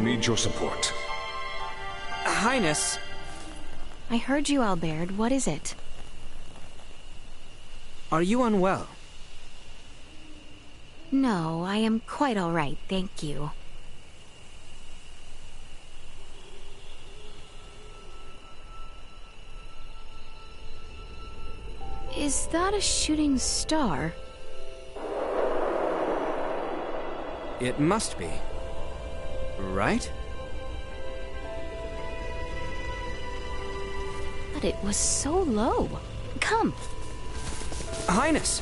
need your support. Highness. I heard you, Albert. What is it? Are you unwell? No, I am quite all right, thank you. Is that a shooting star? It must be. Right? But it was so low. Come. Highness!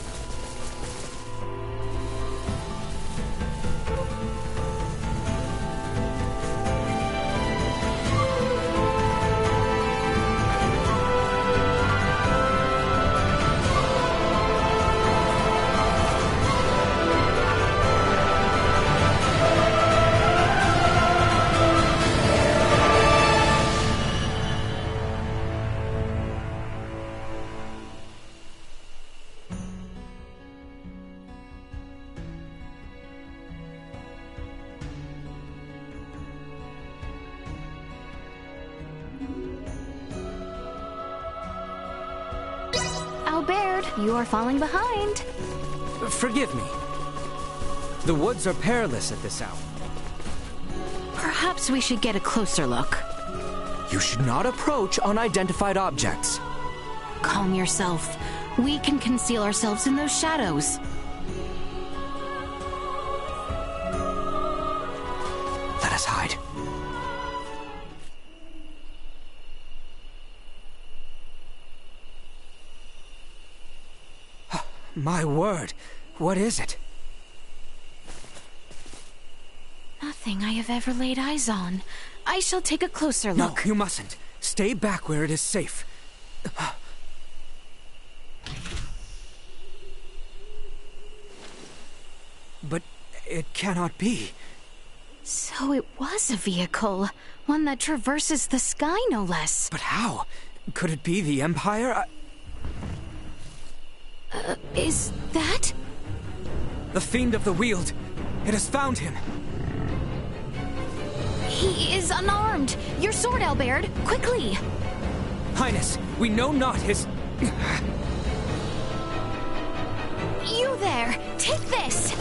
Albert, you are falling behind. Forgive me. The woods are perilous at this hour. Perhaps we should get a closer look. You should not approach unidentified objects. Calm yourself. We can conceal ourselves in those shadows. Let us hide. My word, what is it? Nothing I have ever laid eyes on. I shall take a closer look. No, you mustn't. Stay back where it is safe. But it cannot be. So it was a vehicle. One that traverses the sky, no less. But how? Could it be the Empire? Is that? The Fiend of the Weald. It has found him. He is unarmed. Your sword, Albert. Quickly. Highness, we know not his... You there. Take this.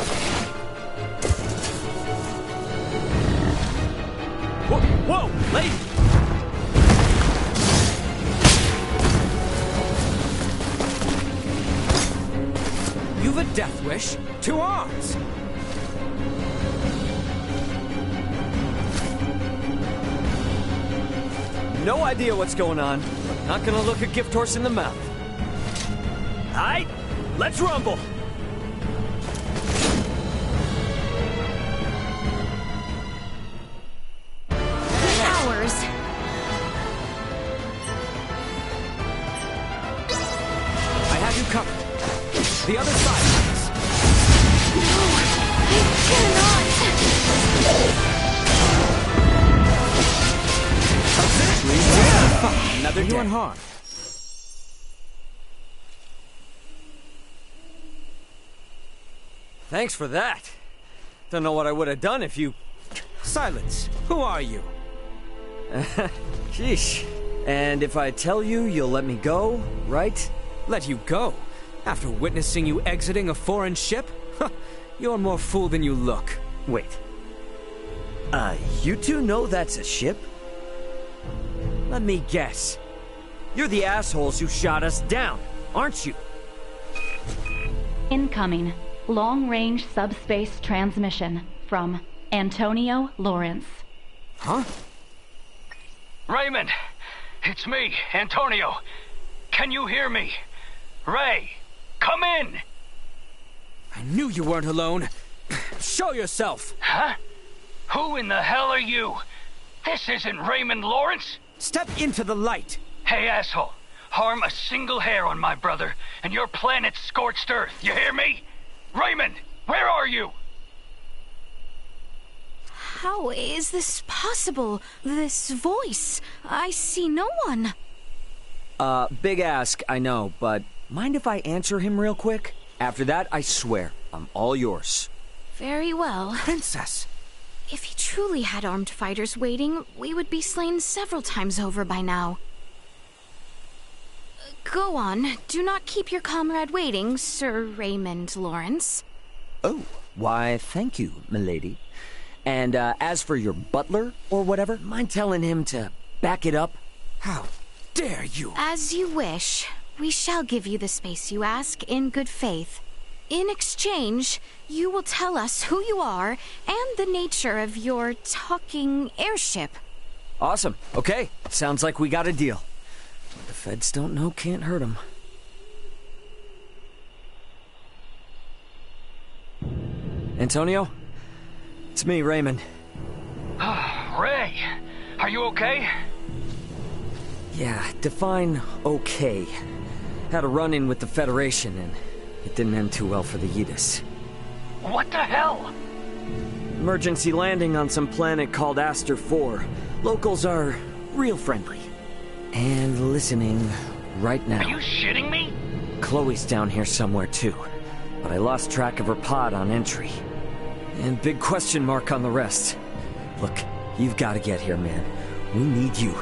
Whoa, lady! You've a death wish. To arms! No idea what's going on. Not gonna look a gift horse in the mouth. Aight, let's rumble! Ours. I have you covered. The other side, please. I cannot. Another day. Unharmed. Thanks for that. Don't know what I would have done if you... Silence. Who are you? Sheesh. And if I tell you, you'll let me go, right? Let you go? After witnessing you exiting a foreign ship? You're more fool than you look. Wait. You two know that's a ship? Let me guess. You're the assholes who shot us down, aren't you? Incoming. Long-range subspace transmission from Antonio Lawrence. Huh? Raymond! It's me, Antonio. Can you hear me? Ray, come in! I knew you weren't alone. Show yourself! Huh? Who in the hell are you? This isn't Raymond Lawrence! Step into the light! Hey, asshole. Harm a single hair on my brother, and your planet's scorched earth. You hear me? Raymond, where are you? How is this possible? This voice? I see no one. Big ask, I know, but mind if I answer him real quick? After that, I swear, I'm all yours. Very well. Princess! If he truly had armed fighters waiting, we would be slain several times over by now. Go on. Do not keep your comrade waiting, Sir Raymond Lawrence. Oh, why, thank you, milady. And as for your butler, or whatever, mind telling him to back it up? How dare you? As you wish. We shall give you the space you ask in good faith. In exchange, you will tell us who you are and the nature of your talking airship. Awesome. Okay, sounds like we got a deal. What the feds don't know can't hurt them. Antonio? It's me, Raymond. Ray, are you okay? Yeah, define okay. Had a run-in with the Federation, and it didn't end too well for the Yetis. What the hell? Emergency landing on some planet called Aster 4. Locals are real friendly. And listening right now. Are you shitting me? Chloe's down here somewhere too, but I lost track of her pod on entry. And big question mark on the rest. Look, you've got to get here, man. We need you.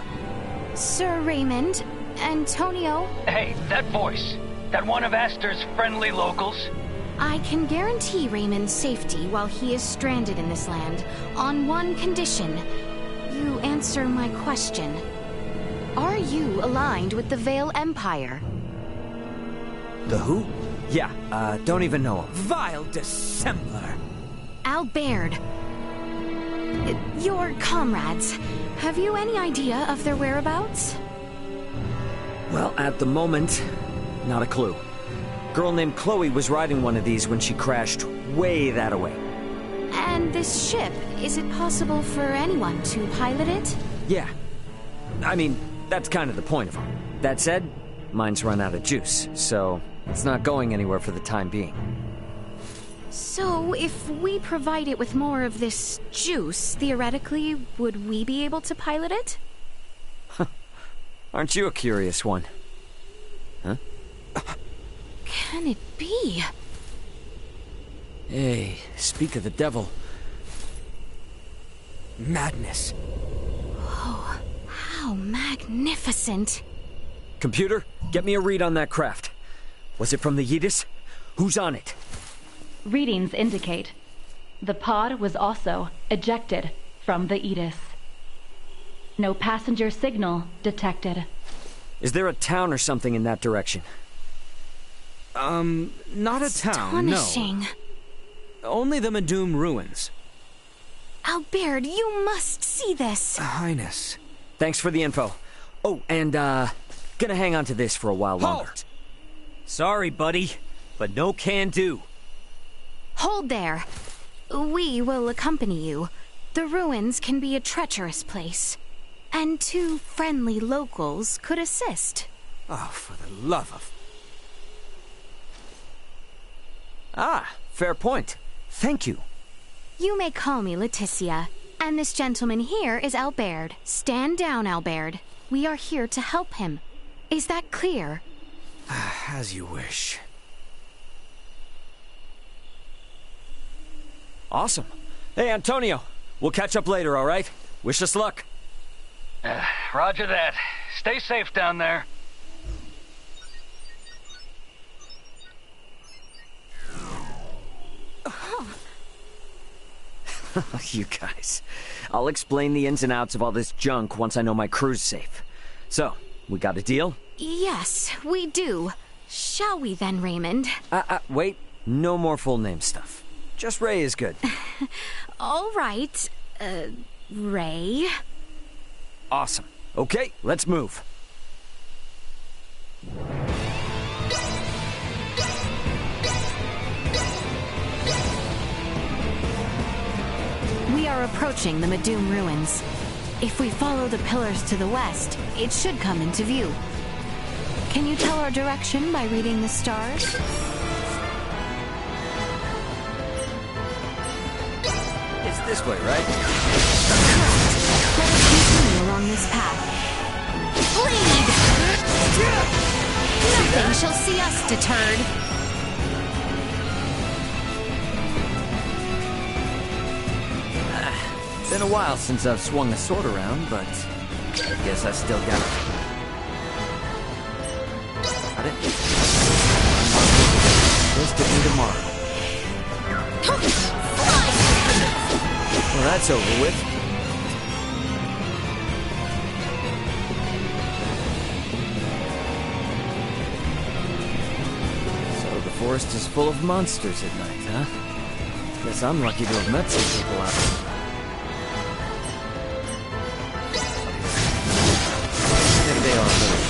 Sir Raymond, Antonio, Hey, that voice. That one of Aster's friendly locals? I can guarantee Raymond's safety while he is stranded in this land, on one condition. You answer my question. Are you aligned with the Vale Empire? The who? Yeah, don't even know him. Vile dissembler! Albert. Your comrades. Have you any idea of their whereabouts? Well, at the moment, not a clue. Girl named Chloe was riding one of these when she crashed way that away. And this ship, is it possible for anyone to pilot it? Yeah. I mean, that's kind of the point of them. That said, mine's run out of juice, so it's not going anywhere for the time being. So, if we provide it with more of this juice, theoretically, would we be able to pilot it? Aren't you a curious one? Huh? Can it be? Hey, speak of the devil. Madness. Oh, how magnificent. Computer, get me a read on that craft. Was it from the Yetis? Who's on it? Readings indicate the pod was also ejected from the Edis. No passenger signal detected. Is there a town or something in that direction? Not a town, no. Astonishing. Only the Medum ruins. Albert, you must see this. Highness. Thanks for the info. Oh, and, gonna hang on to this for a while longer. Halt! Sorry, buddy, but no can do. Hold there. We will accompany you. The ruins can be a treacherous place. And 2 friendly locals could assist. Oh, for the love of... Ah, fair point. Thank you. You may call me Leticia. And this gentleman here is Albert. Stand down, Albert. We are here to help him. Is that clear? As you wish. Awesome. Hey, Antonio, we'll catch up later, all right? Wish us luck. Roger that. Stay safe down there. You guys. I'll explain the ins and outs of all this junk once I know my crew's safe. So, we got a deal? Yes, we do. Shall we then, Raymond? Wait. No more full name stuff. Just Ray is good. All right. Ray? Awesome. Okay, let's move. We are approaching the Medum ruins. If we follow the pillars to the west, it should come into view. Can you tell our direction by reading the stars? It's this way, right? Let us continue along this path. Bleed! Nothing shall see us deterred. a while since I've swung a sword around, but I guess I still got it. Got it. Visit me tomorrow. Well, that's over with. So the forest is full of monsters at night, huh? Guess I'm lucky to have met some people out there. Maybe they are a little.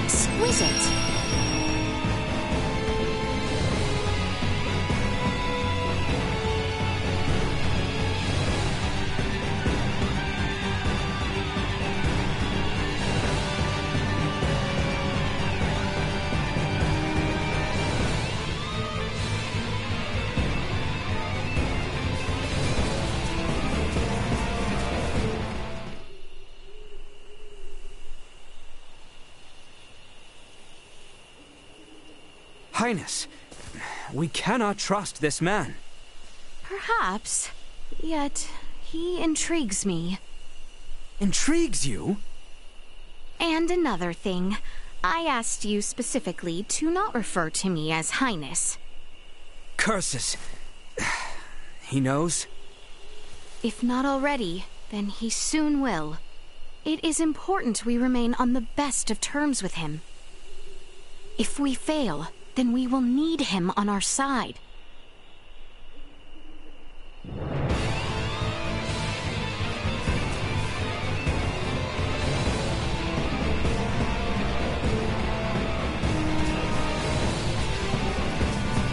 Exquisite. Highness, we cannot trust this man. Perhaps. Yet, he intrigues me. Intrigues you? And another thing. I asked you specifically to not refer to me as Highness. Curses. He knows? If not already, then he soon will. It is important we remain on the best of terms with him. If we fail, then we will need him on our side.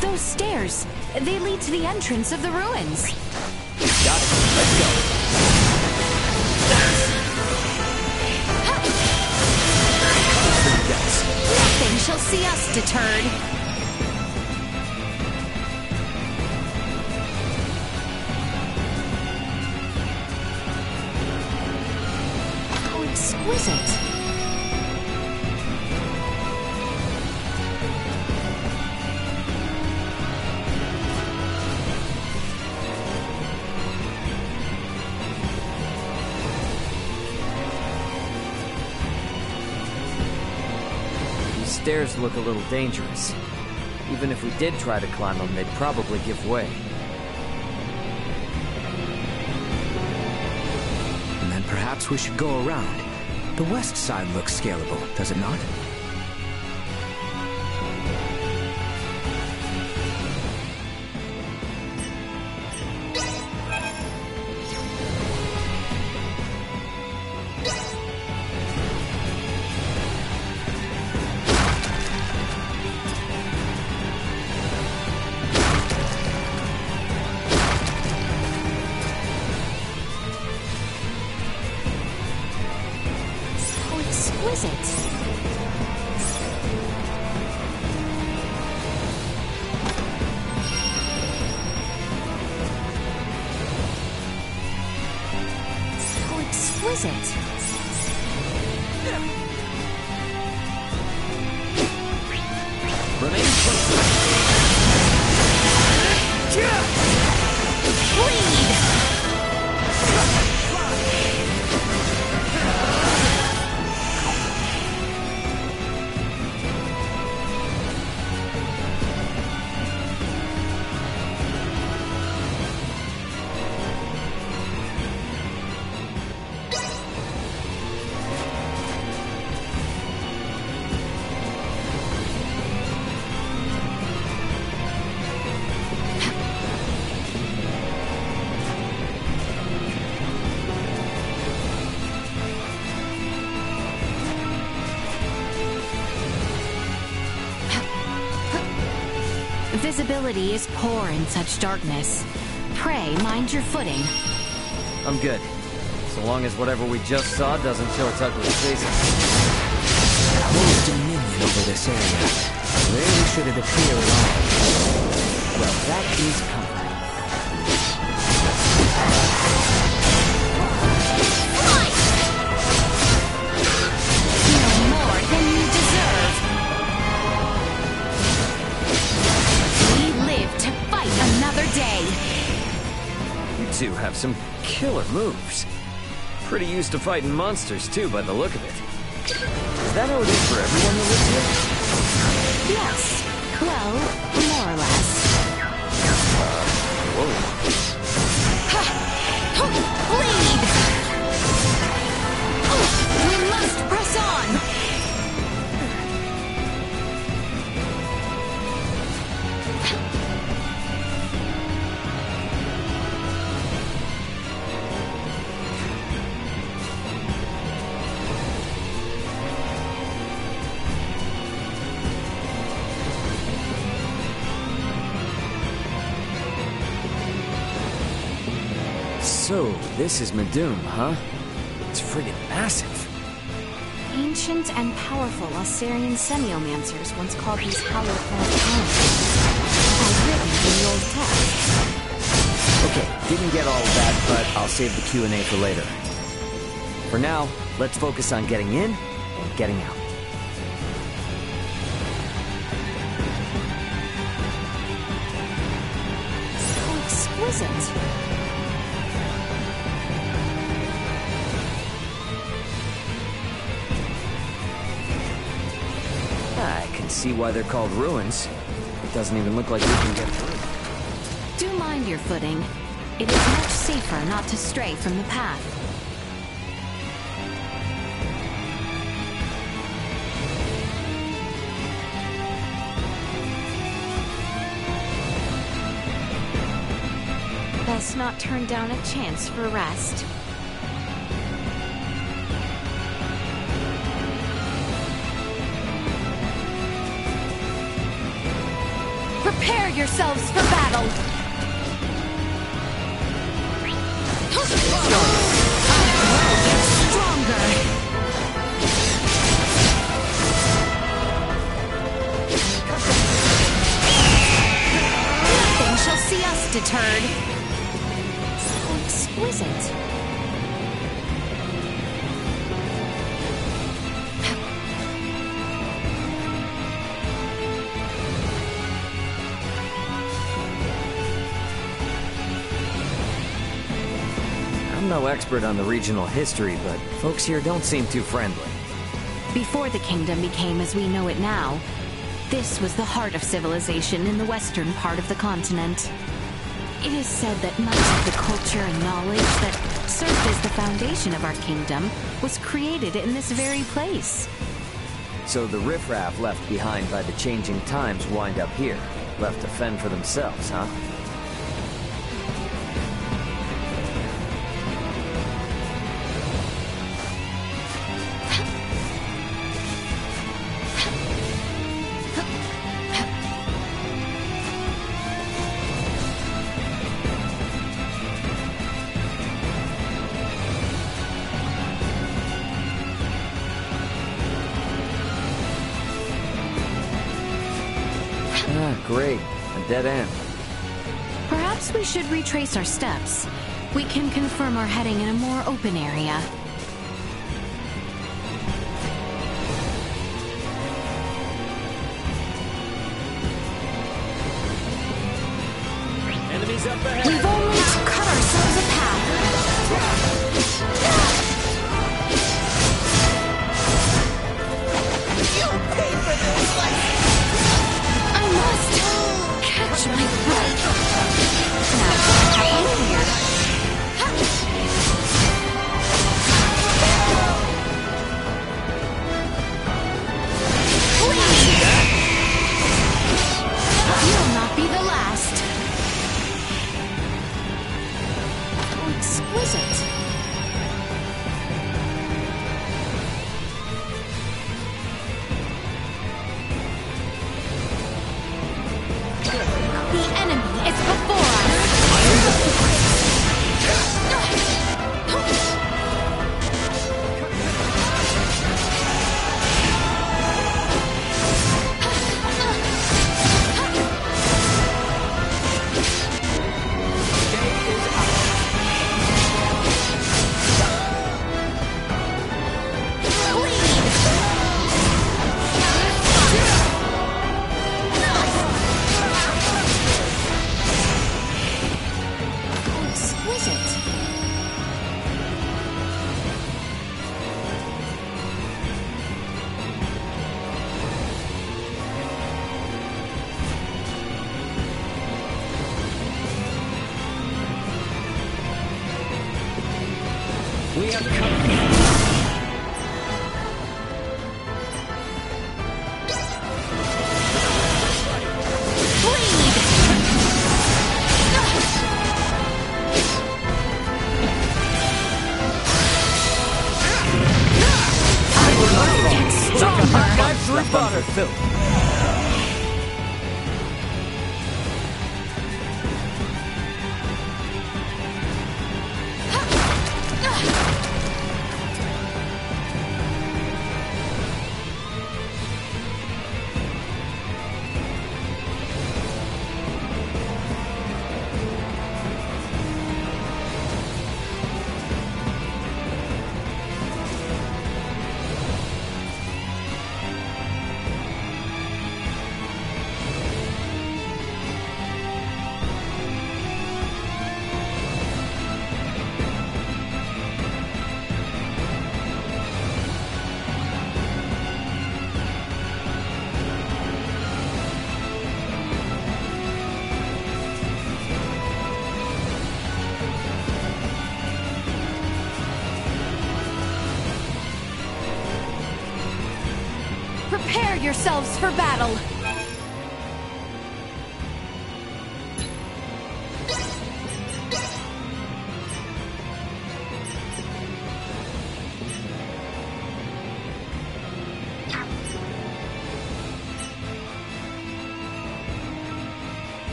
Those stairs, they lead to the entrance of the ruins. Got it. Let's go. Nothing shall see us deterred. How exquisite. Stairs look a little dangerous. Even if we did try to climb them, they'd probably give way. And then perhaps we should go around. The west side looks scalable, does it not? Exquisite. exquisite. Remain close. Bleed! Visibility is poor in such darkness. Pray, mind your footing. I'm good. So long as whatever we just saw doesn't show its ugly face. Holds dominion over this area. Rarely should it appear at all. Well, that is comforting. No more than you deserve. We live to fight another day. You two have some killer moves. Pretty used to fighting monsters, too, by the look of it. Is that how it is for everyone that lives here? Yes. Well, more or less. Whoa. Bleed! We must press on! So, this is Medum, huh? It's friggin' massive. Ancient and powerful Assyrian semiomancers once called these hallowed planets home. As written in the old text. Okay, didn't get all of that, but I'll save the Q&A for later. For now, let's focus on getting in and getting out. So exquisite. I can see why they're called ruins. It doesn't even look like we can get through. Do mind your footing. It is much safer not to stray from the path. Best not turn down a chance for rest. Prepare yourselves for battle! Get stronger! Nothing shall see us deterred. So exquisite. I'm no expert on the regional history, but folks here don't seem too friendly. Before the kingdom became as we know it now, this was the heart of civilization in the western part of the continent. It is said that much of the culture and knowledge that served as the foundation of our kingdom was created in this very place. So the riffraff left behind by the changing times wind up here, left to fend for themselves, huh? Great. A dead end. Perhaps we should retrace our steps. We can confirm our heading in a more open area. Enemies up ahead! We've only to cut ourselves a path. You'll pay for this, I must catch my breath. Now, have fun here. You'll not be the last. Oh, exquisite. The enemy is before us. Exquisite. We have company. Like a hot five through butter, Phil. Prepare yourselves for battle.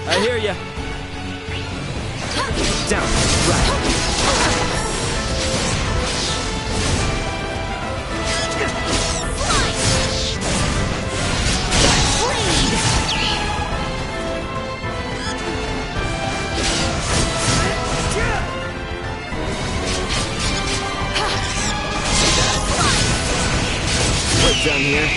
I hear ya. Down, right. We're done here.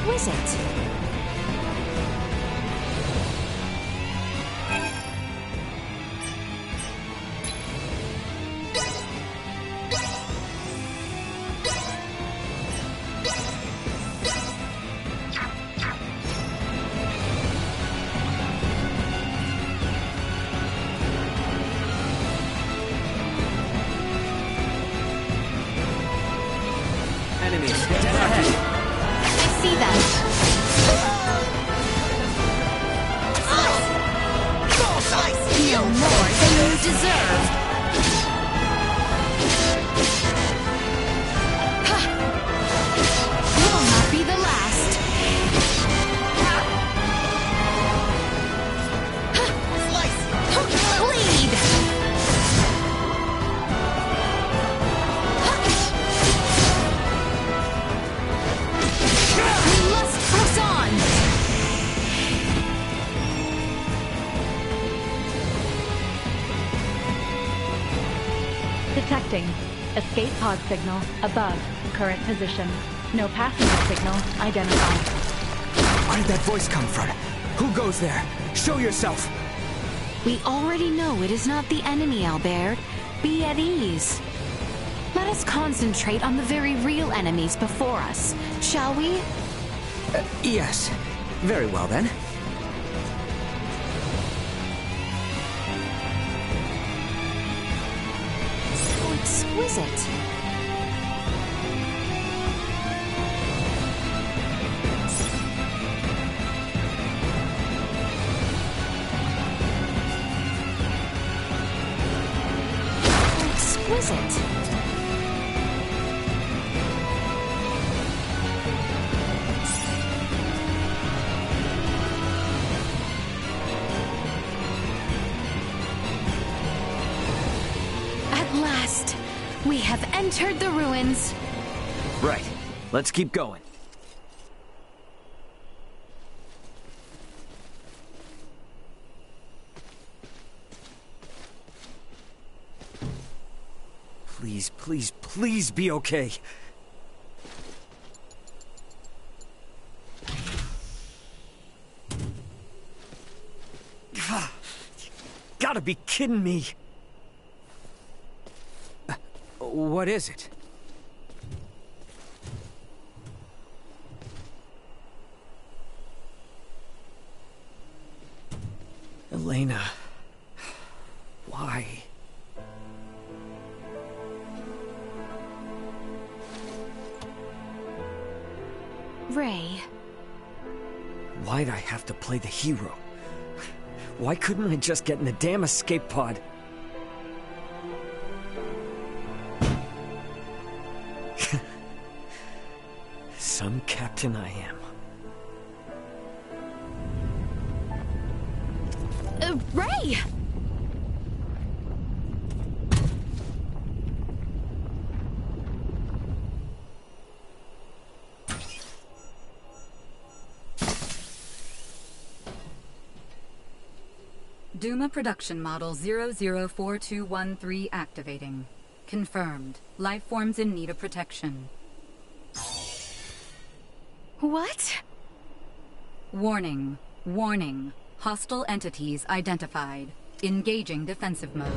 exquisite. Enemies, dead ahead. I see them. Feel more than you deserve. Will not be the last. Bleed. We must press on. Detecting. Escape pod signal above current position. No passenger signal identified. Where did that voice come from? Who goes there? Show yourself! We already know it is not the enemy, Albert. Be at ease. Let us concentrate on the very real enemies before us, shall we? Yes. Very well then. So exquisite. Exquisite. At last, we have entered the ruins. Right. Let's keep going. Please, please, please be okay. Gotta be kidding me. What is it? Elena. Why? Ray. Why'd I have to play the hero? Why couldn't I just get in the damn escape pod? Some captain I am. Ray! Duma production model 004213 activating. Confirmed. Life forms in need of protection. What? Warning. Warning. Hostile entities identified. Engaging defensive mode.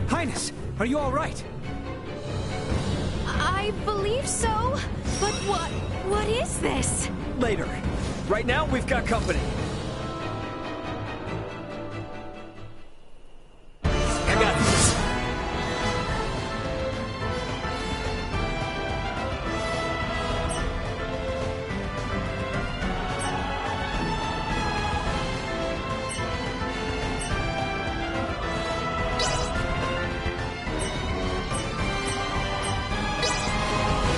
Highness, are you all right? I believe so. But what is this? Later. Right now, we've got company. I got this.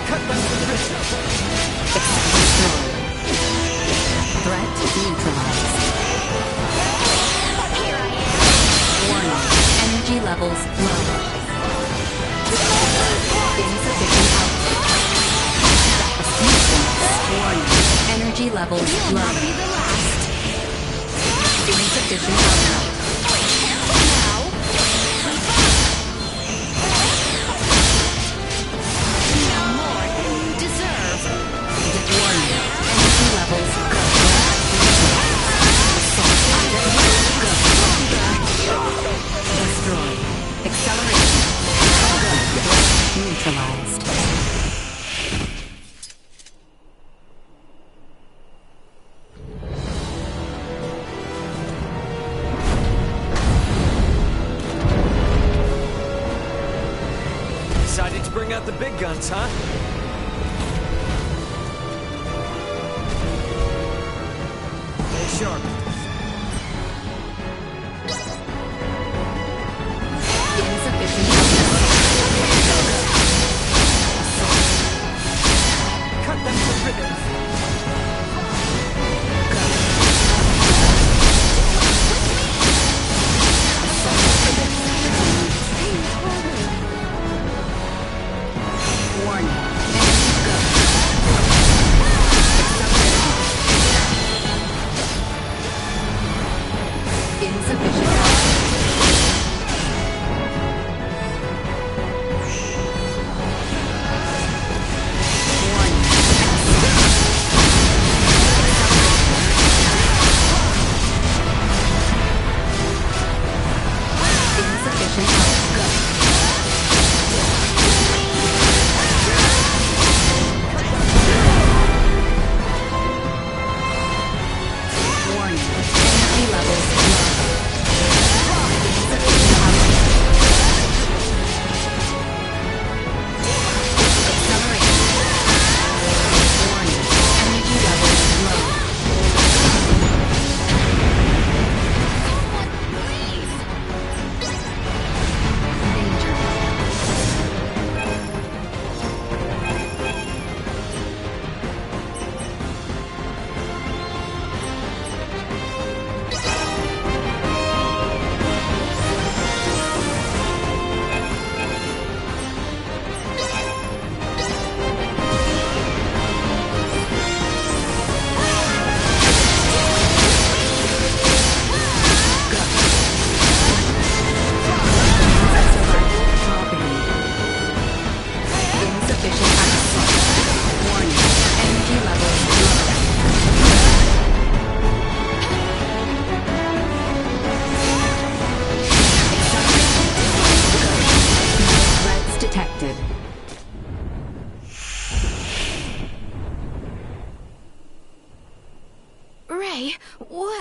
Cut them to the Threat neutralized. Here I am. Warning. Energy levels low. Insufficient output. Warning. Energy levels You'll low. not be the last. Insufficient output. Now. No more nuts, huh? Stay sharp. Insufficient. Cut them to ribbons. Warning. Insufficient.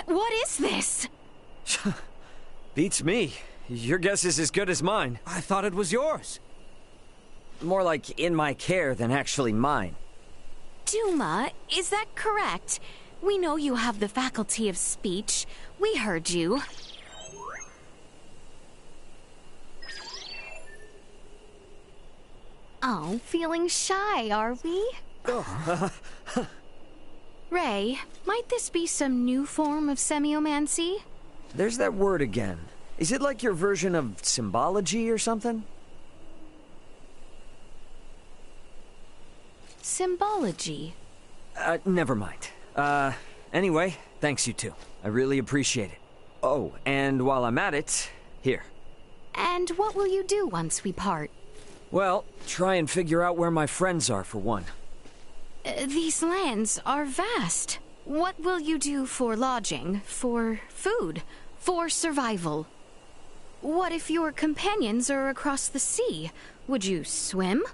What is this? Beats me. Your guess is as good as mine. I thought it was yours. More like in my care than actually mine. Duma, is that correct? We know you have the faculty of speech. We heard you. Oh, feeling shy, are we? Ray, might this be some new form of semiomancy? There's that word again. Is it like your version of symbology or something? Symbology. Never mind. Anyway, thanks you two. I really appreciate it. Oh, and while I'm at it, here. And what will you do once we part? Well, try and figure out where my friends are, for one. These lands are vast. What will you do for lodging, for food, for survival? What if your companions are across the sea? Would you swim?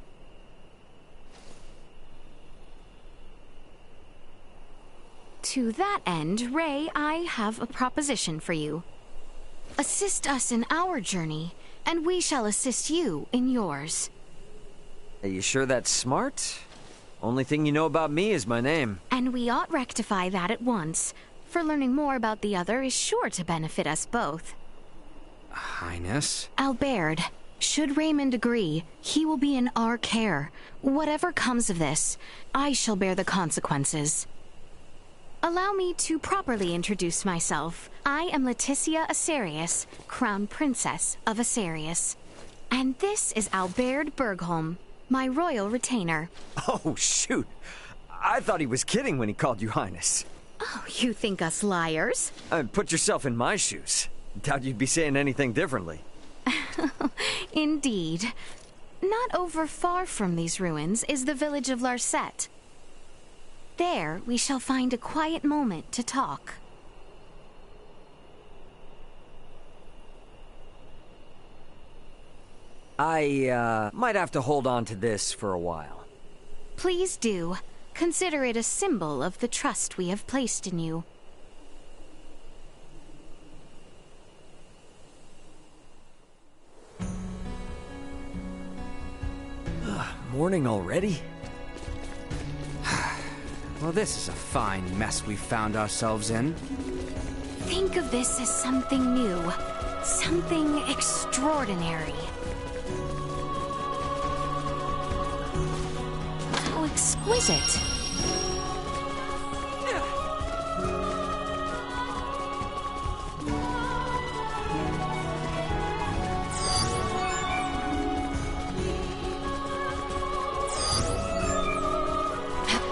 To that end, Ray, I have a proposition for you. Assist us in our journey, and we shall assist you in yours. Are you sure that's smart? Only thing you know about me is my name. And we ought rectify that at once, for learning more about the other is sure to benefit us both. Highness? Albert, should Raymond agree, he will be in our care. Whatever comes of this, I shall bear the consequences. Allow me to properly introduce myself. I am Leticia Asarius, Crown Princess of Asarius. And this is Albert Bergholm, my royal retainer. Oh, shoot. I thought he was kidding when he called you Highness. Oh, you think us liars? Put yourself in my shoes. Doubt you'd be saying anything differently. Indeed. Not over far from these ruins is the village of Larset. There, we shall find a quiet moment to talk. I, might have to hold on to this for a while. Please do. Consider it a symbol of the trust we have placed in you. morning already? Well, this is a fine mess we found ourselves in. Think of this as something new, something extraordinary. How exquisite.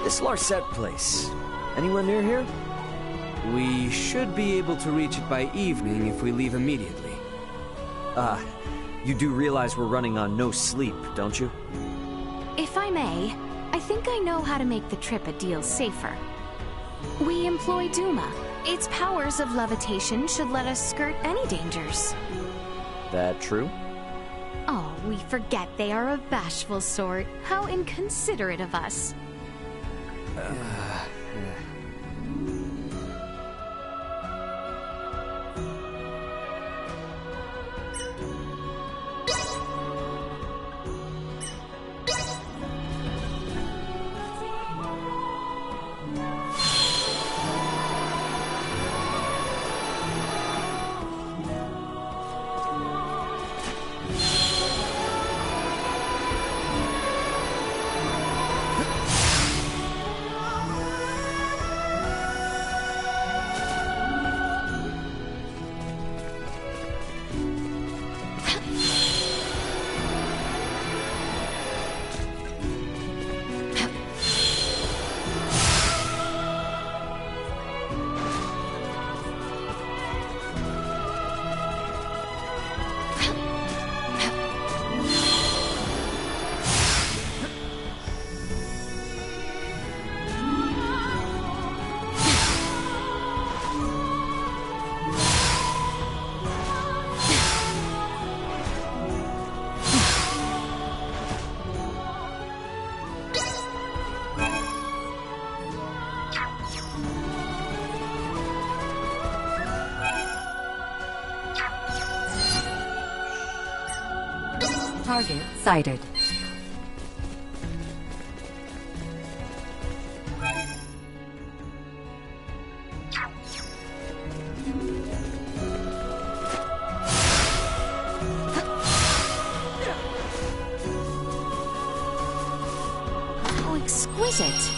This Larset place. Anyone near here? We should be able to reach it by evening if we leave immediately. You do realize we're running on no sleep, don't you? If I may, I think I know how to make the trip a deal safer. We employ Duma. Its powers of levitation should let us skirt any dangers. That true? Oh, we forget they are a bashful sort. How inconsiderate of us. Target sighted. How exquisite.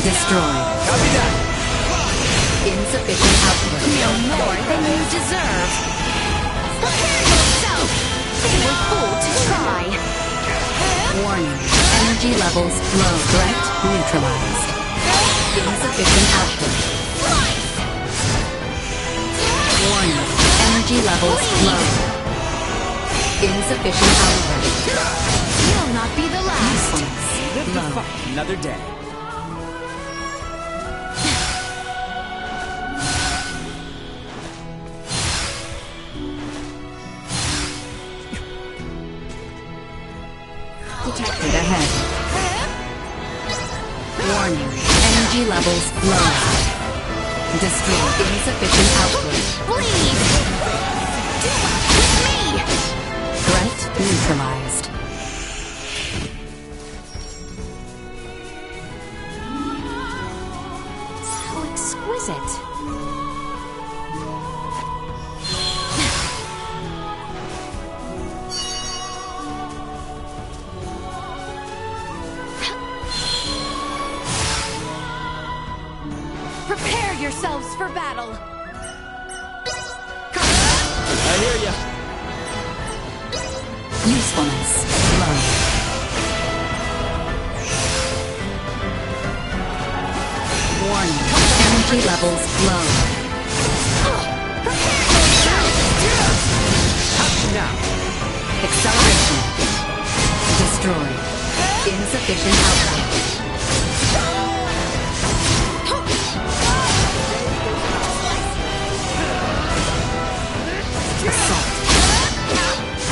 Destroyed. Copy that! Insufficient output. No more than you deserve. Prepare yourself! They were fooled to try. Warning. Energy levels low. Threat neutralized. Insufficient output. Warning. Energy levels low. Insufficient output. You'll not be the last. Usefulness low. Another day. Detected ahead. Warning. Energy levels low. Destroy. Insufficient output. Bleed! With me! Threat neutralized. How exquisite. Prepare yourselves for battle. I hear ya. Usefulness Energy levels low. Now, Acceleration. Destroy. Insufficient output. Assault.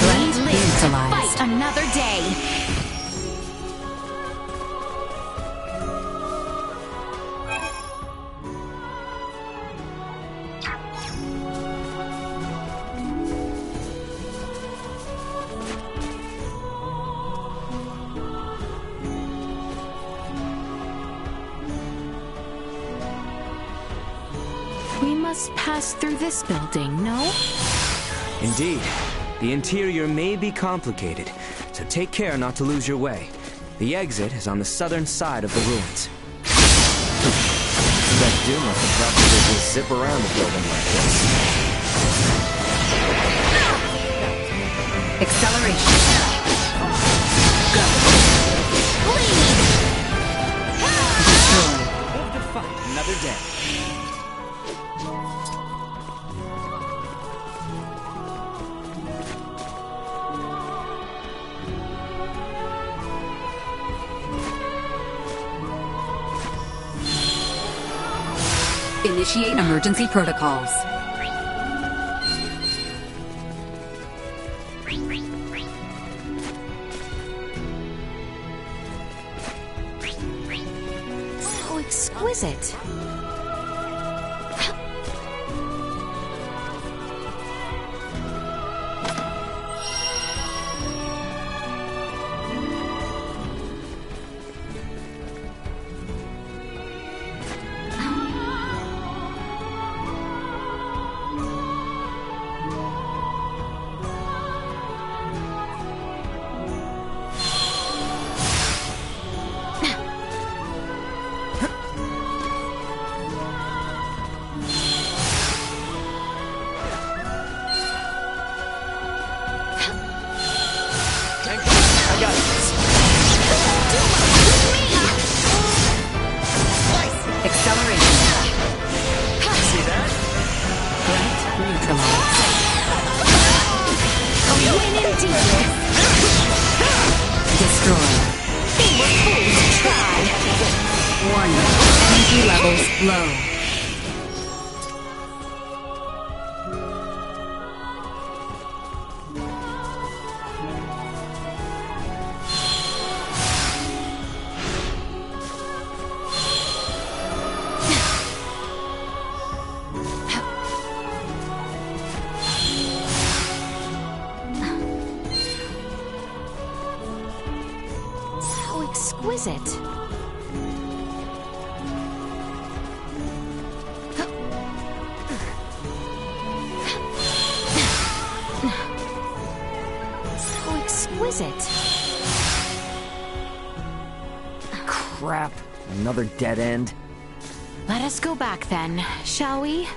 Threat neutralized. Fight another day. We must pass through this building, no? indeed, the interior may be complicated, so take care not to lose your way. The exit is on the southern side of the ruins. That Doom must have probably just zip around the building like this. Acceleration. Go. Destroy. Live to fight another day. Initiate emergency protocols. So exquisite. Energy levels low. So exquisite. So exquisite. Crap. Another dead end. Let us go back then, shall we?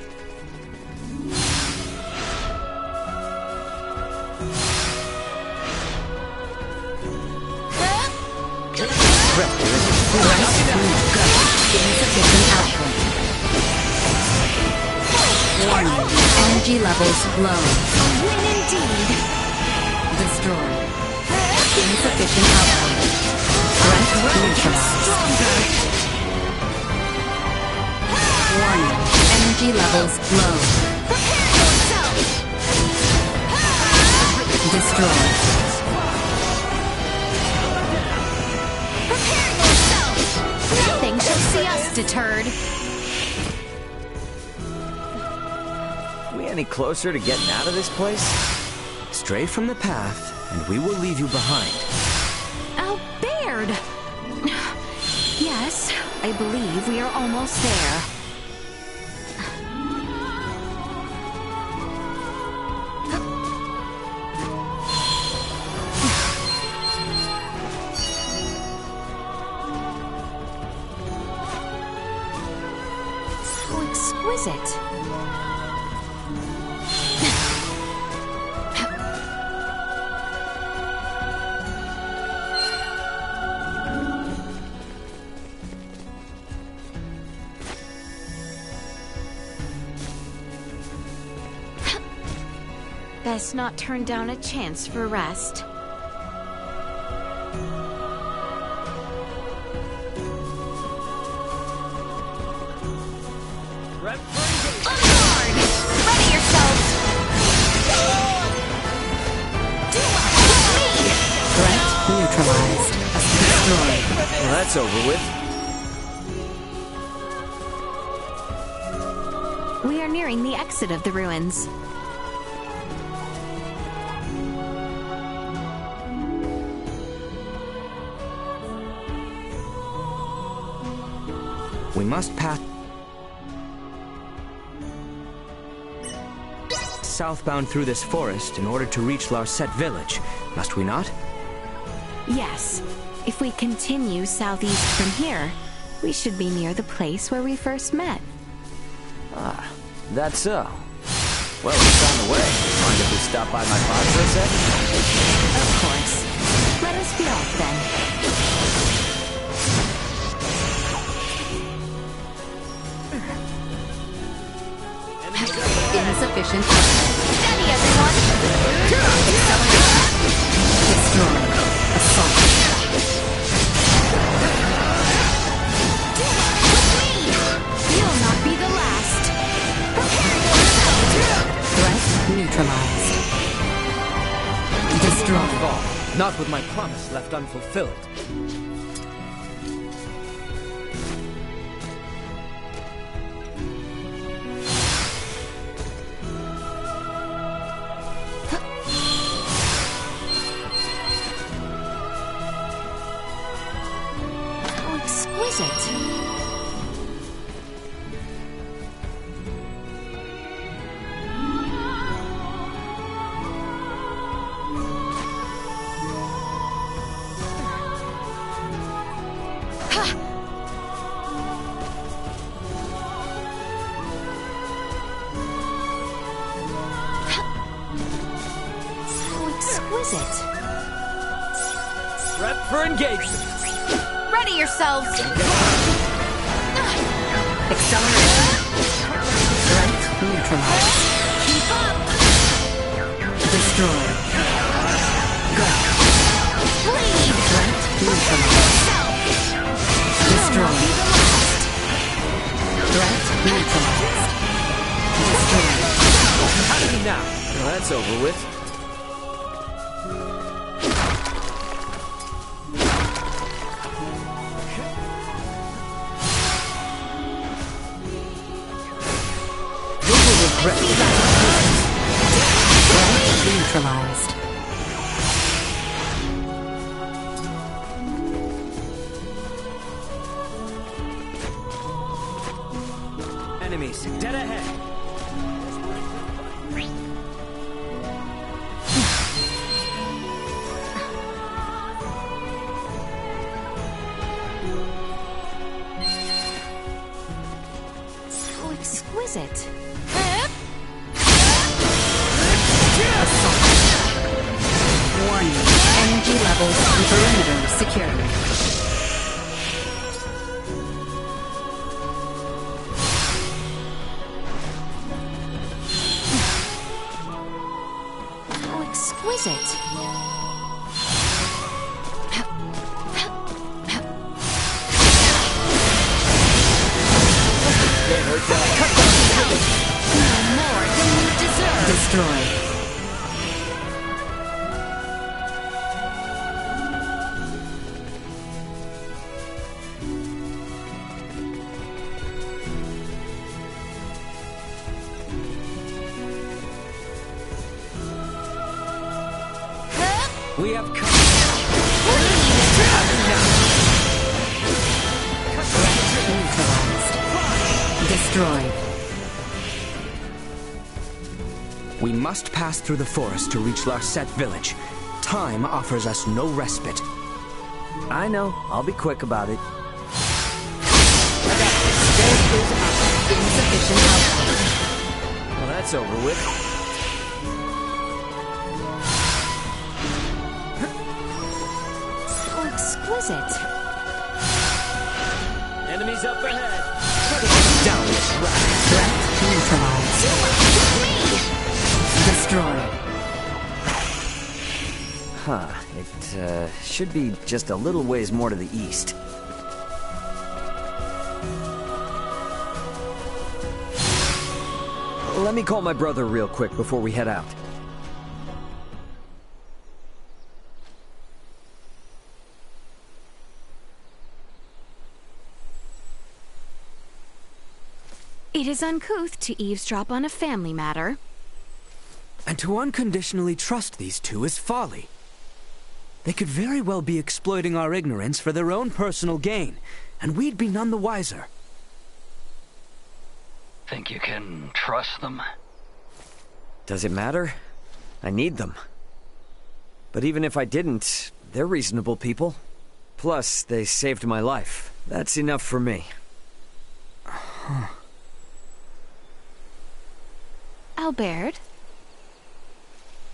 Insufficient output. Warning. Energy levels low. A win indeed. Destroy. Insufficient output. Threat neutralized. Warning. Energy levels low. Destroy. Nothing shall see us deterred. We any closer to getting out of this place? Stray from the path, and we will leave you behind. Baird! Yes, I believe we are almost there. So exquisite. best not turn down a chance for rest. Onward! Ready yourselves! Threat neutralized. Destroyed. Well, that's over with. We are nearing the exit of the ruins. We must pass southbound through this forest in order to reach Larset village, must we not? Yes. If we continue southeast from here, we should be near the place where we first met. Ah, that's so. Well, it's on the way. Mind if we stop by my pod for a sec? Of course. Let us be off then. Insufficient. Steady, everyone! Destroy. Assault. You'll not be the last. Prepare yourself! Threat neutralized. Destroy. Not fall. Not with my promise left unfulfilled. How exquisite. Exquisite. Prep for engagement. Ready yourselves! Acceleration. Threat neutralized. Keep up! Destroy. Go. Bleed! Threat neutralized. Yourself! Destroy. Be the last! Threat neutralized. Destroy. How do you now? Well, that's over with. Threat neutralized. Enemies, dead ahead. How exquisite. Warning. Energy levels and perimeter secured. How exquisite. No more than you deserve. Destroy. We have come. Neutralized. Destroyed. We must pass through the forest to reach Larset village. Time offers us no respite. I know. I'll be quick about it. Insufficient output. Well, that's over with. So exquisite. Enemies up ahead. Down this rat. Threat neutralized. Destroy. Huh. It, should be just a little ways more to the east. Let me call my brother real quick before we head out. It is uncouth to eavesdrop on a family matter. And to unconditionally trust these two is folly. They could very well be exploiting our ignorance for their own personal gain, and we'd be none the wiser. Think you can trust them? Does it matter? I need them. But even if I didn't, they're reasonable people. Plus, they saved my life. That's enough for me. Huh. Albert?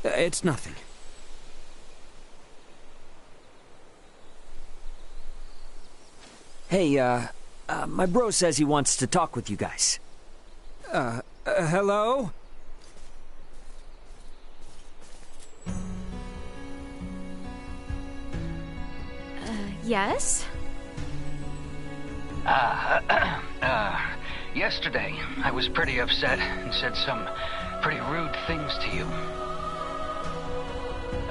It's nothing. Hey, my bro says he wants to talk with you guys. Hello? Yes? Yesterday, I was pretty upset and said some pretty rude things to you.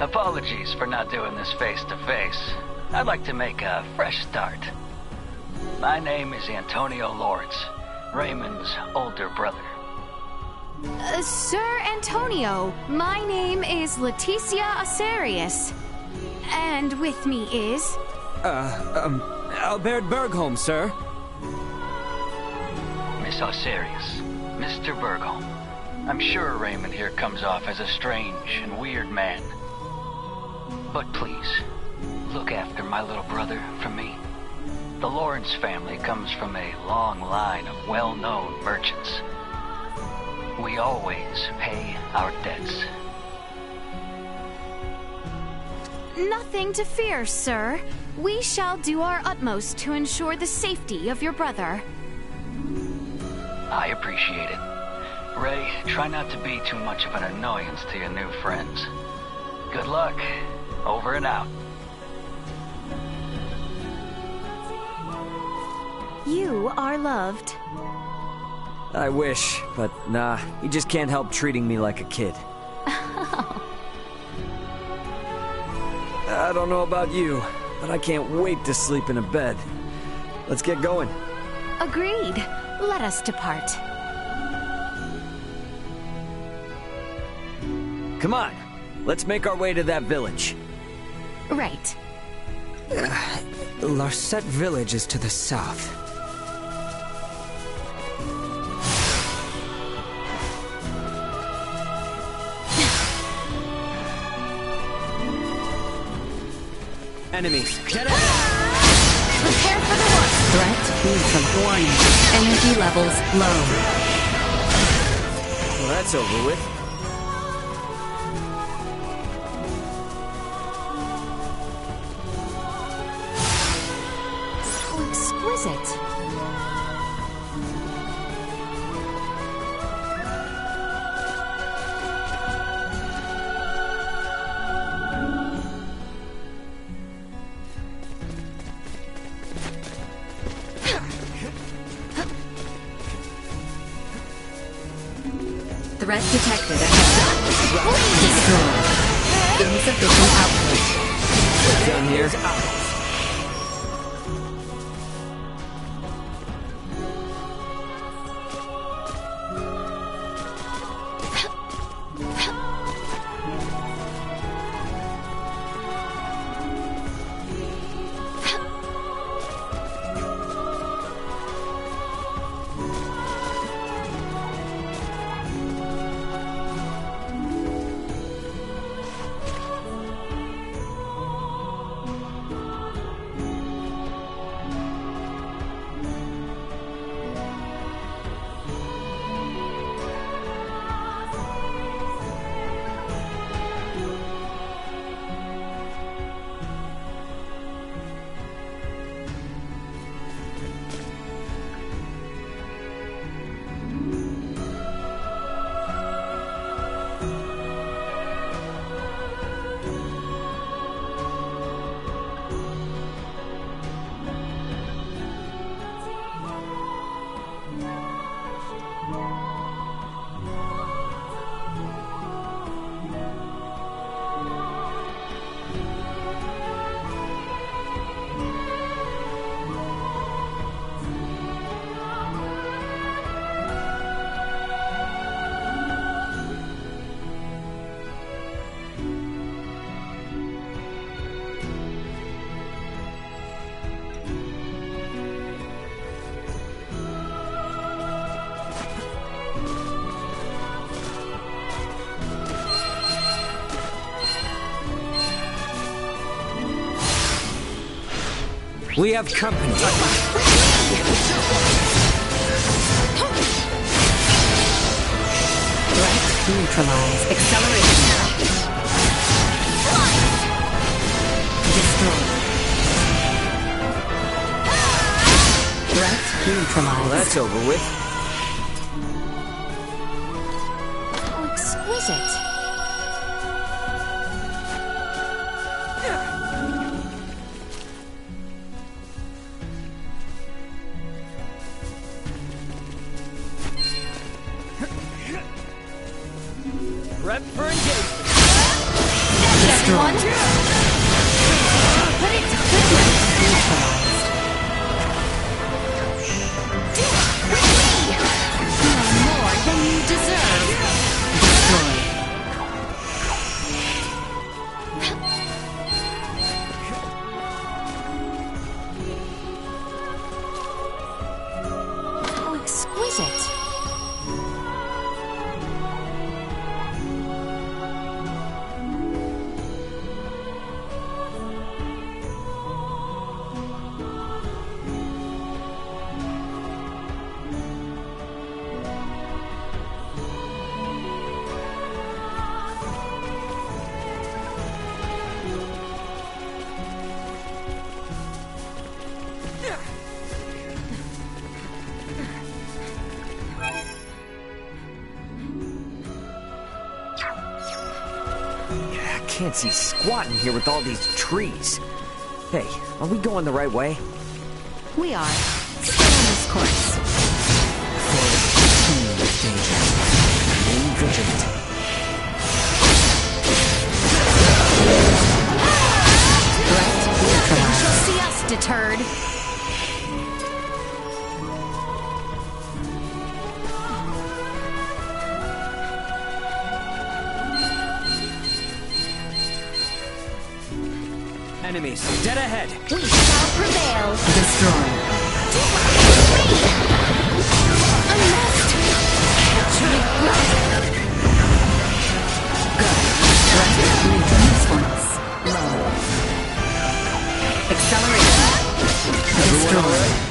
Apologies for not doing this face-to-face. I'd like to make a fresh start. My name is Antonio Lawrence, Raymond's older brother. Sir Antonio, my name is Leticia Acerius. And with me is... Albert Bergholm, sir. Miss Acerius, Mr. Bergholm. I'm sure Raymond here comes off as a strange and weird man. But please, look after my little brother for me. The Lawrence family comes from a long line of well-known merchants. We always pay our debts. Nothing to fear, sir. We shall do our utmost to ensure the safety of your brother. I appreciate it. Ray, try not to be too much of an annoyance to your new friends. Good luck. Over and out. You are loved. I wish, but nah, he just can't help treating me like a kid. I don't know about you, but I can't wait to sleep in a bed. Let's get going. Agreed. Let us depart. Come on, let's make our way to that village. Right. Larset village is to the south. Enemies, get out! Prepare for the worst. Threat lethal. Warning. Energy levels low. Well, that's over with. So exquisite. Threat detected ahead. Destroyed. Insufficient output. Down here. We have company. Threat neutralized. Acceleration. Destroy. Threat neutralized. Well, that's over with. How exquisite. Prep for engagement. Everyone. Put it to good use. You are more than you deserve. Destroy. How exquisite. I can't see squat in here with all these trees. Hey, are we going the right way? We are. Stay on this course. Danger. Remain vigilant. Threat Nothing neutralized. shall see us deterred. Enemies, dead ahead. We shall prevail. Destroy. Unmasked. Threat usefulness. Low. Acceleration. Destroy.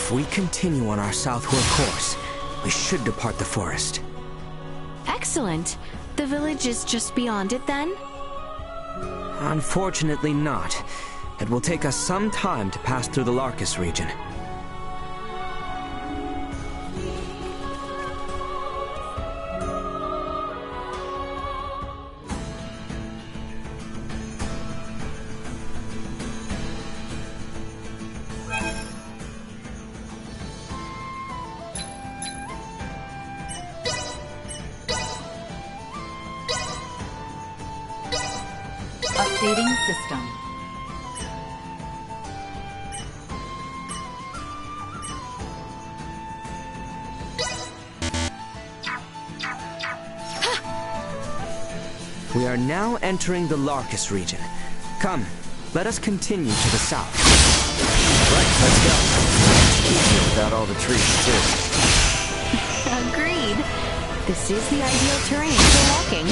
If we continue on our southward course, we should depart the forest. Excellent. The village is just beyond it then? Unfortunately not. It will take us some time to pass through the Larkus region. Updating system. We are now entering the Larkus region. Come, let us continue to the south. Right, let's go. Easier without all the trees, too. Agreed. This is the ideal terrain for walking.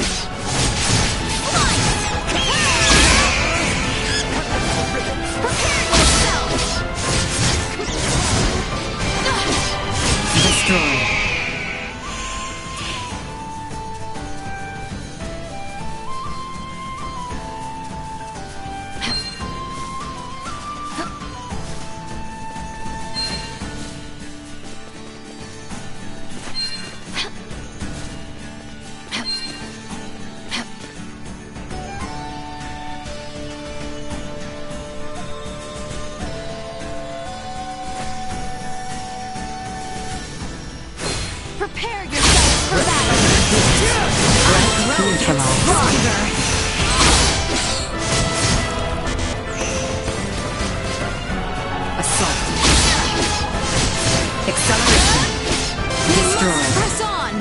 Destroy. Prepare yourself for battle! Assault. Acceleration. Destroy. Press on!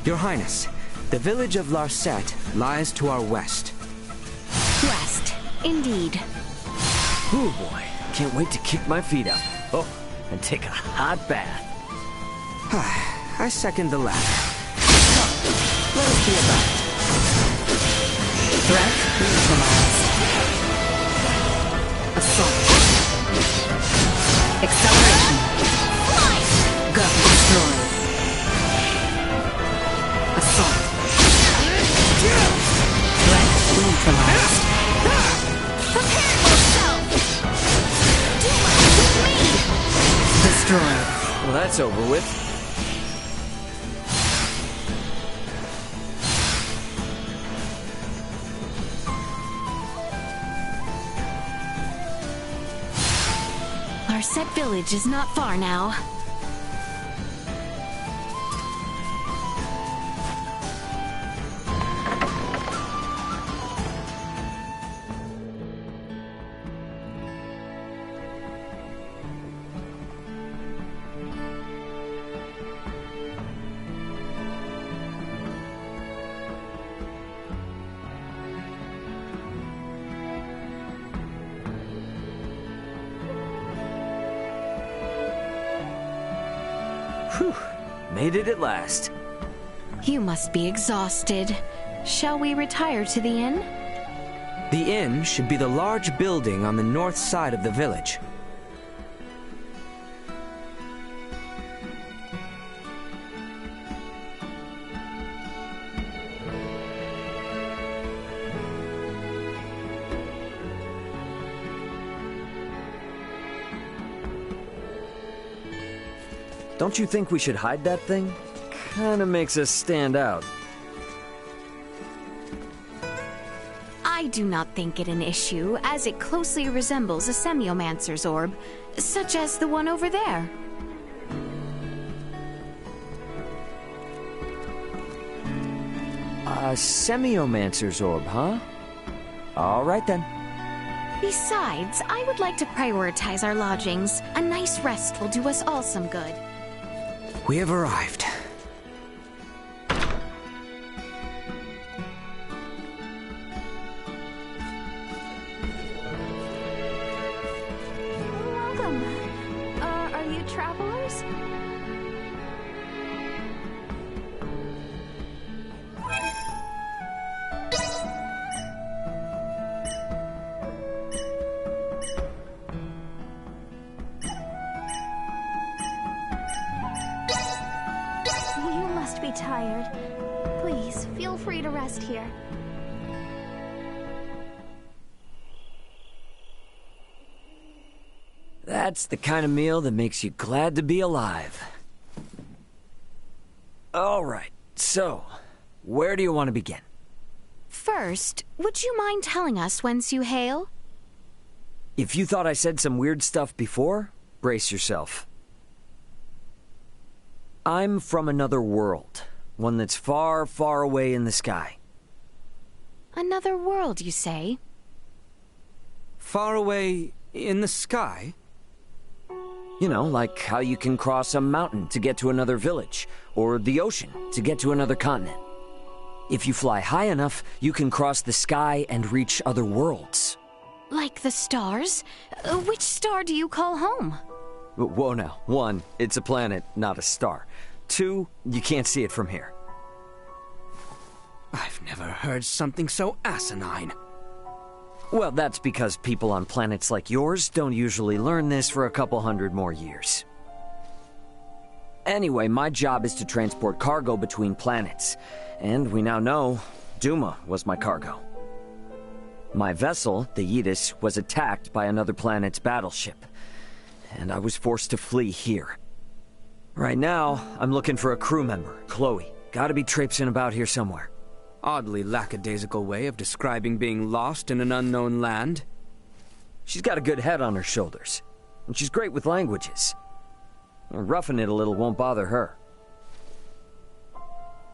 Your Highness, the village of Larset lies to our west. West, indeed. Oh boy, can't wait to kick my feet up. Oh, and take a hot bath. I second the latter. Come, let us be about it. Threat neutralized. Assault. Acceleration. Go. Destroy. Assault. Threat neutralized. Prepare yourself! Do it with me! Destroy. Well, that's over with. Larset village is not far now. Whew, made it at last. You must be exhausted. Shall we retire to the inn? The inn should be the large building on the north side of the village. Don't you think we should hide that thing? Kinda makes us stand out. I do not think it an issue, as it closely resembles a semiomancer's orb, such as the one over there. A semiomancer's orb, huh? All right then. Besides, I would like to prioritize our lodgings. A nice rest will do us all some good. We have arrived. very tired. Please, feel free to rest here. That's the kind of meal that makes you glad to be alive. Alright, so, where do you want to begin? First, would you mind telling us whence you hail? If you thought I said some weird stuff before, brace yourself. I'm from another world, one that's far, far away in the sky. Another world, you say? Far away in the sky? You know, like how you can cross a mountain to get to another village, or the ocean to get to another continent. If you fly high enough, you can cross the sky and reach other worlds. Like the stars? Which star do you call home? Whoa now. 1, it's a planet, not a star. 2, you can't see it from here. I've never heard something so asinine. Well, that's because people on planets like yours don't usually learn this for a couple hundred more years. Anyway, my job is to transport cargo between planets. And we now know Duma was my cargo. My vessel, the Aetus, was attacked by another planet's battleship. And I was forced to flee here. Right now, I'm looking for a crew member, Chloe. Gotta be traipsing about here somewhere. Oddly lackadaisical way of describing being lost in an unknown land. She's got a good head on her shoulders, and she's great with languages. Roughing it a little won't bother her.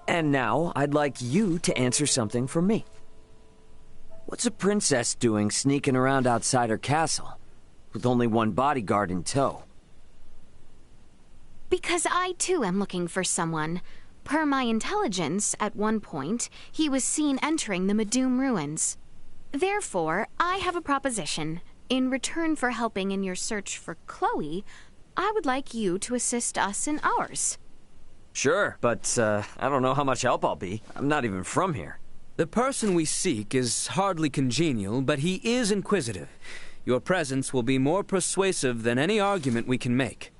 And now, I'd like you to answer something for me. What's a princess doing sneaking around outside her castle, with only one bodyguard in tow? Because I too am looking for someone. Per my intelligence, at one point, he was seen entering the Medum ruins. Therefore, I have a proposition. In return for helping in your search for Chloe, I would like you to assist us in ours. Sure, but I don't know how much help I'll be. I'm not even from here. The person we seek is hardly congenial, but he is inquisitive. Your presence will be more persuasive than any argument we can make.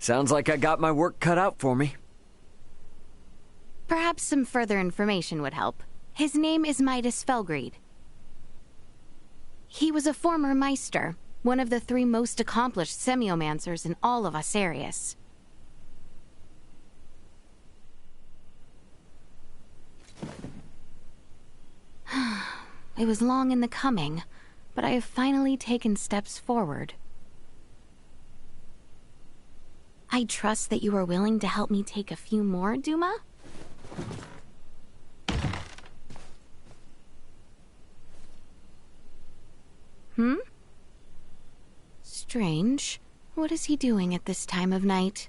Sounds like I got my work cut out for me. Perhaps some further information would help. His name is Midas Felgreed. He was a former Meister, one of the 3 most accomplished semiomancers in all of Asarius. It was long in the coming, but I have finally taken steps forward. I trust that you are willing to help me take a few more, Duma? Strange. What is he doing at this time of night?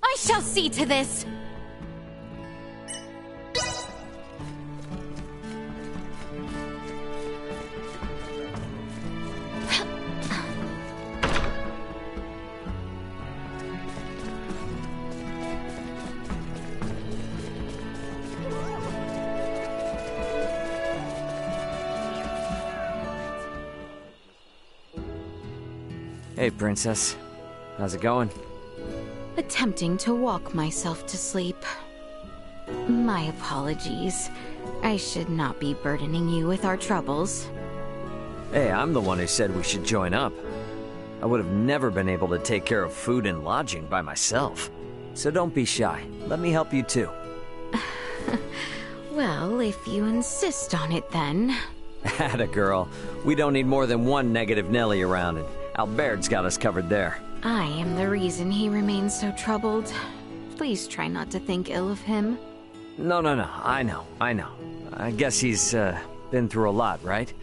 I shall see to this! Hey, Princess. How's it going? Attempting to walk myself to sleep. My apologies. I should not be burdening you with our troubles. Hey, I'm the one who said we should join up. I would have never been able to take care of food and lodging by myself. So don't be shy. Let me help you too. Well, if you insist on it then. Atta girl. We don't need more than one negative Nelly around, and Albert's got us covered there. I am the reason he remains so troubled. Please try not to think ill of him. No. I know. I guess he's, been through a lot, right?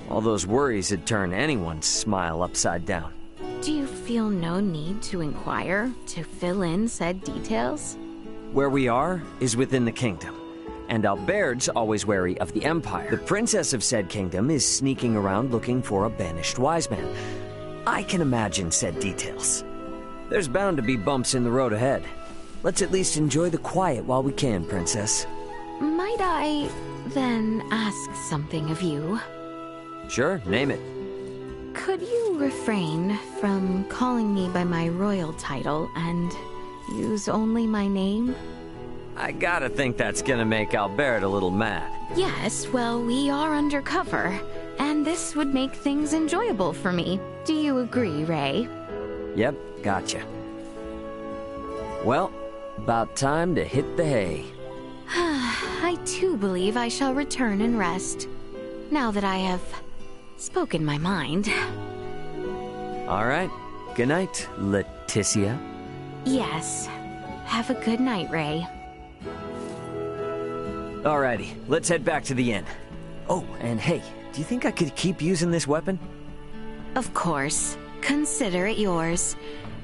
All those worries would turn anyone's smile upside down. Do you feel no need to inquire, to fill in said details? Where we are is within the kingdom, and Albert's always wary of the Empire. The princess of said kingdom is sneaking around looking for a banished wise man. I can imagine said details. There's bound to be bumps in the road ahead. Let's at least enjoy the quiet while we can, Princess. Might I, then, ask something of you? Sure, name it. Could you refrain from calling me by my royal title and Use only my name? I gotta think that's gonna make Albert a little mad. Yes, well, we are undercover, and this would make things enjoyable for me. Do you agree, Ray? Yep, gotcha. Well, about time to hit the hay. I too believe I shall return and rest, now that I have spoken my mind. All right. Good night, Leticia. Yes. Have a good night, Ray. Alrighty, let's head back to the inn. Oh, and hey, do you think I could keep using this weapon? Of course. Consider it yours.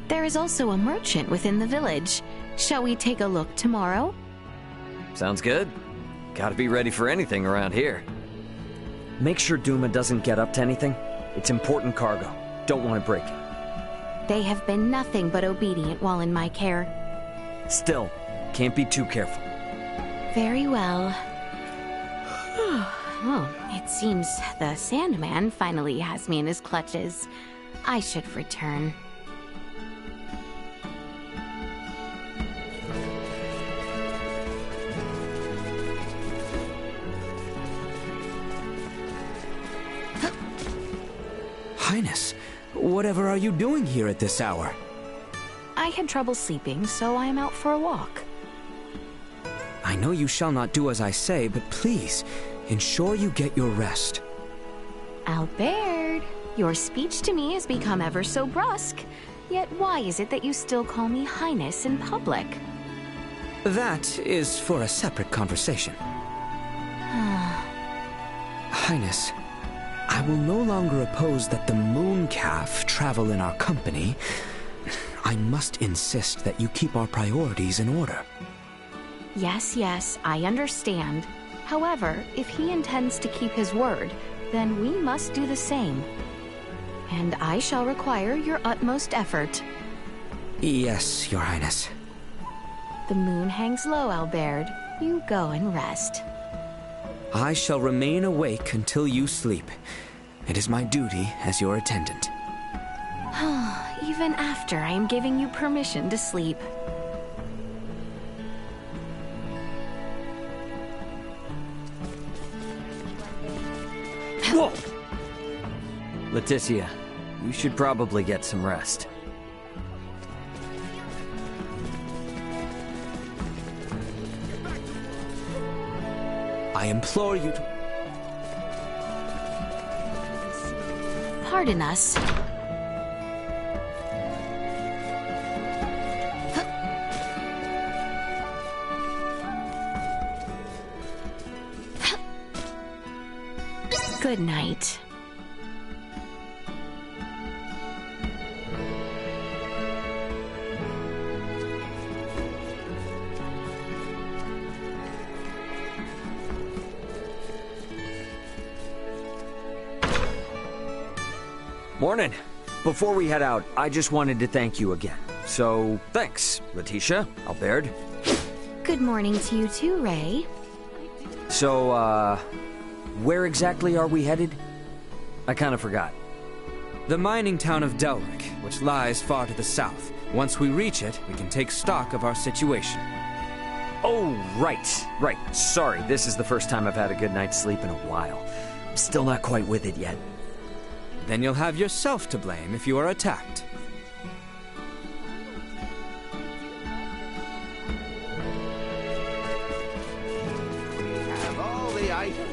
There is also a merchant within the village. Shall we take a look tomorrow? Sounds good. Gotta be ready for anything around here. Make sure Duma doesn't get up to anything. It's important cargo. Don't want to break it. They have been nothing but obedient while in my care. Still, can't be too careful. Very well. Oh, it seems the Sandman finally has me in his clutches. I should return. Highness, whatever are you doing here at this hour? I had trouble sleeping, so I am out for a walk. I know you shall not do as I say, but please, ensure you get your rest. Albert, your speech to me has become ever so brusque. Yet why is it that you still call me Highness in public? That is for a separate conversation. Highness, I will no longer oppose that the Mooncalf travel in our company. I must insist that you keep our priorities in order. Yes, I understand. However, if he intends to keep his word, then we must do the same. And I shall require your utmost effort. Yes, Your Highness. The moon hangs low, Albert. You go and rest. I shall remain awake until you sleep. It is my duty as your attendant. Even after I am giving you permission to sleep. Whoa! Leticia, you should probably get some rest. I implore you to... Pardon us. Good night. Morning. Before we head out, I just wanted to thank you again. So, thanks, Leticia, Albert. Good morning to you too, Ray. So, where exactly are we headed? I kind of forgot. The mining town of Delric, which lies far to the south. Once we reach it, we can take stock of our situation. Oh, right. Sorry, this is the first time I've had a good night's sleep in a while. I'm still not quite with it yet. Then you'll have yourself to blame if you are attacked. Have all the items.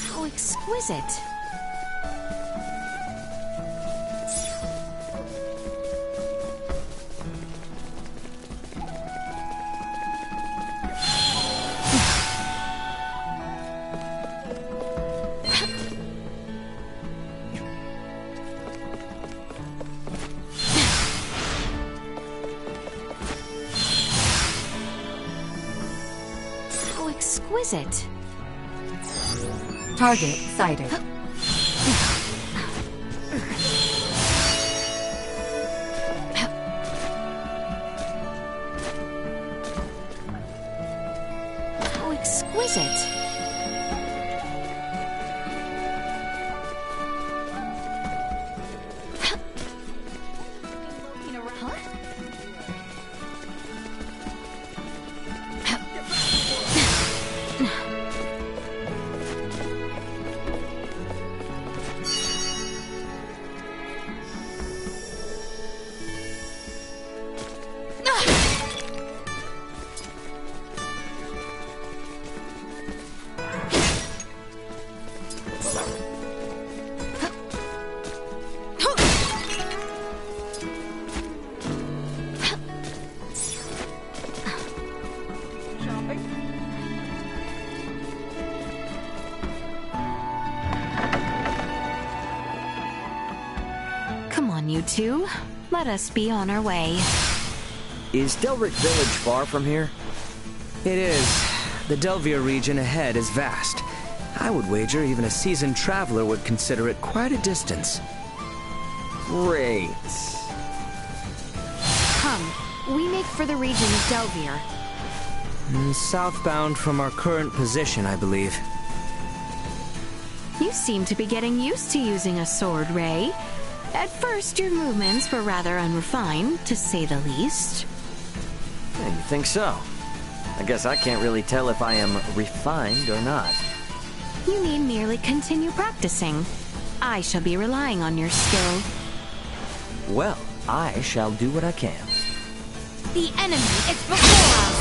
How exquisite. Exquisite. Target sighted. How exquisite. Come on, you two. Let us be on our way. Is Delric Village far from here? It is. The Delvir region ahead is vast. I would wager even a seasoned traveler would consider it quite a distance. Great. Come, we make for the region of Delvir. Southbound from our current position, I believe. You seem to be getting used to using a sword, Ray. At first, your movements were rather unrefined, to say the least. Yeah, you think so? I guess I can't really tell if I am refined or not. You need merely continue practicing. I shall be relying on your skill. Well, I shall do what I can. The enemy is before us!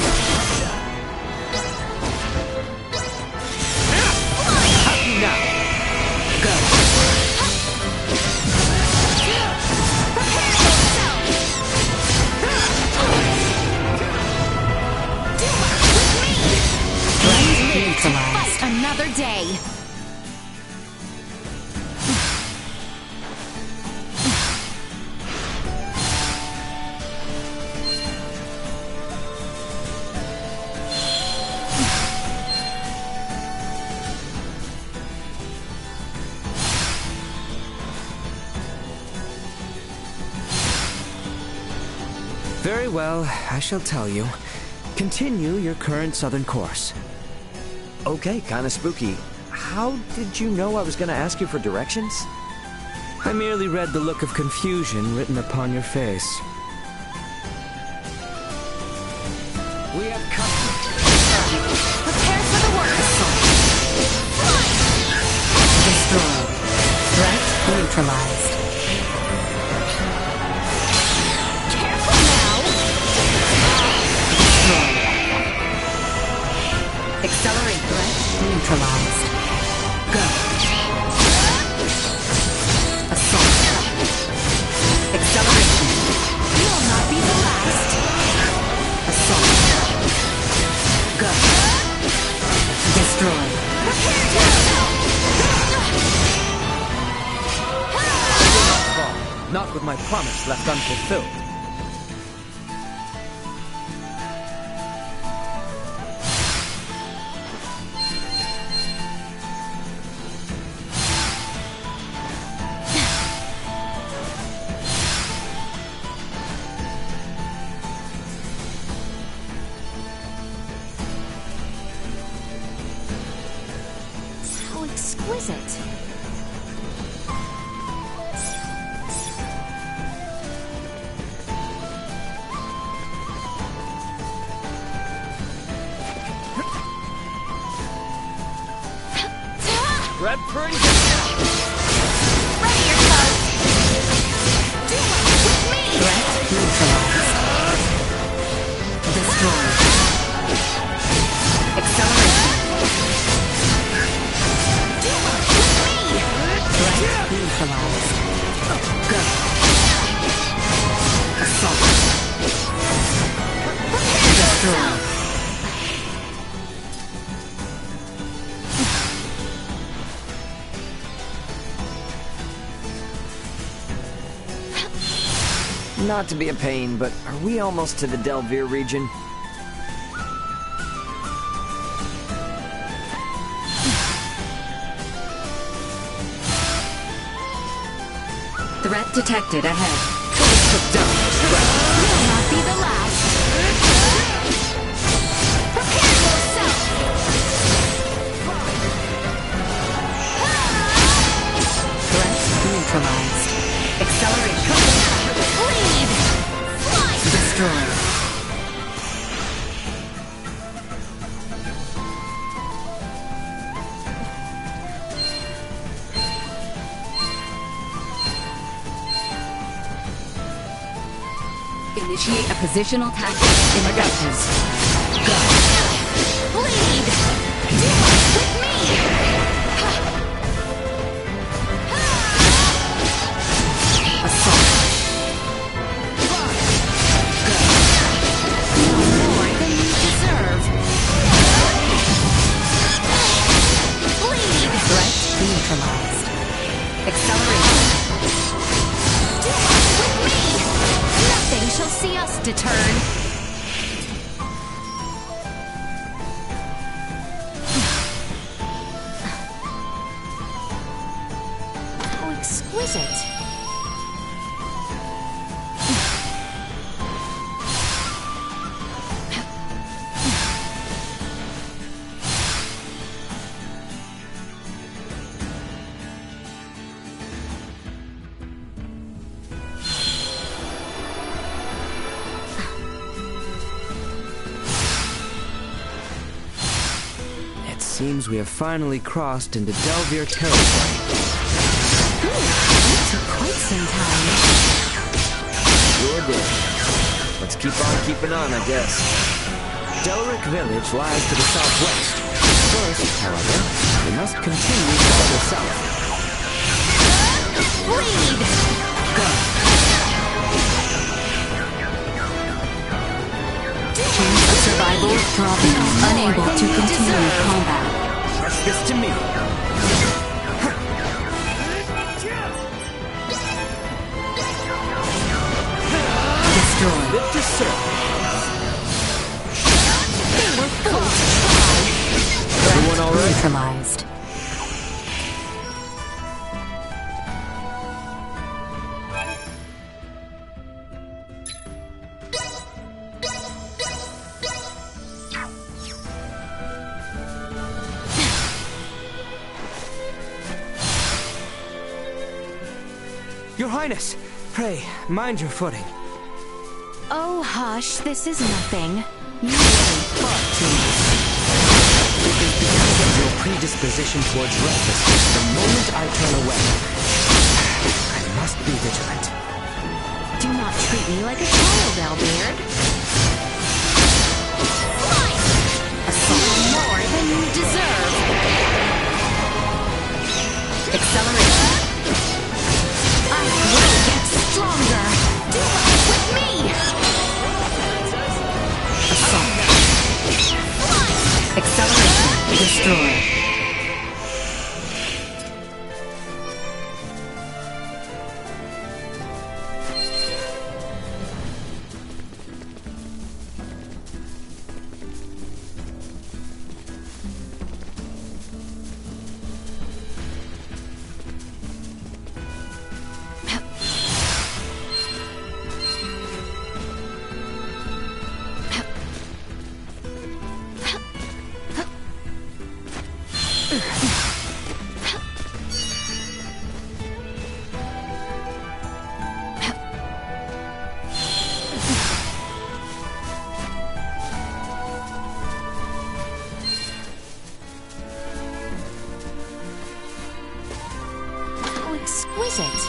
Now! Go! Prepare yourself! Do it with me! Fight another day! Very well, I shall tell you. Continue your current southern course. Okay, kinda spooky. How did you know I was gonna ask you for directions? I merely read the look of confusion written upon your face. We have company. Prepare for the worst! Destroyed. Threat neutralized. Careful now! Destroyed. Accelerate threat neutralized. Go. Assault. Acceleration. You'll not be the last! Assault. Go. Destroy. Prepare yourself! Not with my promise left unfulfilled. How exquisite! Red pretty. Ready yourself! Do it with me! Threat neutralized. Destroy. Acceleration. Do it with me! Threat neutralized. Go. Assault. Destroy. Not to be a pain, but are we almost to the Delvir region? Threat detected ahead. You'll not be the last! Prepare yourself! Threat neutralized. Acceleration. Lead! Flight! Destroy. Initiate a positional tactic in objectives. Go. Lead! Do it with me! Assault. More than you deserve! Lead! Threat neutralized. Acceleration. Do it to turn. How exquisite. Seems we have finally crossed into Delvier territory. That took quite some time. Sure did. Let's keep on keeping on, I guess. Delric Village lies to the southwest. First, however, we must continue farther south. Bleed! Go! Chance of survival dropping. Unable to continue combat. Trust this to me. Destroy. Lift to serve. They were fools to try. Everyone all right? Neutralized. Your Highness, pray, mind your footing. Oh, hush, this is nothing. You really fought too much. It is because of your predisposition towards recklessness the moment I turn away. I must be vigilant. Do not treat me like a child, Albeard. Assault more than you deserve. Acceleration. I will get stronger. Do it with me. Assault. Acceleration. Destroy. How exquisite.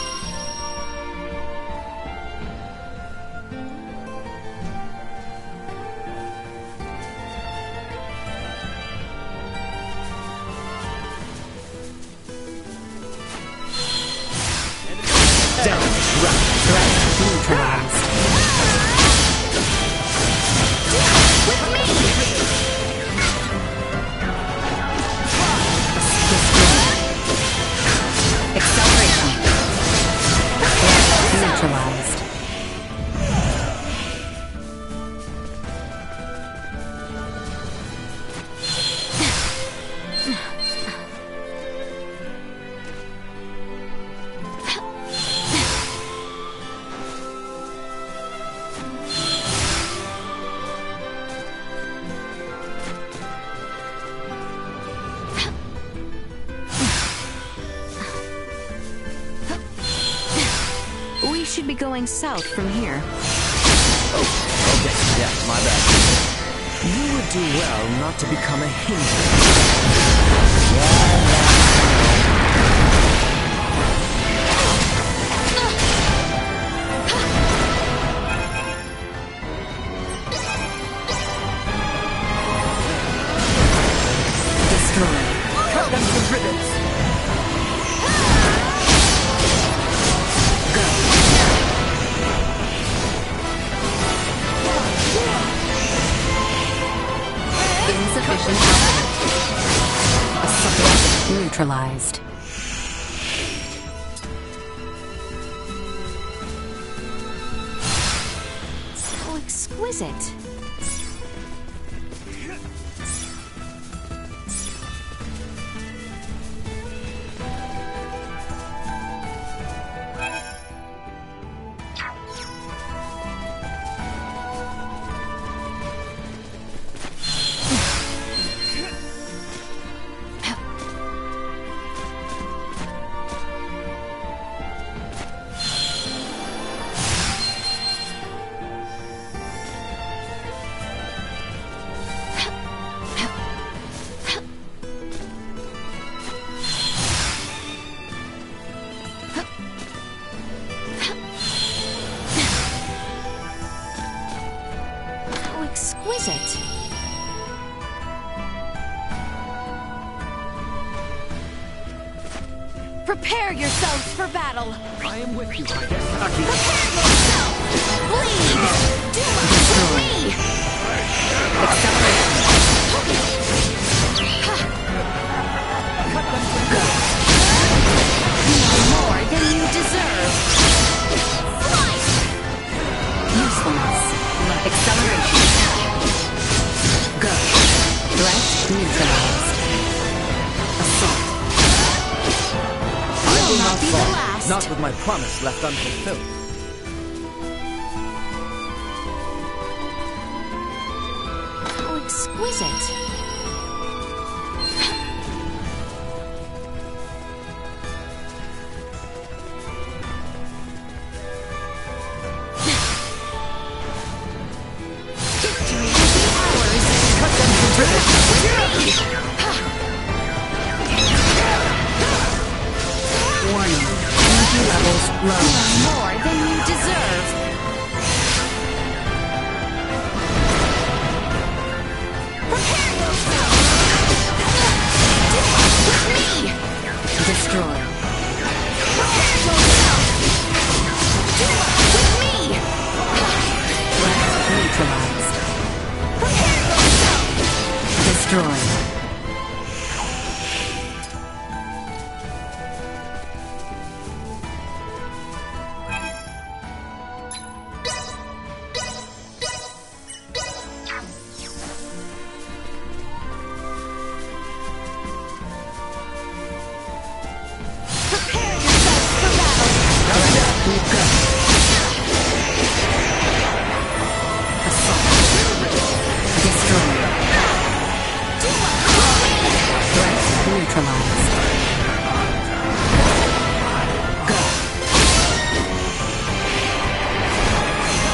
Down, Threat neutralized. With me. Acceleration. Threat neutralized. We should be going south from here. Okay, yeah, my bad. you would do well not to become a hindrance. Destroy. Cut them to ribbons! Insufficient output. Assault neutralized. So exquisite. Exquisite. Prepare yourselves for battle. I am with you, Prepare yourself. Bleed. Do me. More than you deserve. Slice. Usefulness. Acceleration. Go. Threat neutralized. Assault. I will not not be the fall. last. Not with my promise left unfulfilled. How exquisite. Victory will be ours. Cut them to ribbons! Warning. Energy levels low. More than you deserve. Prepare yourself. With me. Destroy. Prepare yourself. With me. Threat neutralized. Prepare yourself. Destroy. Prepare yourself for battle. We've got assault. Destroy. Threat neutralized. Go.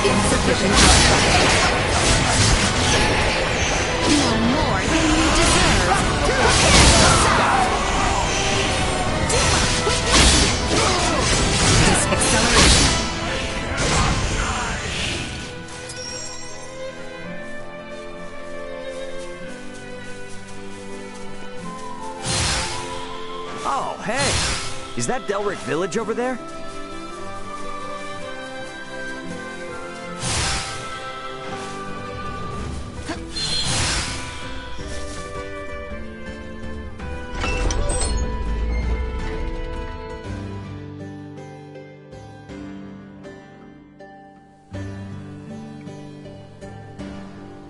Insufficient output. No more than you deserve. Prepare yourself. With me. Acceleration. Oh, hey! Is that Delric Village over there?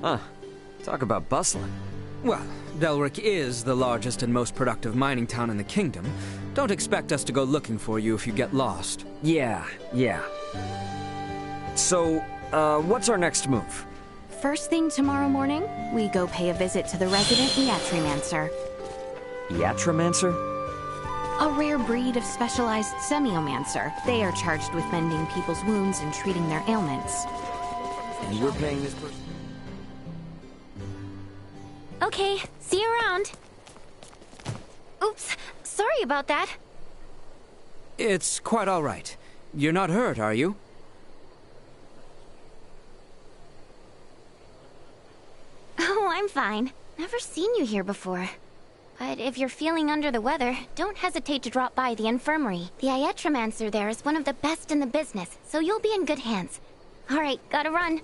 Huh. Talk about bustling. Well, Delric is the largest and most productive mining town in the kingdom. Don't expect us to go looking for you if you get lost. Yeah. So, what's our next move? First thing tomorrow morning, we go pay a visit to the resident Iatromancer. Iatromancer? A rare breed of specialized semiomancer. They are charged with mending people's wounds and treating their ailments. And we're paying this person? Okay, see you around. Oops, sorry about that. It's quite all right. You're not hurt, are you? Oh, I'm fine. Never seen you here before. But if you're feeling under the weather, don't hesitate to drop by the infirmary. The Iatromancer there is one of the best in the business, so you'll be in good hands. All right, gotta run.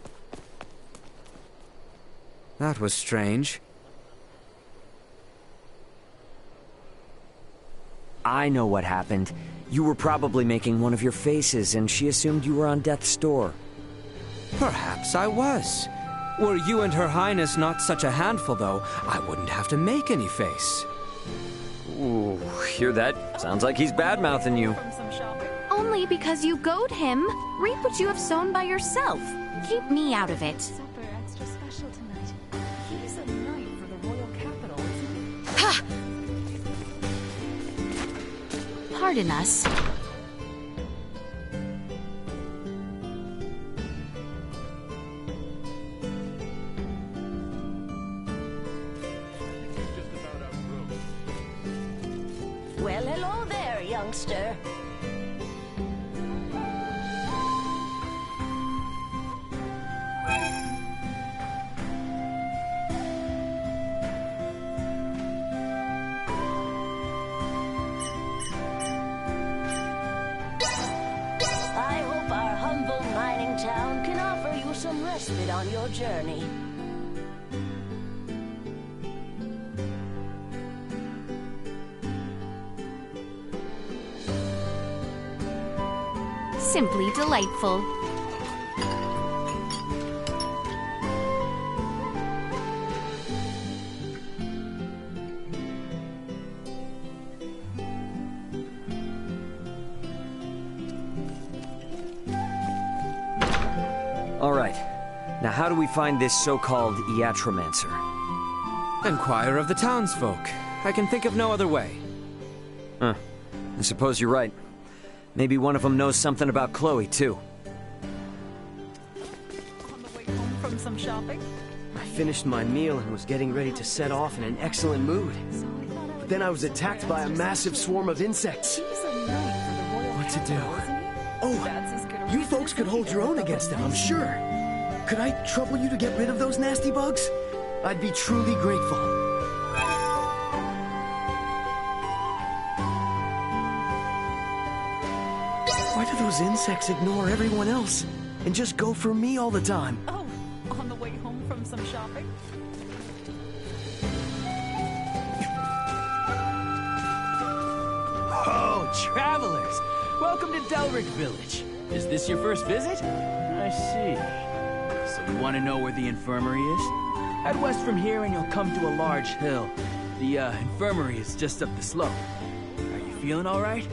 That was strange. I know what happened. You were probably making one of your faces, and she assumed you were on death's door. Perhaps I was. Were you and Her Highness not such a handful, though, I wouldn't have to make any face. Ooh, hear that? Sounds like he's bad-mouthing you. Only because you goad him. Reap what you have sown by yourself. Keep me out of it. Supper extra special tonight. He's a knight for the royal capital, isn't he? Ha! Pardon us. Well, hello there, youngster. I hope our humble mining town can offer you some respite on your journey. Simply delightful. All right. Now how do we find this so-called Iatromancer? Inquire of the townsfolk. I can think of no other way. I suppose you're right. Maybe one of them knows something about Chloe, too. On the way home from some shopping? I finished my meal and was getting ready to set off in an excellent mood. But then I was attacked by a massive swarm of insects. He's a knight for the royal What to do? capital, isn't he? Oh, That's as good a you reason folks as could hold your own any. against them, I'm sure. Could I trouble you to get rid of those nasty bugs? I'd be truly grateful. Why do those insects ignore everyone else and just go for me all the time? Oh, on the way home from some shopping? Oh, travelers! Welcome to Delric Village. Is this your first visit? I see. So you want to know where the infirmary is? Head west from here and you'll come to a large hill. The infirmary is just up the slope. Are you feeling all right?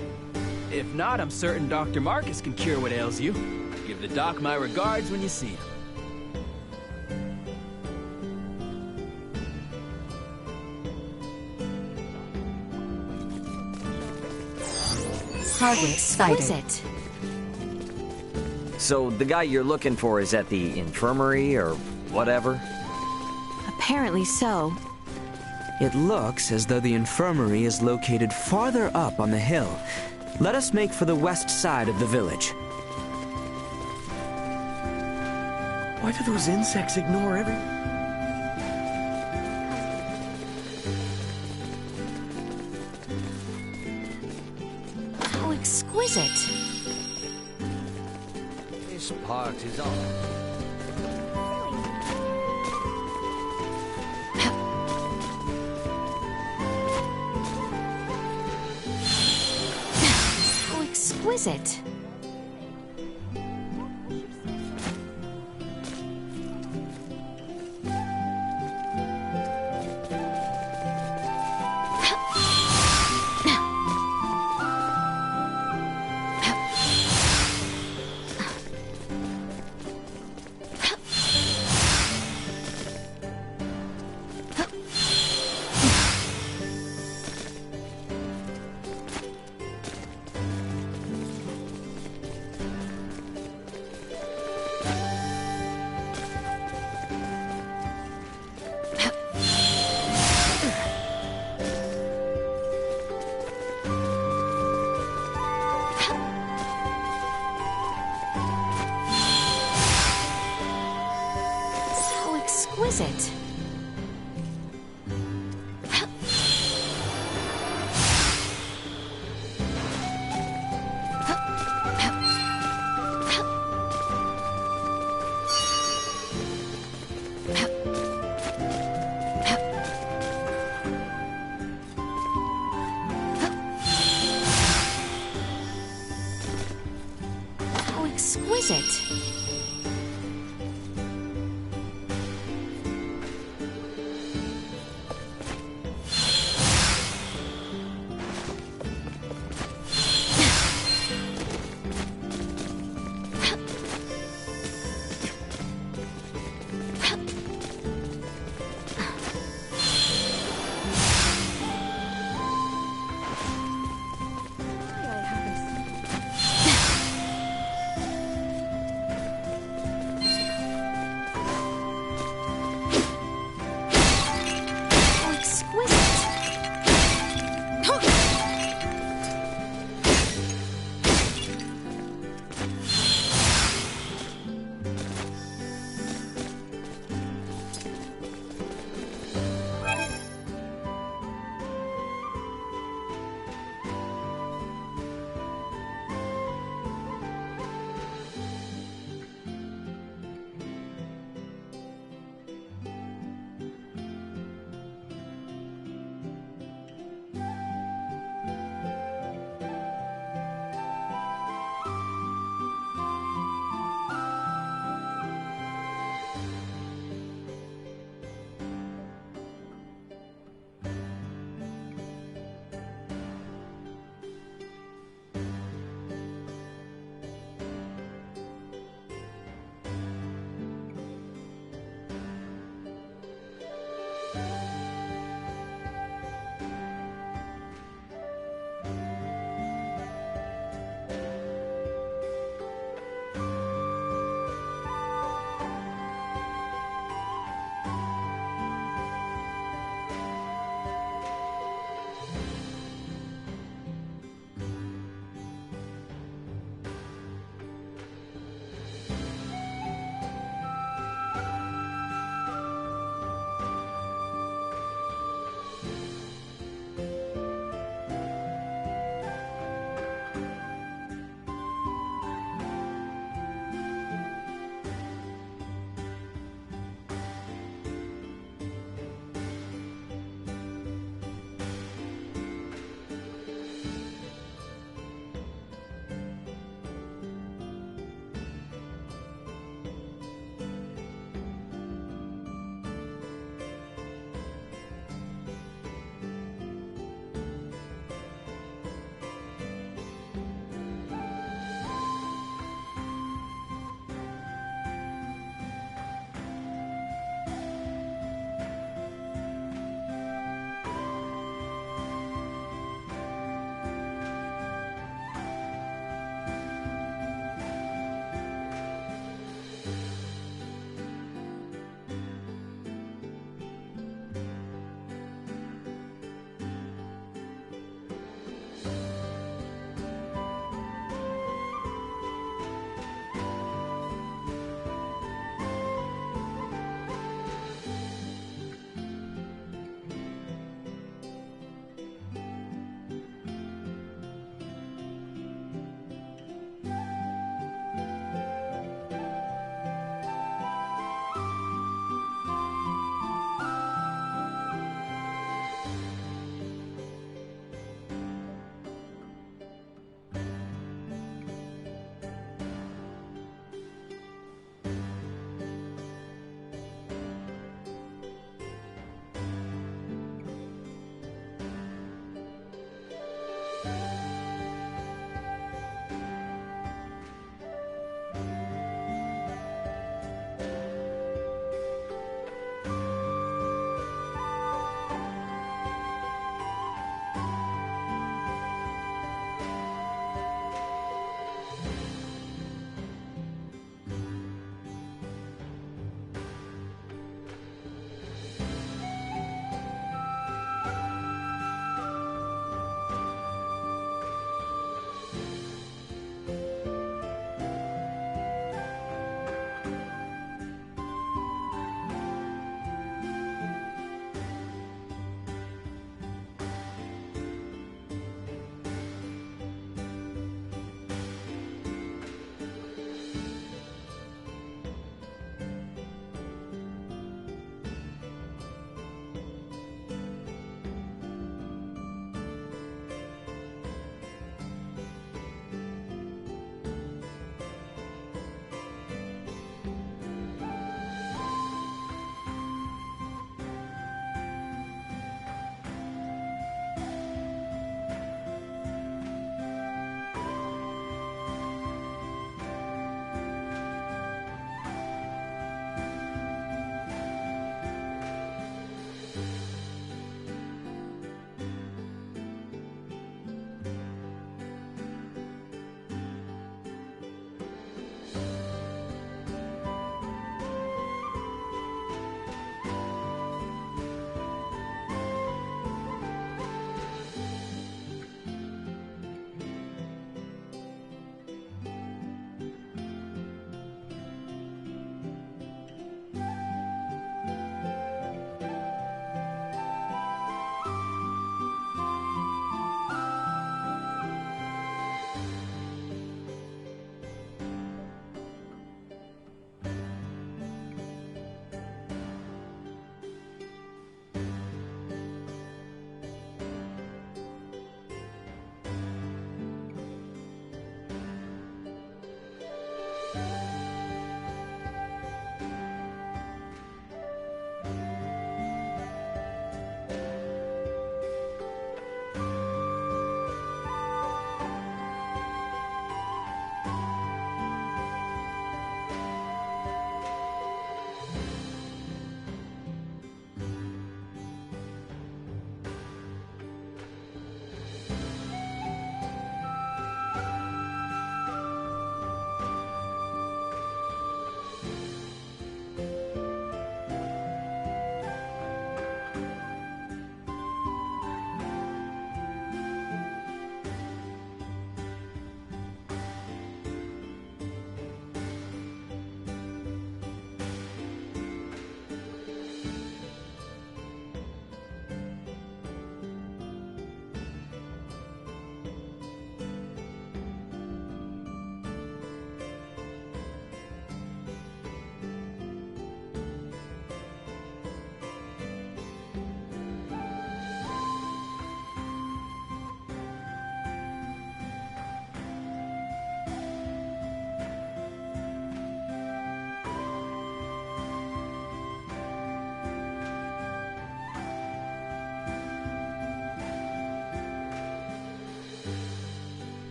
If not, I'm certain Dr. Marcus can cure what ails you. Give the doc my regards when you see him. Target sighted. Exquisite. So the guy you're looking for is at the infirmary or whatever? Apparently so. It looks as though the infirmary is located farther up on the hill. Let us make for the west side of the village. Why do those insects ignore every... How exquisite. This part is on. How exquisite. So exquisite. How exquisite.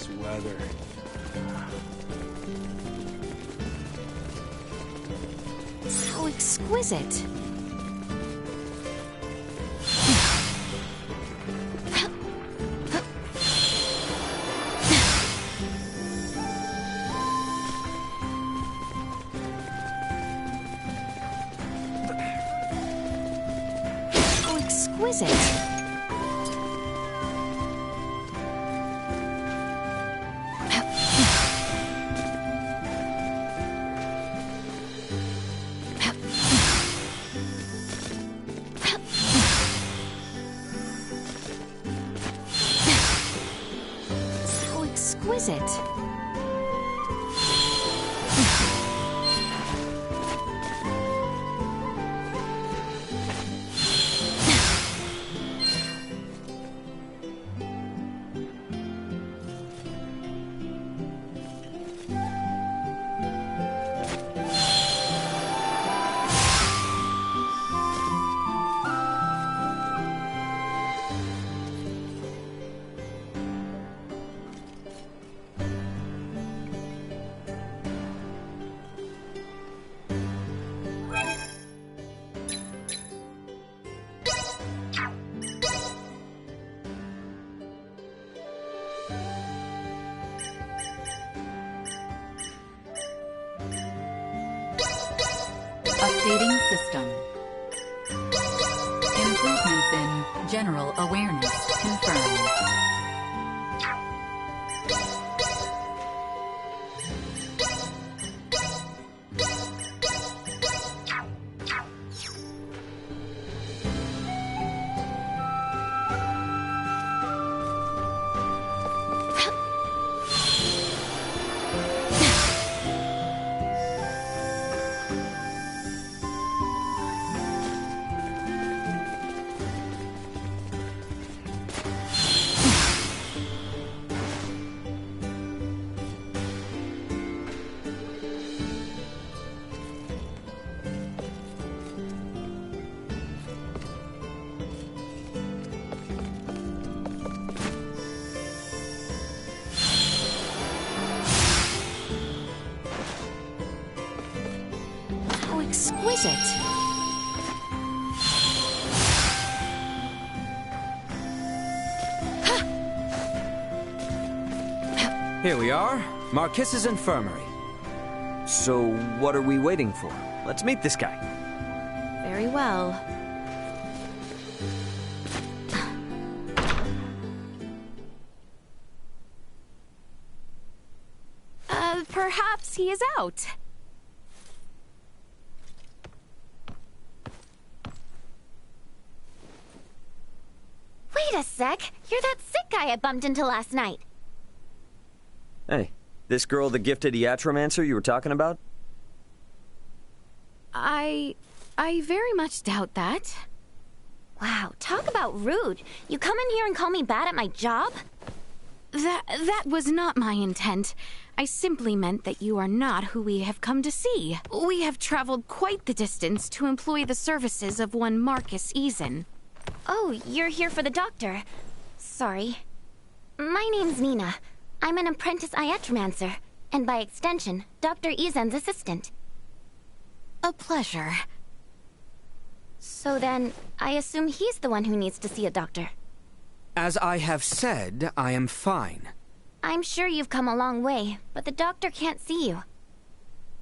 this weather. How exquisite. How exquisite. Exquisite. Updating system. Improvements in general awareness confirmed. Exquisite. Here we are, Marquis's infirmary. So, what are we waiting for? Let's meet this guy. Very well. Perhaps he is out. Wait a sec. You're that sick guy I bumped into last night. Hey, this girl, the gifted iatromancer you were talking about? I very much doubt that. Wow, talk about rude. You come in here and call me bad at my job? That was not my intent. I simply meant that you are not who we have come to see. We have traveled quite the distance to employ the services of one Marcus Eason. Oh, you're here for the doctor. Sorry. My name's Nina. I'm an apprentice iatromancer, and by extension, Dr. Eason's assistant. A pleasure. So then, I assume he's the one who needs to see a doctor. As I have said, I am fine. I'm sure you've come a long way, but the doctor can't see you.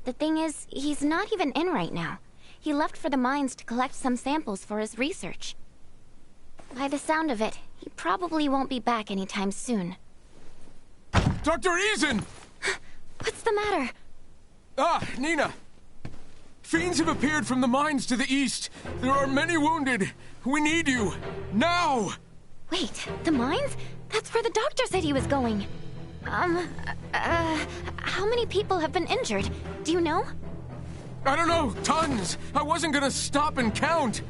The thing is, he's not even in right now. He left for the mines to collect some samples for his research. By the sound of it, he probably won't be back anytime soon. Dr. Eason! What's the matter? Ah, Nina! Fiends have appeared from the mines to the east. There are many wounded. We need you. Now! Wait, the mines? That's where the doctor said he was going. How many people have been injured? Do you know? I don't know. Tons. I wasn't gonna stop and count.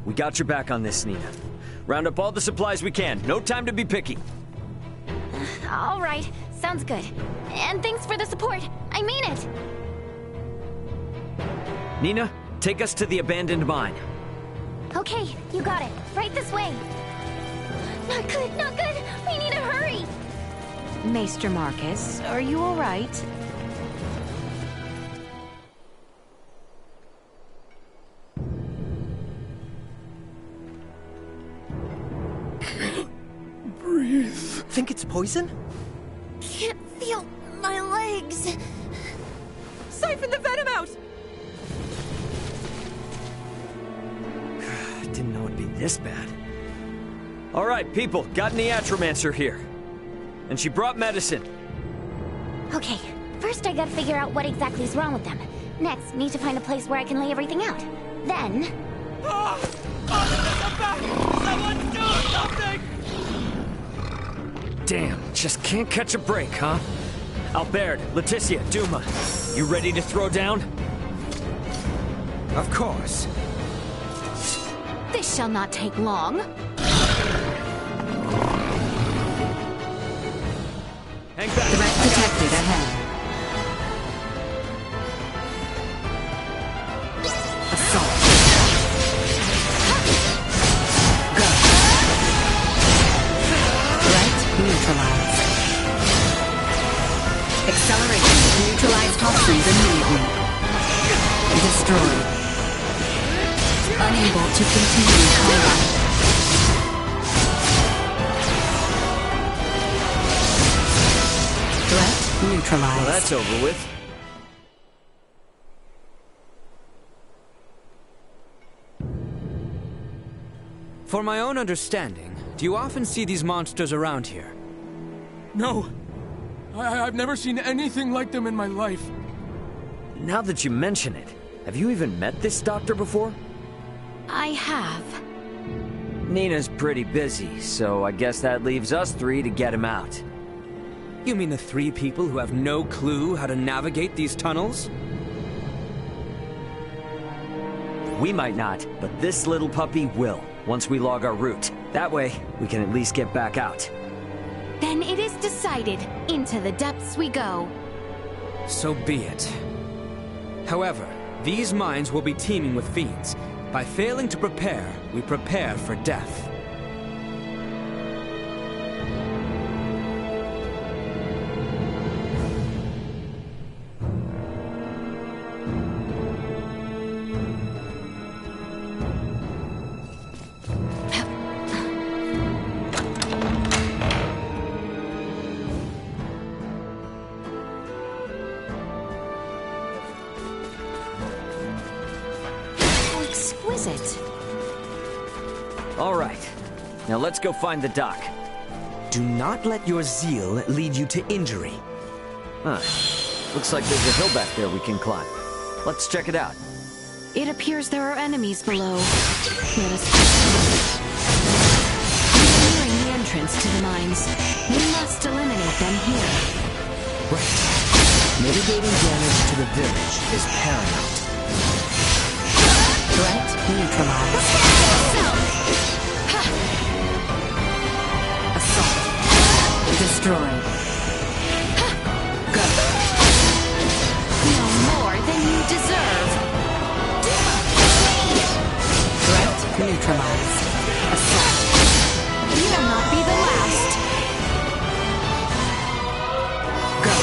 We got your back on this, Nina. Round up all the supplies we can. No time to be picky. All right. Sounds good. And thanks for the support. I mean it. Nina, take us to the abandoned mine. Okay, you got it. Right this way. Not good, not good. We need to hurry. Maester Marcus, are you alright? Breathe. Think it's poison? Can't feel my legs. Siphon the venom out! Didn't know it'd be this bad. All right, people, got an Atromancer here. And she brought medicine. Okay, first I gotta figure out what exactly is wrong with them. Next, need to find a place where I can lay everything out. Then... Someone do something! Damn, just can't catch a break, huh? Albert, Leticia, Duma, you ready to throw down? Of course. This shall not take long. Hang back. Threat detected ahead. Assault. Go. Threat neutralized. Acceleration. Neutralize toxins immediately. Destroyed. Unable to continue combat. Threat neutralized. Well, that's over with. For my own understanding, do you often see these monsters around here? No. I've never seen anything like them in my life. Now that you mention it, have you even met this doctor before? I have. Nina's pretty busy, so I guess that leaves us three to get him out. You mean the 3 people who have no clue how to navigate these tunnels? We might not, but this little puppy will, once we log our route. That way, we can at least get back out. Then it is decided. Into the depths we go. So be it. However, these mines will be teeming with fiends. By failing to prepare, we prepare for death. All right. Now let's go find the dock. Do not let your zeal lead you to injury. Huh. Looks like there's a hill back there we can climb. Let's check it out. It appears there are enemies below. Let us nearing the entrance to the mines. We must eliminate them here. Right. Mitigating damage to the village is paramount. Threat neutralized. Assault. Destroyed. Go. No more than you deserve. Threat neutralized. Assault. You will not be the last. Go.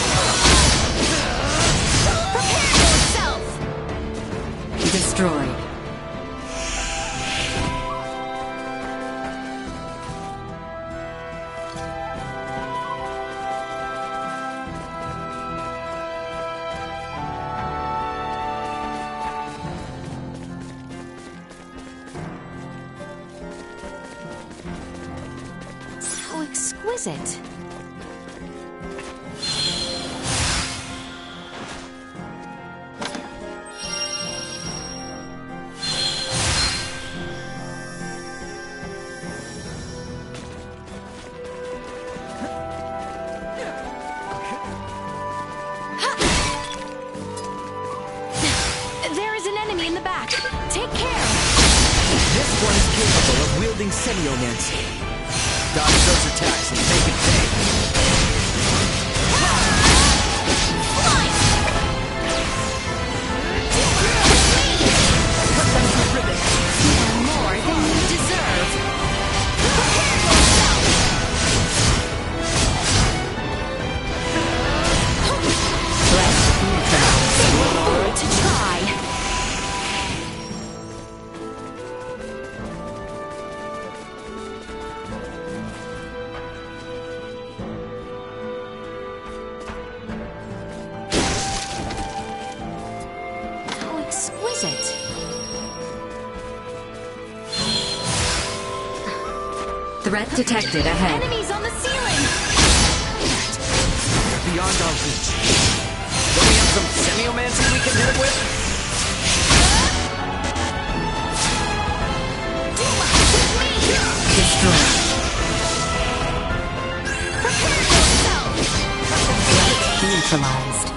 Prepare yourself. Destroyed. So exquisite. There is an enemy in the back. Take care. This one is capable of wielding semiomancy. Dodge those attacks and make it pay. Cut them to ribbons. More than you deserve. Prepare yourself. exquisite. Threat detected ahead. Enemies on the ceiling! They're beyond our reach. Don't we have some semiomancy we can hit them with? Destroy. Prepare yourself! Threat neutralized.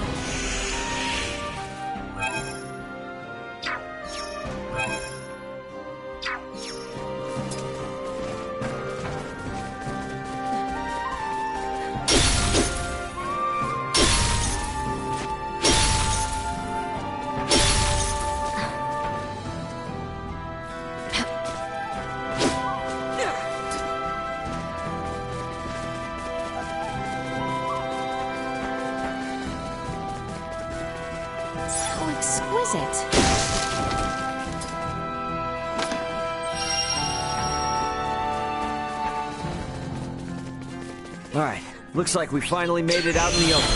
How exquisite. Alright, looks like we finally made it out in the open.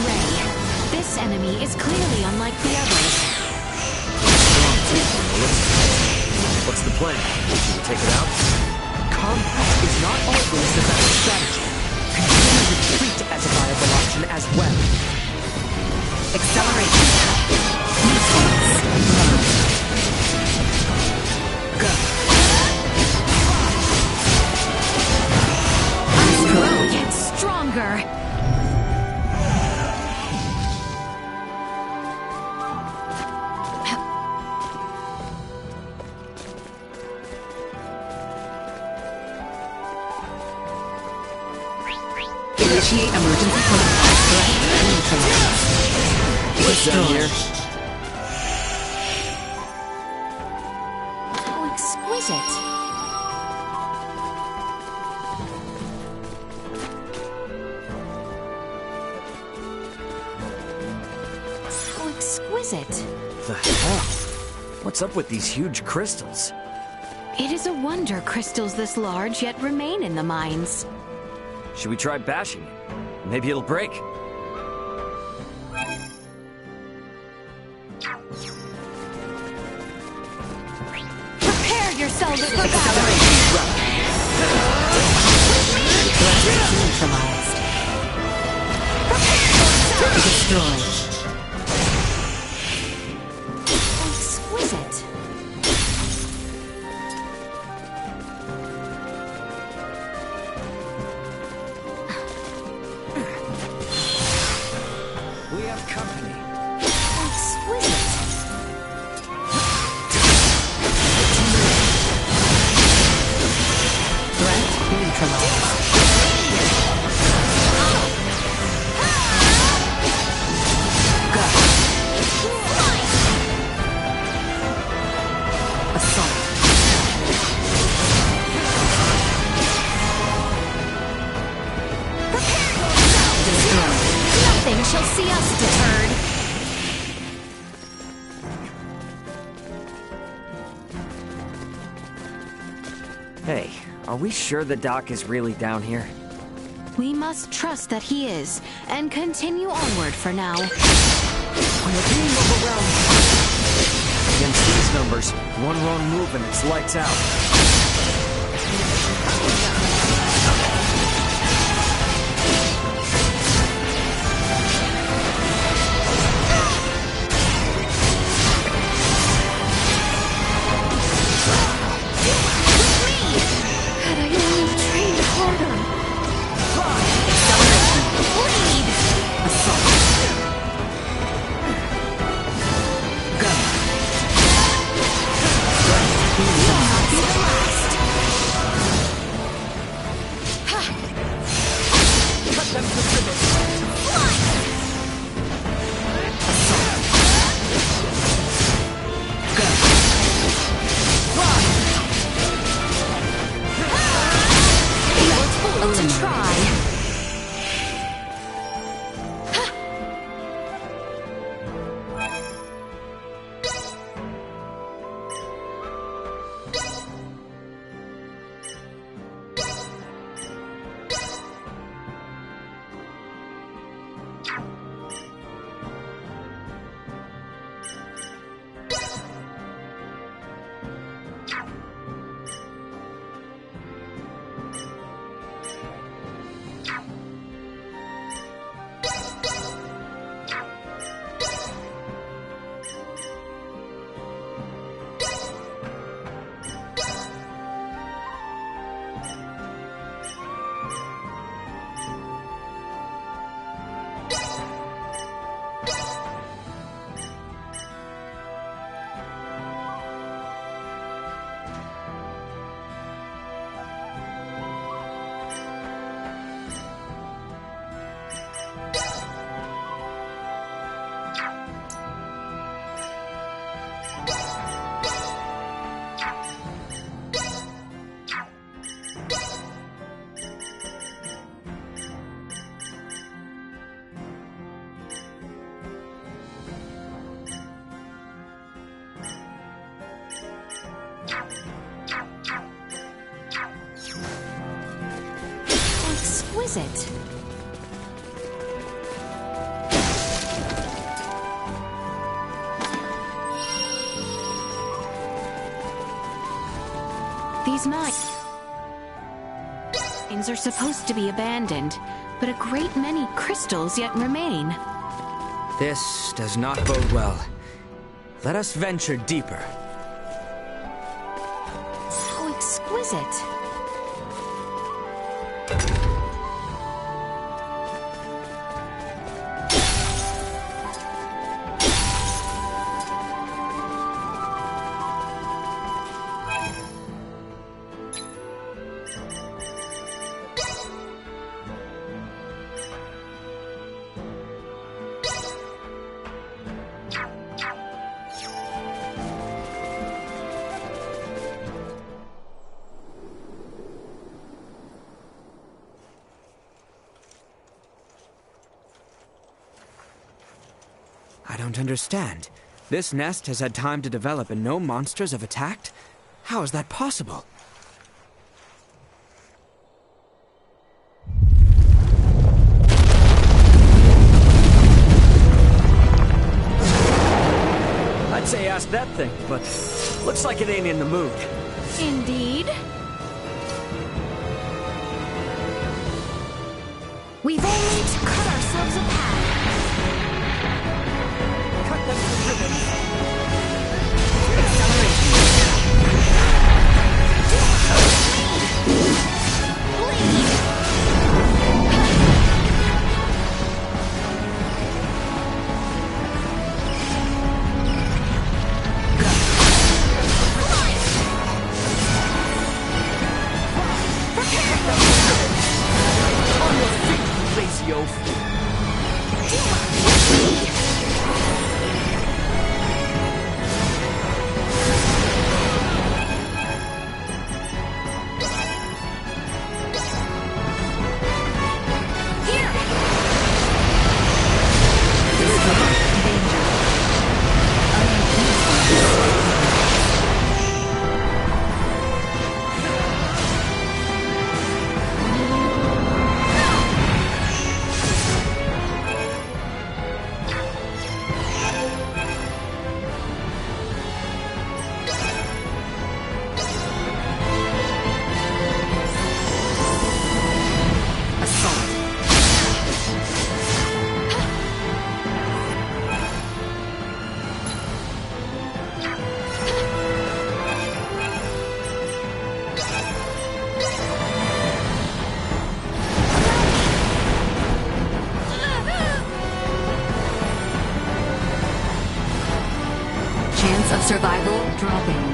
Ray, this enemy is clearly unlike the others. What's the plan? Should we take it out? Combat is not always the best strategy. Consider retreat as a viable option as well. Acceleration. Neutralize. Go. Grow yet stronger. Initiate emergency protocol. Threat neutralized. What's down here? How exquisite. How exquisite. The hell? What's up with these huge crystals? It is a wonder crystals this large yet remain in the mines. Should we try bashing it? Maybe it'll break. Prepare yourselves for battle. Threat neutralized. Destroy. How exquisite. We have company. How exquisite. Threat neutralized. Assault. Destroy. Nothing shall see us deterred. Hey, are we sure the doc is really down here? We must trust that he is, and continue onward for now. We're being overwhelmed. Against these numbers, one wrong move and it's lights out. Had I only trained harder. Acceleration. Bleed! Assault. Go. Will not be the last. Cut them to ribbons. To try. exquisite. These mines are supposed to be abandoned, but a great many crystals yet remain. This does not bode well. Let us venture deeper. So exquisite. I don't understand. This nest has had time to develop and no monsters have attacked? How is that possible? I'd say ask that thing, but looks like it ain't in the mood. Indeed. We've only to cut ourselves a path. Cut them to ribbons. Chance of survival dropping.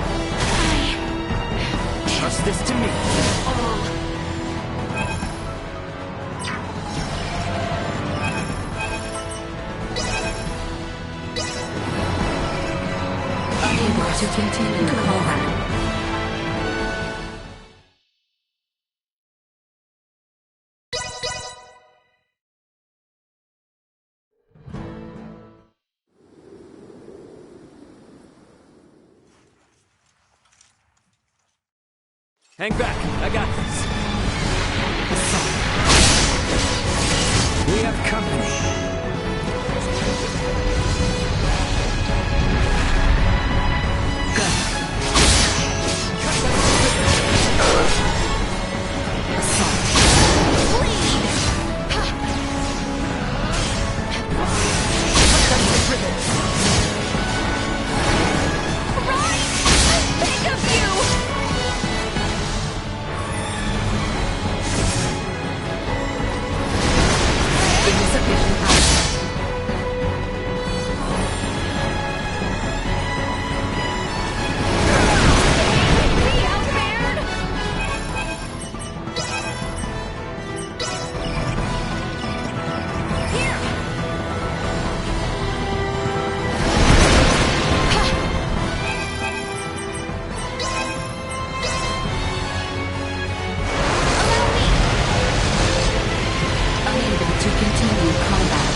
Trust this to me. Unable to continue combat. Hang back, I got this. We have company. Unable to continue combat.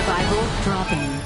Survival dropping.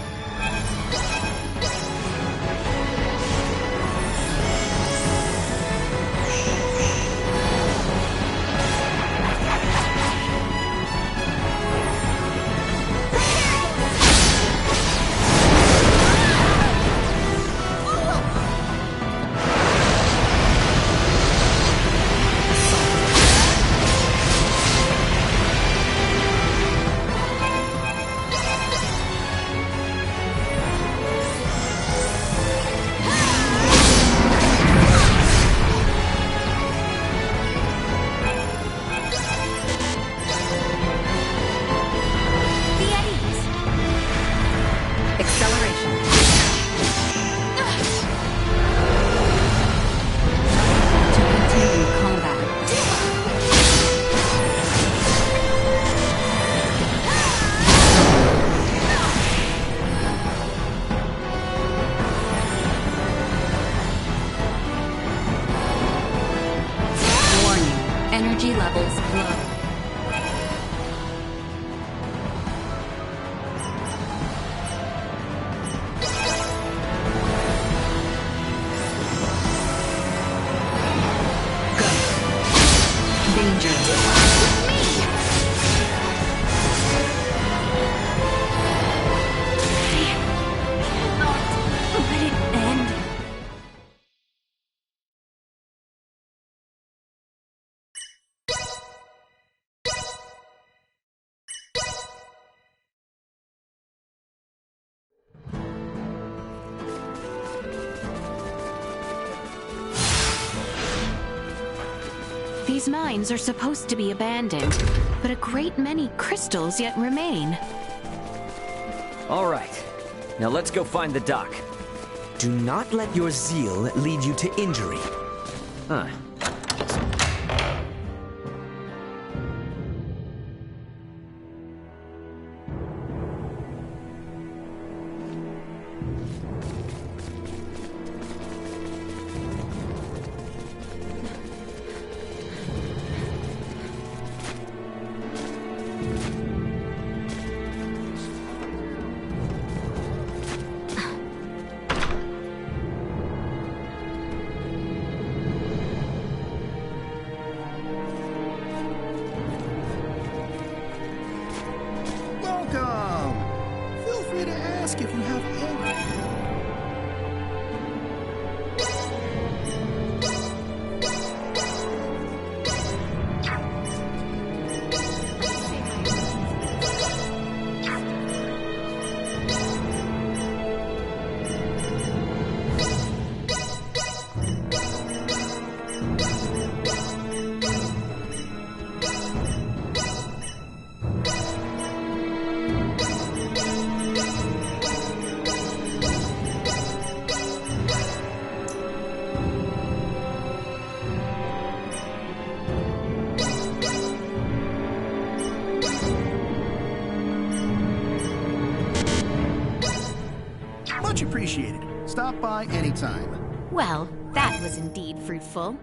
Energy levels low. Go. Danger. Let it end. These mines are supposed to be abandoned, but a great many crystals yet remain. All right. Now let's go find the dock. Do not let your zeal lead you to injury. Huh. Much appreciated. Stop by anytime. Well, that was indeed fruitful.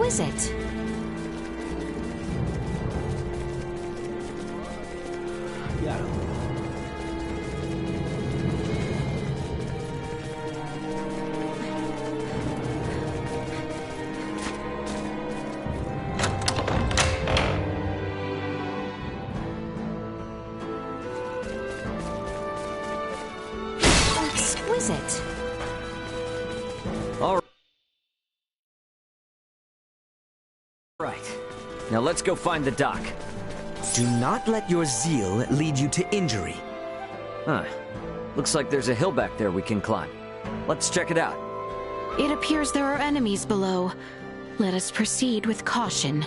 exquisite. Exquisite. All right. Now let's go find the dock. Do not let your zeal lead you to injury. Huh. Looks like there's a hill back there we can climb. Let's check it out. It appears there are enemies below. Let us proceed with caution.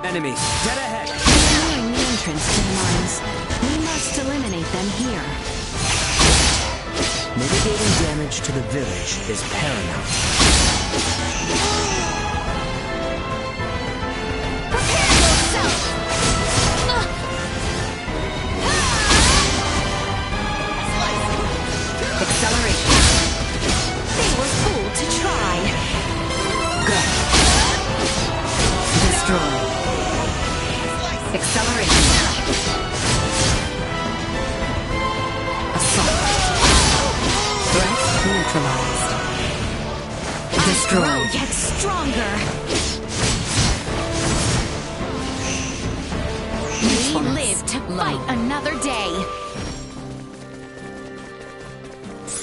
Enemies, dead ahead! Nearing the entrance to the mines. We must eliminate them here. Mitigating damage to the village is paramount. Prepare yourself! Acceleration! They were fooled to try. Go! Destroy. Acceleration. Assault. Threat neutralized. Destroy. Grow yet stronger. We live to fight another day.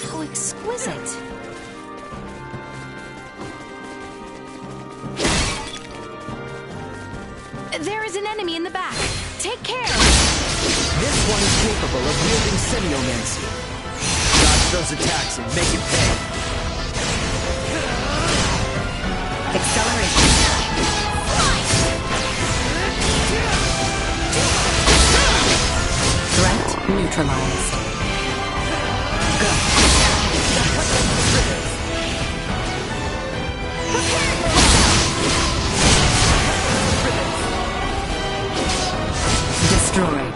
How exquisite. There is an enemy in the back. Take care. This one is capable of wielding semiomancy. Dodge those attacks and make it pay. Acceleration. Threat neutralized. Go. Destroyed.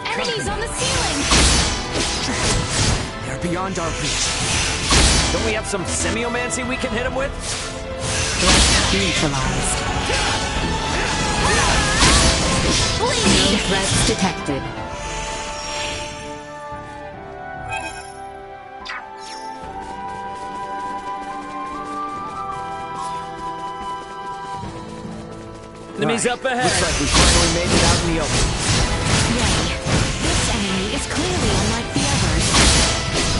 Enemies on the ceiling! They're beyond our reach. Don't we have some semiomancy we can hit him with? Threat neutralized. No threats detected. Enemies up ahead! Looks like we finally made it out in the open. Yay. This enemy is clearly unlike the others.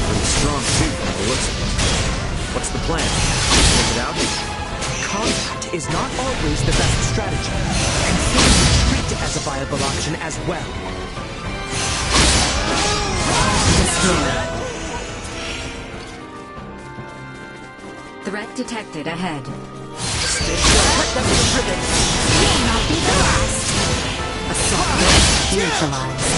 Pretty strong too, from the looks of it. What's the plan? Take it out? Combat is not always the best strategy. Consider retreat as a viable option as well. Threat detected ahead. May not be the last. Assault neutralized.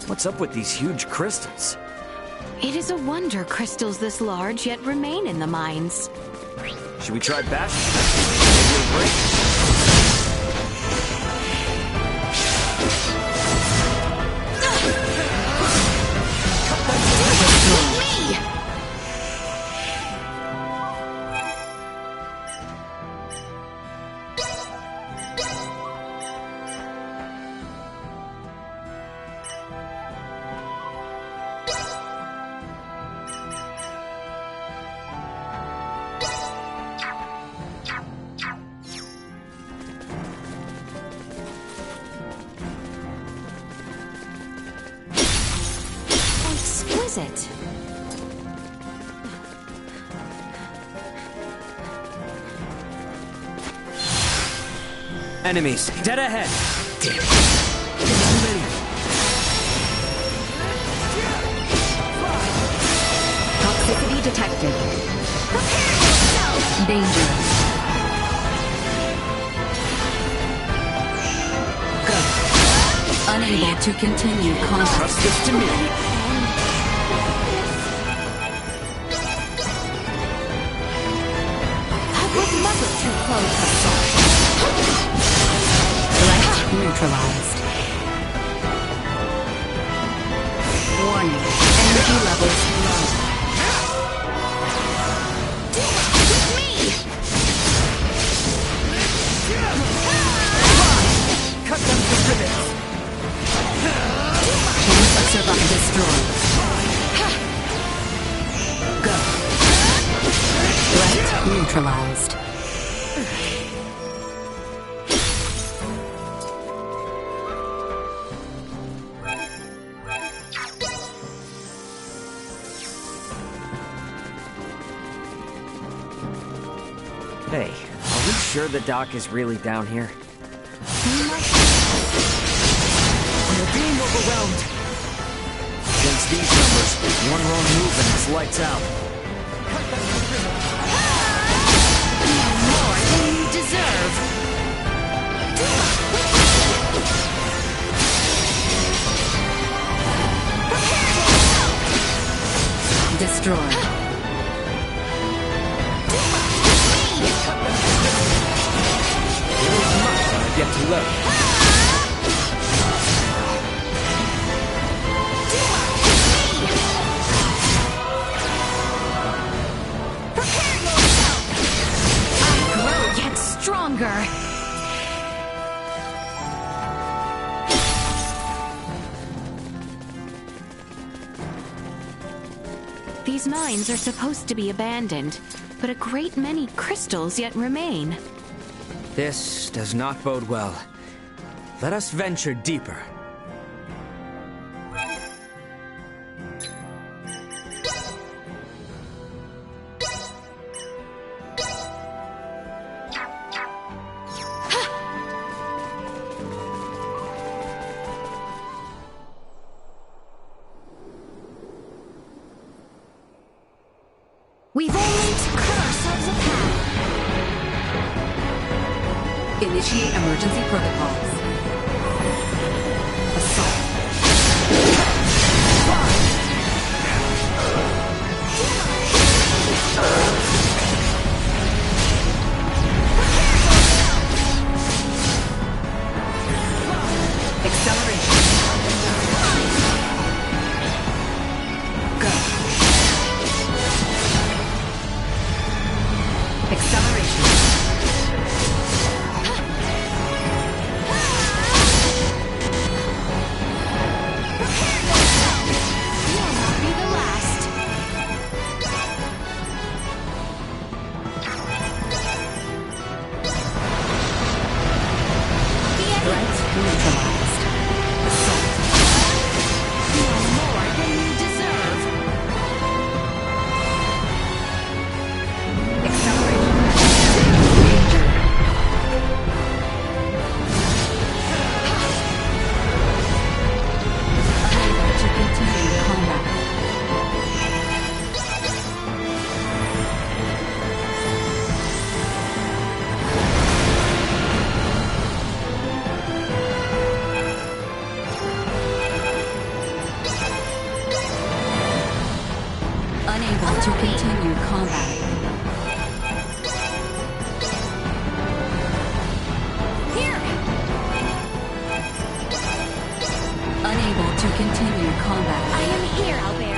What's up with these huge crystals? It is a wonder crystals this large yet remain in the mines. Should we try bashing? Maybe it'll break. Exquisite. Enemies, dead ahead! Damn it. Toxicity detected. Dangerous. Go. Unable to continue combat. Trust this to me. Too close, assault. Threat neutralized. Warning. Energy levels low. With me! Cut them to ribbons! Chance of survival destroyed. Go. Threat neutralized. Hey, are we sure the dock is really down here? We're being overwhelmed. Against these numbers, one wrong move and it's lights out. More than you deserve. Destroyed. Get too low. Stronger. These mines are supposed to be abandoned, but a great many crystals yet remain. This does not bode well. Let us venture deeper. We've only to cut ourselves a path. Initiate emergency protocols. Assault. Acceleration. Go. Acceleration. combat. Here! Unable to continue combat. I am here, Albert.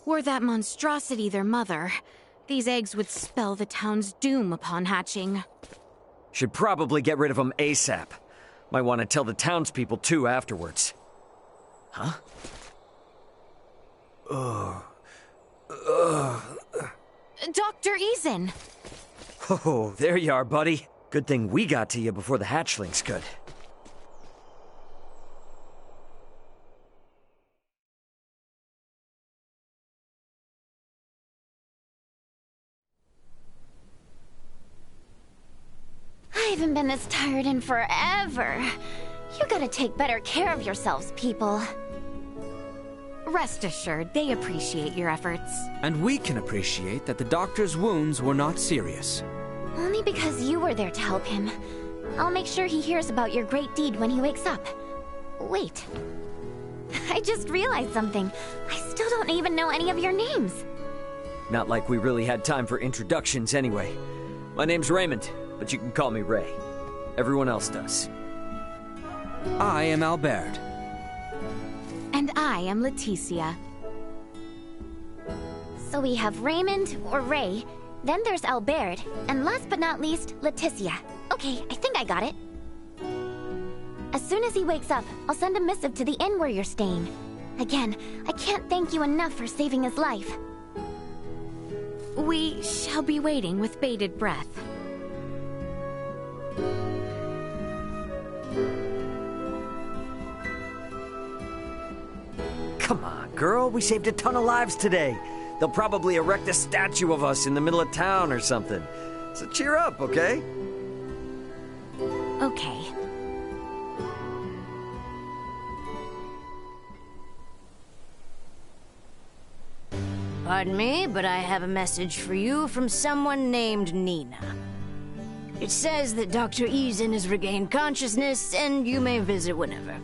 Were that monstrosity their mother, these eggs would spell the town's doom upon hatching. Should probably get rid of them ASAP. Might want to tell the townspeople too afterwards. Huh? Dr. Eason! Oh, there you are, buddy. Good thing we got to you before the hatchlings could. I haven't been this tired in forever. You gotta take better care of yourselves, people. Rest assured, they appreciate your efforts. And we can appreciate that the doctor's wounds were not serious. Only because you were there to help him. I'll make sure he hears about your great deed when he wakes up. Wait. I just realized something. I still don't even know any of your names. Not like we really had time for introductions anyway. My name's Raymond, but you can call me Ray. Everyone else does. I am Albert. And I am Leticia. So we have Raymond, or Ray, then there's Albert, and last but not least, Leticia. Okay, I think I got it. As soon as he wakes up, I'll send a missive to the inn where you're staying. Again, I can't thank you enough for saving his life. We shall be waiting with bated breath. Come on, girl. We saved a ton of lives today. They'll probably erect a statue of us in the middle of town or something. So cheer up, okay? Okay. Pardon me, but I have a message for you from someone named Nina. It says that Dr. Eason has regained consciousness, and you may visit whenever.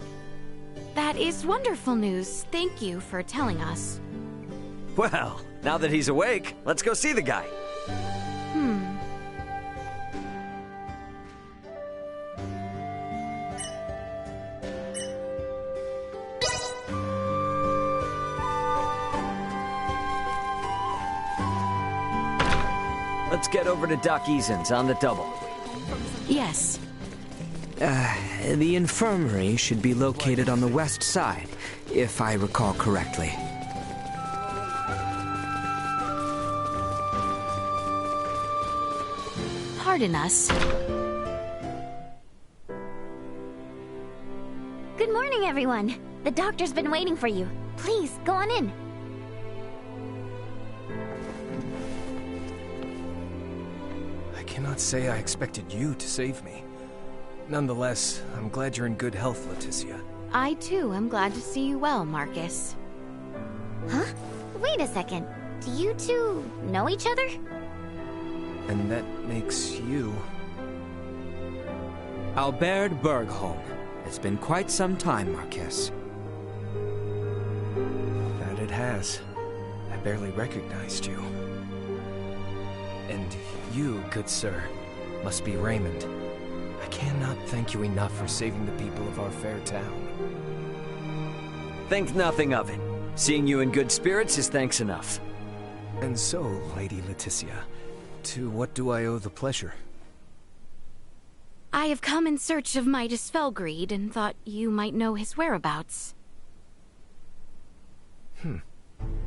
That is wonderful news. Thank you for telling us. Well, now that he's awake, let's go see the guy. Let's get over to Doc Eason's on the double. Yes. The infirmary should be located on the west side, if I recall correctly. Pardon us. Good morning, everyone. The doctor's been waiting for you. Please, go on in. I cannot say I expected you to save me. Nonetheless, I'm glad you're in good health, Leticia. I, too, am glad to see you well, Marcus. Huh? Wait a second. Do you two know each other? And that makes you... Albert Bergholm. It's been quite some time, Marcus. That it has. I barely recognized you. And you, good sir, must be Raymond. I cannot thank you enough for saving the people of our fair town. Think nothing of it. Seeing you in good spirits is thanks enough. And so, Lady Leticia, to what do I owe the pleasure? I have come in search of Midas Felgreed and thought you might know his whereabouts.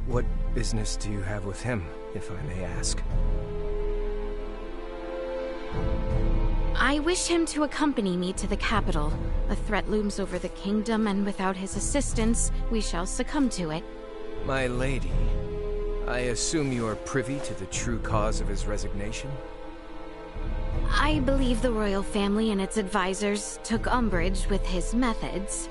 What business do you have with him, if I may ask? I wish him to accompany me to the capital. A threat looms over the kingdom, and without his assistance, we shall succumb to it. My lady, I assume you are privy to the true cause of his resignation? I believe the royal family and its advisors took umbrage with his methods.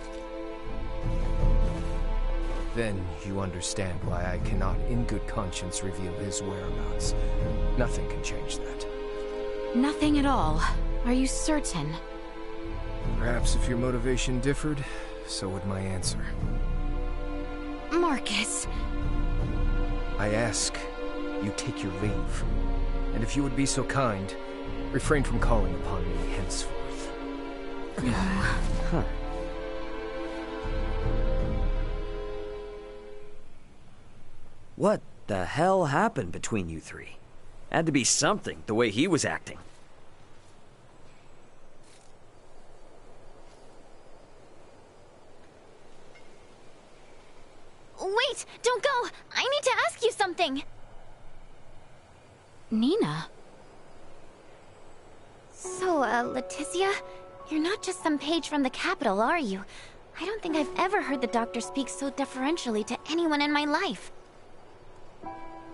Then you understand why I cannot in good conscience reveal his whereabouts. Nothing can change that. Nothing at all. Are you certain? Perhaps if your motivation differed, so would my answer. Marcus. I ask, you take your leave. And if you would be so kind, refrain from calling upon me henceforth. What the hell happened between you three? Had to be something, the way he was acting. Wait! Don't go! I need to ask you something! Nina? So, Leticia, you're not just some page from the capital, are you? I don't think I've ever heard the doctor speak so deferentially to anyone in my life.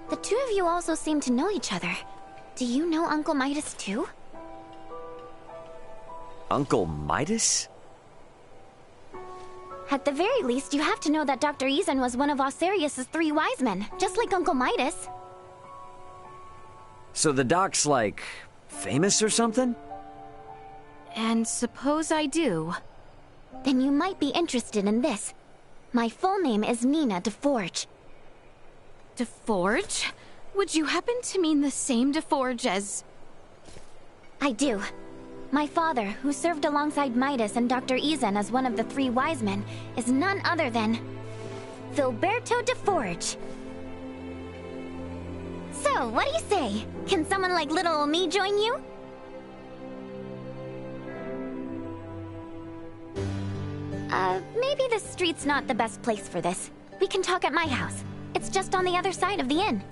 The two of you also seem to know each other. Do you know Uncle Midas too? Uncle Midas? At the very least, you have to know that Dr. Eason was one of Osirius's 3 wise men, just like Uncle Midas. So the doc's like... famous or something? And suppose I do. Then you might be interested in this. My full name is Nina DeForge. DeForge? Would you happen to mean the same DeForge as... I do. My father, who served alongside Midas and Dr. Eason as one of the 3 wise men, is none other than... Filberto DeForge. So, what do you say? Can someone like little ol' me join you? Maybe the street's not the best place for this. We can talk at my house. It's just on the other side of the inn.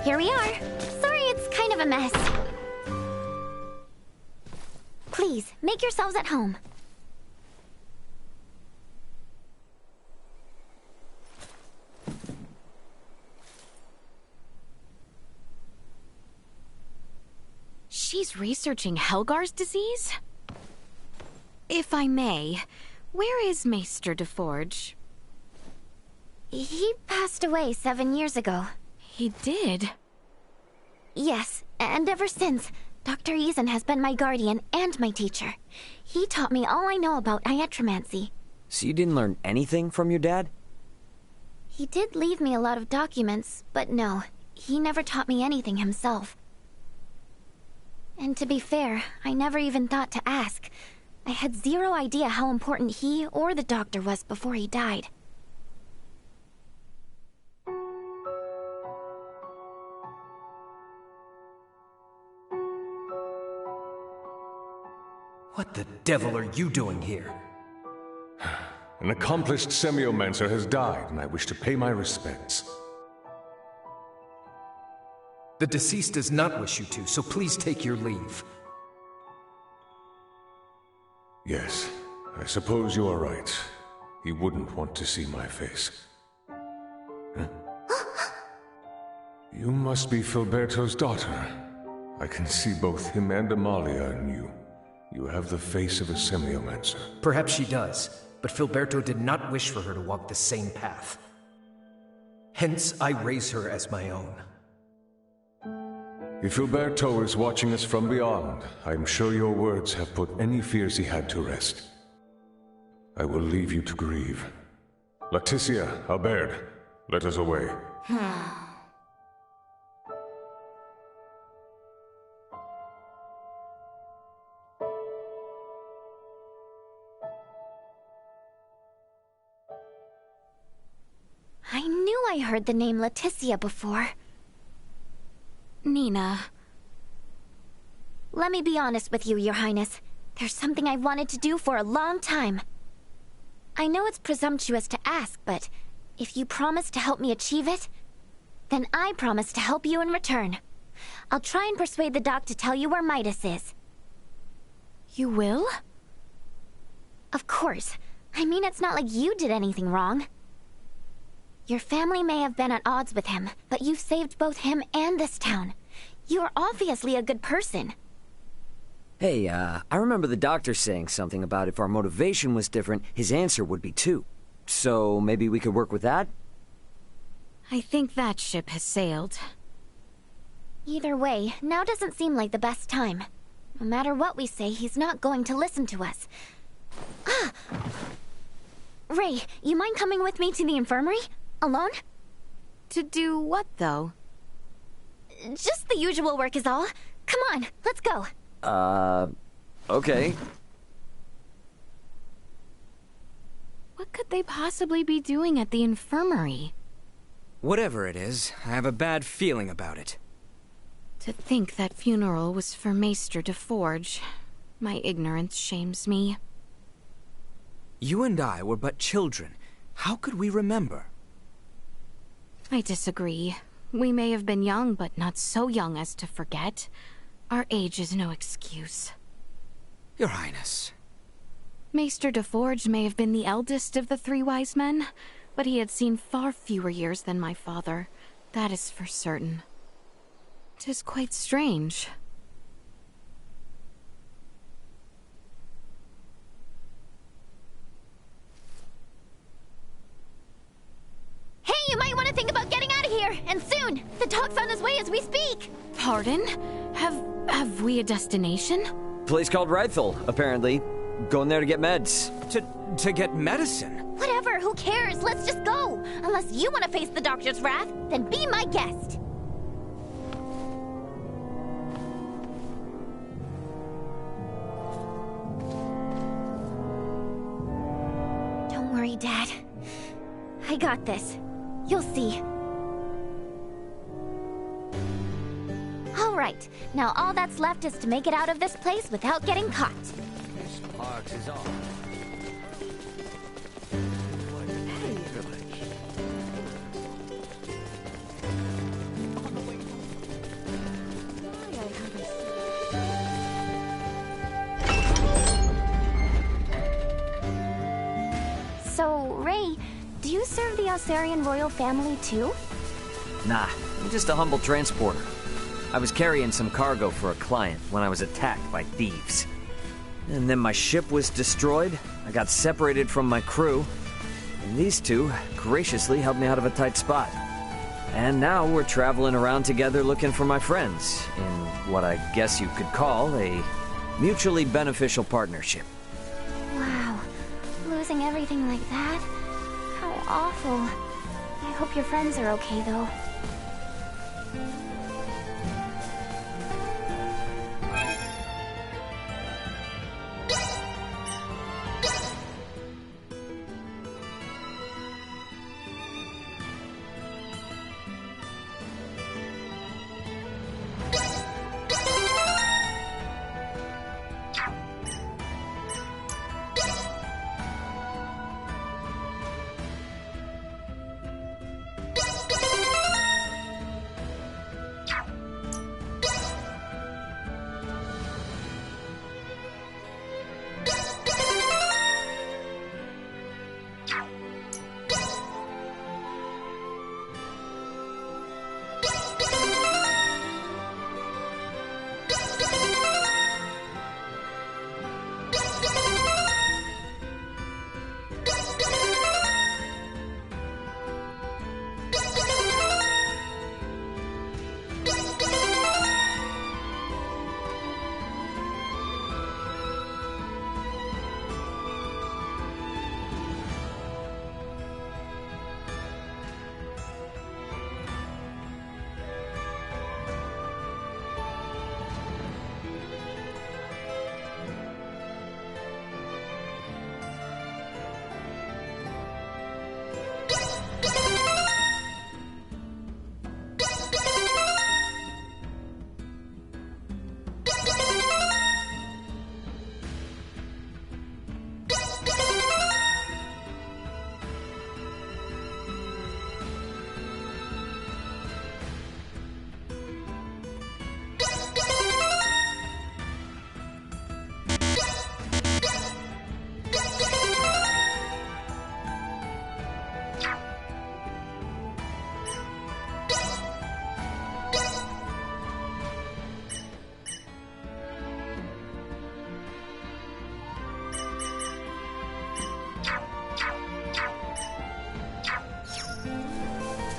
Here we are. Sorry it's kind of a mess. Please, make yourselves at home. She's researching Helgar's disease? If I may, where is Maester DeForge? He passed away 7 years ago. He did? Yes, and ever since, Dr. Eason has been my guardian and my teacher. He taught me all I know about iatromancy. So you didn't learn anything from your dad? He did leave me a lot of documents, but no, he never taught me anything himself. And to be fair, I never even thought to ask. I had zero idea how important he or the doctor was before he died. What the devil are you doing here? An accomplished semiomancer has died, and I wish to pay my respects. The deceased does not wish you to, so please take your leave. Yes, I suppose you are right. He wouldn't want to see my face. Huh? You must be Filberto's daughter. I can see both him and Amalia in you. You have the face of a semiomancer. Perhaps she does, but Filberto did not wish for her to walk the same path. Hence, I raise her as my own. If Filberto is watching us from beyond, I'm sure your words have put any fears he had to rest. I will leave you to grieve. Leticia, Albert, let us away. I knew I heard the name Leticia before. Nina. Let me be honest with you, Your Highness. There's something I've wanted to do for a long time. I know it's presumptuous to ask, but if you promise to help me achieve it, then I promise to help you in return. I'll try and persuade the doc to tell you where Midas is. You will? Of course. I mean, it's not like you did anything wrong. Your family may have been at odds with him, but you've saved both him and this town. You're obviously a good person. Hey, I remember the doctor saying something about if our motivation was different, his answer would be too. So maybe we could work with that? I think that ship has sailed. Either way, now doesn't seem like the best time. No matter what we say, he's not going to listen to us. Ah! Ray, you mind coming with me to the infirmary? Alone? To do what, though? Just the usual work is all. Come on, let's go. Okay. What could they possibly be doing at the infirmary? Whatever it is, I have a bad feeling about it. To think that funeral was for Maester DeForge. My ignorance shames me. You and I were but children. How could we remember? I disagree. We may have been young, but not so young as to forget. Our age is no excuse. Your Highness. Maester DeForge may have been the eldest of the three wise men, but he had seen far fewer years than my father. That is for certain. 'Tis quite strange. Hey, you might want to think about getting out of here, and soon! The dog's on his way as we speak! Pardon? Have we a destination? Place called Rifle, apparently. Going there to get meds. To get medicine? Whatever, who cares? Let's just go! Unless you want to face the doctor's wrath, then be my guest! Don't worry, Dad. I got this. You'll see. All right, now all that's left is to make it out of this place without getting caught. This part is on. So, Ray, do you serve the Osarian royal family too? Nah, I'm just a humble transporter. I was carrying some cargo for a client when I was attacked by thieves. And then my ship was destroyed, I got separated from my crew, and these two graciously helped me out of a tight spot. And now we're traveling around together looking for my friends, in what I guess you could call a mutually beneficial partnership. Wow. Losing everything like that? How awful. I hope your friends are okay, though.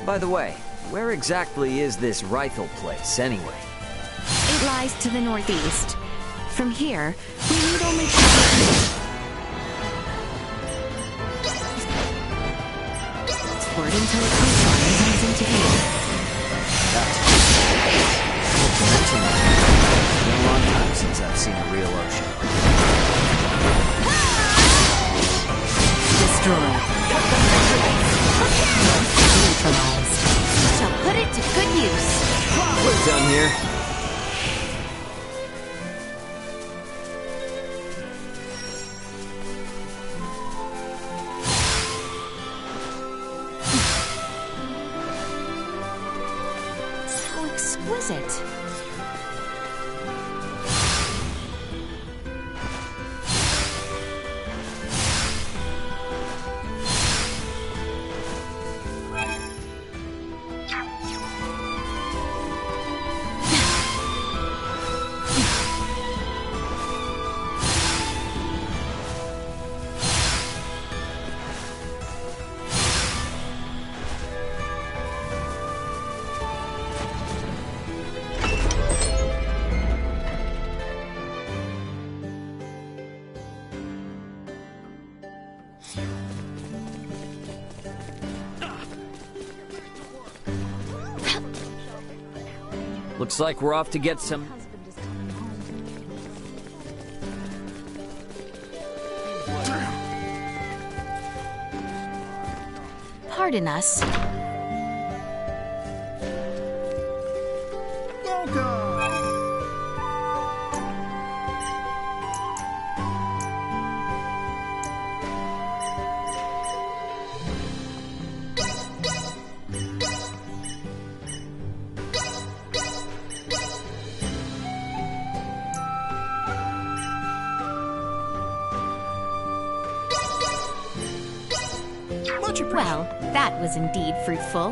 By the way, where exactly is this Rifle place, anyway? It lies to the northeast. From here, we need only transport until it comes on and comes into view. Not to mention that, it's been a long time since I've seen a real ocean. Destroy. Neutralized. Shall put it to good use. We're done here. So exquisite. Looks like we're off to get some... Pardon us. Well, that was indeed fruitful.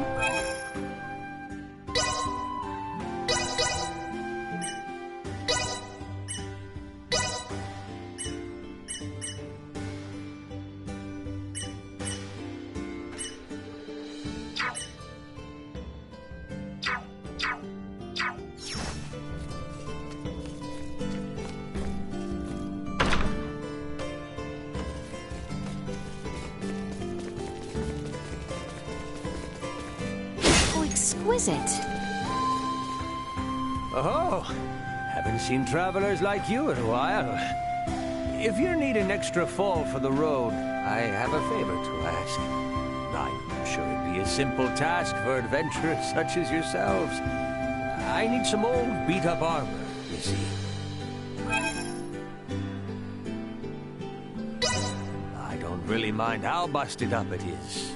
is it? Oh, haven't seen travelers like you in a while. If you're needing extra fall for the road, I have a favor to ask. I'm sure it'd be a simple task for adventurers such as yourselves. I need some old beat-up armor, you see. I don't really mind how busted up it is.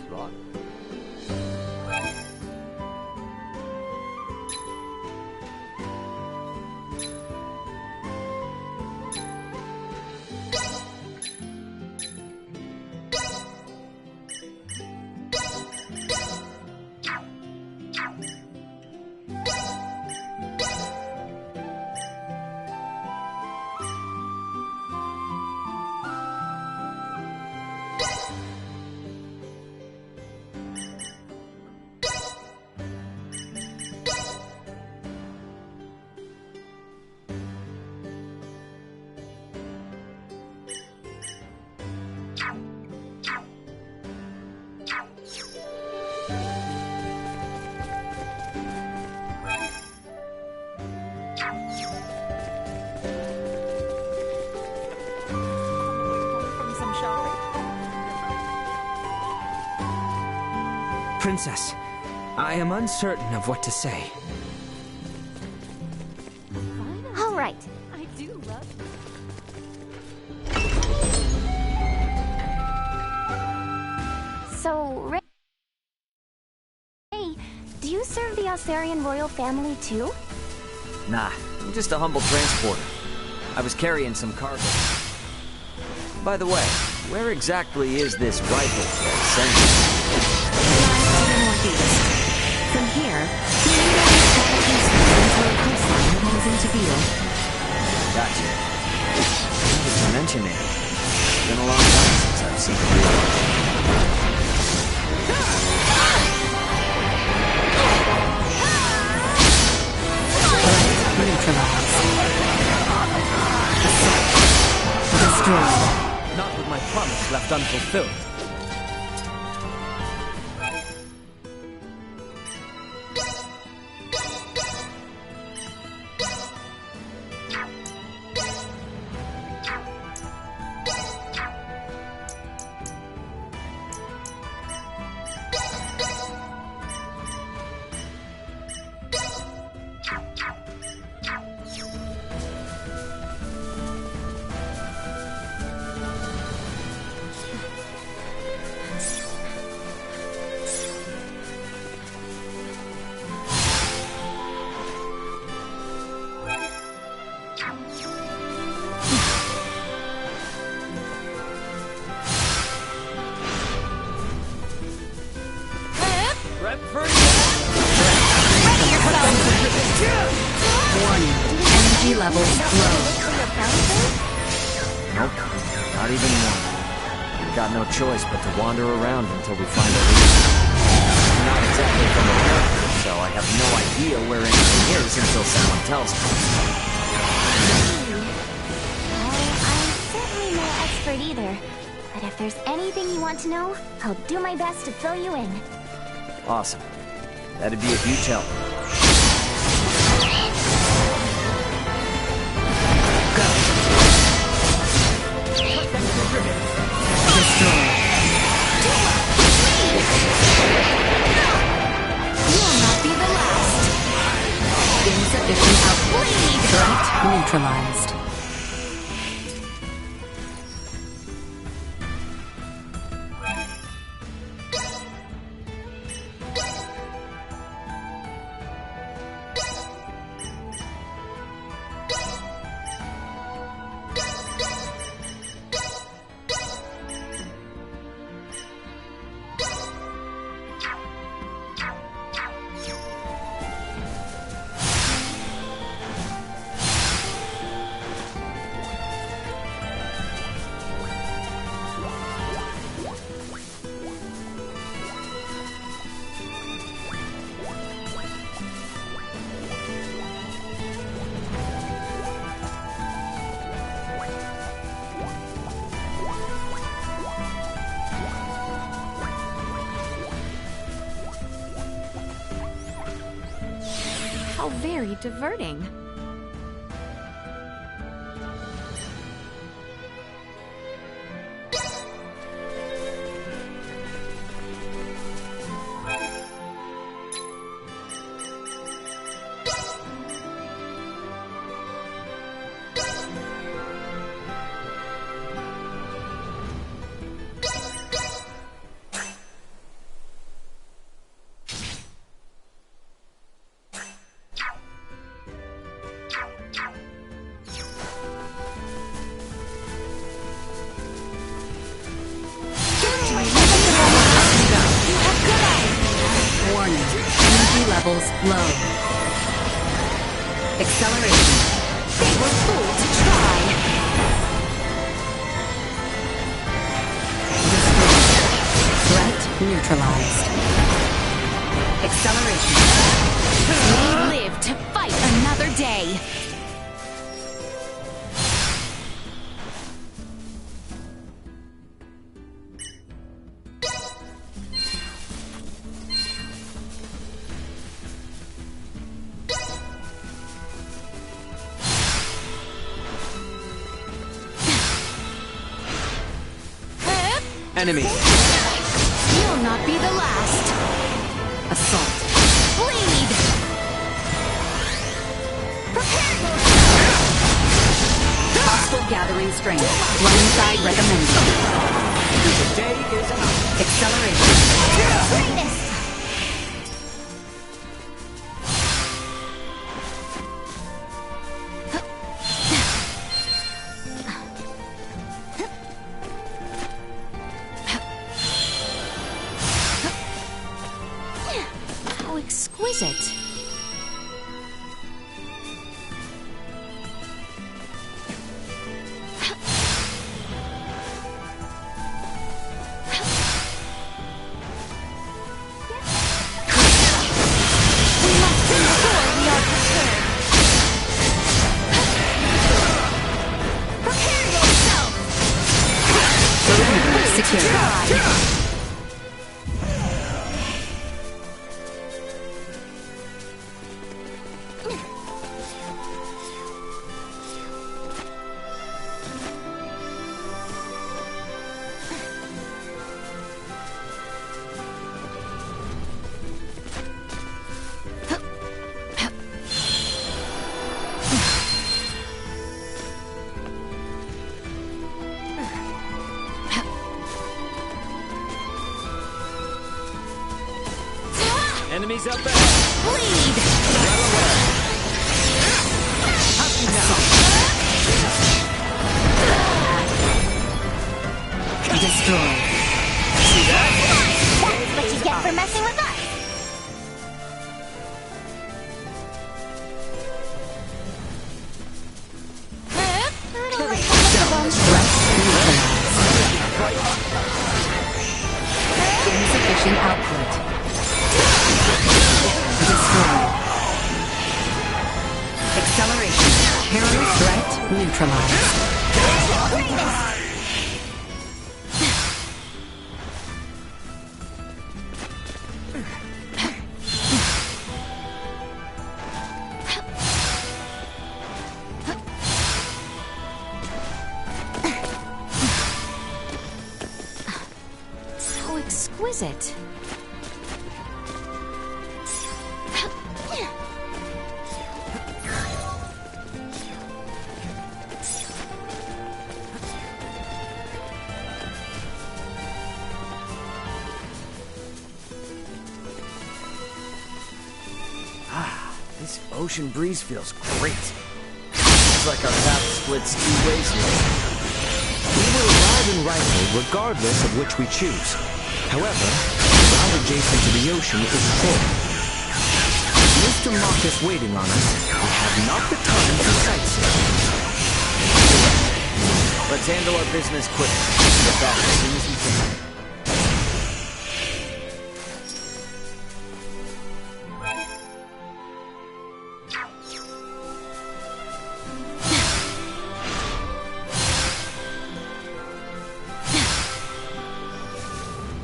Princess, I am uncertain of what to say. All right. I do love. So, Ray, do you serve the Osarian royal family too? Nah, I'm just a humble transporter. I was carrying some cargo. By the way, where exactly is this rifle that sends you? To the northeast. From here, you need only travel eastward until a coastline comes into view. Gotcha. Now that you mention it, it's been a long time since I've seen it. Destroyed. Not with my promise left unfulfilled. Warning. Energy levels low. Nope, not even one. We've got no choice but to wander around until we find a lead. I'm not exactly from America, so I have no idea where anything is until someone tells me. I'm certainly no expert either. But if there's anything you want to know, I'll do my best to fill you in. Awesome. That'd be if you tell me. Will not be the last. Insufficient output. Threat neutralized. How very diverting. Warning. Energy levels low. Acceleration. They were fooled to try. Destroyed. Threat neutralized. Acceleration. We live to fight another day. Enemy. You'll not be the last. Assault. Bleed! Prepare Hostile gathering strength. Blindside recommended. Today is enough. Acceleration. Greatness! How exquisite. Enemies up ahead. Bleed! Destroy. See that? That's what you get for messing with us. Insufficient output. Destroy. Acceleration. Hero threat neutralized. How exquisite. This ocean breeze feels great. It's like our path splits two ways here. We will arrive in Rifle regardless of which we choose. However, the route adjacent to the ocean is full. Mr. Marcus waiting on us, we have not the time to sightsee. Let's handle our business quickly. Get back as soon as we can.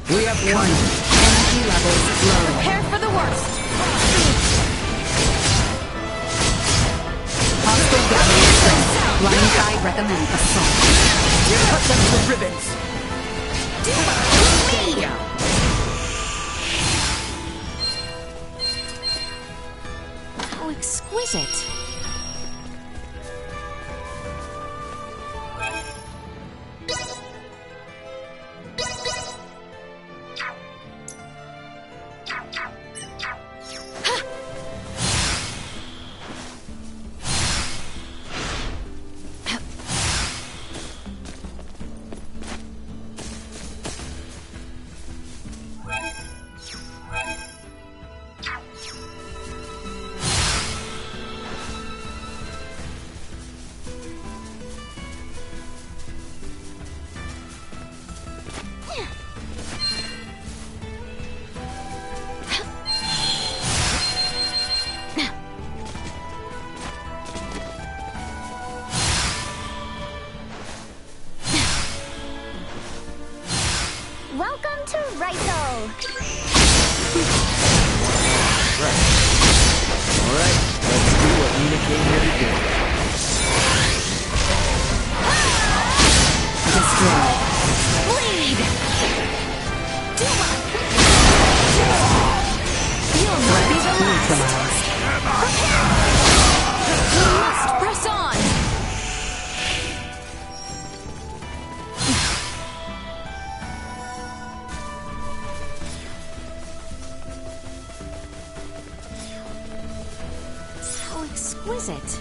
We have one. Energy levels low. Prepare for the worst. recommend assault. Cut them to ribbons! Lead! How exquisite. Welcome to Rito! Alright, let's do what Nina came here to do. Destroy. Bleed! Duma! You'll not be the last. We must press on! How exquisite.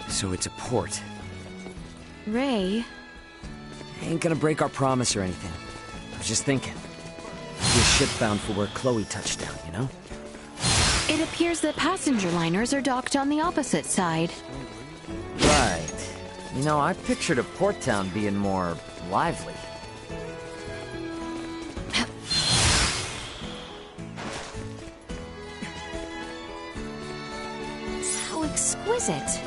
So it's a port. Ray, Ain't gonna break our promise or anything. I was just thinking. Maybe a ship bound for where Chloe touched down, you know? it appears that passenger liners are docked on the opposite side. Right. You know, I pictured a port town being more lively. How exquisite.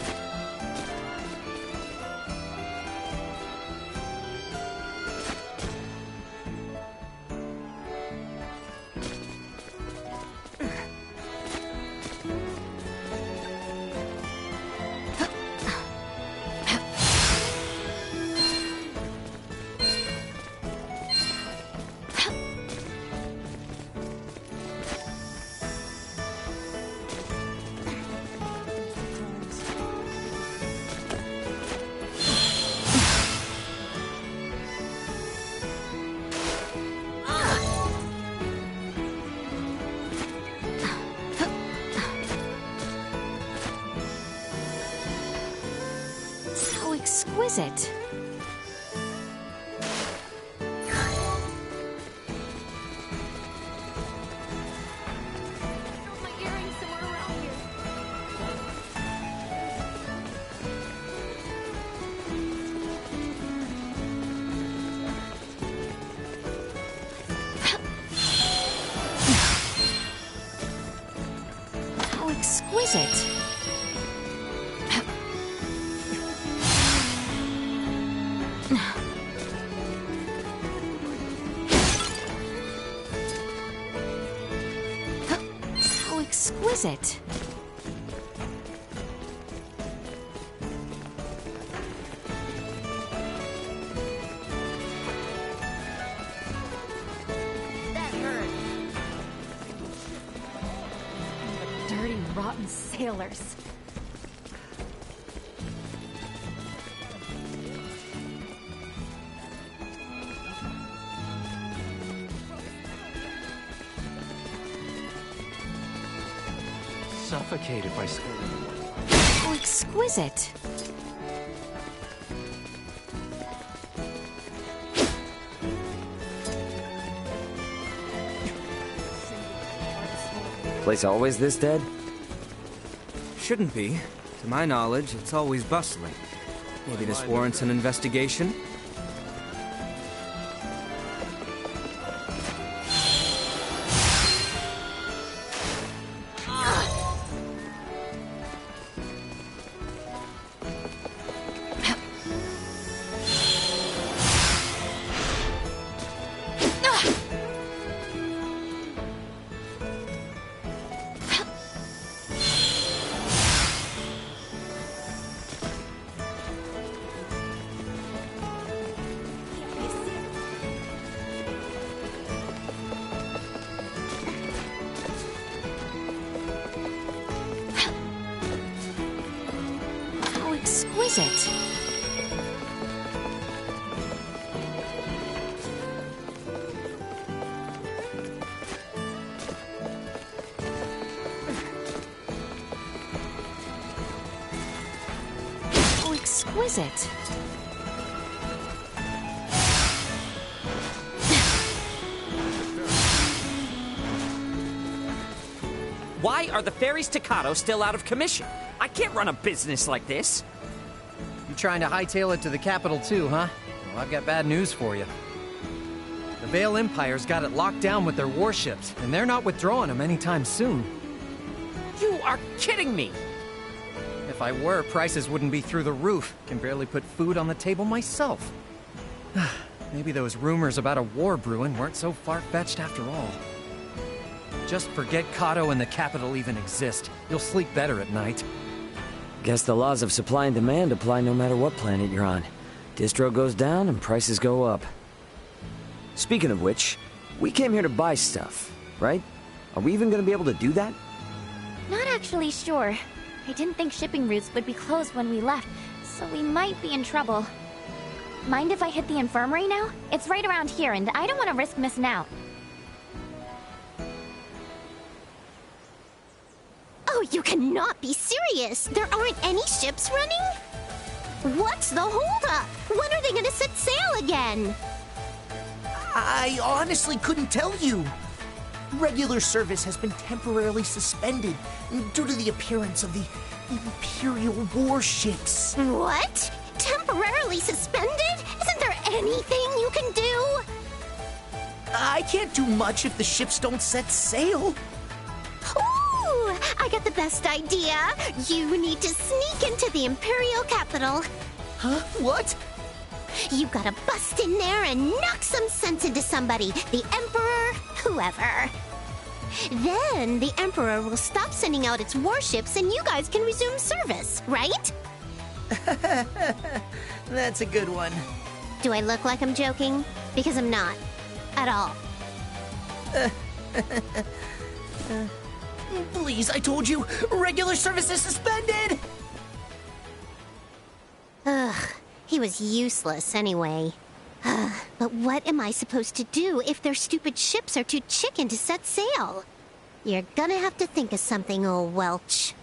How exquisite. How exquisite. How exquisite. That hurt. Dirty, rotten sailors. Suffocated by How exquisite. Place always this dead? Shouldn't be. To my knowledge, it's always bustling. Maybe this warrants an investigation? How exquisite. How exquisite. Why are the ferry staccato still out of commission? I can't run a business like this. You trying to hightail it to the capital too, huh? Well, I've got bad news for you. The Vale Empire's got it locked down with their warships, and they're not withdrawing them anytime soon. You are kidding me! If I were, prices wouldn't be through the roof. Can barely put food on the table myself. Maybe those rumors about a war brewing weren't so far-fetched after all. Just forget Kato and the capital even exist. You'll sleep better at night. Guess the laws of supply and demand apply no matter what planet you're on. Distro goes down and prices go up. Speaking of which, we came here to buy stuff, right? Are we even gonna be able to do that? Not actually sure. I didn't think shipping routes would be closed when we left, so we might be in trouble. Mind if I hit the infirmary now? It's right around here, and I don't want to risk missing out. Oh, you cannot be serious! There aren't any ships running? What's the holdup? When are they gonna set sail again? I honestly couldn't tell you. Regular service has been temporarily suspended due to the appearance of the Imperial warships. What? Temporarily suspended? Isn't there anything you can do? I can't do much if the ships don't set sail. Ooh! I got the best idea. You need to sneak into the Imperial capital. Huh? What? You gotta bust in there and knock some sense into somebody. The Emperor, whoever. Then the Emperor will stop sending out its warships and you guys can resume service, right? That's a good one. Do I look like I'm joking? Because I'm not. At all. Please, I told you, regular service is suspended! Ugh, he was useless anyway. But what am I supposed to do if their stupid ships are too chicken to set sail? You're gonna have to think of something, old Welch.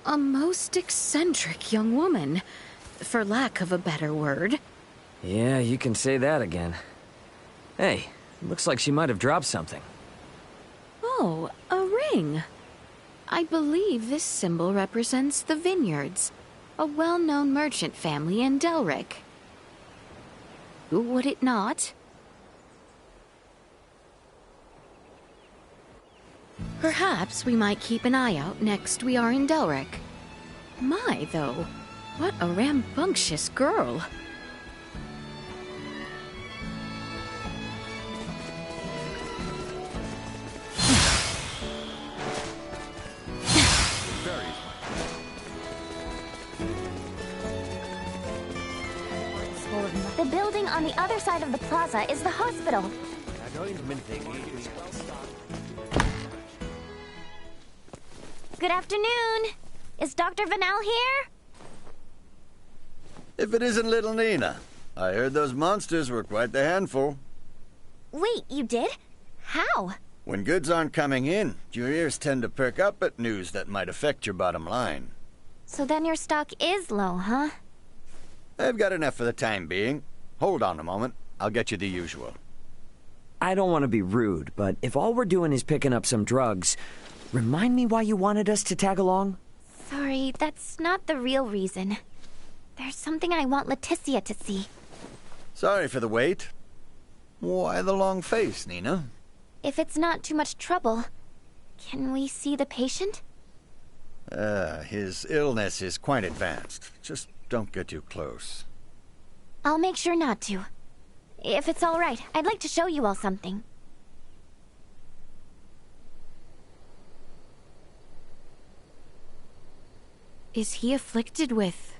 A most eccentric young woman, for lack of a better word. Yeah, you can say that again. Hey, looks like she might have dropped something. Oh, a ring. I believe this symbol represents the Vineyards, a well-known merchant family in Delric. Would it not? Perhaps we might keep an eye out next we are in Delric. My, though, what a rambunctious girl. The building on the other side of the plaza is the hospital. Good afternoon. Is Dr. Vanel here? If it isn't little Nina. I heard those monsters were quite the handful. Wait, you did? How? When goods aren't coming in, your ears tend to perk up at news that might affect your bottom line. So then your stock is low, huh? I've got enough for the time being. Hold on a moment. I'll get you the usual. I don't want to be rude, but if all we're doing is picking up some drugs, remind me why you wanted us to tag along? Sorry, that's not the real reason. There's something I want Leticia to see. Sorry for the wait. Why the long face, Nina? If it's not too much trouble, can we see the patient? His illness is quite advanced. Just don't get too close. I'll make sure not to. If it's all right, I'd like to show you all something. Is he afflicted with...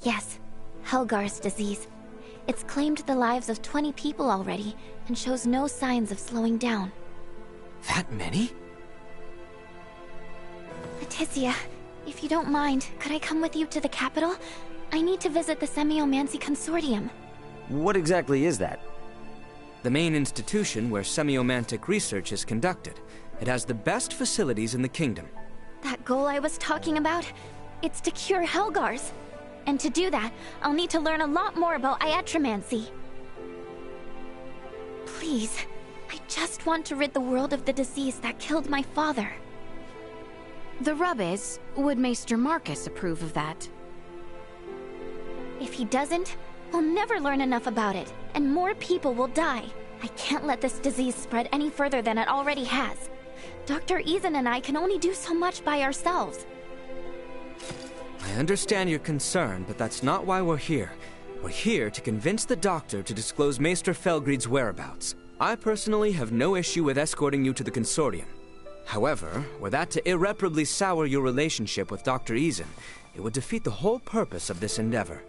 Yes, Helgar's disease. It's claimed the lives of 20 people already, and shows no signs of slowing down. That many? Leticia, if you don't mind, could I come with you to the capital? I need to visit the Semiomancy Consortium. What exactly is that? The main institution where semiomantic research is conducted. It has the best facilities in the kingdom. That goal I was talking about? It's to cure Helgars. And to do that, I'll need to learn a lot more about iatromancy. Please, I just want to rid the world of the disease that killed my father. The rub is, would Maester Marcus approve of that? If he doesn't, we'll never learn enough about it, and more people will die. I can't let this disease spread any further than it already has. Dr. Ethan and I can only do so much by ourselves. I understand your concern, but that's not why we're here. We're here to convince the doctor to disclose Maester Felgreid's whereabouts. I personally have no issue with escorting you to the consortium. However, were that to irreparably sour your relationship with Dr. Eason, it would defeat the whole purpose of this endeavor.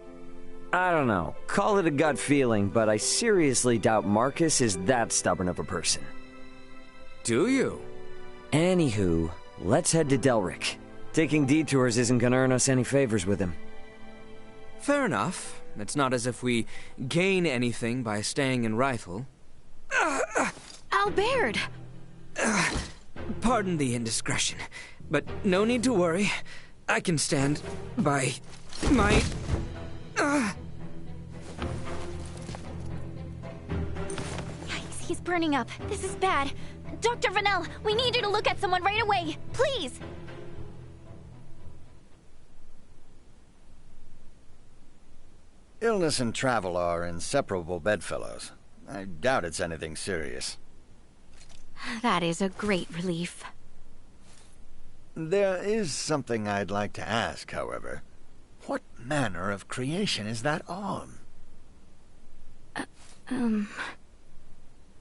I don't know. Call it a gut feeling, but I seriously doubt Marcus is that stubborn of a person. Do you? Anywho, let's head to Delric. Taking detours isn't gonna earn us any favors with him. Fair enough. It's not as if we gain anything by staying in Rifle. Albert! Pardon the indiscretion, but no need to worry. I can stand by my... Yikes, he's burning up. This is bad. Dr. Vanel, we need you to look at someone right away. Please! Illness and travel are inseparable bedfellows. I doubt it's anything serious. That is a great relief. There is something I'd like to ask, however. What manner of creation is that arm?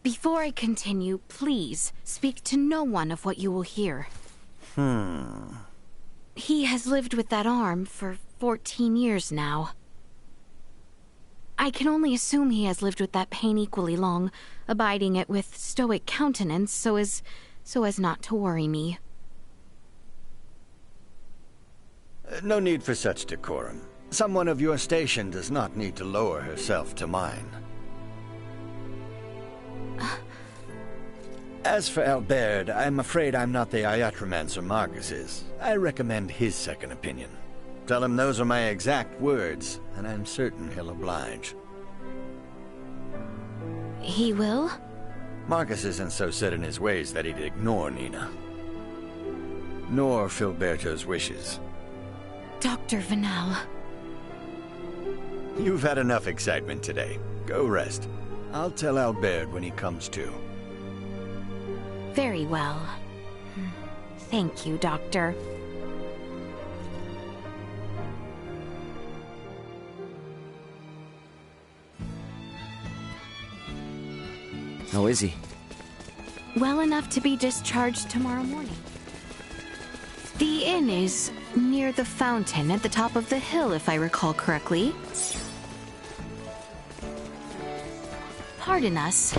Before I continue, please speak to no one of what you will hear. He has lived with that arm for 14 years now. I can only assume he has lived with that pain equally long, abiding it with stoic countenance so as not to worry me. No need for such decorum. Someone of your station does not need to lower herself to mine. As for Albert, I'm afraid I'm not the iatromancer Marcus is. I recommend his second opinion. Tell him those are my exact words, and I'm certain he'll oblige. He will? Marcus isn't so set in his ways that he'd ignore Nina. Nor Filberto's wishes. Dr. Vanel. You've had enough excitement today. Go rest. I'll tell Albert when he comes to. Very well. Thank you, Doctor. How is he? Well enough to be discharged tomorrow morning. The inn is near the fountain at the top of the hill, if I recall correctly. Pardon us.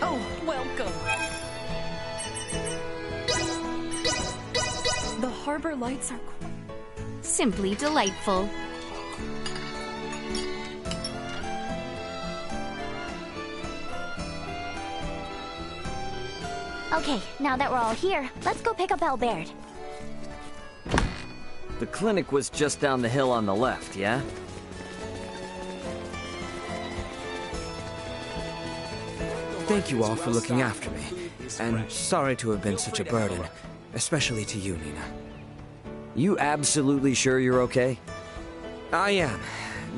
Oh, welcome. The harbor lights are simply delightful. Okay, now that we're all here, let's go pick up Albert. The clinic was just down the hill on the left, yeah? Thank you all for looking after me. And sorry to have been such a burden, especially to you, Nina. You absolutely sure you're okay? I am.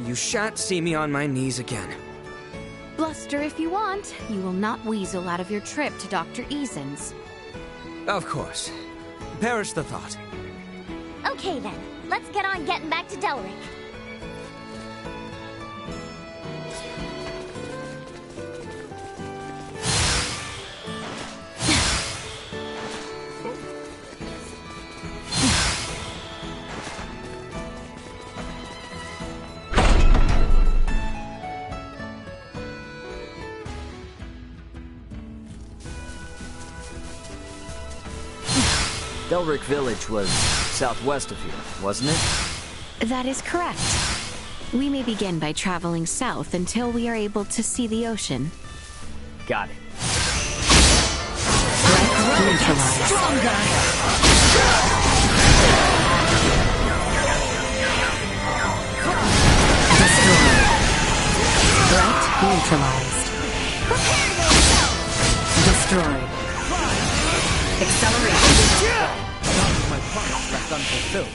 You shan't see me on my knees again. Bluster if you want. You will not weasel out of your trip to Dr. Eason's. Of course. Perish the thought. Okay then, let's get on getting back to Delric. Delric Village was southwest of here, wasn't it? That is correct. We may begin by traveling south until we are able to see the ocean. Got it. Neutralized. Stronger! Threat neutralized. Destroyed. Acceleration. My promise left unfulfilled.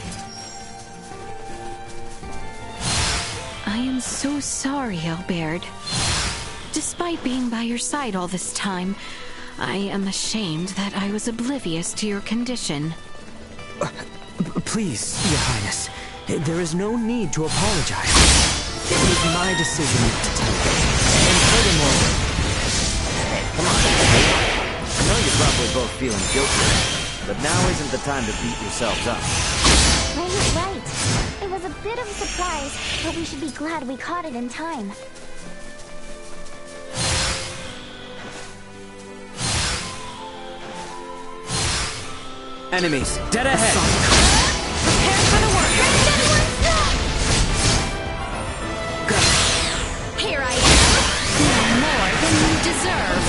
I am so sorry, Albert. Despite being by your side all this time, I am ashamed that I was oblivious to your condition. Please, Your Highness, there is no need to apologize. It was my decision to tell you. And furthermore... Hey, come on. I know you're probably both feeling guilty, but now isn't the time to beat yourselves up. Right. It was a bit of a surprise, but we should be glad we caught it in time. Enemies, dead ahead! Prepare for the work! Here I am! More than you deserve!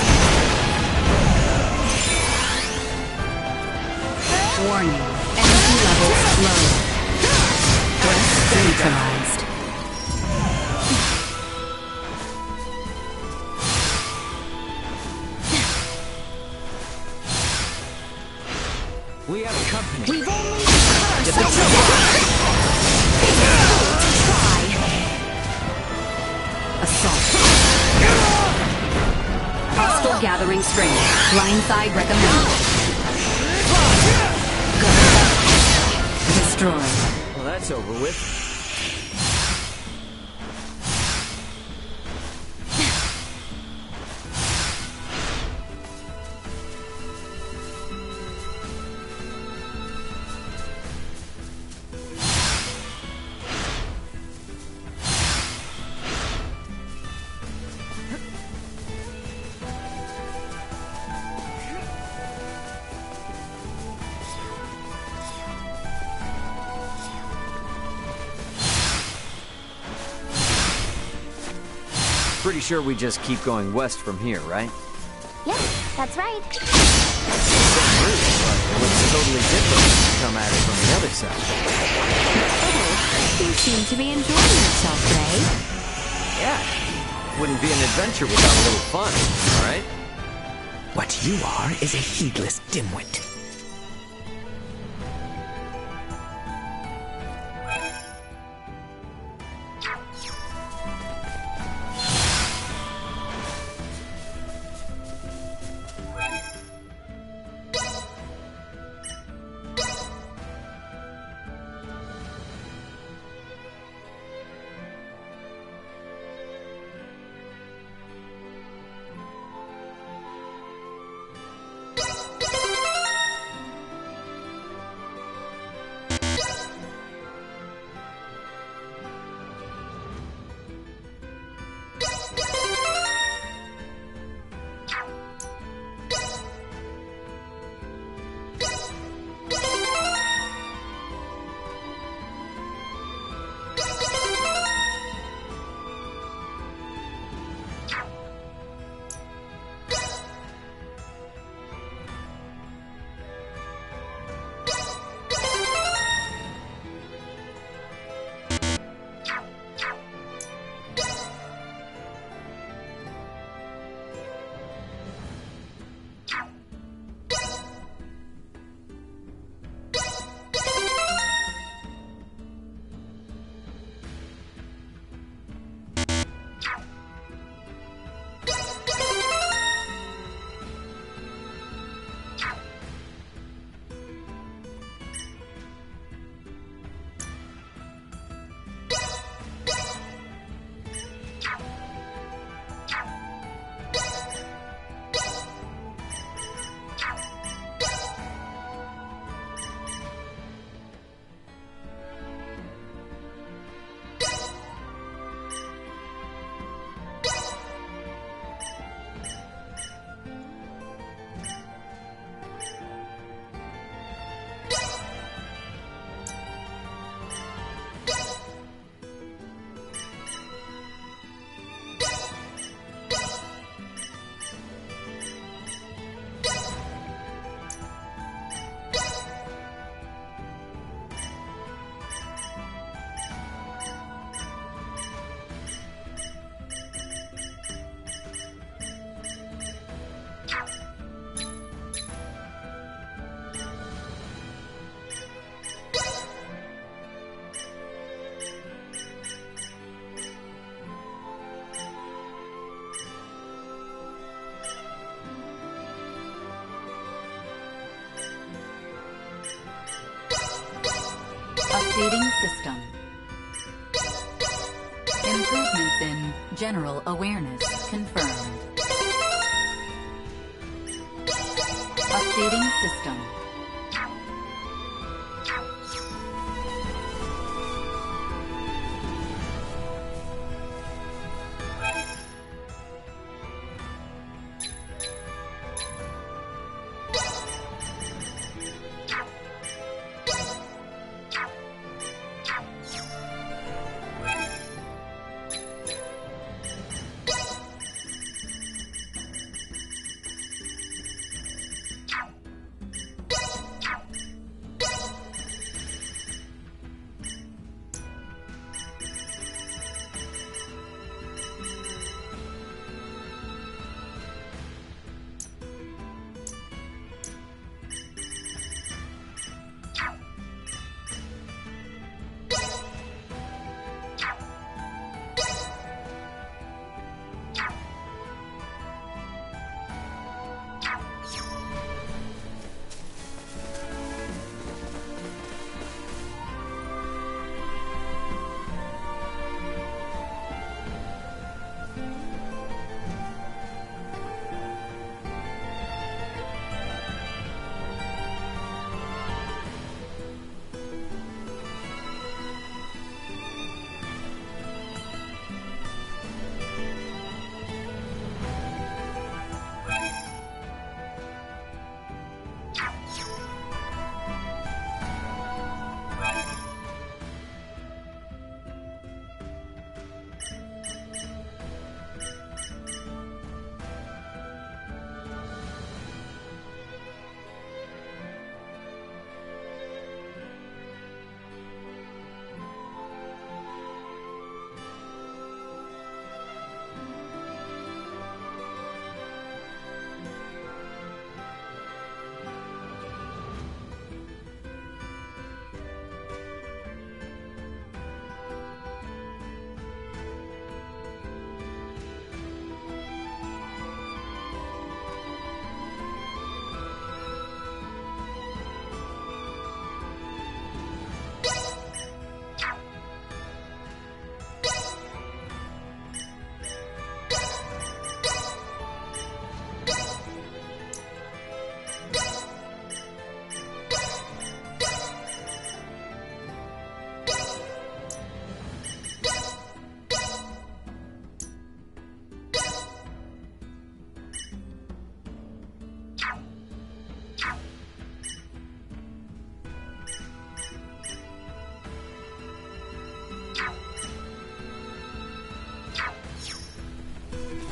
Warning. Energy levels low. Threat neutralized. We have company. We've only begun ourselves to try. Assault. Hostile gathering strength. Blindside recommended. Destroyed. Well, that's over with. Pretty sure we just keep going west from here, right? Yep, that's right. It looks totally different when you come at it from the other side. Oh, you seem to be enjoying yourself, Ray. Yeah. Wouldn't be an adventure without a little fun, right? What you are is a heedless dimwit. Updating system. Improvements in general awareness confirmed. Updating system.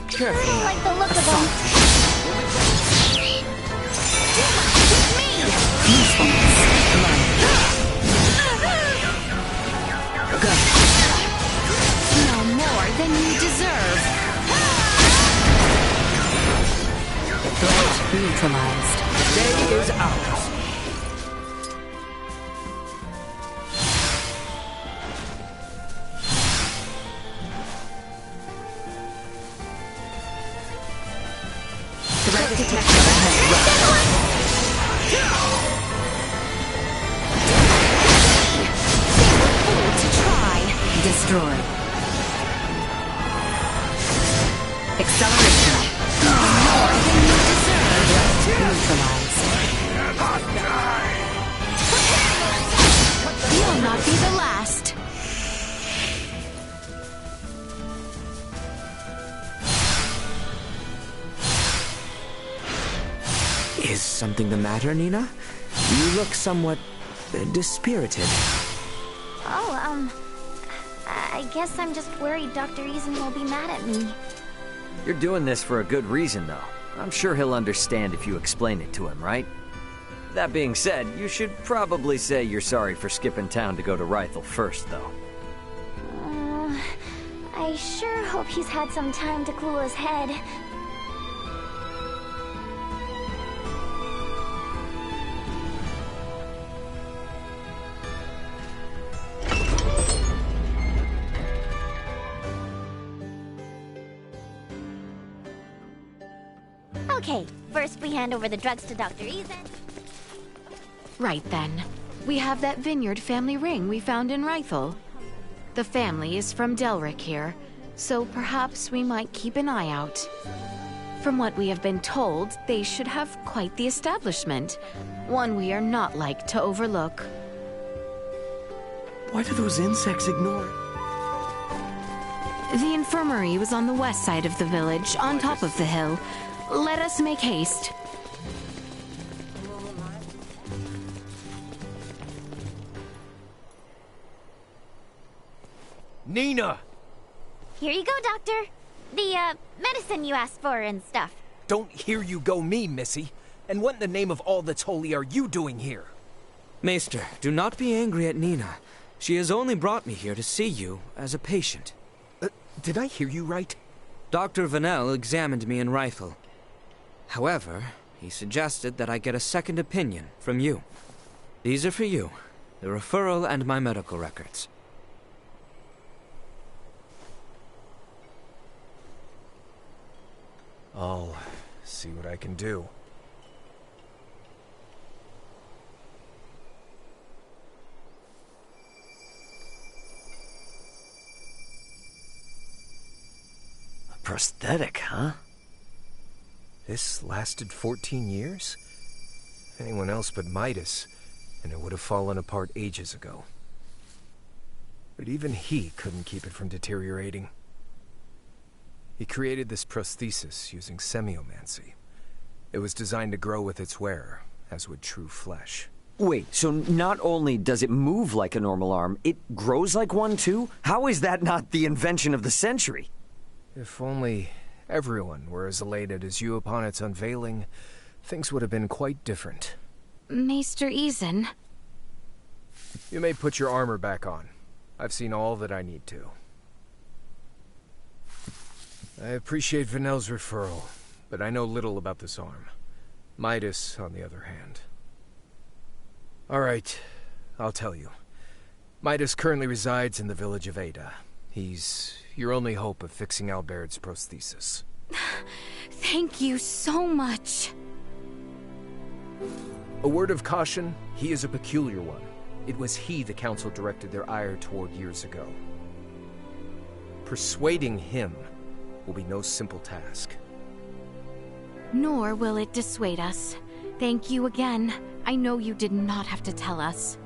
Careful. I like the look of them. Go. No more than you deserve. Threat neutralized. The day is ours. Threat detected ahead. To try. Destroy. Acceleration. No more than you deserve. Neutralized. You'll not be the last. Is something the matter, Nina? You look somewhat dispirited. Oh, I guess I'm just worried Dr. Eason will be mad at me. You're doing this for a good reason, though. I'm sure he'll understand if you explain it to him, right? That being said, you should probably say you're sorry for skipping town to go to Rythel first, though. I sure hope he's had some time to cool his head. Okay, first we hand over the drugs to Dr. Eason. Right then. we have that vineyard family ring we found in Rythel. The family is from Delric here, so perhaps we might keep an eye out. From what we have been told, they should have quite the establishment. One we are not like to overlook. Why do those insects ignore? The infirmary was on the west side of the village, on top of the hill. Let us make haste. Nina! Here you go, Doctor. The, medicine you asked for and stuff. Don't hear you go me, Missy. And what in the name of all that's holy are you doing here? Maester, do not be angry at Nina. She has only brought me here to see you as a patient. Did I hear you right? Dr. Vanel examined me in Rythel. However, he suggested that I get a second opinion from you. These are for you, the referral and my medical records. I'll see what I can do. A prosthetic, huh? This lasted 14 years? Anyone else but Midas, and it would have fallen apart ages ago. But even he couldn't keep it from deteriorating. He created this prosthesis using semiomancy. It was designed to grow with its wearer, as would true flesh. Wait, so not only does it move like a normal arm, it grows like one too? How is that not the invention of the century? If only everyone were as elated as you upon its unveiling, things would have been quite different. Maester Eason. You may put your armor back on. I've seen all that I need to. I appreciate Vanel's referral, but I know little about this arm. Midas, on the other hand. All right, I'll tell you. Midas currently resides in the village of Ada. He's your only hope of fixing Albert's prosthesis. Thank you so much. A word of caution, he is a peculiar one. It was he the council directed their ire toward years ago. Persuading him will be no simple task. Nor will it dissuade us. Thank you again. I know you did not have to tell us.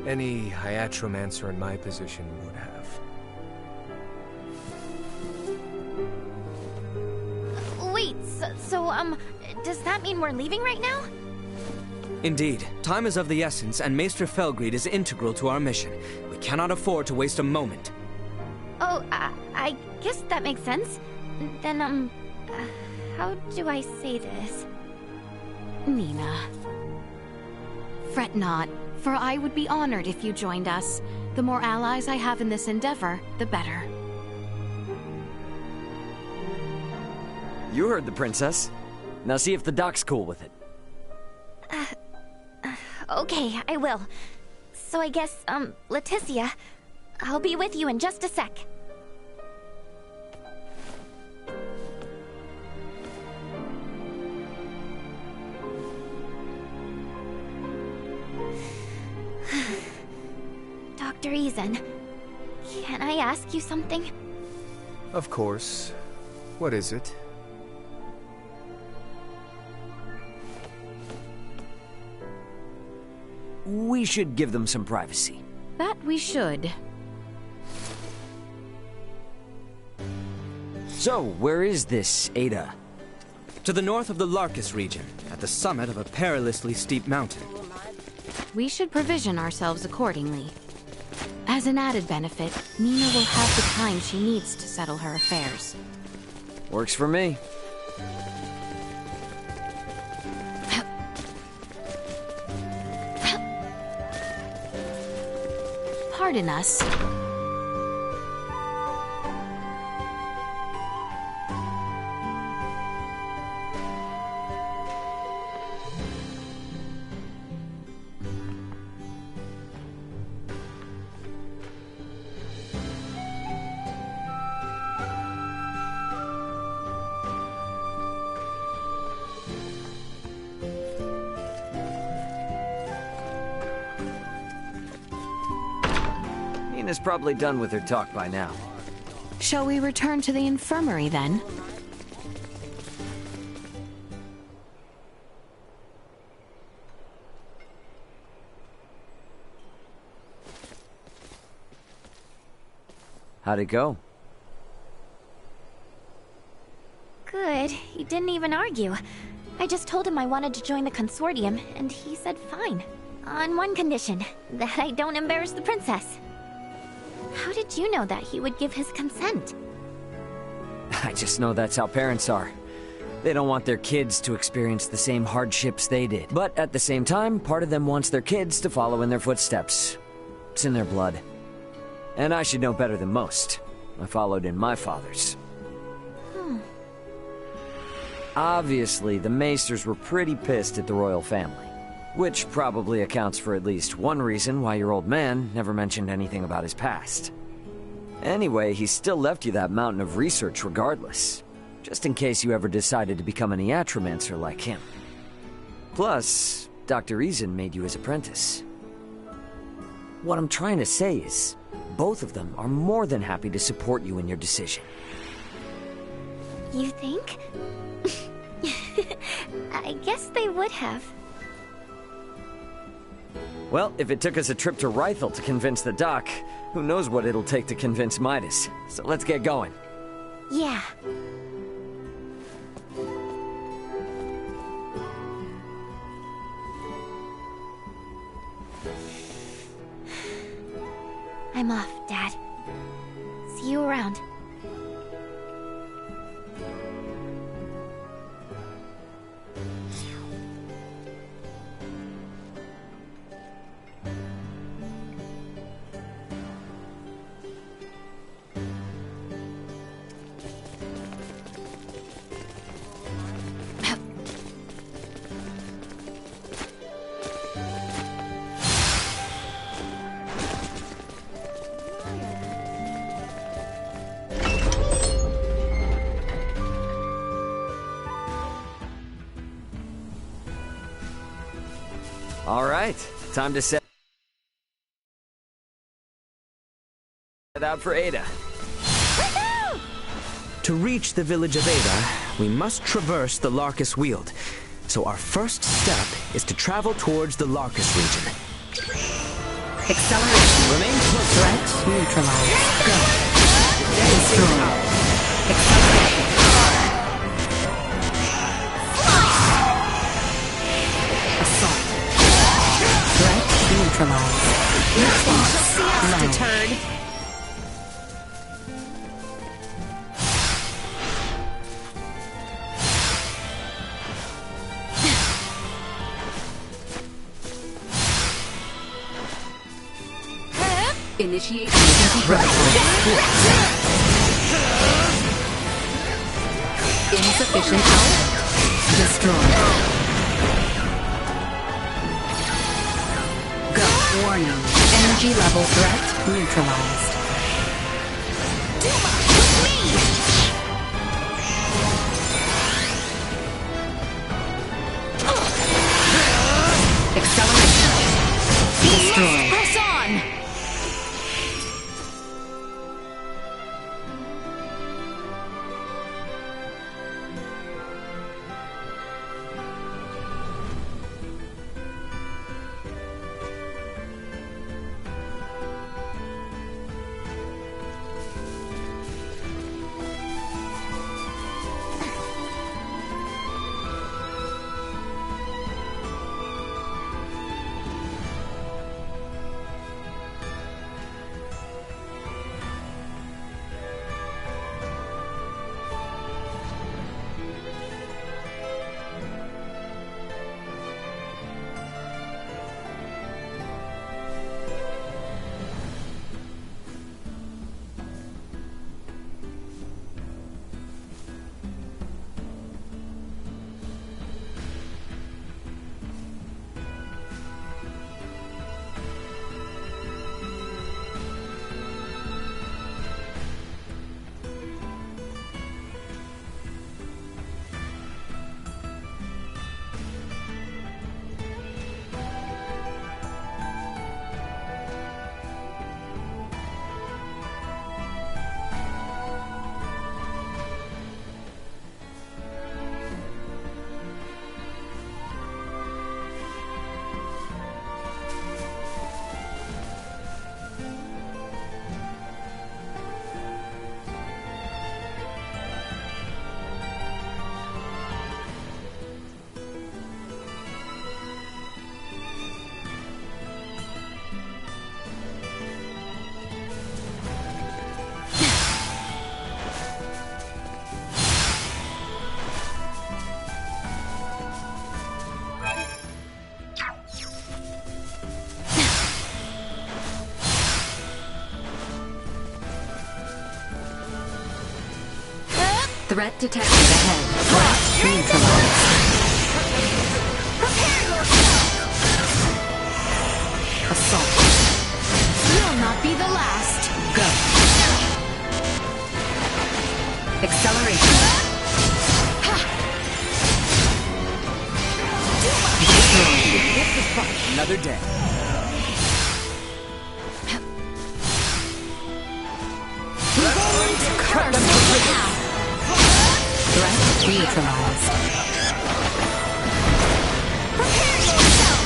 Any hiatromancer in my position would have. Wait, does that mean we're leaving right now? Indeed, time is of the essence, and Maester Felgreed is integral to our mission. We cannot afford to waste a moment. Oh, I guess that makes sense. Then, how do I say this? Nina. Fret not, for I would be honored if you joined us. The more allies I have in this endeavor, the better. You heard the princess. Now see if the doc's cool with it. Okay, I will. So I guess, Leticia, I'll be with you in just a sec. Dr. Eason, can I ask you something? Of course. What is it? We should give them some privacy. That we should. So, where is this Ada? To the north of the Larkus region, at the summit of a perilously steep mountain. We should provision ourselves accordingly. As an added benefit, Nina will have the time she needs to settle her affairs. Works for me. Pardon us. Nina's probably done with her talk by now. Shall we return to the infirmary then? How'd it go? Good. He didn't even argue. I just told him I wanted to join the consortium, and he said fine. On one condition, that I don't embarrass the princess. How did you know that he would give his consent? I just know that's how parents are. They don't want their kids to experience the same hardships they did. But at the same time, part of them wants their kids to follow in their footsteps. It's in their blood. And I should know better than most. I followed in my father's. Obviously, the Maesters were pretty pissed at the royal family. Which probably accounts for at least one reason why your old man never mentioned anything about his past. Anyway, he still left you that mountain of research regardless. Just in case you ever decided to become an iatromancer like him. Plus, Dr. Eason made you his apprentice. What I'm trying to say is, both of them are more than happy to support you in your decision. You think? I guess they would have. Well, if it took us a trip to Rythel to convince the doc, who knows what it'll take to convince Midas. So let's get going. Yeah. I'm off, Dad. See you around. All right, time to set out for Ada. To reach the village of Ada, we must traverse the Larkus Weald. So our first step is to travel towards the Larkus region. Acceleration. Remain close. Threat neutralized. Go. Destroy. Acceleration. Assault. Threat neutralized. Response. Low. Deterred. Initiate emergency insufficient output. Destroy. Go. Warning. Energy level threat neutralized. Duma, with me! Acceleration. Destroy. Press on! Threat detected ahead. Threat neutralized. Assault. You'll not be the last. Go. Acceleration. This is fun. Another day. Cut them to ribbons. Threat neutralized. Prepare yourself.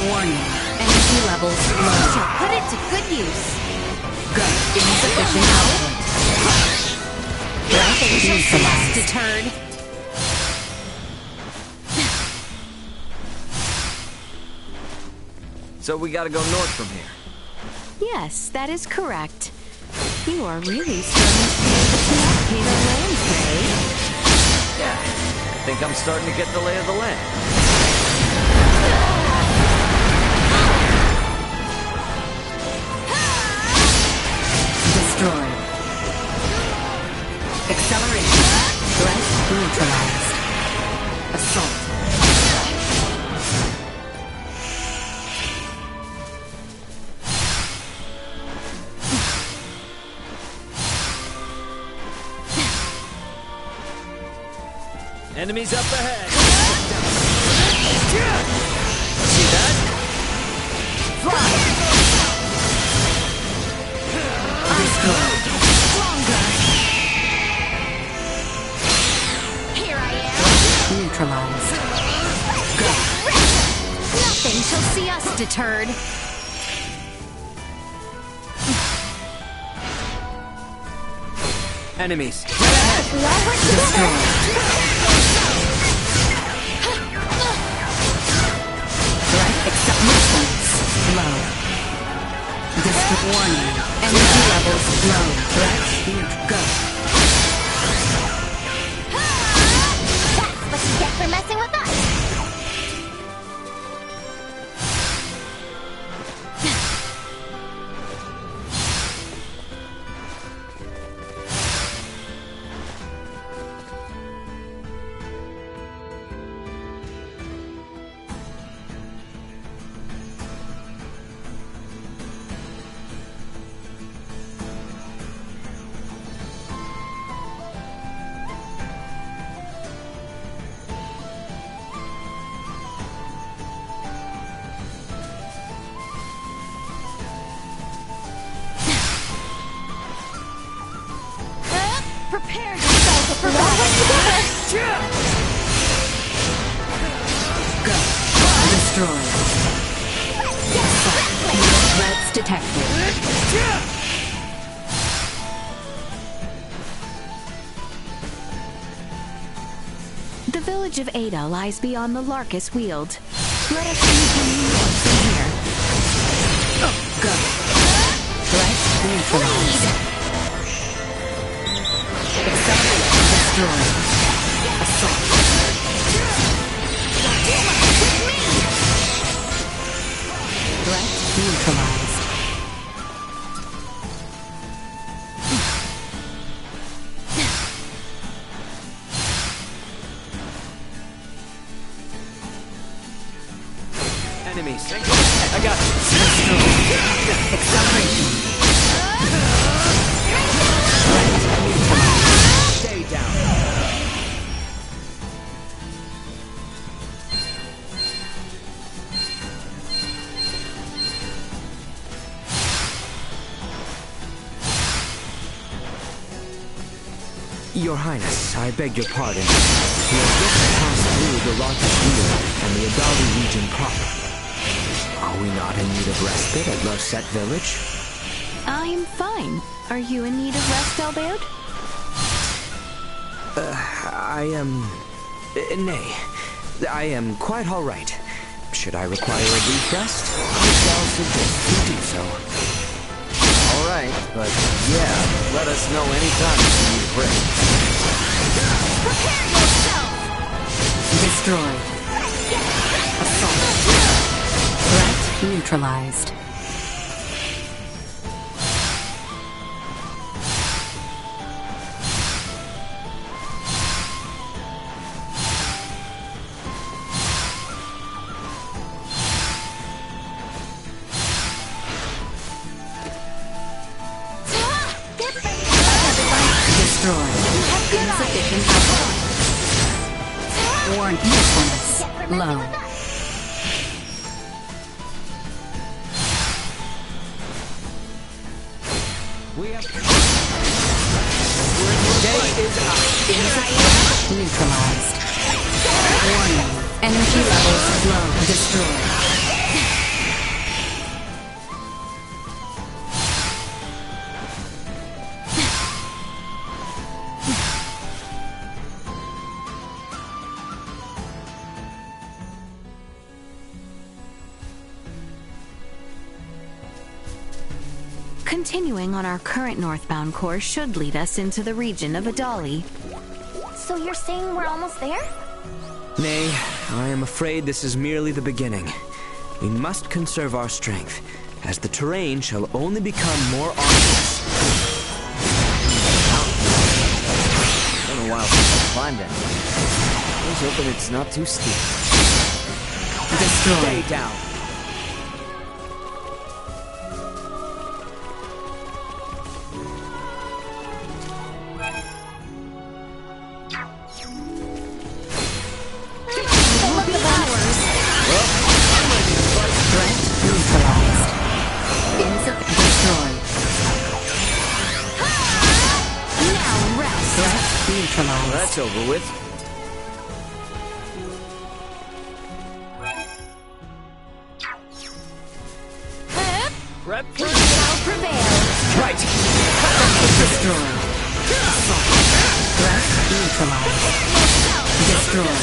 Warning. Energy levels low. I shall put it to good use. Go. Insufficient output. Threat neutralized. Deterred. So we gotta go north from here. Yes, that is correct. You are really starting to be able to navigate a landscape. Yeah, I think I'm starting to get the lay of the land. Destroyed. Acceleration. Threat neutralized. Assault. Enemies up ahead. See that? Destroyed. Stronger. Here I am. Neutralized. Nothing shall see us deterred. Enemies. Destroyed. Threat accept missiles. Low. Warning. Energy levels low. Threat go. That's what you get for messing with us. Prepare yourself for battle. Go. Destroyed. Threats detected. The village of Ada lies beyond the Larkus Weald. Let us continue north from here. Go. Threat neutralized. Destroyed. Assault. Threat neutralized. Enemies. I got you. Acceleration. Stay down. Your Highness, I beg your pardon. We have just passed through the Larkus Weald and the Adali region proper. Are we not in need of respite at Larset Village? I'm fine. Are you in need of rest, Albert? I am... nay. I am quite all right. Should I require a brief rest? I shall suggest you do so. All right, but yeah, let us know anytime you need a break. Prepare yourself! Destroyed. Assault. Threat neutralized. Warning. Usefulness. Low. Day is up. Neutralized. Warning. Energy levels low. Destroyed. Continuing on our current northbound course should lead us into the region of Adali. So you're saying we're almost there? Nay, I am afraid this is merely the beginning. We must conserve our strength, as the terrain shall only become more arduous. It's been a while since I climbed it. I was hoping it's not too steep. Destroy. Stay down. That's over with. We shall prevail. Right. Destroy. Threat neutralized. Destroy.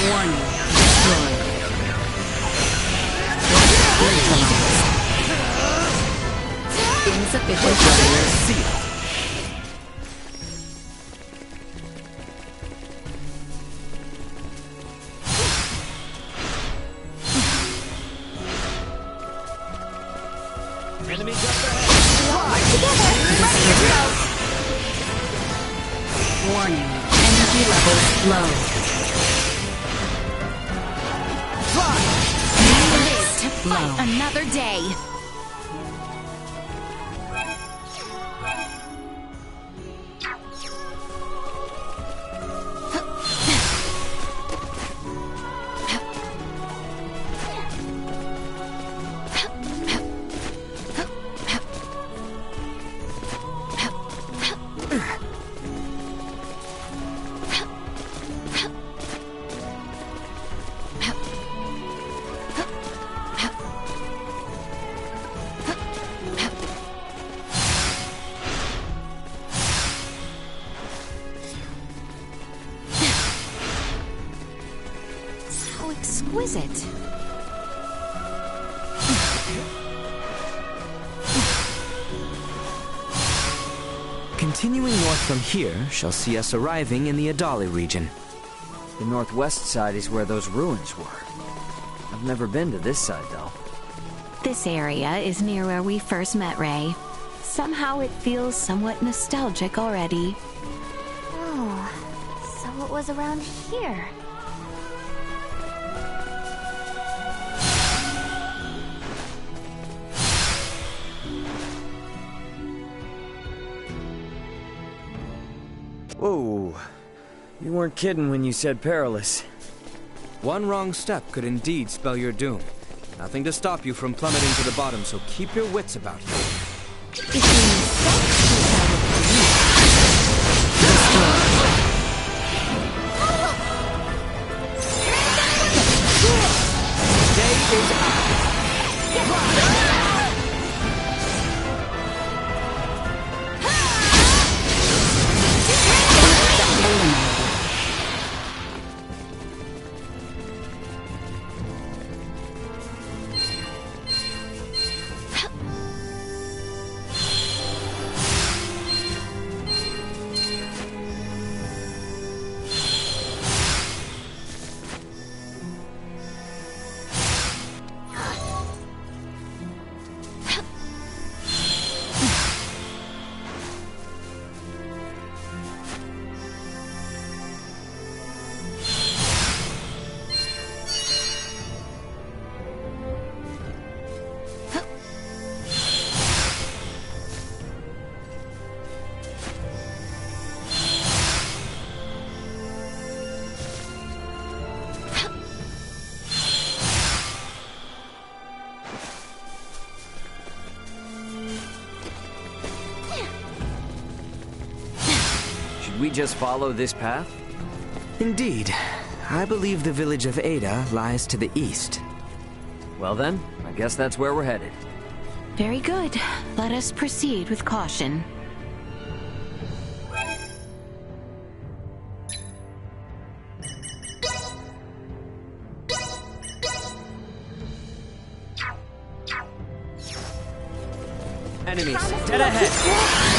Warning. Destroy. Insufficient barrier sealed. Enemies up ahead. Warning. Energy levels low. To fight another day. Exquisite. Continuing north from here shall see us arriving in the Adali region. The northwest side is where those ruins were. I've never been to this side, though. This area is near where we first met Ray. Somehow it feels somewhat nostalgic already. Oh, so it was around here. Whoa. You weren't kidding when you said perilous. One wrong step could indeed spell your doom. Nothing to stop you from plummeting to the bottom, so keep your wits about you. Day is out. We just follow this path? Indeed. I believe the village of Ada lies to the east. Well then, I guess that's where we're headed. Very good. Let us proceed with caution. Enemies, dead ahead!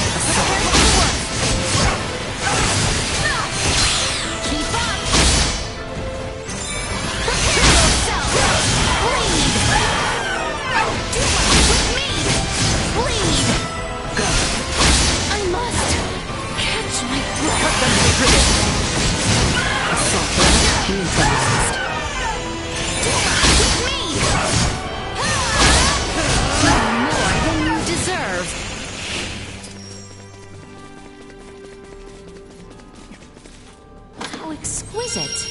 Exquisite.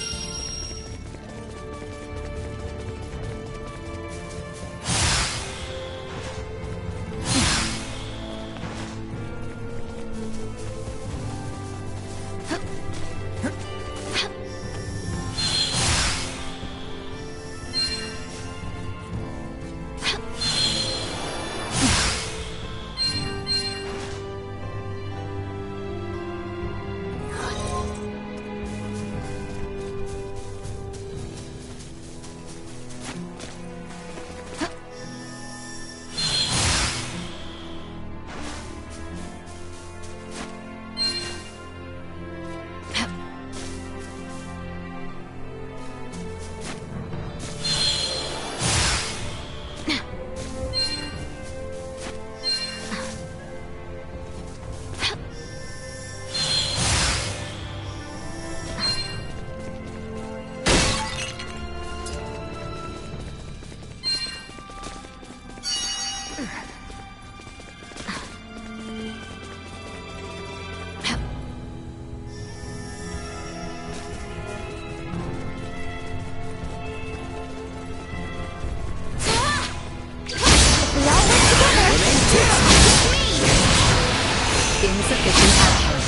Insufficient output.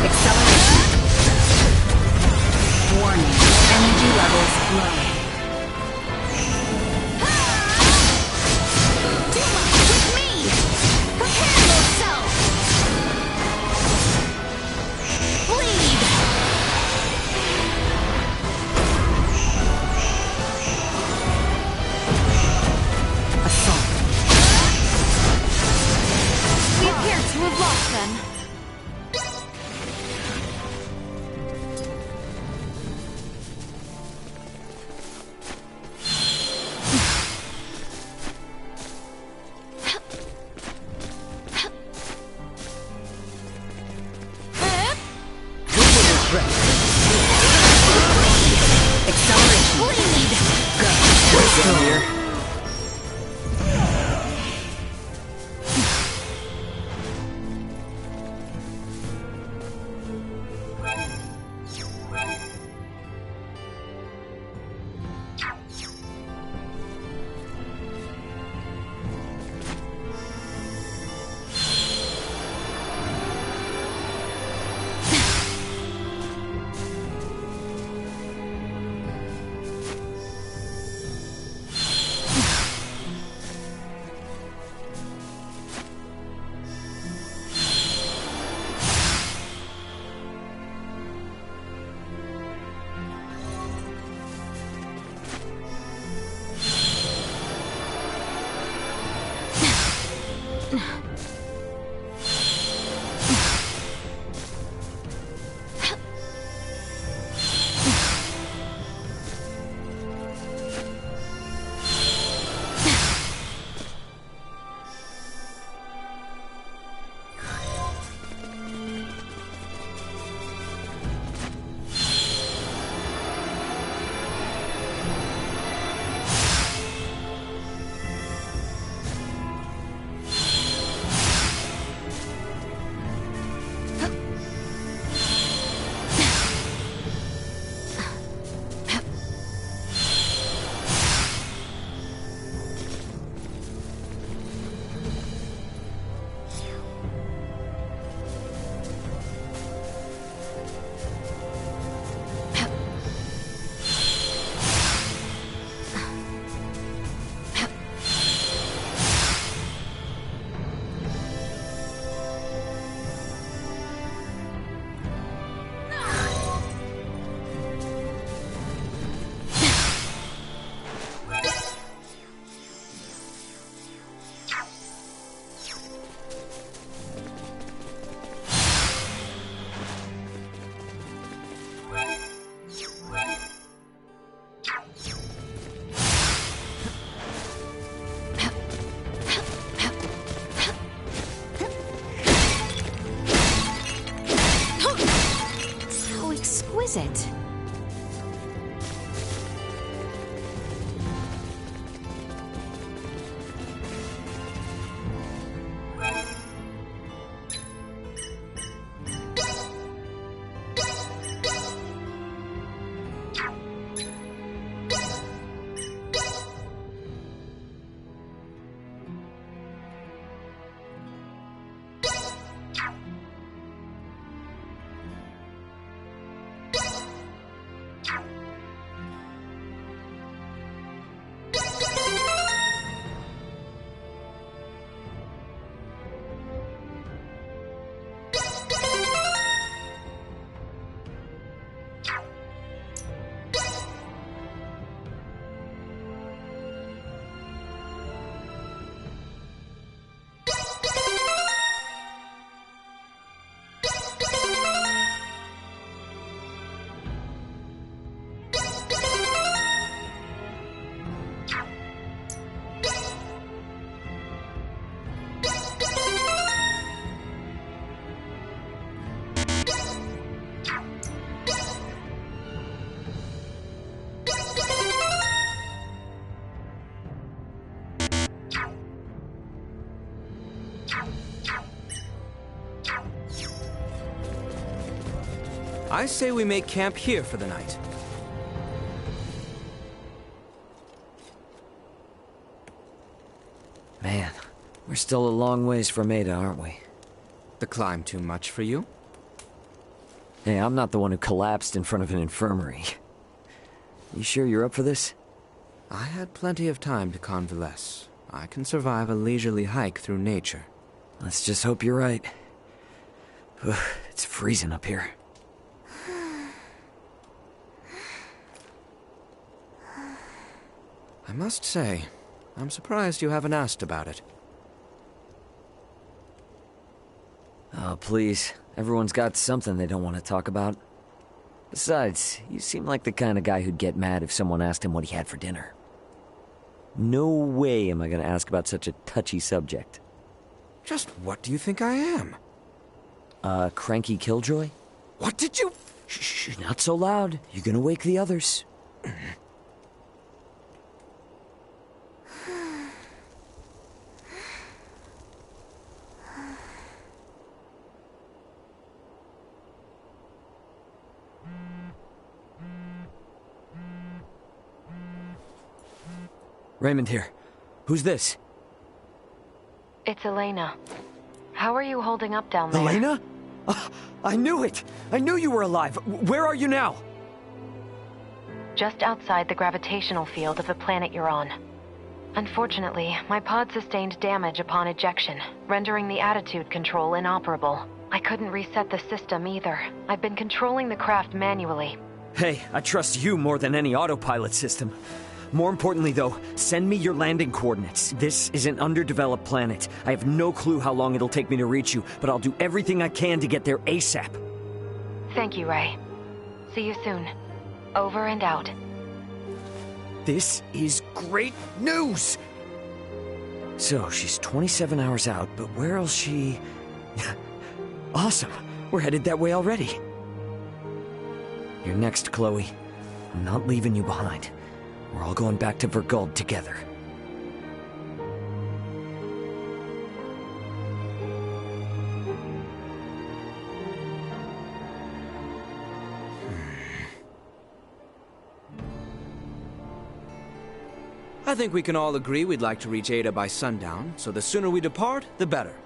Acceleration. Warning. Energy levels low. is it? I say we make camp here for the night. Man, we're still a long ways from Ada, aren't we? The climb too much for you? Hey, I'm not the one who collapsed in front of an infirmary. You sure you're up for this? I had plenty of time to convalesce. I can survive a leisurely hike through nature. Let's just hope you're right. Ugh, it's freezing up here. I must say, I'm surprised you haven't asked about it. Oh, please. Everyone's got something they don't want to talk about. Besides, you seem like the kind of guy who'd get mad if someone asked him what he had for dinner. No way am I going to ask about such a touchy subject. Just what do you think I am? Cranky killjoy? What did you... Shh, not so loud. You're going to wake the others. Raymond here. Who's this? It's Elena. How are you holding up down there? Elena? I knew it! I knew you were alive! Where are you now? Just outside the gravitational field of the planet you're on. Unfortunately, my pod sustained damage upon ejection, rendering the attitude control inoperable. I couldn't reset the system either. I've been controlling the craft manually. Hey, I trust you more than any autopilot system. More importantly, though, send me your landing coordinates. This is an underdeveloped planet. I have no clue how long it'll take me to reach you, but I'll do everything I can to get there ASAP. Thank you, Ray. See you soon. Over and out. This is great news! So, she's 27 hours out, but where else she... Awesome! We're headed that way already. You're next, Chloe. I'm not leaving you behind. We're all going back to Verguld together. I think we can all agree we'd like to reach Ada by sundown, so the sooner we depart, the better.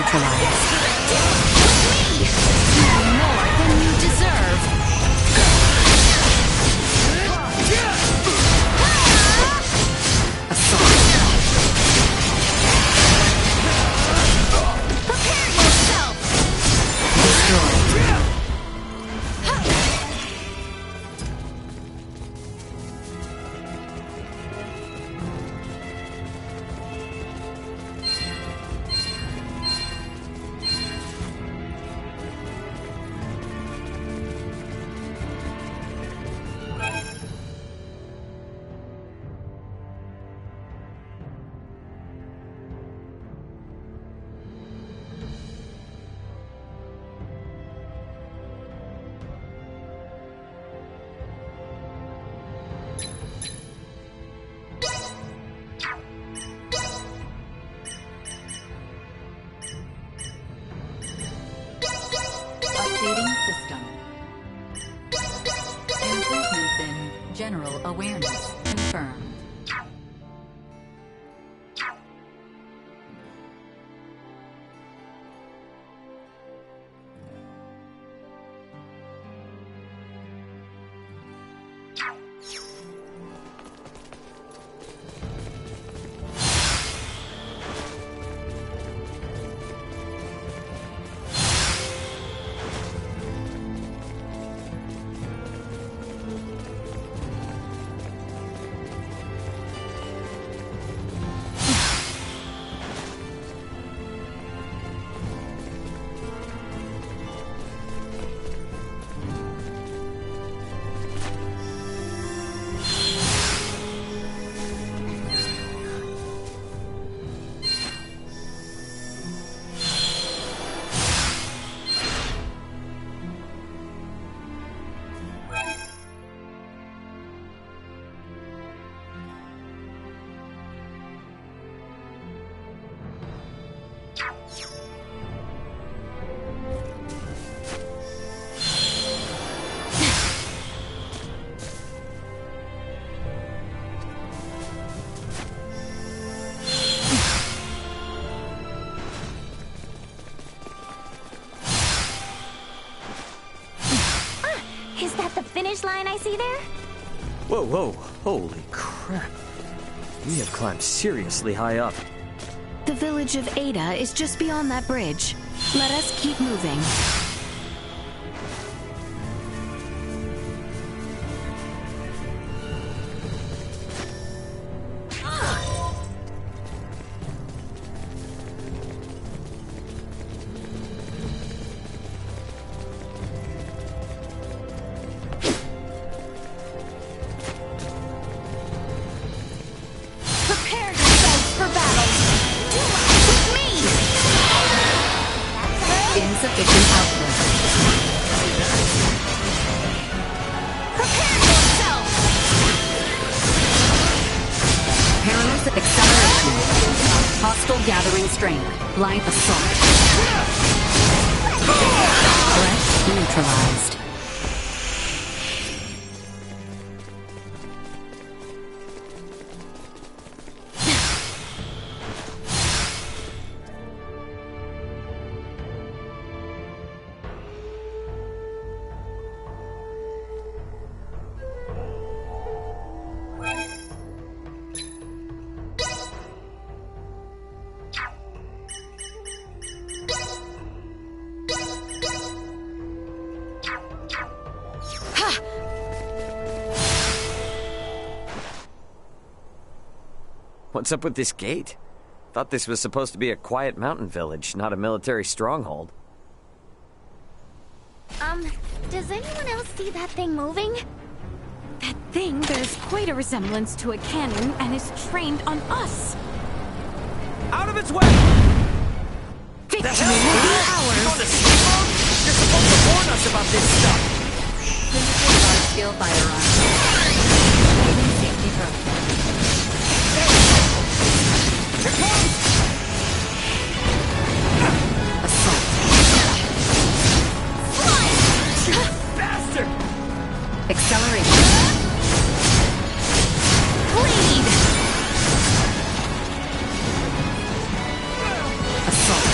neutralized. More than you deserve. Prepare yourself! Destroyed. Updating system. Improvements in general awareness confirmed. Is that the finish line I see there? Whoa, whoa, holy crap. We have climbed seriously high up. The village of Ada is just beyond that bridge. Let us keep moving. Prepare yourselves for battle! With me! Insufficient output. Prepare yourself! Perilous acceleration. Hostile gathering strength. Blind assault. Threat neutralized. What's up with this gate? Thought this was supposed to be a quiet mountain village, not a military stronghold. Does anyone else see that thing moving? That thing bears quite a resemblance to a cannon and is trained on us. Out of its way! Victory will be ours! You on the sleep mode? You're supposed to warn us about this stuff! Large-scale firearms. Safety protocol. Here comes! Assault. Bastard! Acceleration. Bleed! Assault.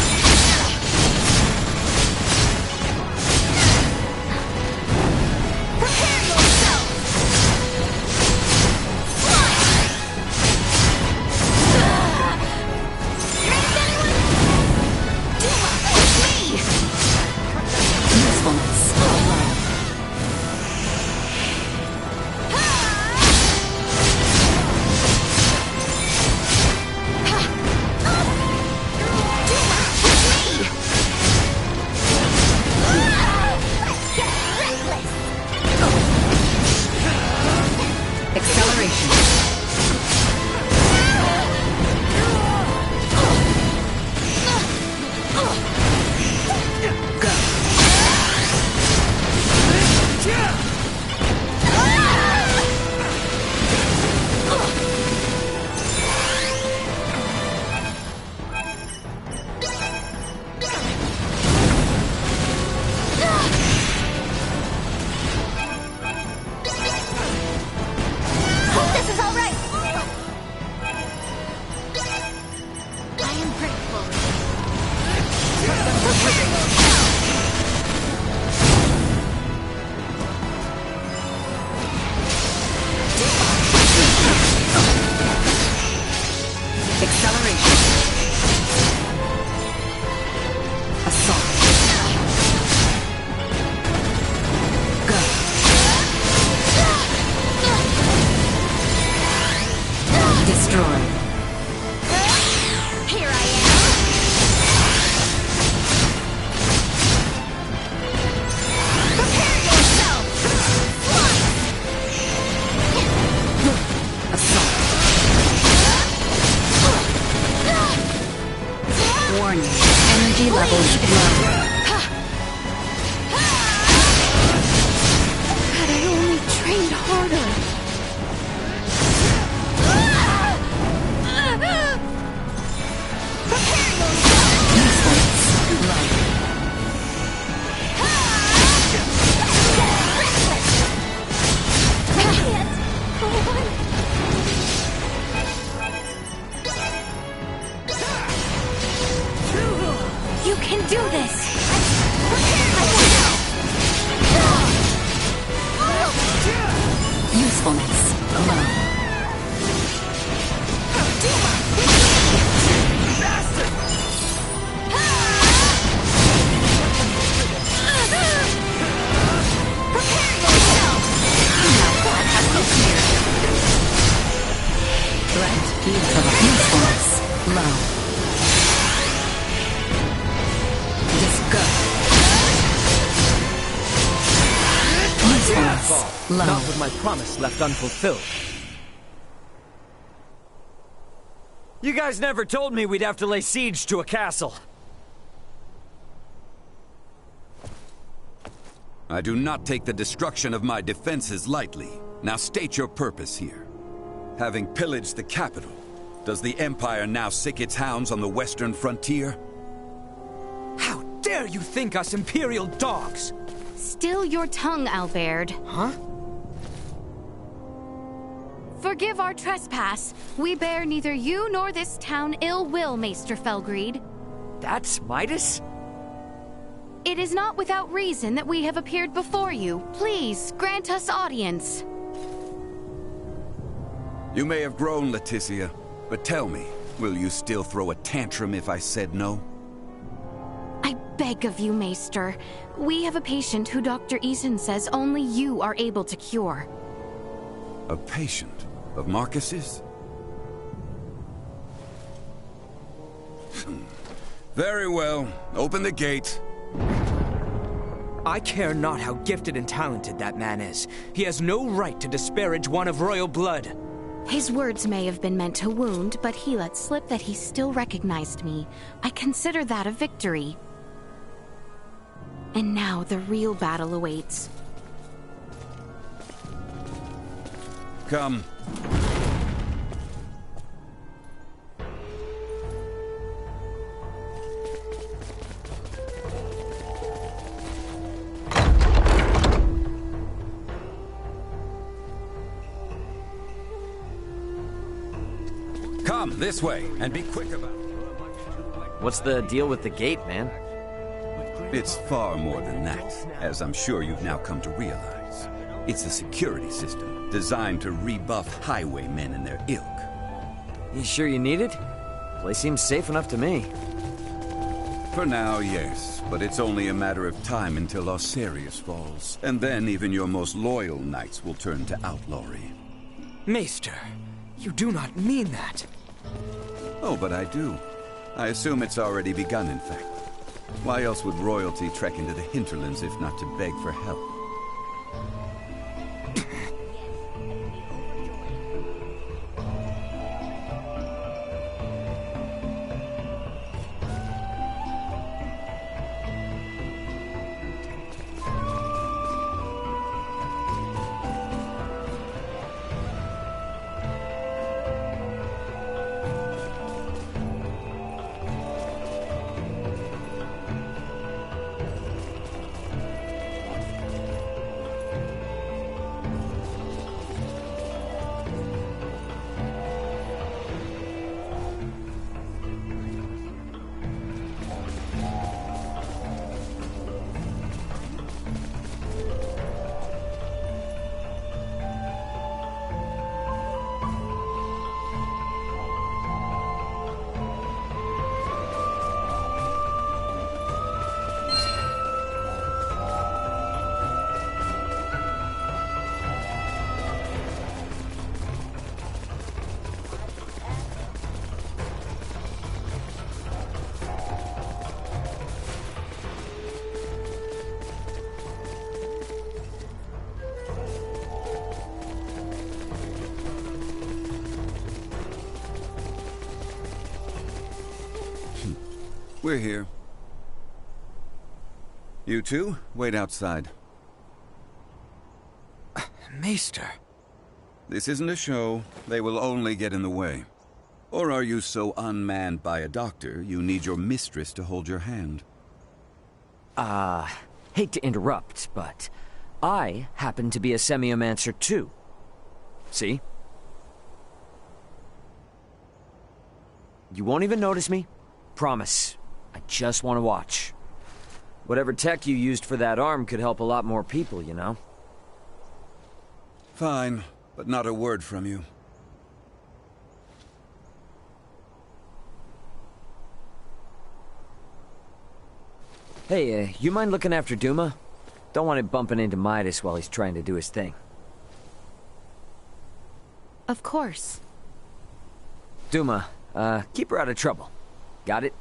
destroyed. Here I am! Prepare yourself! Warning. Energy levels low. Had I only trained harder! Prepare You can do this! Usefulness low. Threat usefulness low. Usefulness low. Not with my promise left unfulfilled. You guys never told me we'd have to lay siege to a castle. I do not take the destruction of my defenses lightly. Now state your purpose here. Having pillaged the capital, does the Empire now sick its hounds on the western frontier? How dare you think us Imperial dogs? Still your tongue, Albert. Huh? Forgive our trespass. We bear neither you nor this town ill will, Maester Felgreed. That's Midas? It is not without reason that we have appeared before you. Please, grant us audience. You may have grown, Leticia, but tell me, will you still throw a tantrum if I said no? I beg of you, Maester. We have a patient who Dr. Eason says only you are able to cure. A patient of Marcus's? Very well. Open the gate. I care not how gifted and talented that man is. He has no right to disparage one of royal blood. His words may have been meant to wound, but he let slip that he still recognized me. I consider that a victory. And now the real battle awaits. Come. Come, this way, and be quick about it. What's the deal with the gate, man? It's far more than that, as I'm sure you've now come to realize. It's a security system designed to rebuff highwaymen and their ilk. You sure you need it? Place seems safe enough to me. For now, yes, but it's only a matter of time until Osirius falls. And then even your most loyal knights will turn to outlawry. Maester, you do not mean that. Oh, but I do. I assume it's already begun, in fact. Why else would royalty trek into the hinterlands if not to beg for help? We're here. You two, wait outside. Maester. This isn't a show. They will only get in the way. Or are you so unmanned by a doctor, you need your mistress to hold your hand? Hate to interrupt, but I happen to be a semiomancer too. See? You won't even notice me. Promise. I just want to watch. Whatever tech you used for that arm could help a lot more people, you know? Fine, but not a word from you. Hey, you mind looking after Duma? Don't want it bumping into Midas while he's trying to do his thing. Of course. Duma, keep her out of trouble. Got it?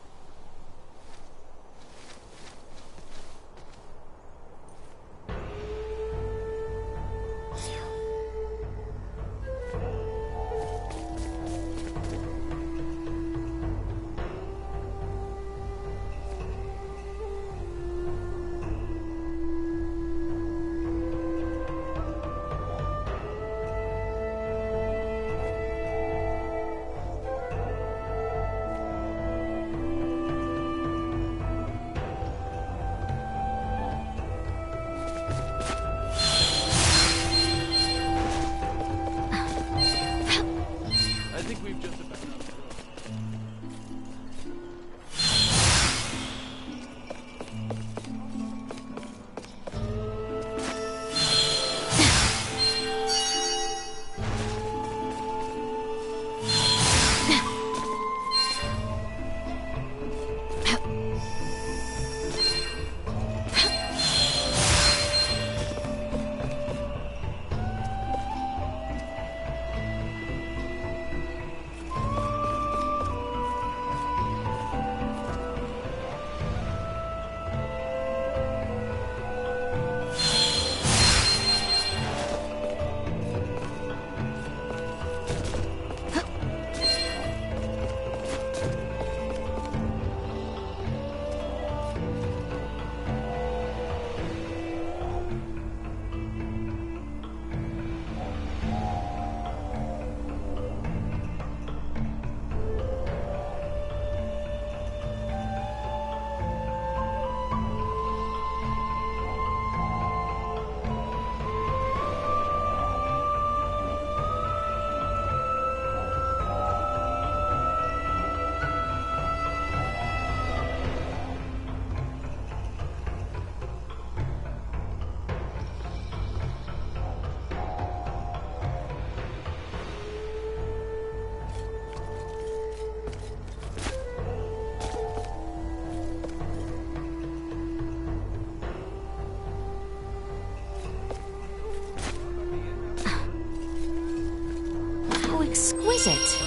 Exquisite.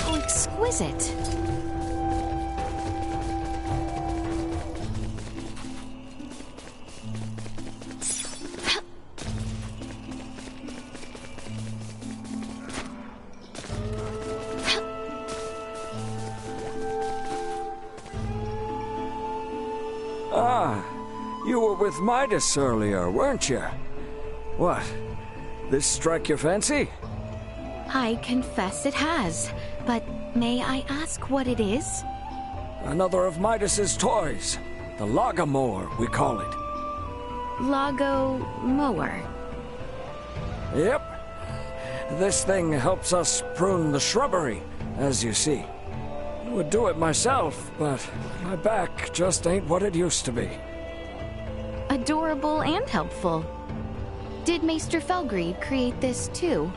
Oh, exquisite. You were with Midas earlier, weren't you? What? This strike your fancy? I confess it has, but may I ask what it is? Another of Midas's toys. The Logomore, we call it. Lago mower. Yep. This thing helps us prune the shrubbery, as you see. I would do it myself, but my back just ain't what it used to be. Adorable and helpful. Did Maester Felgreed create this too?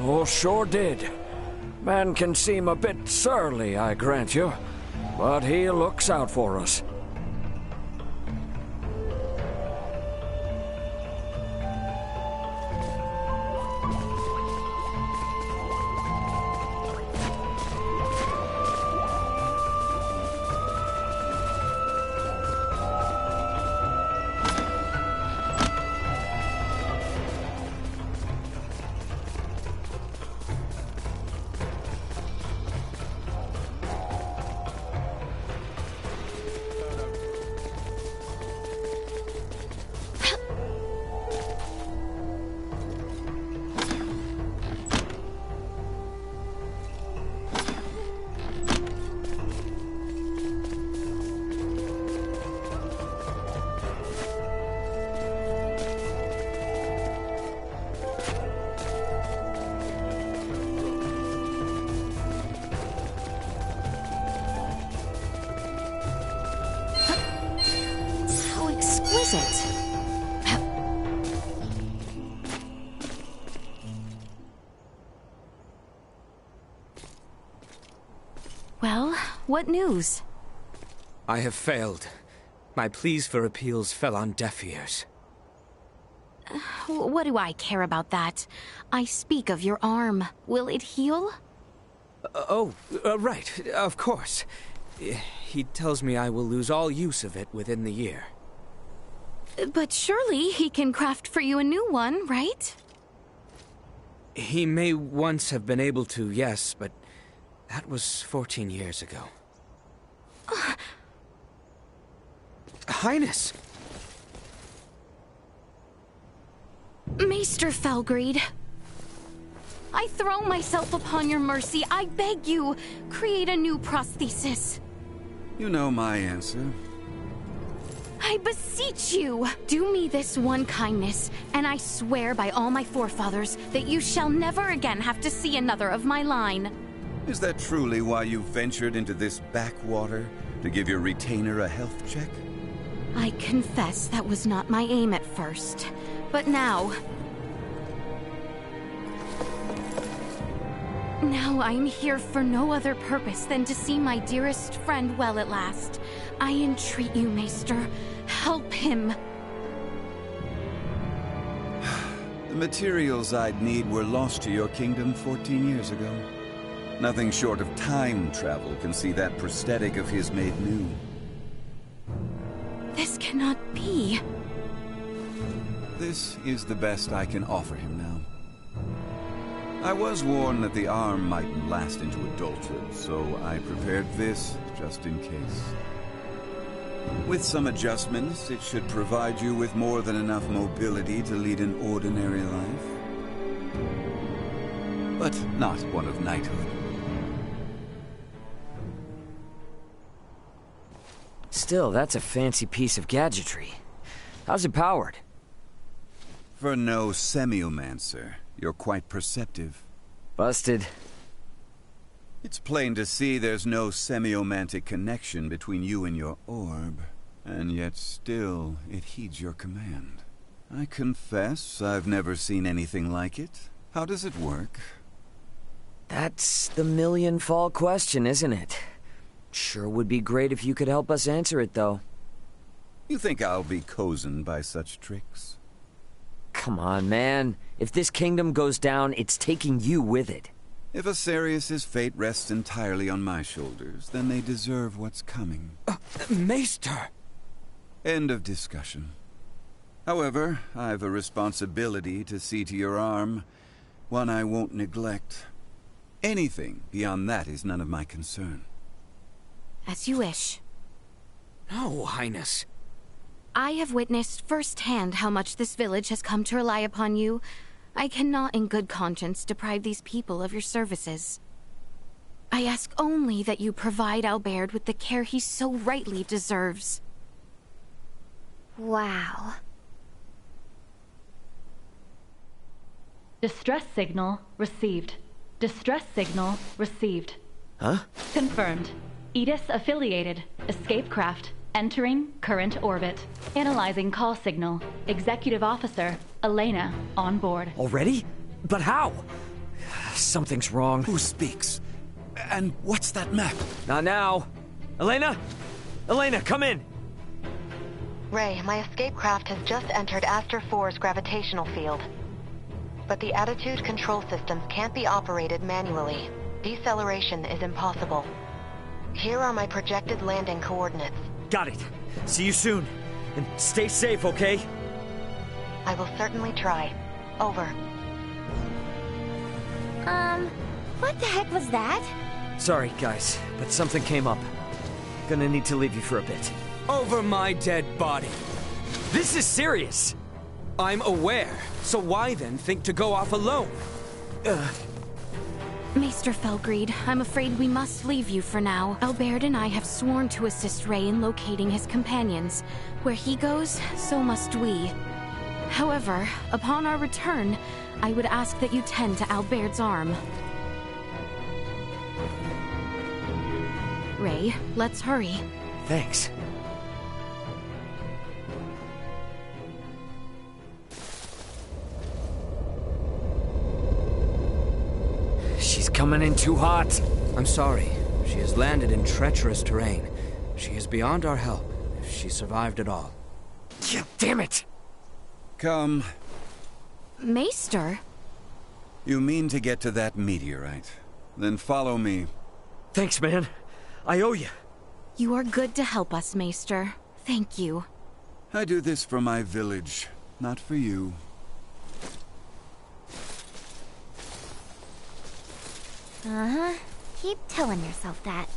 Oh, sure did. Man can seem a bit surly, I grant you, but he looks out for us. What news? I have failed. My pleas for appeals fell on deaf ears. What do I care about that? I speak of your arm. Will it heal? Right, of course. He tells me I will lose all use of it within the year. But surely he can craft for you a new one, right? He may once have been able to, yes, but that was 14 years ago. Highness! Maester Felgreed, I throw myself upon your mercy. I beg you, create a new prosthesis. You know my answer. I beseech you, do me this one kindness, and I swear by all my forefathers that you shall never again have to see another of my line. Is that truly why you ventured into this backwater? To give your retainer a health check? I confess that was not my aim at first, but now... Now I'm here for no other purpose than to see my dearest friend well at last. I entreat you, Maester, help him. The materials I'd need were lost to your kingdom 14 years ago. Nothing short of time travel can see that prosthetic of his made new. This cannot be. This is the best I can offer him now. I was warned that the arm mightn't last into adulthood, so I prepared this just in case. With some adjustments, it should provide you with more than enough mobility to lead an ordinary life. But not one of knighthood. Still, that's a fancy piece of gadgetry. How's it powered? For no semiomancer, you're quite perceptive. Busted. It's plain to see there's no semiomantic connection between you and your orb, and yet still it heeds your command. I confess I've never seen anything like it. How does it work? That's the million-fall question, isn't it? Sure would be great if you could help us answer it, though. You think I'll be cozened by such tricks? Come on, man. If this kingdom goes down, it's taking you with it. If Asarius' fate rests entirely on my shoulders, then they deserve what's coming. Maester! End of discussion. However, I've a responsibility to see to your arm, one I won't neglect. Anything beyond that is none of my concern. As you wish. No, Highness. I have witnessed firsthand how much this village has come to rely upon you. I cannot in good conscience deprive these people of your services. I ask only that you provide Albert with the care he so rightly deserves. Wow. Distress signal received. Distress signal received. Huh? Confirmed. Edis affiliated. Escape craft. Entering current orbit. Analyzing call signal. Executive Officer, Elena, on board. Already? But how? Something's wrong. Who speaks? And what's that map? Not now. Elena? Elena, come in! Ray, my escape craft has just entered Aster 4's gravitational field. But the attitude control systems can't be operated manually. Deceleration is impossible. Here are my projected landing coordinates. Got it. See you soon. And stay safe, okay? I will certainly try. Over. What the heck was that? Sorry, guys, but something came up. Gonna need to leave you for a bit. Over my dead body. This is serious! I'm aware, so why then think to go off alone? Maester Felgreed, I'm afraid we must leave you for now. Albert and I have sworn to assist Ray in locating his companions. Where he goes, so must we. However, upon our return, I would ask that you tend to Albert's arm. Ray, let's hurry. Thanks. She's coming in too hot. I'm sorry. She has landed in treacherous terrain. She is beyond our help, if she survived at all. Yeah, damn it! Come. Maester? You mean to get to that meteorite? Then follow me. Thanks, man. I owe you. You are good to help us, Maester. Thank you. I do this for my village, not for you. Uh-huh. Keep telling yourself that.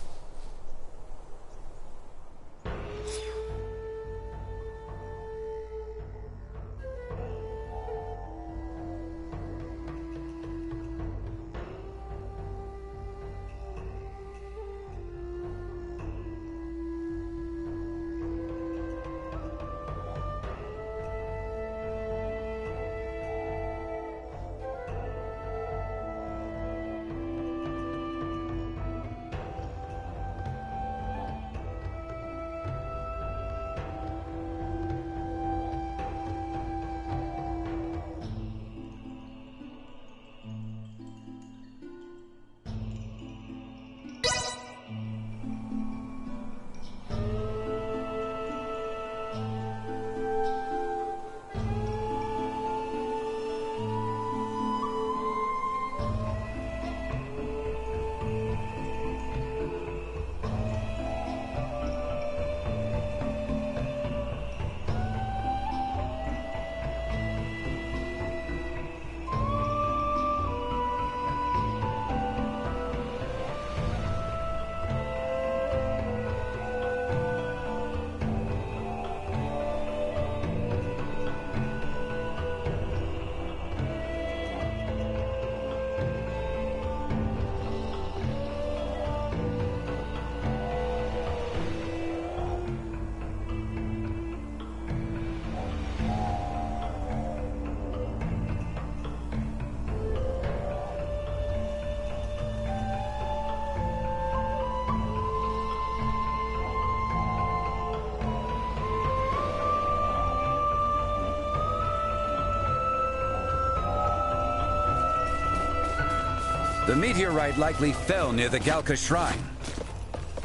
The meteorite likely fell near the Galka shrine.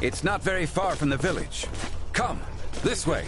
It's not very far from the village. Come, this way.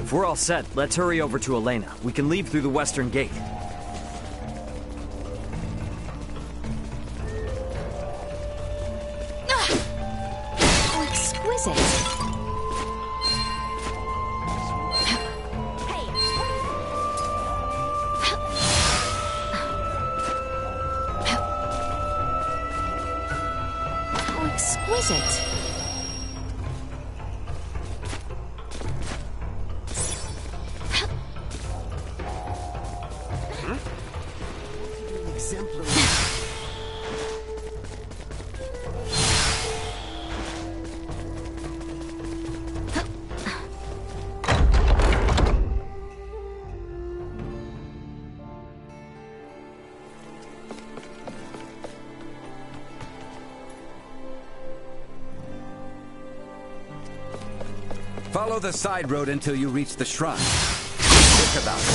If we're all set, let's hurry over to Elena. We can leave through the western gate. How exquisite. How exquisite. Follow the side road until you reach the shrine. Think about it.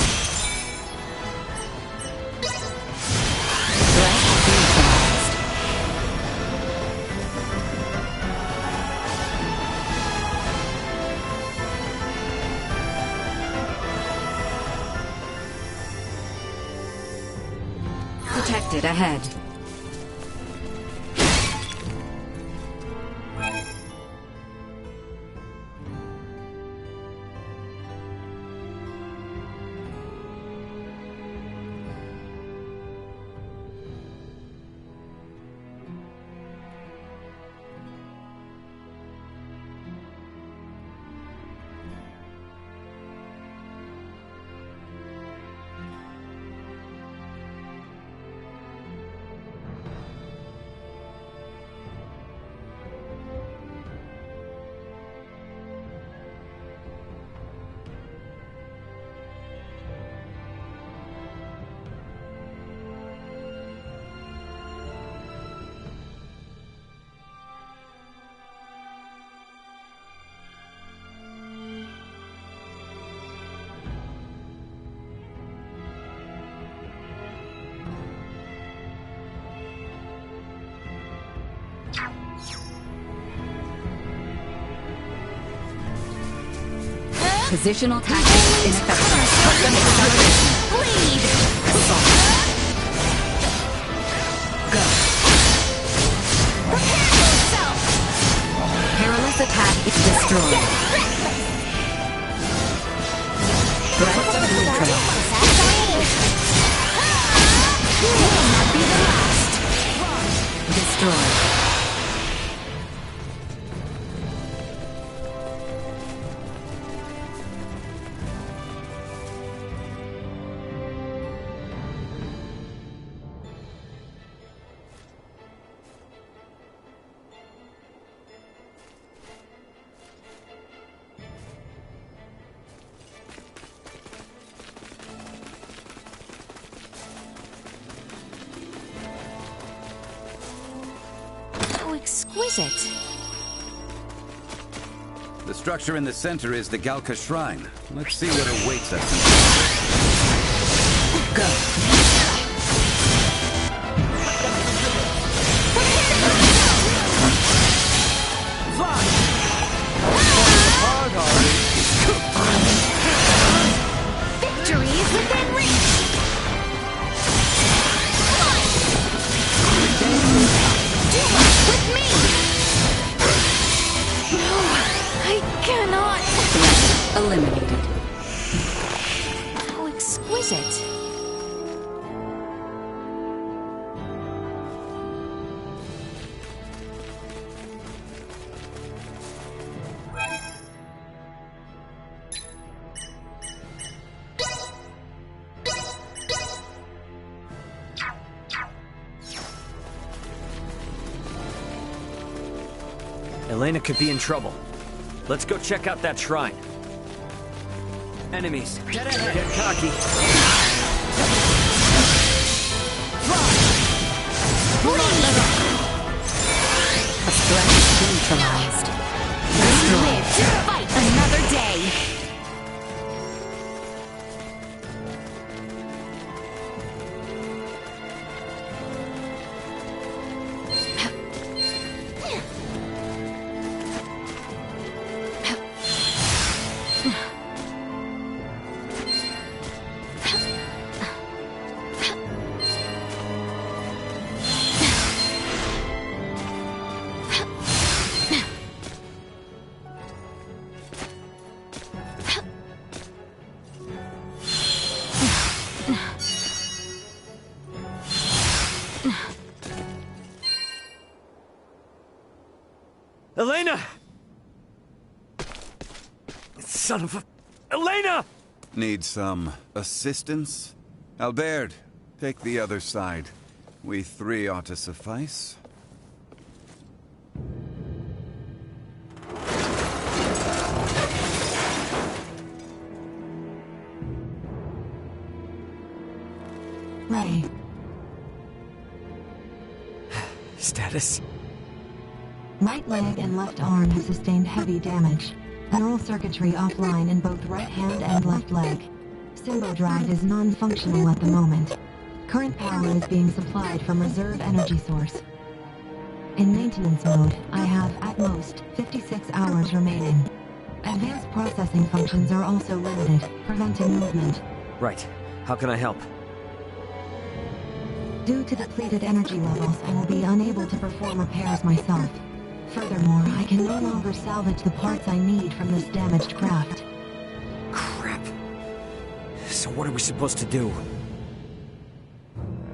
Detected ahead. Positional tactics ineffective. Bleed! Assault. Go. Prepare yourself! Perilous attack is destroyed. Threat neutralized. Will not be the last. Destroyed. Exquisite. The structure in the center is the Galka Shrine. Let's see what awaits us. Go. Fly! Falling apart already. Victory is within reach. With me! No, I cannot! Eliminated. How exquisite. Elena could be in trouble. Let's go check out that shrine. Enemies. Get ahead. Get cocky. A threat neutralized. Live to fight another day. Elena! Son of a... Elena! Need some assistance? Albert, take the other side. We three ought to suffice. Ready. Status? Right leg and left arm have sustained heavy damage. Neural circuitry offline in both right hand and left leg. Symbo drive is non-functional at the moment. Current power is being supplied from reserve energy source. In maintenance mode, I have, at most, 56 hours remaining. Advanced processing functions are also limited, preventing movement. Right. How can I help? Due to depleted energy levels, I will be unable to perform repairs myself. Furthermore, I can no longer salvage the parts I need from this damaged craft. Crap. So what are we supposed to do?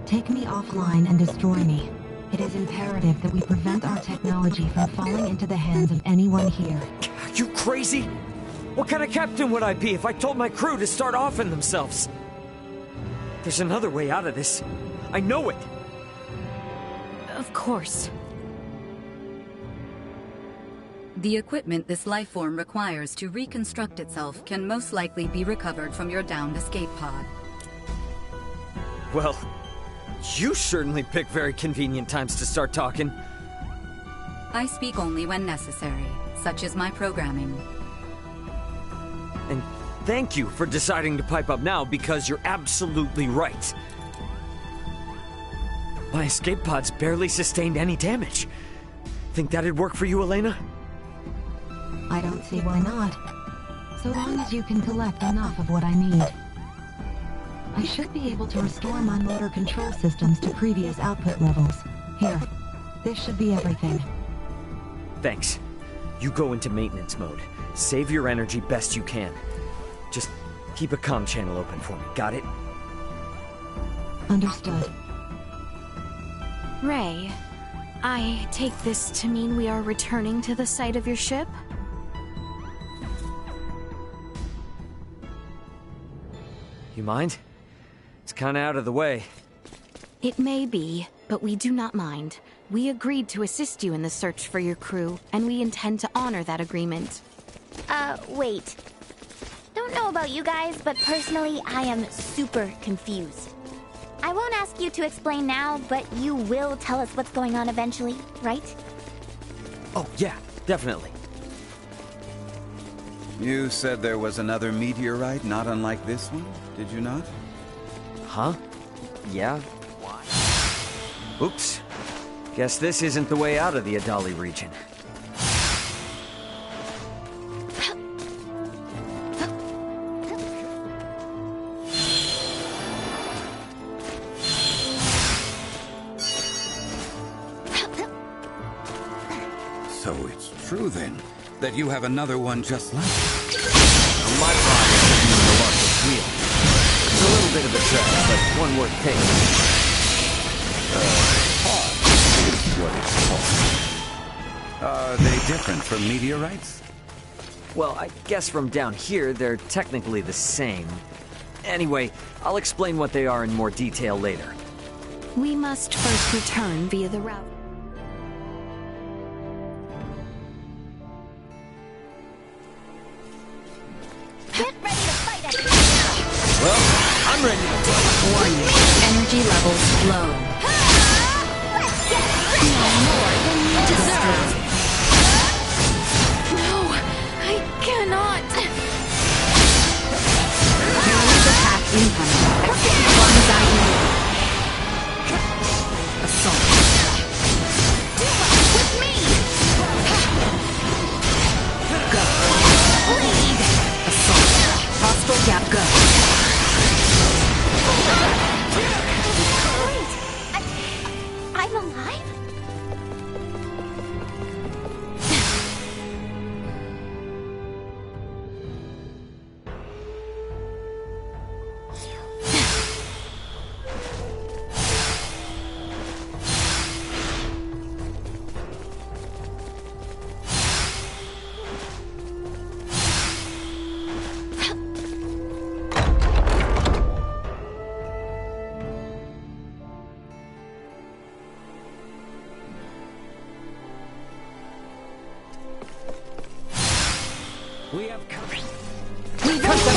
Take me offline and destroy me. It is imperative that we prevent our technology from falling into the hands of anyone here. Are you crazy? What kind of captain would I be if I told my crew to start offing themselves? There's another way out of this. I know it! Of course. The equipment this life form requires to reconstruct itself can most likely be recovered from your downed escape pod. Well, you certainly pick very convenient times to start talking. I speak only when necessary. Such is my programming. And thank you for deciding to pipe up now, because you're absolutely right. My escape pods barely sustained any damage. Think that'd work for you, Elena? I don't see why not. So long as you can collect enough of what I need. I should be able to restore my motor control systems to previous output levels. Here, this should be everything. Thanks. You go into maintenance mode. Save your energy best you can. Just keep a comm channel open for me, got it? Understood. Ray, I take this to mean we are returning to the site of your ship? You mind? It's kinda out of the way. It may be, but we do not mind. We agreed to assist you in the search for your crew, and we intend to honor that agreement. Wait. Don't know about you guys, but personally, I am super confused. I won't ask you to explain now, but you will tell us what's going on eventually, right? Oh, yeah, definitely. You said there was another meteorite not unlike this one, did you not? Huh? Yeah? Why? Oops. Guess this isn't the way out of the Adali region. So it's true then, that you have another one just like it. My body is using the largest wheel. It's a little bit of a trap, but one worth taking. Is what it's called. Are they different from meteorites? Well, I guess from down here, they're technically the same. Anyway, I'll explain what they are in more detail later. We must first return via the route. Get ready to fight us! Well, I'm ready to go. Warning. Energy levels low. Let's get ready! No more than you deserve! No, I cannot! Careless attack incoming. Execute one's idea. Assault. With me! Go. Bleed! Assault. Hostile gap go. Wait! I'm alive? We have come. We cut them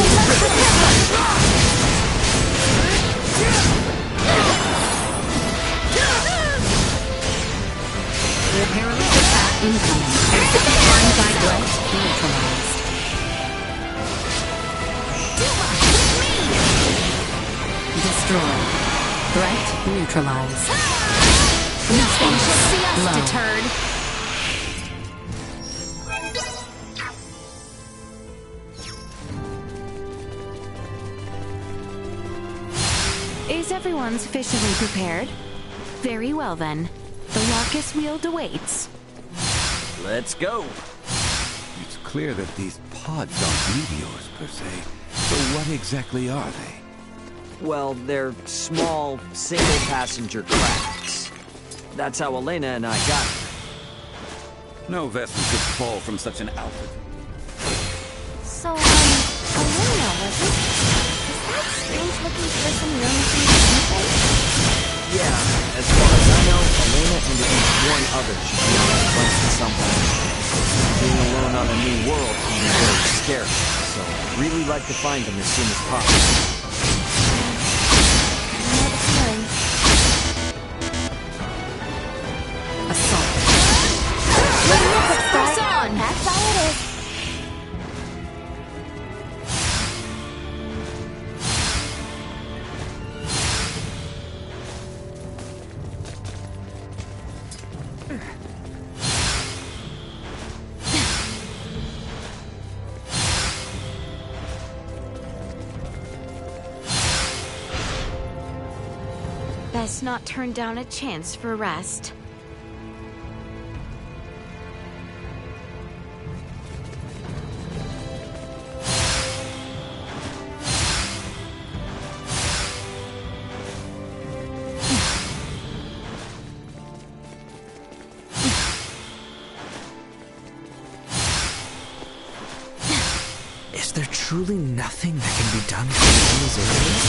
Perilous attack incoming. Execute one's idea. Neutralized. Destroy. Threat neutralized. Nothing shall see us Blown. deterred. Is everyone sufficiently prepared? Very well then. The Larkus Wield awaits. Let's go. It's clear that these pods aren't meteors, per se. So what exactly are they? Well, they're small, single-passenger crafts. That's how Elena and I got here. No vessel could fall from such an altitude. So, Elena, was it? Is that strange-looking person your missing? Yeah, as far as I know, Elena and at least one other should be on the planet somewhere. Being alone on a new world can be very scary, so I'd really like to find them as soon as possible. Assault. Press on! That's all it is. Best not turn down a chance for rest. Is there truly nothing that can be done for these areas?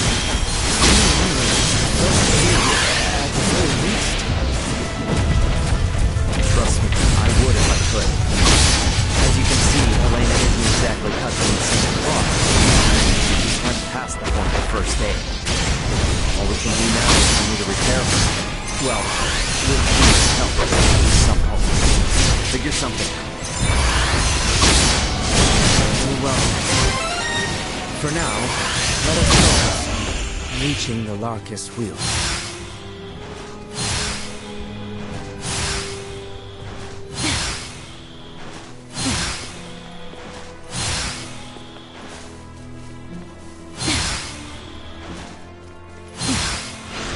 Trust me, I would if I could. As you can see, Elena isn't exactly cut from the same cloth. She just went past the point of first aid. All we can do now is for me to repair her. Well, with Huma's help, somehow. Figure something out. Well, for now, let us focus on reaching the Larkus Wheel.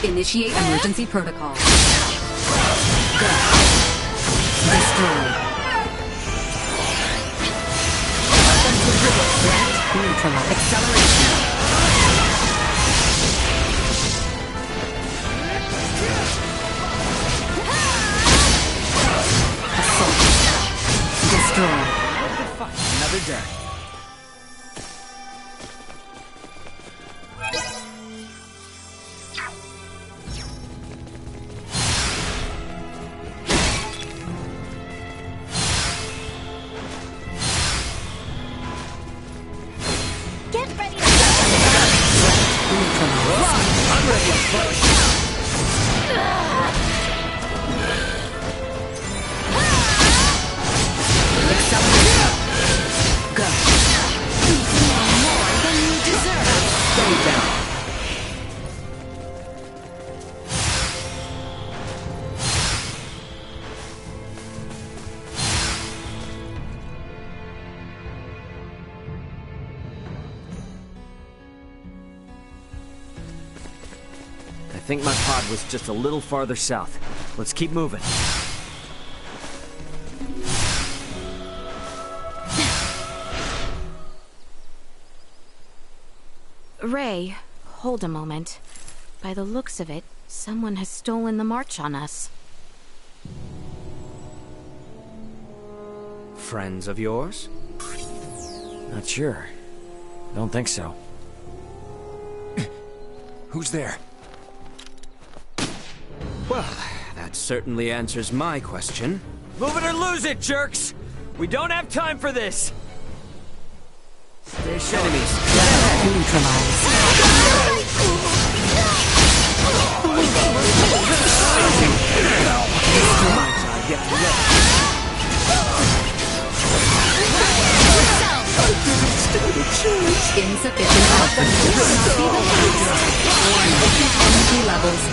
Initiate emergency protocol. Go. Destroy. Neutralize. Acceleration. Assault. Destroy. Another day. I think my pod was just a little farther south. Let's keep moving. Ray, hold a moment. By the looks of it, someone has stolen the march on us. Friends of yours? Not sure. Don't think so. Who's there? Well, that certainly answers my question. Move it or lose it, jerks! We don't have time for this! Stay sharp. Enemies. Insufficient output.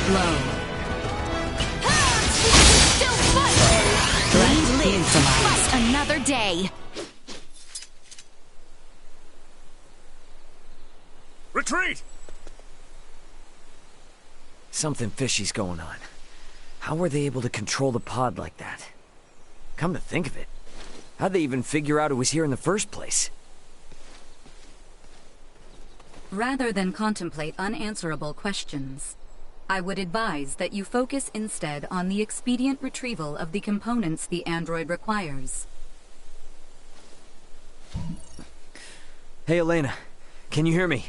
blow. Still fight! We live to fight another day. Retreat! Something fishy's going on. How were they able to control the pod like that? Come to think of it, how'd they even figure out it was here in the first place? Rather than contemplate unanswerable questions, I would advise that you focus instead on the expedient retrieval of the components the android requires. Hey, Elena. Can you hear me?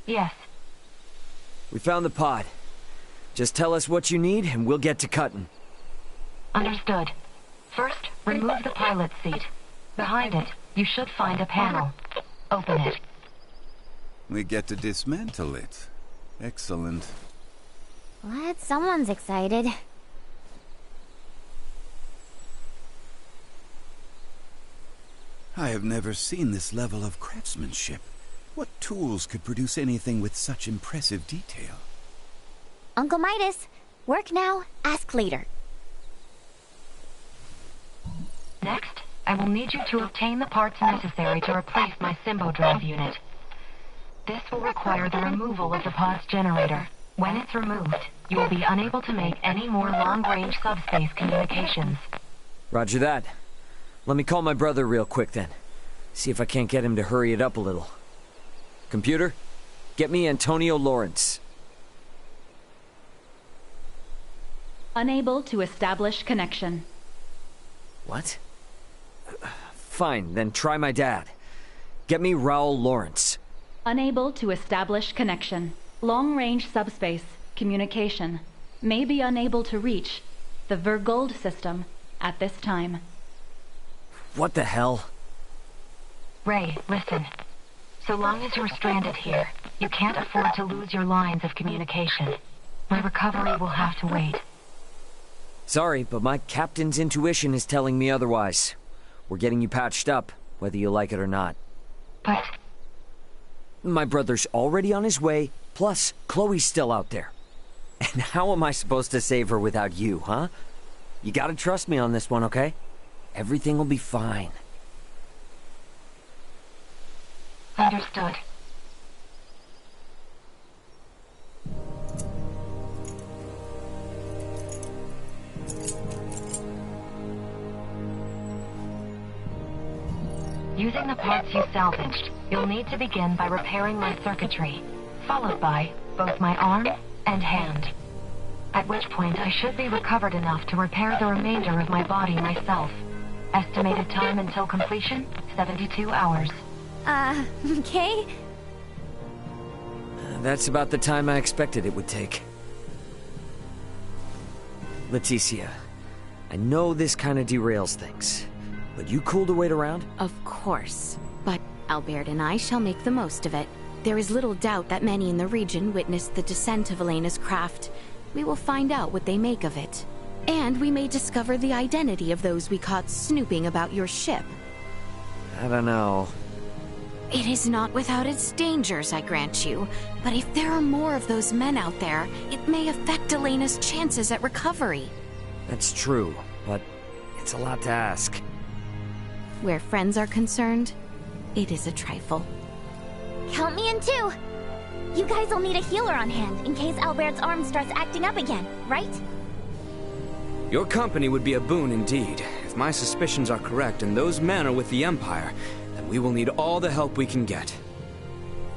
Yes. We found the pod. Just tell us what you need and we'll get to cutting. Understood. First, remove the pilot seat. Behind it, you should find a panel. Open it. We get to dismantle it. Excellent. What? Someone's excited. I have never seen this level of craftsmanship. What tools could produce anything with such impressive detail? Uncle Midas, work now, ask later. Next, I will need you to obtain the parts necessary to replace my Symbo drive unit. This will require the removal of the pod's generator. When it's removed, you will be unable to make any more long-range subspace communications. Roger that. Let me call my brother real quick then. See if I can't get him to hurry it up a little. Computer, get me Antonio Lawrence. Unable to establish connection. What? Fine, then try my dad. Get me Raul Lawrence. Unable to establish connection. Long-range subspace communication. May be unable to reach the Vergold system at this time. What the hell? Ray, listen. So long as you're stranded here, you can't afford to lose your lines of communication. My recovery will have to wait. Sorry, but my captain's intuition is telling me otherwise. We're getting you patched up, whether you like it or not. But... My brother's already on his way, plus Chloe's still out there. And how am I supposed to save her without you, huh? You gotta trust me on this one, okay? Everything will be fine. Understood. Using the parts you salvaged, you'll need to begin by repairing my circuitry, followed by both my arm and hand. At which point I should be recovered enough to repair the remainder of my body myself. Estimated time until completion, 72 hours. Okay? That's about the time I expected it would take. Leticia, I know this kind of derails things, but you cool to wait around? Of course. But Albert and I shall make the most of it. There is little doubt that many in the region witnessed the descent of Elena's craft. We will find out what they make of it. And we may discover the identity of those we caught snooping about your ship. I don't know. It is not without its dangers, I grant you. But if there are more of those men out there, it may affect Elena's chances at recovery. That's true, but it's a lot to ask. Where friends are concerned, it is a trifle. Count me in too! You guys will need a healer on hand in case Albert's arm starts acting up again, right? Your company would be a boon indeed. If my suspicions are correct and those men are with the Empire, then we will need all the help we can get.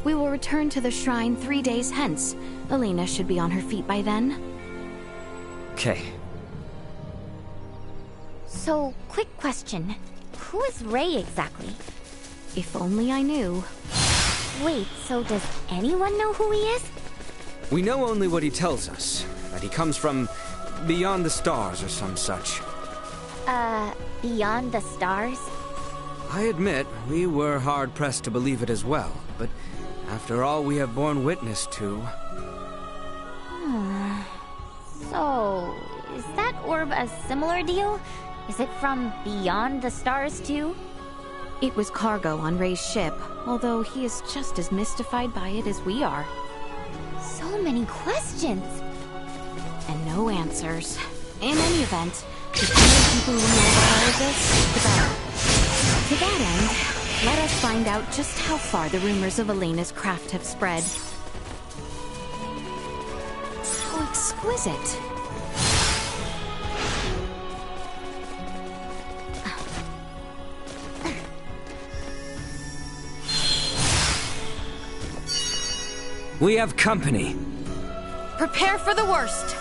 We will return to the shrine 3 days hence. Elena should be on her feet by then. Okay. So, quick question. Who is Ray exactly? If only I knew. Wait, so does anyone know who he is? We know only what he tells us. That he comes from beyond the stars or some such. Beyond the stars? I admit, we were hard-pressed to believe it as well, but after all we have borne witness to... So, is that orb a similar deal? Is it from beyond the stars too? It was cargo on Ray's ship, although he is just as mystified by it as we are. So many questions. And no answers. In any event, the fewer people who know about all of this, the better. To that end, let us find out just how far the rumors of Elena's craft have spread. How exquisite. We have company. Prepare for the worst.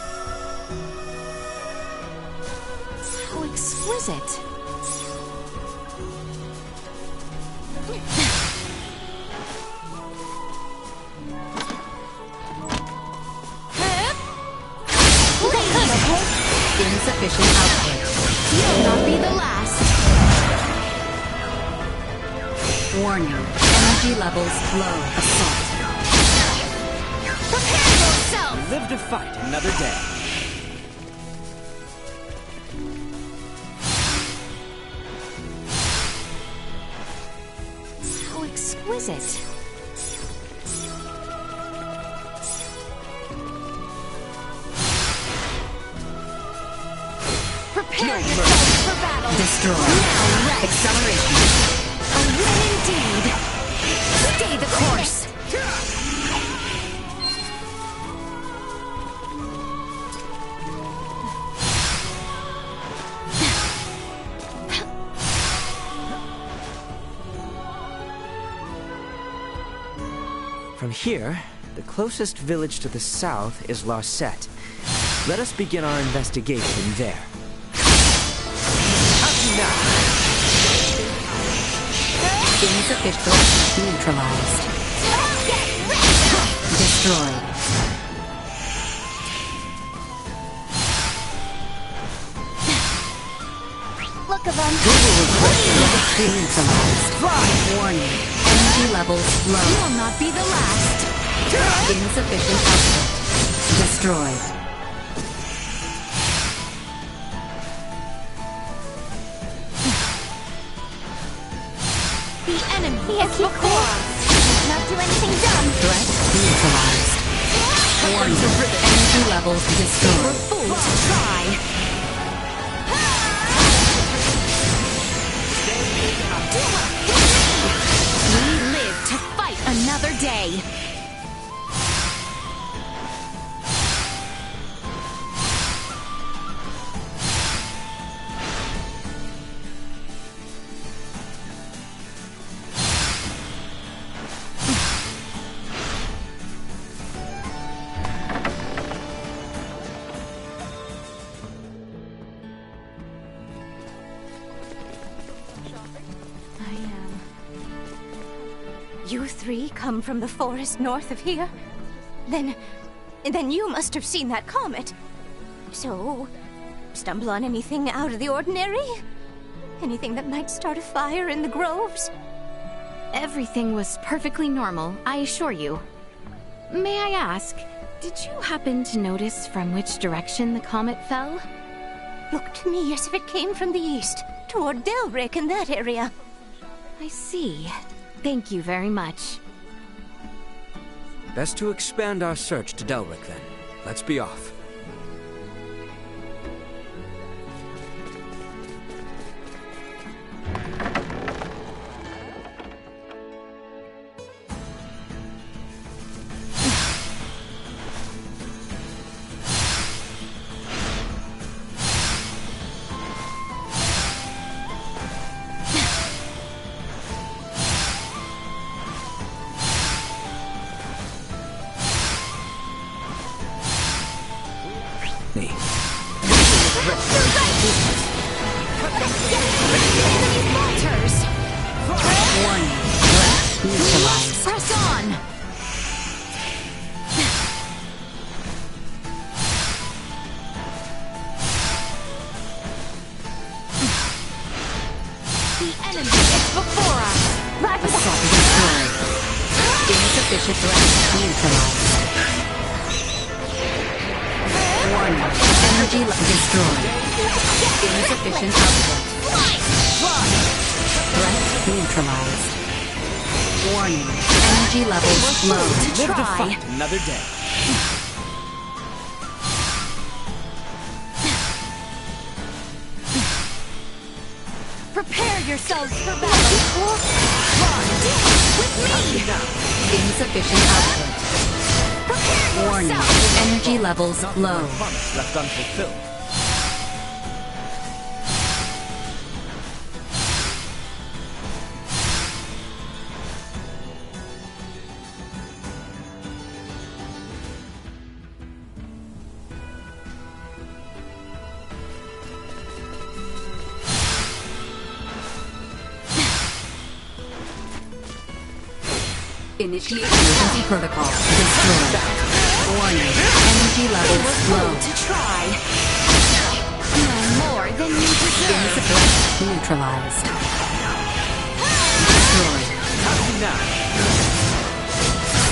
How exquisite. Insufficient output. You'll not be the last. Warning. Energy levels low. Assault. Prepare yourself! Live to fight another day. How exquisite. Prepare yourself for battle! Destroy. Now, rest. Acceleration. A win indeed. Stay the course. From here, the closest village to the south is Larset. Let us begin our investigation there. Insufficient. Neutralized. Destroyed. Look of them. Neutralized. Warning. Energy levels low. You will not be the last. Insufficient output. Destroyed. The enemy is before us. Let's not do anything dumb. Threat neutralized. Warning. Energy levels destroyed. We're fools to try. We live to fight another day. You three come from the forest north of here? Then you must have seen that comet. So, stumble on anything out of the ordinary? Anything that might start a fire in the groves? Everything was perfectly normal, I assure you. May I ask, did you happen to notice from which direction the comet fell? Looked to me as if it came from the east, toward Delric in that area. I see. Thank you very much. Best to expand our search to Delric, then. Let's be off. Press on! The enemy is before us! Assault destroyed. Insufficient threat neutralized. Warning. Energy destroyed. Insufficient output. Threat neutralized. Warning. Energy levels low. Live to fight another day. Prepare yourselves for battle! With me! Insufficient output. Warning. Energy levels low. Left unfulfilled. Initiate emergency protocol. Destroy. Warning. Energy levels low. To try. No more than you deserve. Insufficient. Neutralized. Destroy.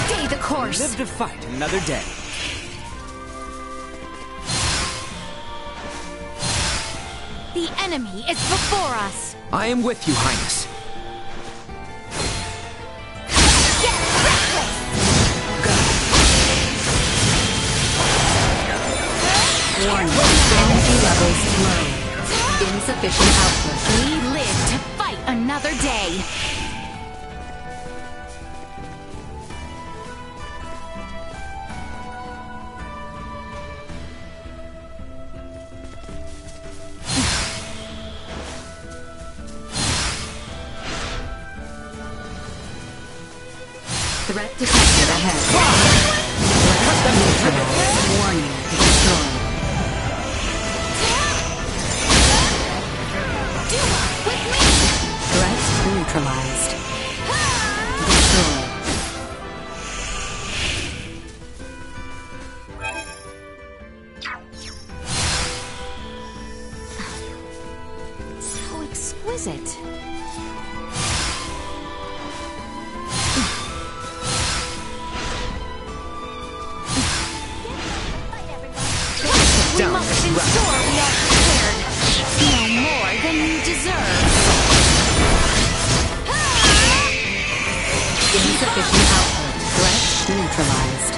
Stay the course. Live to fight another day. The enemy is before us. I am with you, Highness. Warning. Energy levels low. Insufficient output. We live to fight another day. Threat detected ahead. Threat neutralized. Warning. Destroy. Threat neutralized. Destroy. So exquisite. We must ensure we are prepared. No more than you deserve. Insufficient output. Threat neutralized.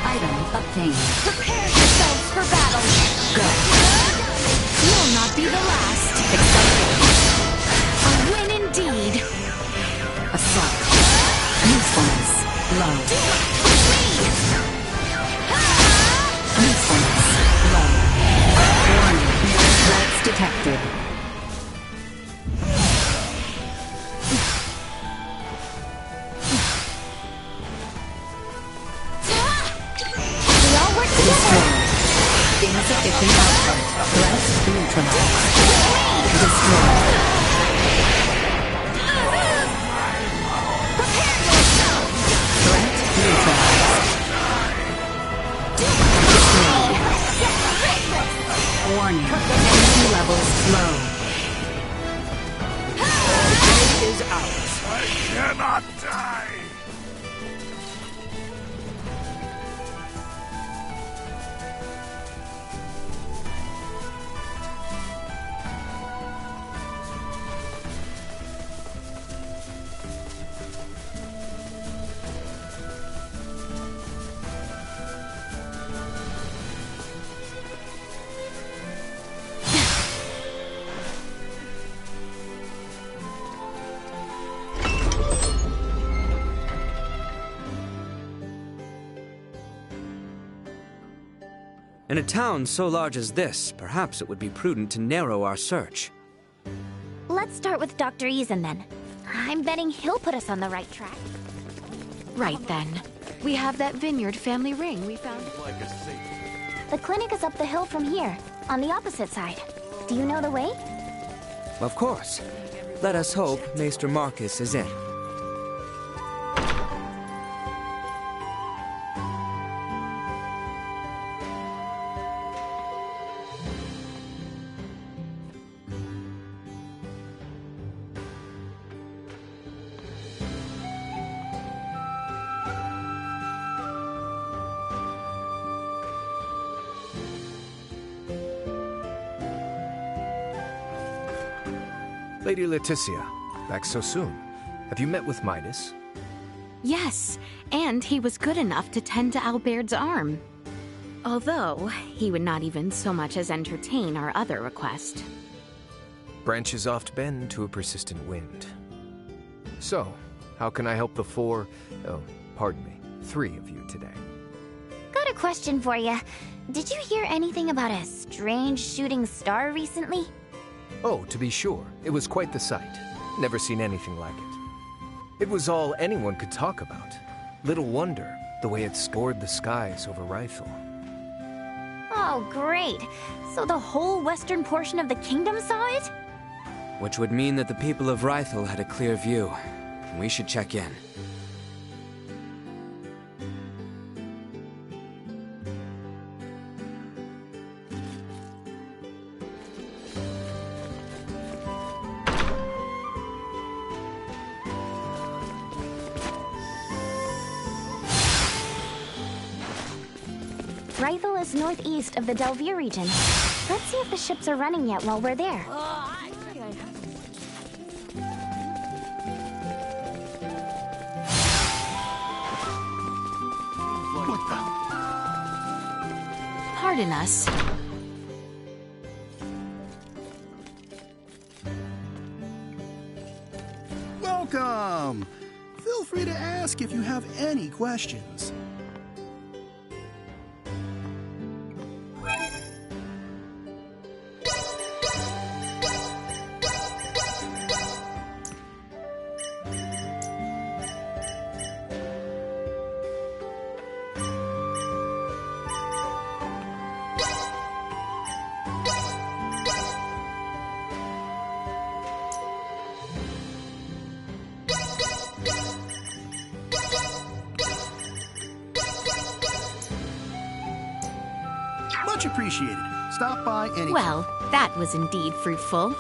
Item obtained. Prepare yourselves for battle. Go. You'll not be the last. Accepted. A win indeed. Assault. Usefulness. Low. Usefulness. Low. Warning. Threats detected. We all work together. Insufficient output. Threat neutralized. Destroy. Threat neutralized. Warning. Energy levels low. The day is ours. I cannot die. In a town so large as this, perhaps it would be prudent to narrow our search. Let's start with Dr. Eason then. I'm betting he'll put us on the right track. Right then. We have that vineyard family ring we found. The clinic is up the hill from here, on the opposite side. Do you know the way? Of course. Let us hope Maester Marcus is in. Lady Leticia, back so soon. Have you met with Midas? Yes, and he was good enough to tend to Albert's arm. Although, he would not even so much as entertain our other request. Branches oft bend to a persistent wind. So, how can I help the three of you today? Got a question for you. Did you hear anything about a strange shooting star recently? Oh, to be sure. It was quite the sight. Never seen anything like it. It was all anyone could talk about. Little wonder, the way it scored the skies over Rifle. Oh, great. So the whole western portion of the kingdom saw it? Which would mean that the people of Rifle had a clear view. We should check in. Rifle is northeast of the Delvier region. Let's see if the ships are running yet while we're there. What the? Pardon us. Welcome! Feel free to ask if you have any questions. Much appreciated. Stop by anytime. Well, that was indeed fruitful.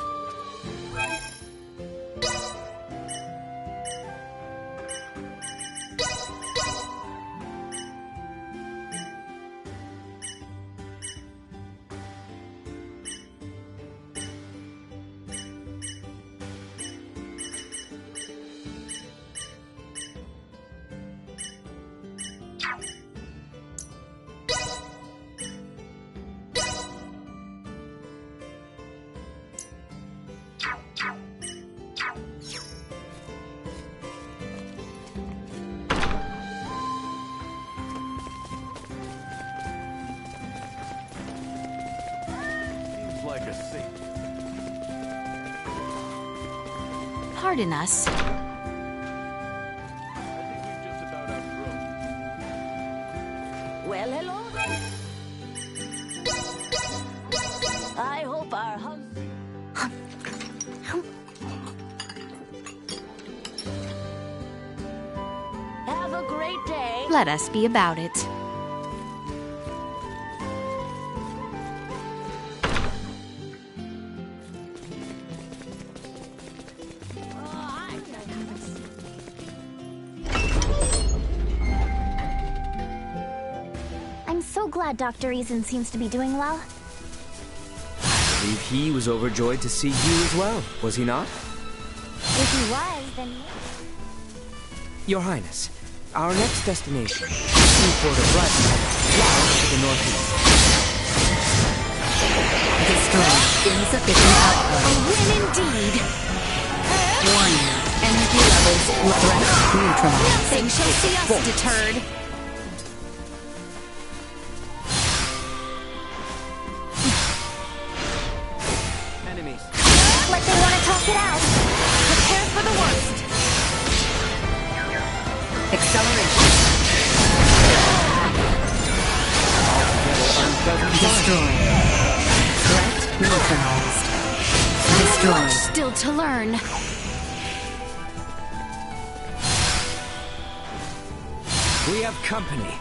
Like a saint. Pardon us. Well, hello. I hope our have a great day. Let us be about it. I'm so glad Dr. Reason seems to be doing well. I believe he was overjoyed to see you as well, was he not? If he was, then... Your Highness, our next destination, seaport of Rifle, lies to the northeast. Destroy insufficient output. A win indeed! Warning. Energy levels threat neutralized. Nothing shall see us deterred. Enemies. Like they want to talk it out. Prepare for the worst. Acceleration. Destroy. Threat neutralized. Destroy. Much still to learn. We have company.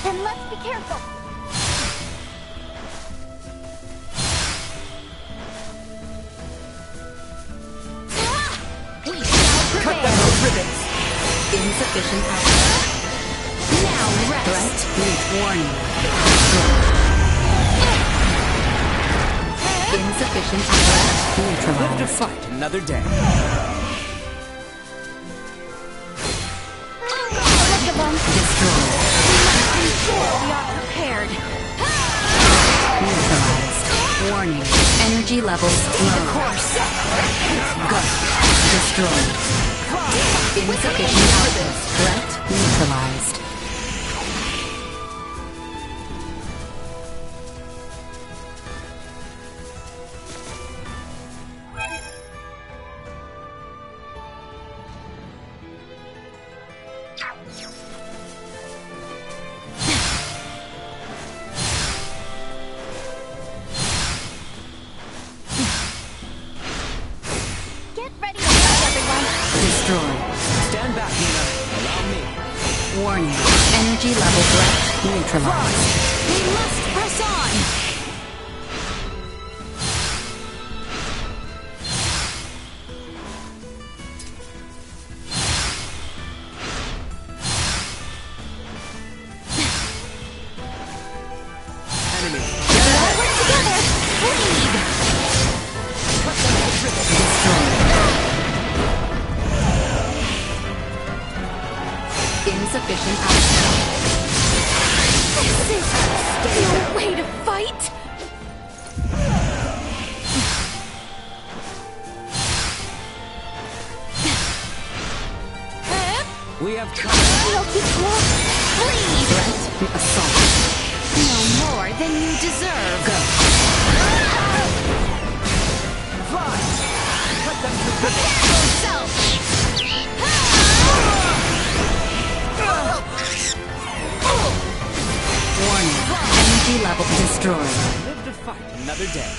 Then let's be careful. We shall Cut prevail. them to ribbons. Insufficient output. Now rest. Threat warning. Insufficient output. Live to Neutralized. fight another day. Destroyed. We are prepared. Neutralized. Warning. Energy levels low. Course. Go. Destroyed. Insufficient output. Threat neutralized. Get ready to fight, everyone. Destroyed. Stand back, Nina. Allow me. Warning. Energy level threat neutralized. We must press on. Enemy. Work together. Lead. Insufficient output. This is no way to fight. We have come. We'll keep close. Lead. Threat assault. No more than you deserve. Go. Fly. Cut them to Prepare yourself. Warning. Energy level destroyed. Live to fight another day.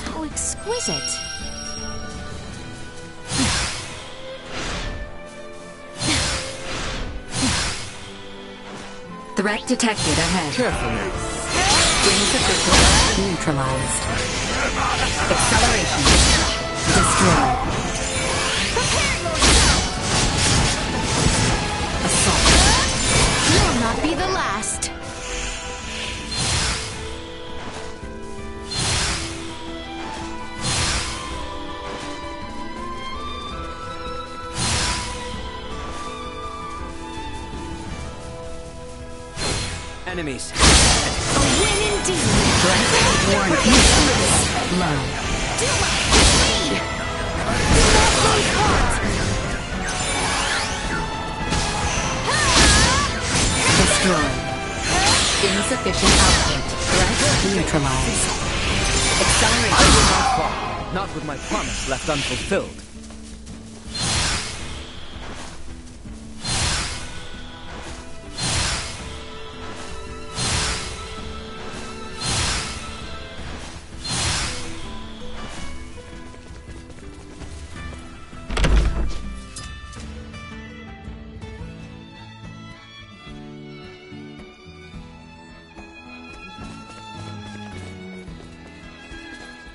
How exquisite. Threat detected ahead. Carefully. Insufficient neutralized. Acceleration. Destroyed. Prepare yourself. Assault. You'll not be the last. Enemies. A win indeed. Threat warning. Neutralized. Low. Duma, lead. Do not lose heart. Destroyed. Insufficient output. Threat neutralized. I Acceleration. will not fall. Not with my promise left unfulfilled.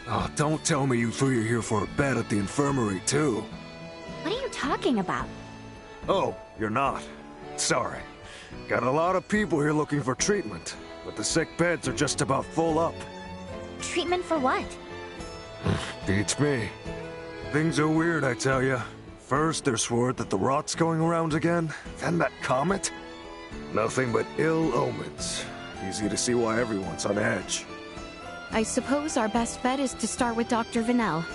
Oh, don't tell me you three are here for a bet at the infirmary, too. What are you talking about? Oh, you're not. Sorry. Got a lot of people here looking for treatment, but the sick beds are just about full up. Treatment for what? Beats me. Things are weird, I tell ya. First, there's word that the rot's going around again, then that comet. Nothing but ill omens. Easy to see why everyone's on edge. I suppose our best bet is to start with Dr. Vanel.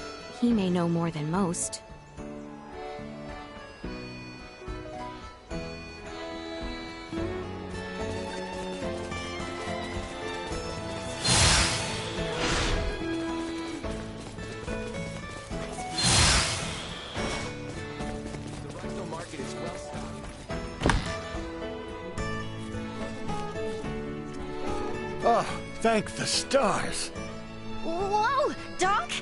He may know more than most. Oh, thank the stars. Whoa, Doc!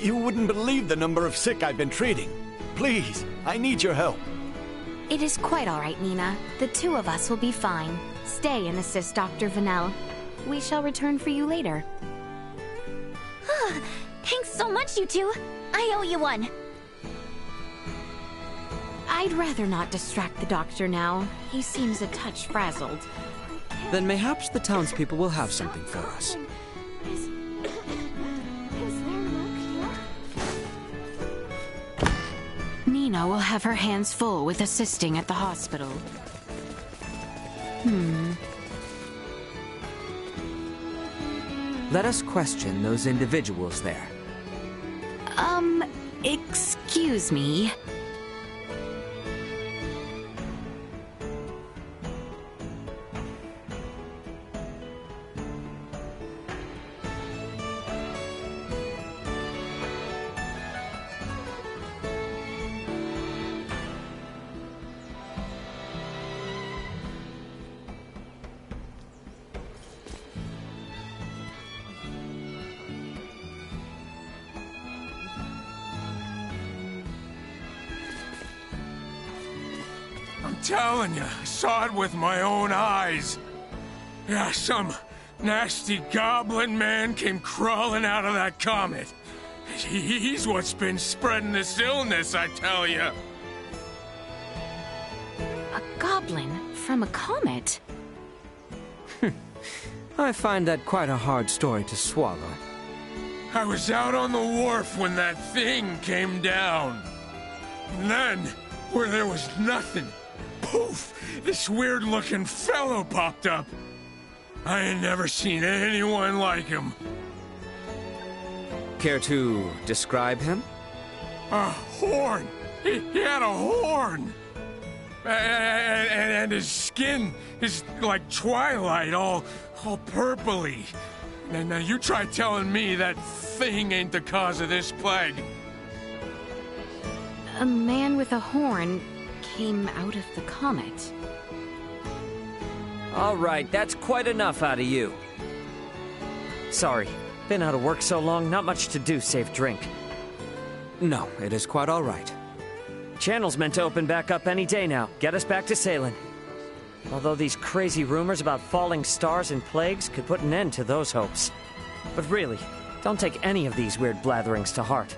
You wouldn't believe the number of sick I've been treating. Please, I need your help. It is quite all right, Nina. The two of us will be fine. Stay and assist Dr. Vanel. We shall return for you later. Thanks so much, you two. I owe you one. I'd rather not distract the doctor now. He seems a touch frazzled. Then mayhaps the townspeople will have something for us. Is there milk here? Nina will have her hands full with assisting at the hospital. Let us question those individuals there. Excuse me. I'm telling you, I saw it with my own eyes. Yeah, some nasty goblin man came crawling out of that comet. He's what's been spreading this illness, I tell you. A goblin from a comet? I find that quite a hard story to swallow. I was out on the wharf when that thing came down. And then, where there was nothing, poof, this weird-looking fellow popped up. I ain't never seen anyone like him. Care to describe him? A horn! He had a horn! And his skin is like twilight, all purpley. Now you try telling me that thing ain't the cause of this plague. A man with a horn came out of the comet. All right, that's quite enough out of you. Sorry, been out of work so long, not much to do save drink. No, it is quite all right. Channel's meant to open back up any day now, get us back to sailing. Although these crazy rumors about falling stars and plagues could put an end to those hopes. But really, don't take any of these weird blatherings to heart.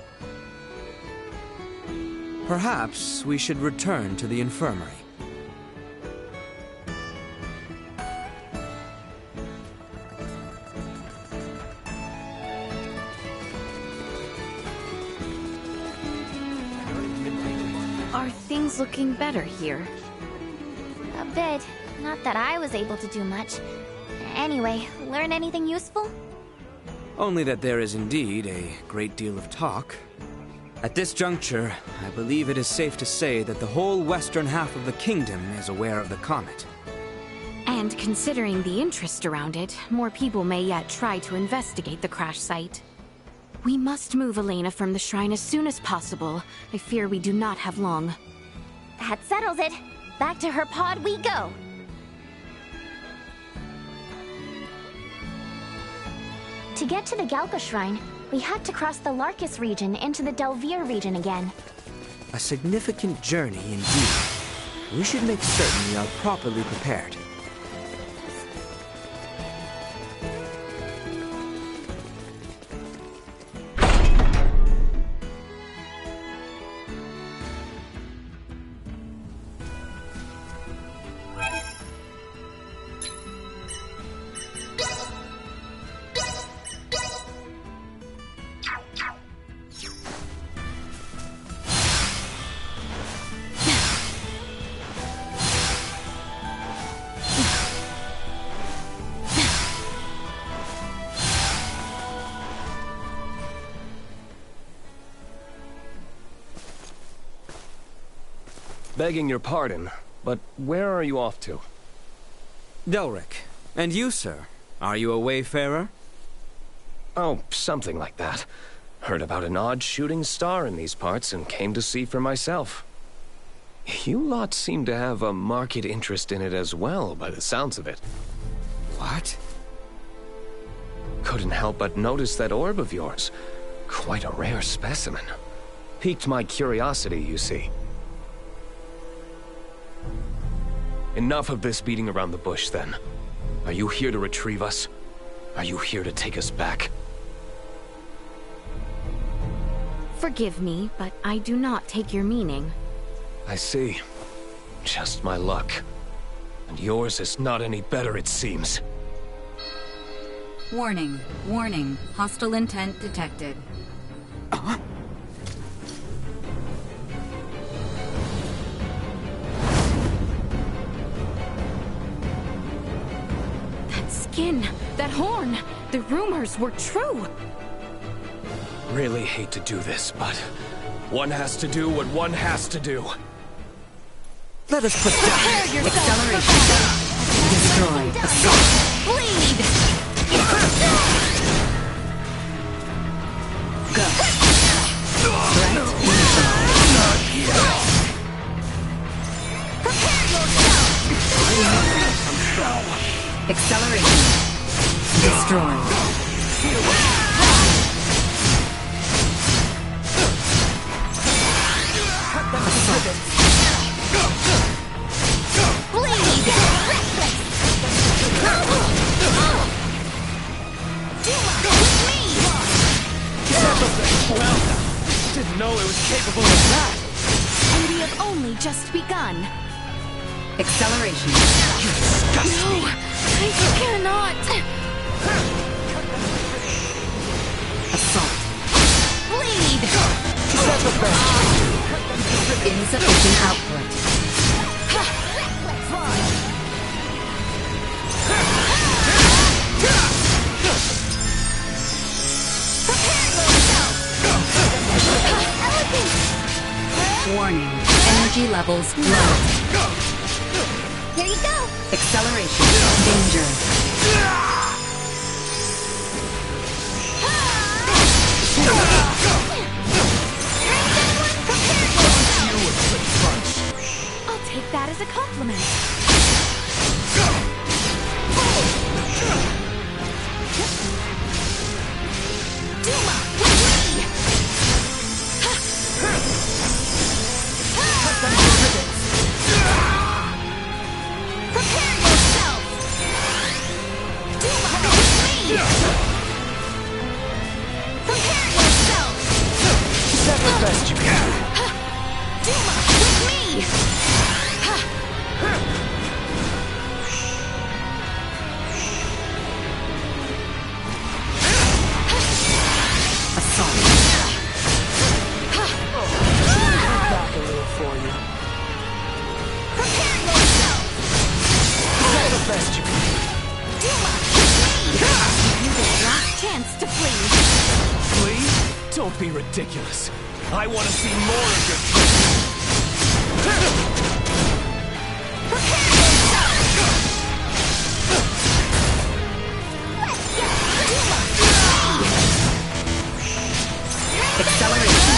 Perhaps we should return to the infirmary. Are things looking better here? A bit. Not that I was able to do much. Anyway, learn anything useful? Only that there is indeed a great deal of talk. At this juncture, I believe it is safe to say that the whole western half of the kingdom is aware of the comet. And considering the interest around it, more people may yet try to investigate the crash site. We must move Elena from the shrine as soon as possible. I fear we do not have long. That settles it. Back to her pod we go. To get to the Galka Shrine, we had to cross the Larkus region into the Delvir region again. A significant journey indeed. We should make certain we are properly prepared. Begging your pardon, but where are you off to? Delric. And you, sir? Are you a wayfarer? Oh, something like that. Heard about an odd shooting star in these parts and came to see for myself. You lot seem to have a marked interest in it as well, by the sounds of it. What? Couldn't help but notice that orb of yours. Quite a rare specimen. Piqued my curiosity, you see. Enough of this beating around the bush, then. Are you here to retrieve us? Are you here to take us back? Forgive me, but I do not take your meaning. I see. Just my luck. And yours is not any better, it seems. Warning, warning, hostile intent detected. That skin, that horn, the rumors were true. Really hate to do this, but one has to do what one has to do. Let us put down Acceleration. Destroy. Assault. Bleed! Go. Threat neutralized. Acceleration. Destroy. Well, didn't know it was capable of that. And we have only just begun. Acceleration. No, I cannot. Assault. Bleed! Insufficient output. Warning. Energy levels low. Here you go. Acceleration. Danger. I'll take that as a compliment. Duma, with me! Prepare yourself! Duma, with me! Prepare yourself! That's the best you can. Duma, with me! Assault. Back a little for you. Prepare yourself! That's the best you can. Duma, with me! You the last chance to flee. Please? Don't be ridiculous. I want to see more of your tricks. Prepare yourself! Acceleration.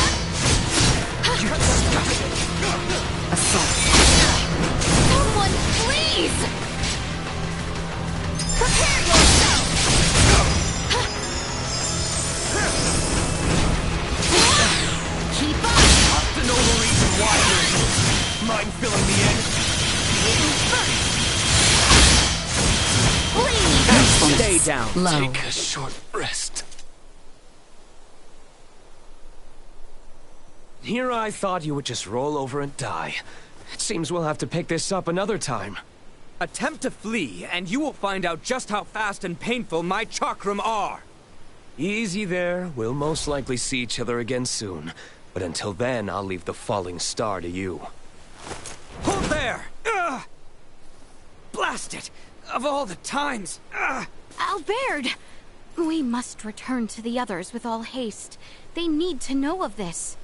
Assault. Someone, please! Prepare yourself! Keep up! To know the reason why you're here. Mind filling me in? Please! Stay down. Low. Take a short rest. Here I thought you would just roll over and die. It seems we'll have to pick this up another time. Attempt to flee, and you will find out just how fast and painful my chakram are. Easy there. We'll most likely see each other again soon. But until then, I'll leave the falling star to you. Hold there! Ugh! Blast it! Of all the times! Ugh! Albert! We must return to the others with all haste. They need to know of this.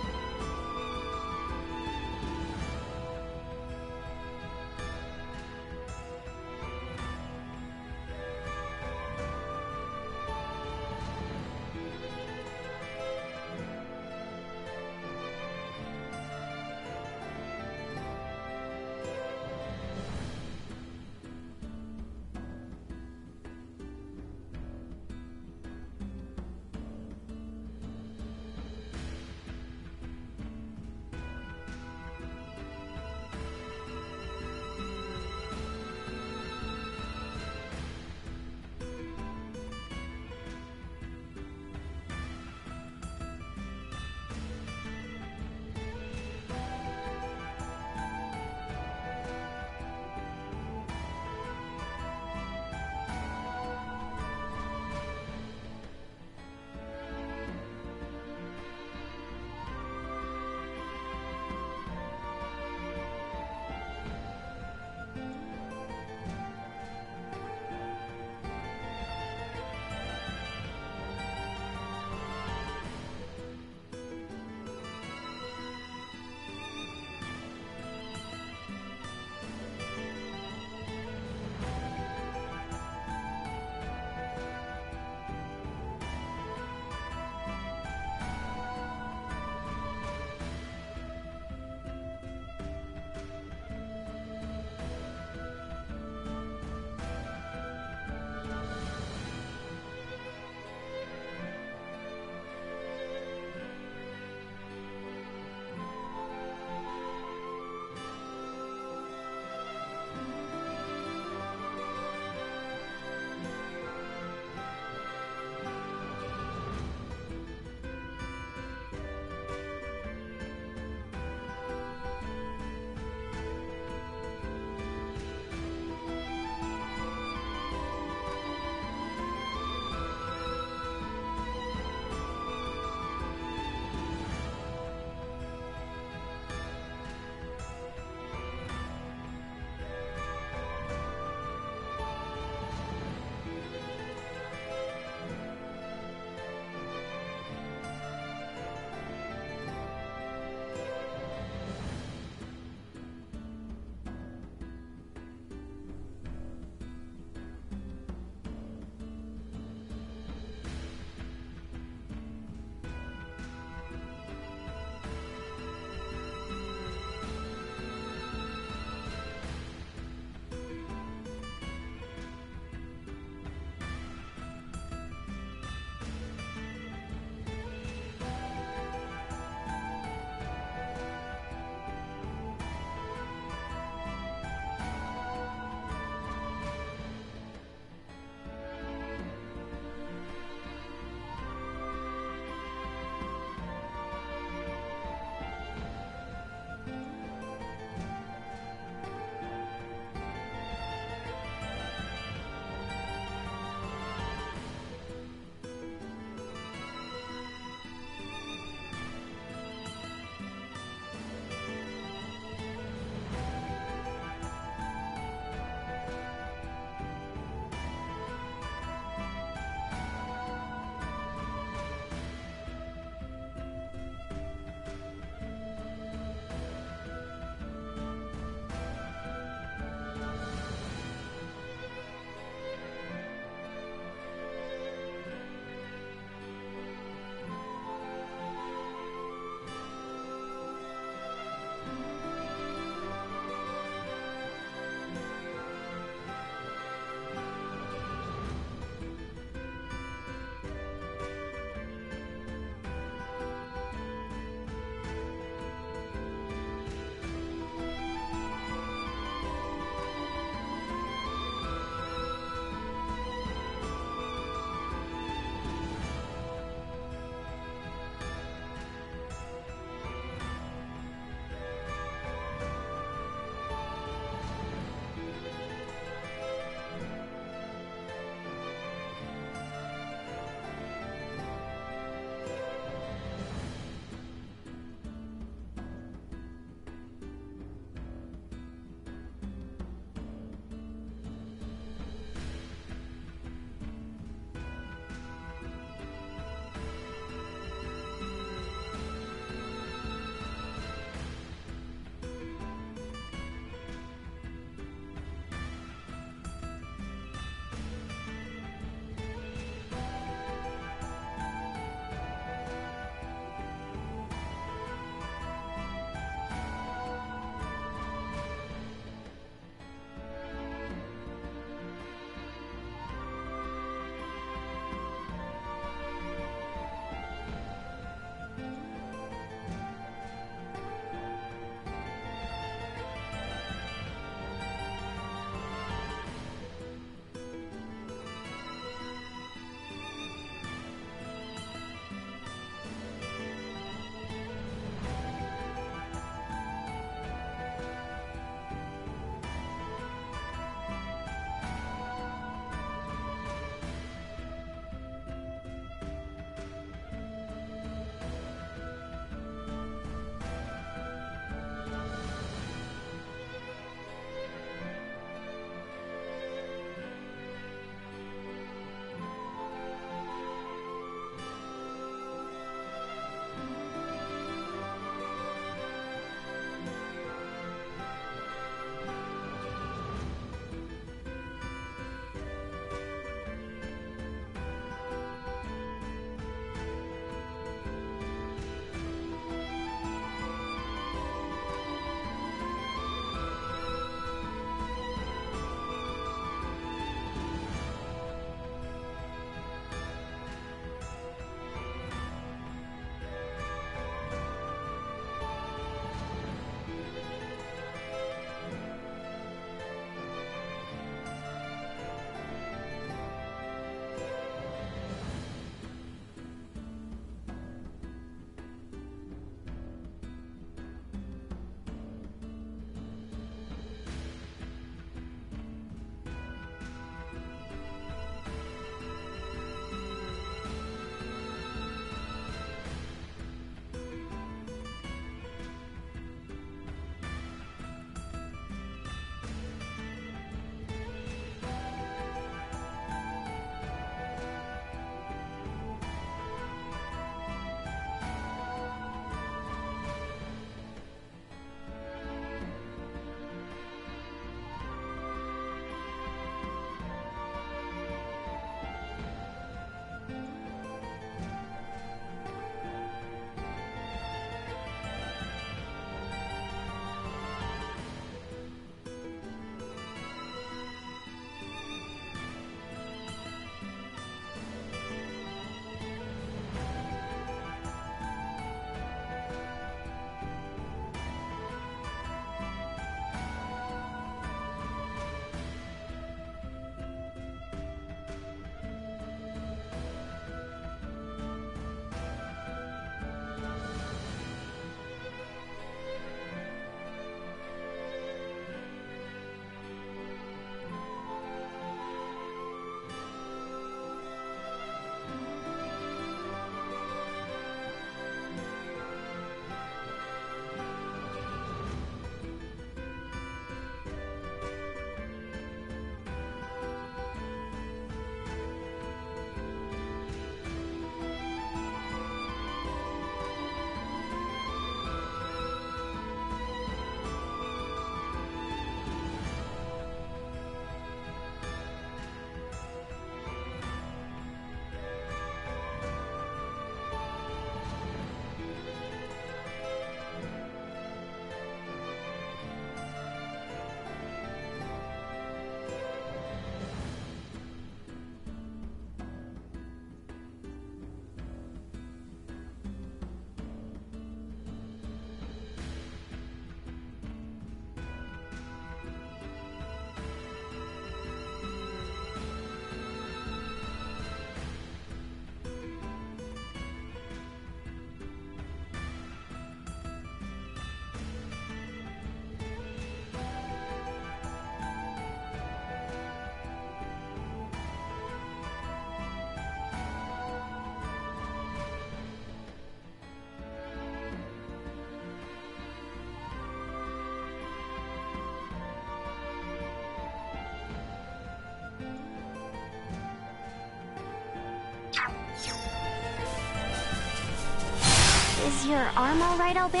Is your arm all right, Albert?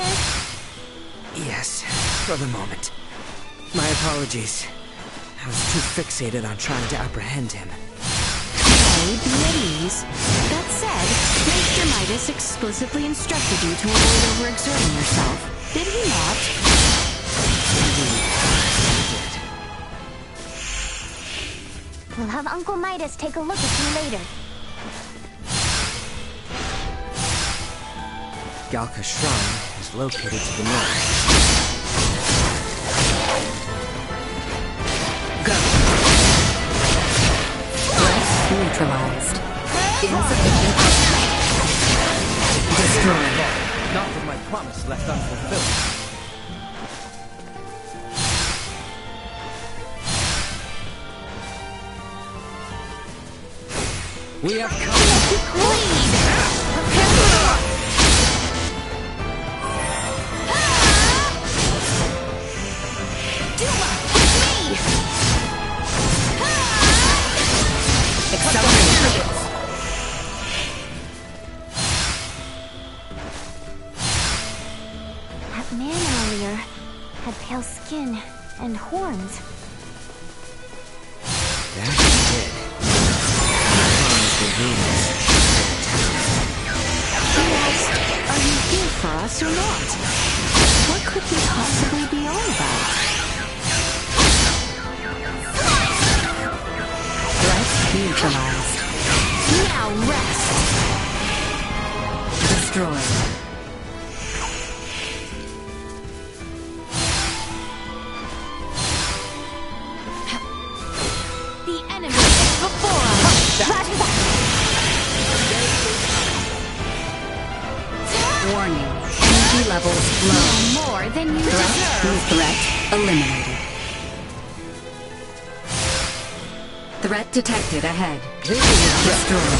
Yes, for the moment. My apologies. I was too fixated on trying to apprehend him. Okay, be at ease. That said, Maester Midas explicitly instructed you to avoid overexerting yourself. Did he not? We'll have Uncle Midas take a look at you later. Galka Shrine is located to the north. Go. Threat neutralized. Insufficient output. Destroyed. Not with my promise left unfulfilled. We have come. That man earlier had pale skin and horns. That he did. Are you here for us or not? What could he possibly be all about? Threat neutralized. Now rest! Destroyed. The enemy is before us! Warning. Energy levels low. No more than you deserve! Threat eliminated. Threat detected ahead. Destroyed.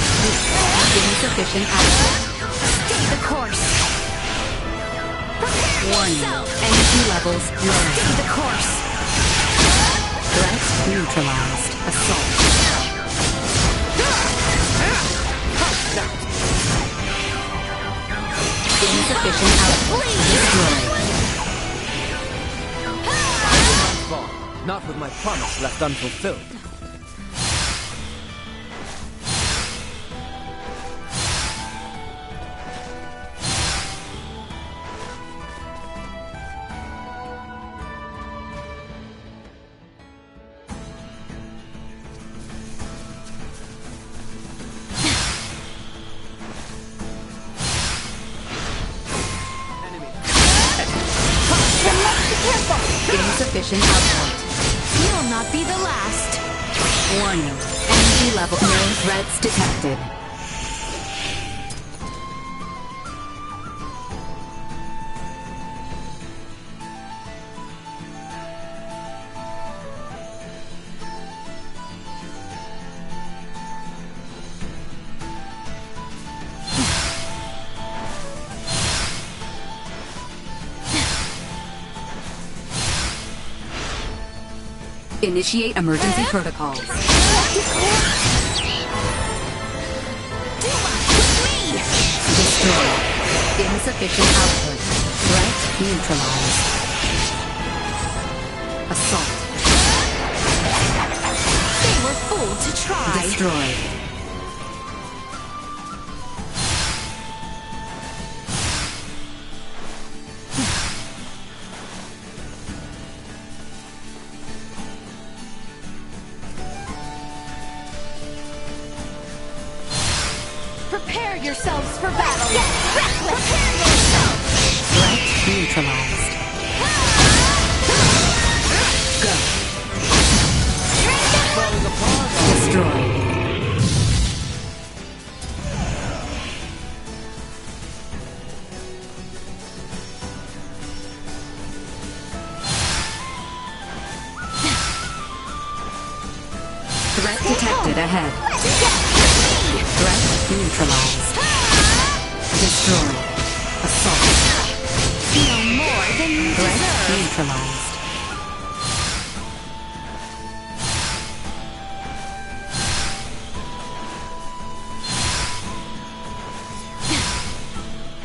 Insufficient output. Stay the course! Warning. Energy levels low. Stay the course! Threat neutralized. Assault. Insufficient output. Destroyed. Not with my promise left unfulfilled. Insufficient output. You'll not be the last! Warning. Energy level. No threats detected. Initiate emergency protocols. Destroy. Insufficient output. Threat neutralized. Assault. They were fooled to try! Destroyed. Prepare yourselves for battle! Get reckless! Prepare yourselves! Threat neutralized. Go. Destroy. Threat detected ahead. Threat neutralized. Destroy. Assault. No more than you Threat deserve! neutralized.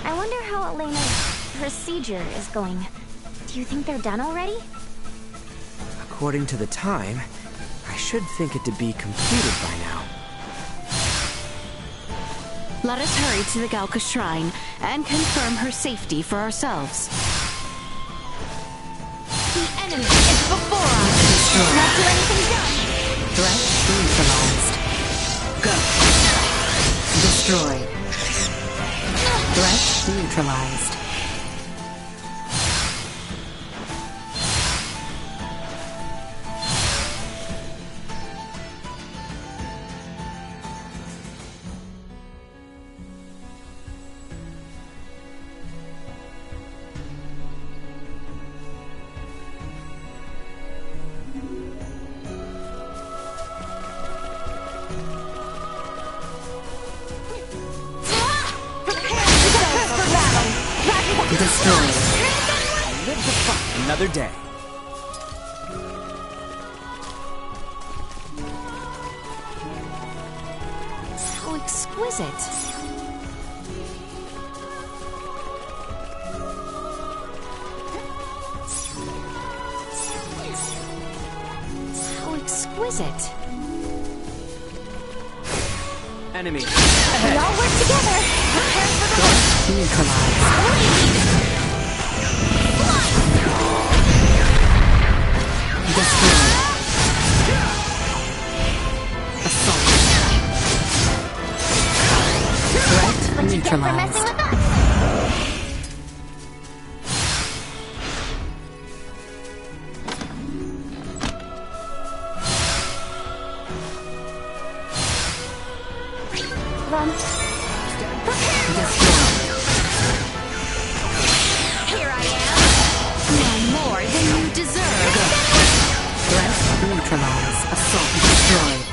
I wonder how procedure is going. Do you think they're done already? According to the time, I should think it to be completed by now. Let us hurry to the Galka Shrine and confirm her safety for ourselves. The enemy is before us! Not till anything's done! Threat neutralized. Go. Destroy. Threat neutralized. Destroyed. Live to fight another day. How exquisite. How exquisite. Enemy. We all work together! Prepare for the work! Neutralized. Destroyed. Assault. Threat neutralized. Run. Here I am! No more than you deserve. Threat neutralized. Assault destroyed.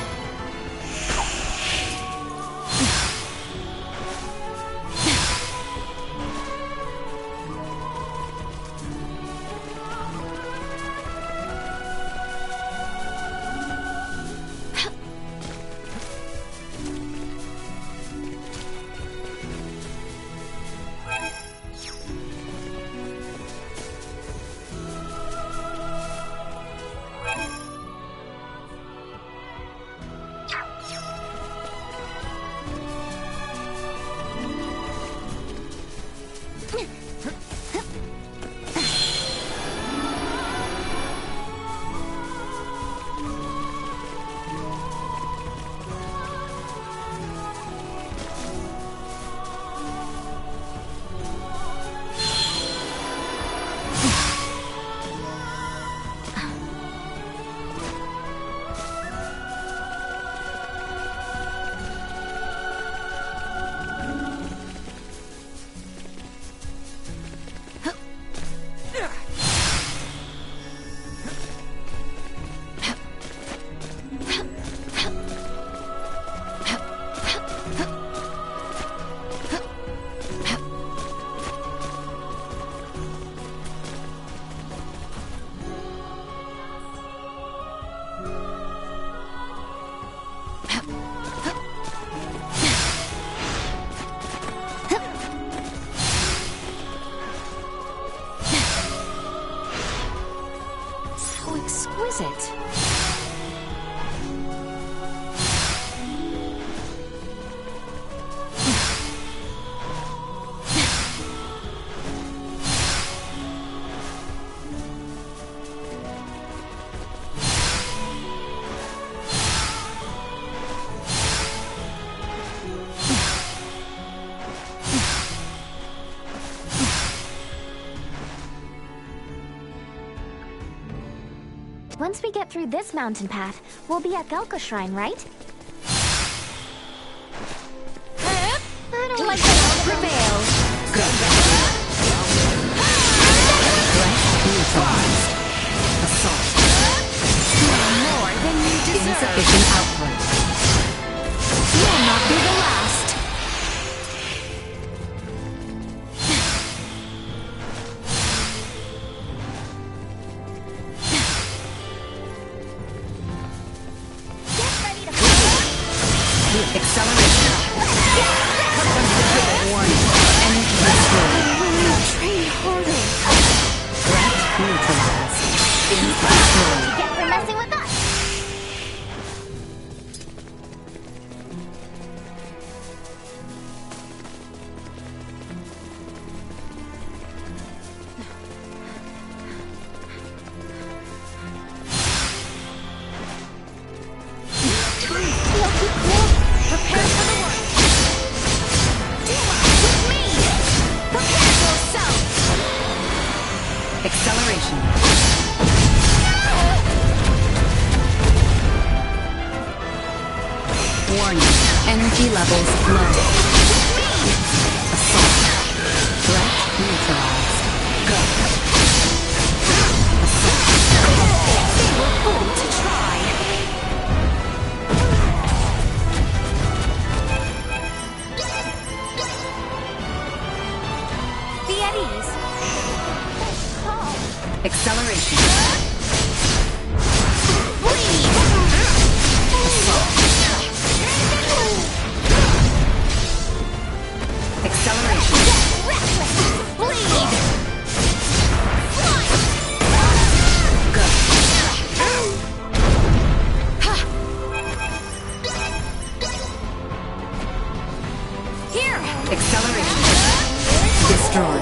Exquisite. Once we get through this mountain path, we'll be at Galka Shrine, right? I don't like that prevail! Assault. More than you deserve. Insufficient output. You'll not be the last! Acceleration. Warning. Energy destroyed. Train harder. Acceleration. Warning. Energy levels low. Assault. Threat neutralized. Go. Assault. They were fooled to try. Be at ease. Acceleration. Acceleration. Bleed! Go. Here! Acceleration. Destroy.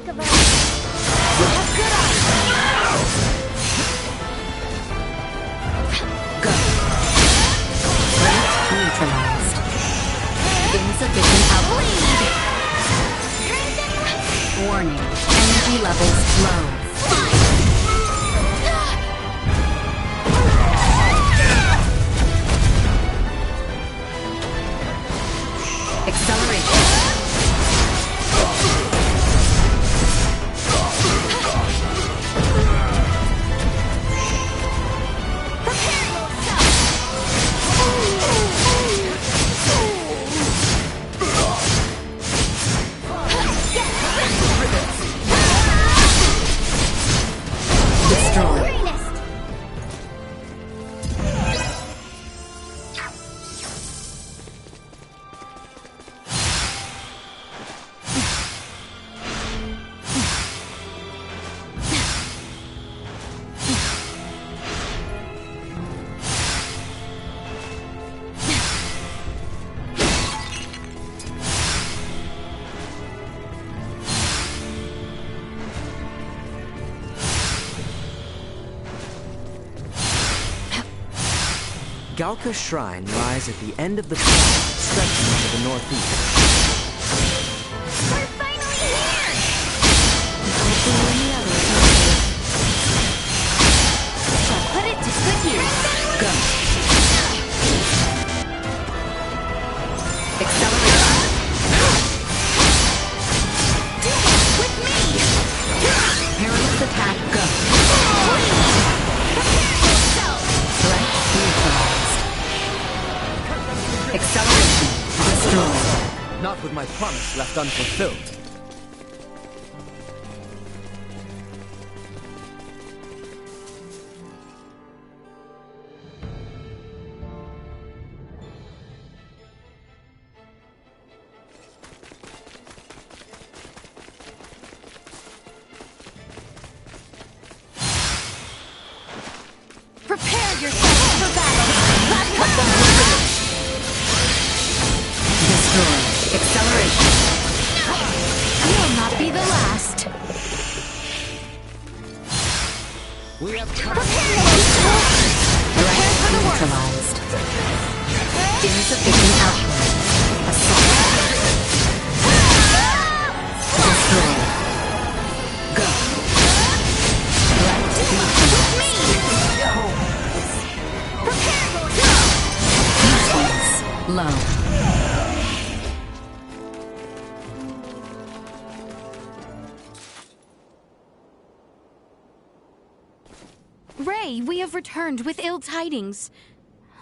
think of it. You have good eyes. Go. Threat neutralized. Insufficient output. Warning. Energy levels low. Acceleration. Galka's shrine lies at the end of the path, stretching to the northeast. We're finally here! Shall put it to good use. Go. Acceleration. With me! Perilous attack. Go. Threat neutralized. Acceleration destroyed. Not with my promise left unfulfilled. Prepare yourself for battle! Destroy. Acceleration. You'll not be the last. We have Threat neutralized. Insufficient output. Assault. Destroy. Go. Threat neutralized. Usefulness low. Ray, we have returned with ill tidings.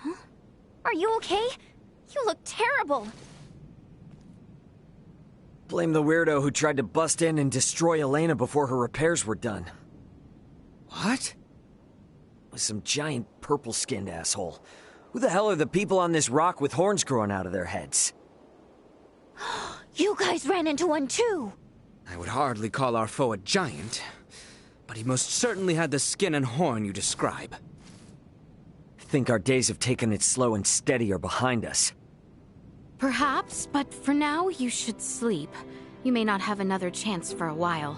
Huh? Are you okay? You look terrible. Blame the weirdo who tried to bust in and destroy Elena before her repairs were done. What? It was some giant purple-skinned asshole. Who the hell are the people on this rock with horns growing out of their heads? You guys ran into one too. I would hardly call our foe a giant, but he most certainly had the skin and horn you describe. Think our days of taking it slow and steady are behind us. Perhaps, but for now, you should sleep. You may not have another chance for a while.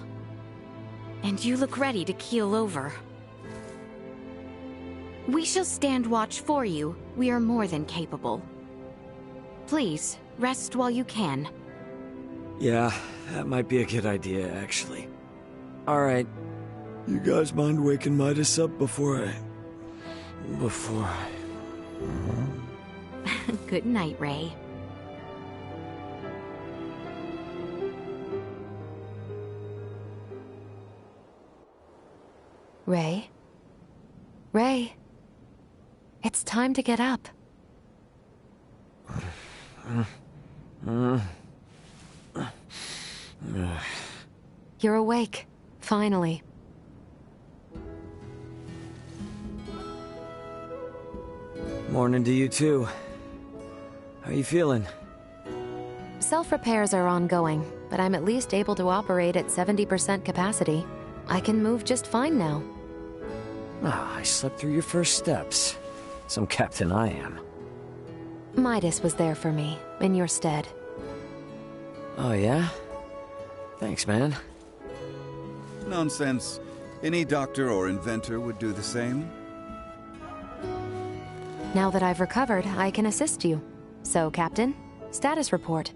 And you look ready to keel over. We shall stand watch for you. We are more than capable. Please, rest while you can. Yeah, that might be a good idea, actually. Alright. You guys mind waking Midas up before I... Good night, Ray. Ray? Ray? It's time to get up. You're awake, finally. Morning to you too. How you feeling? Self-repairs are ongoing, but I'm at least able to operate at 70% capacity. I can move just fine now. I slept through your first steps. Some captain I am. Midas was there for me, in your stead. Oh yeah? Thanks, man. Nonsense. Any doctor or inventor would do the same. Now that I've recovered, I can assist you. So, Captain, status report.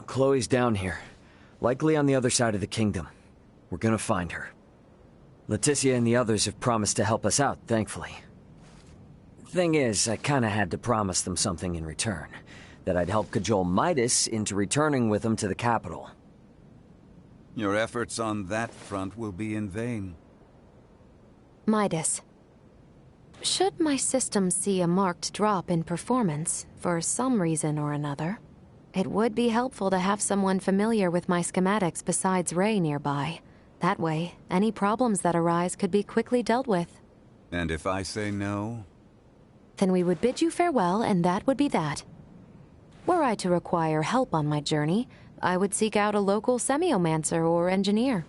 Chloe's down here. Likely on the other side of the kingdom. We're gonna find her. Leticia and the others have promised to help us out, thankfully. Thing is, I kinda had to promise them something in return. That I'd help cajole Midas into returning with them to the capital. Your efforts on that front will be in vain. Midas. Should my system see a marked drop in performance, for some reason or another, it would be helpful to have someone familiar with my schematics besides Ray nearby. That way, any problems that arise could be quickly dealt with. And if I say no? Then we would bid you farewell, and that would be that. Were I to require help on my journey, I would seek out a local semiomancer or engineer.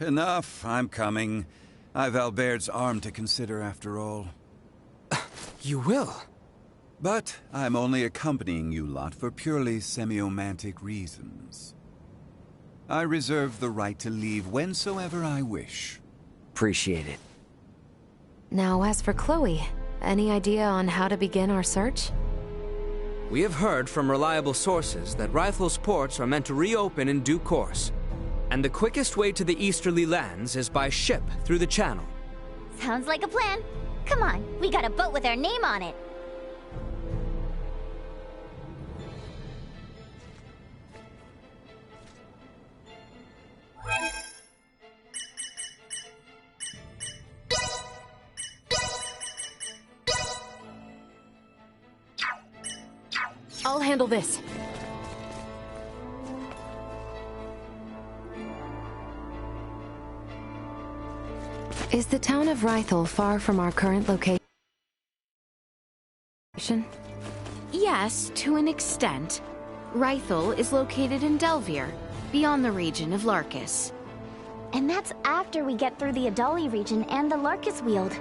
Enough, I'm coming. I've Albert's arm to consider after all. You will? But I'm only accompanying you lot for purely semiomantic reasons. I reserve the right to leave whensoever I wish. Appreciate it. Now, as for Chloe, any idea on how to begin our search? We have heard from reliable sources that Rythel's ports are meant to reopen in due course. And the quickest way to the easterly lands is by ship through the channel. Sounds like a plan. Come on, we got a boat with our name on it. I'll handle this. Is the town of Rythel far from our current location? Yes, to an extent. Rythel is located in Delvier, beyond the region of Larkus. And that's after we get through the Adali region and the Larkus Weald.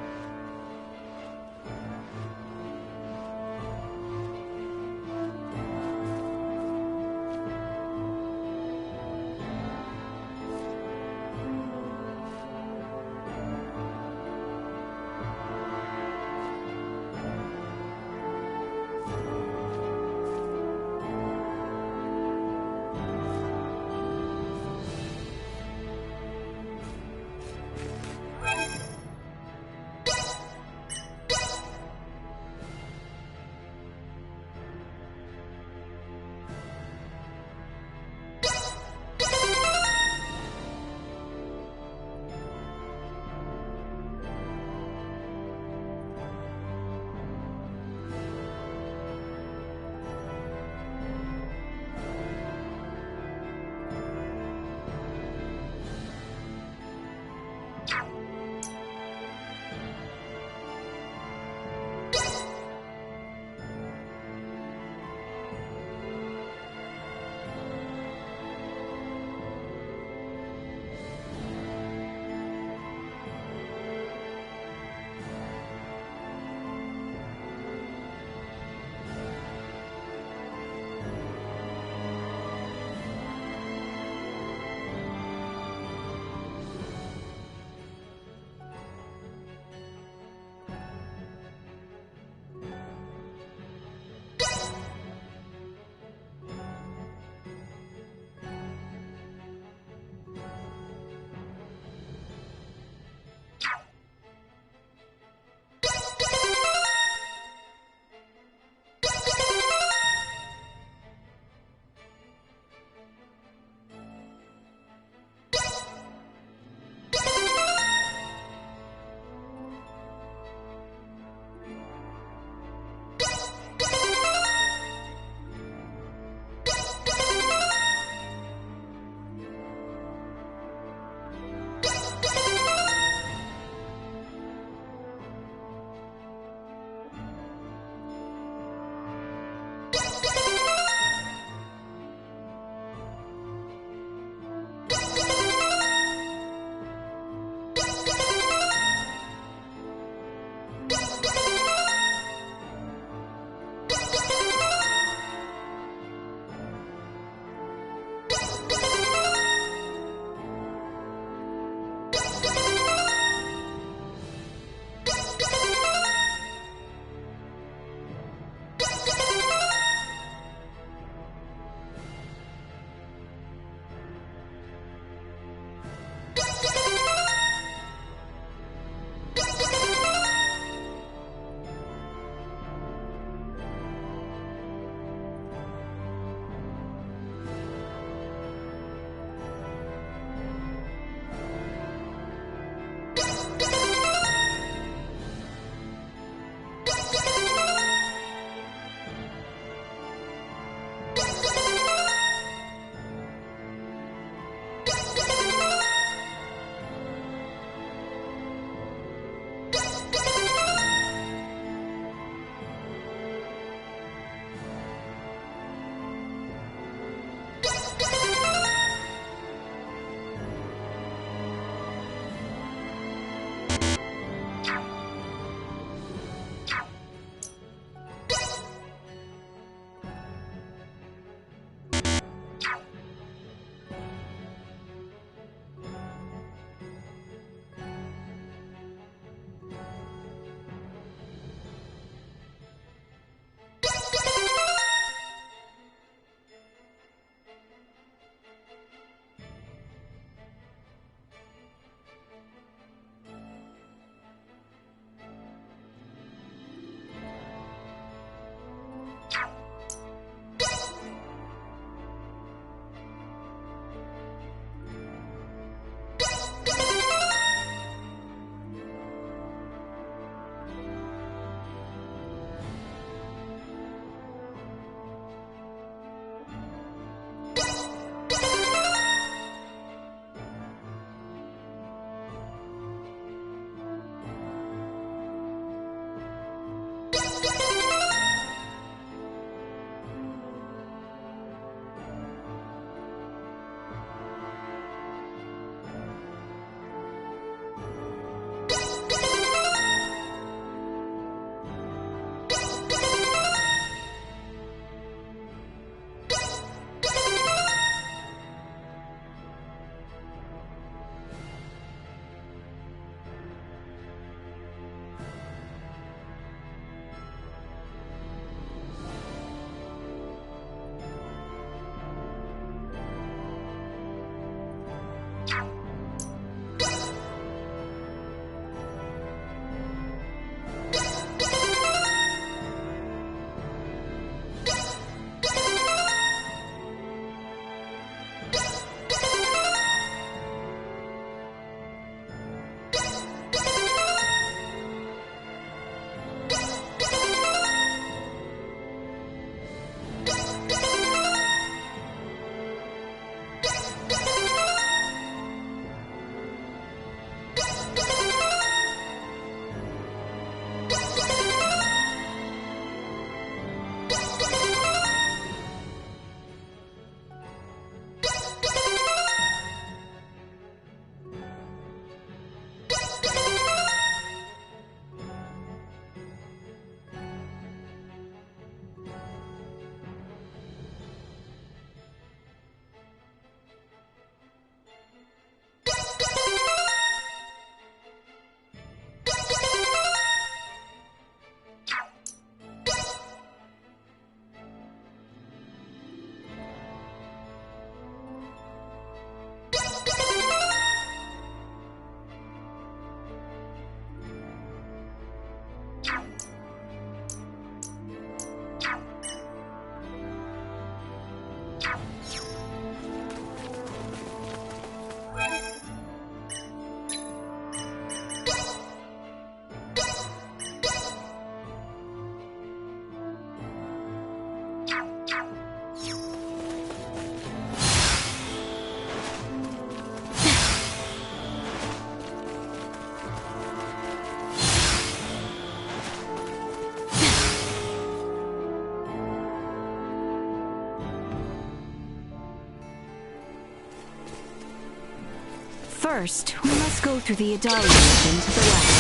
First, we must go through the Adali region to the west.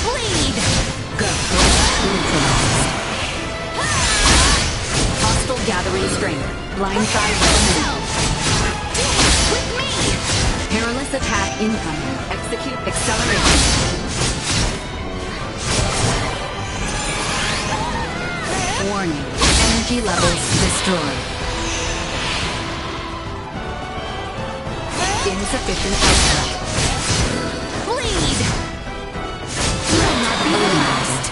Bleed! Go. Neutralized. Hostile gathering strength. Blindside recommended. With me! Perilous attack incoming. Execute acceleration. Warning. Energy levels destroyed. Insufficient output. Bleed! Will not be last.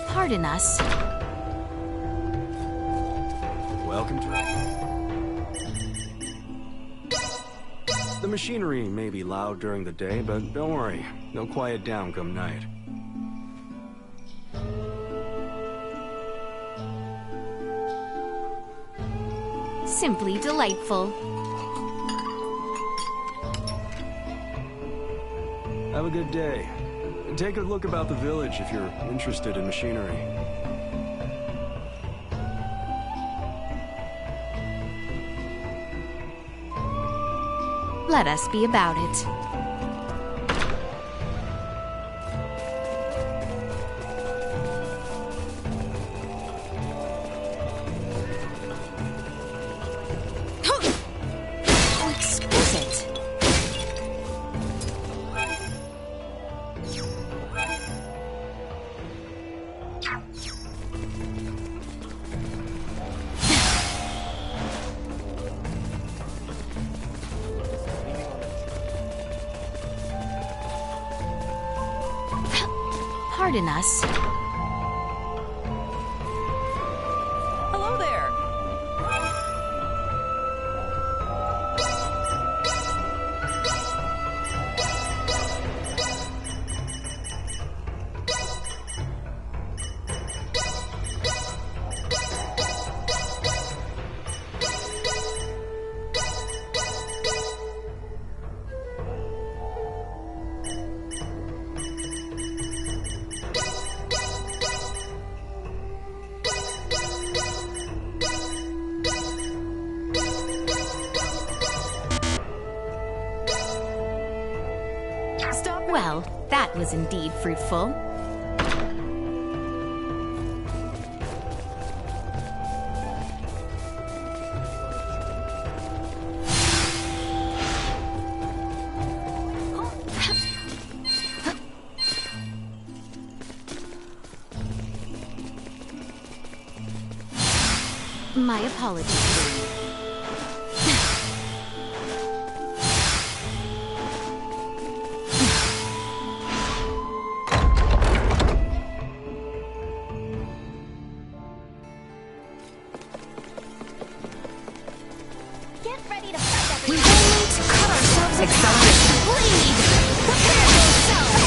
Pardon us. Welcome to... The machinery may be loud during the day, but don't worry. They'll quiet down come night. Simply delightful. Have a good day. Take a look about the village if you're interested in machinery. Let us be about it. Exquisite. Pardon us. Hello there. Well, that was indeed fruitful. My apologies. Get ready to fight, We will need to cut ourselves acceleration. Bleed! Prepare yourselves!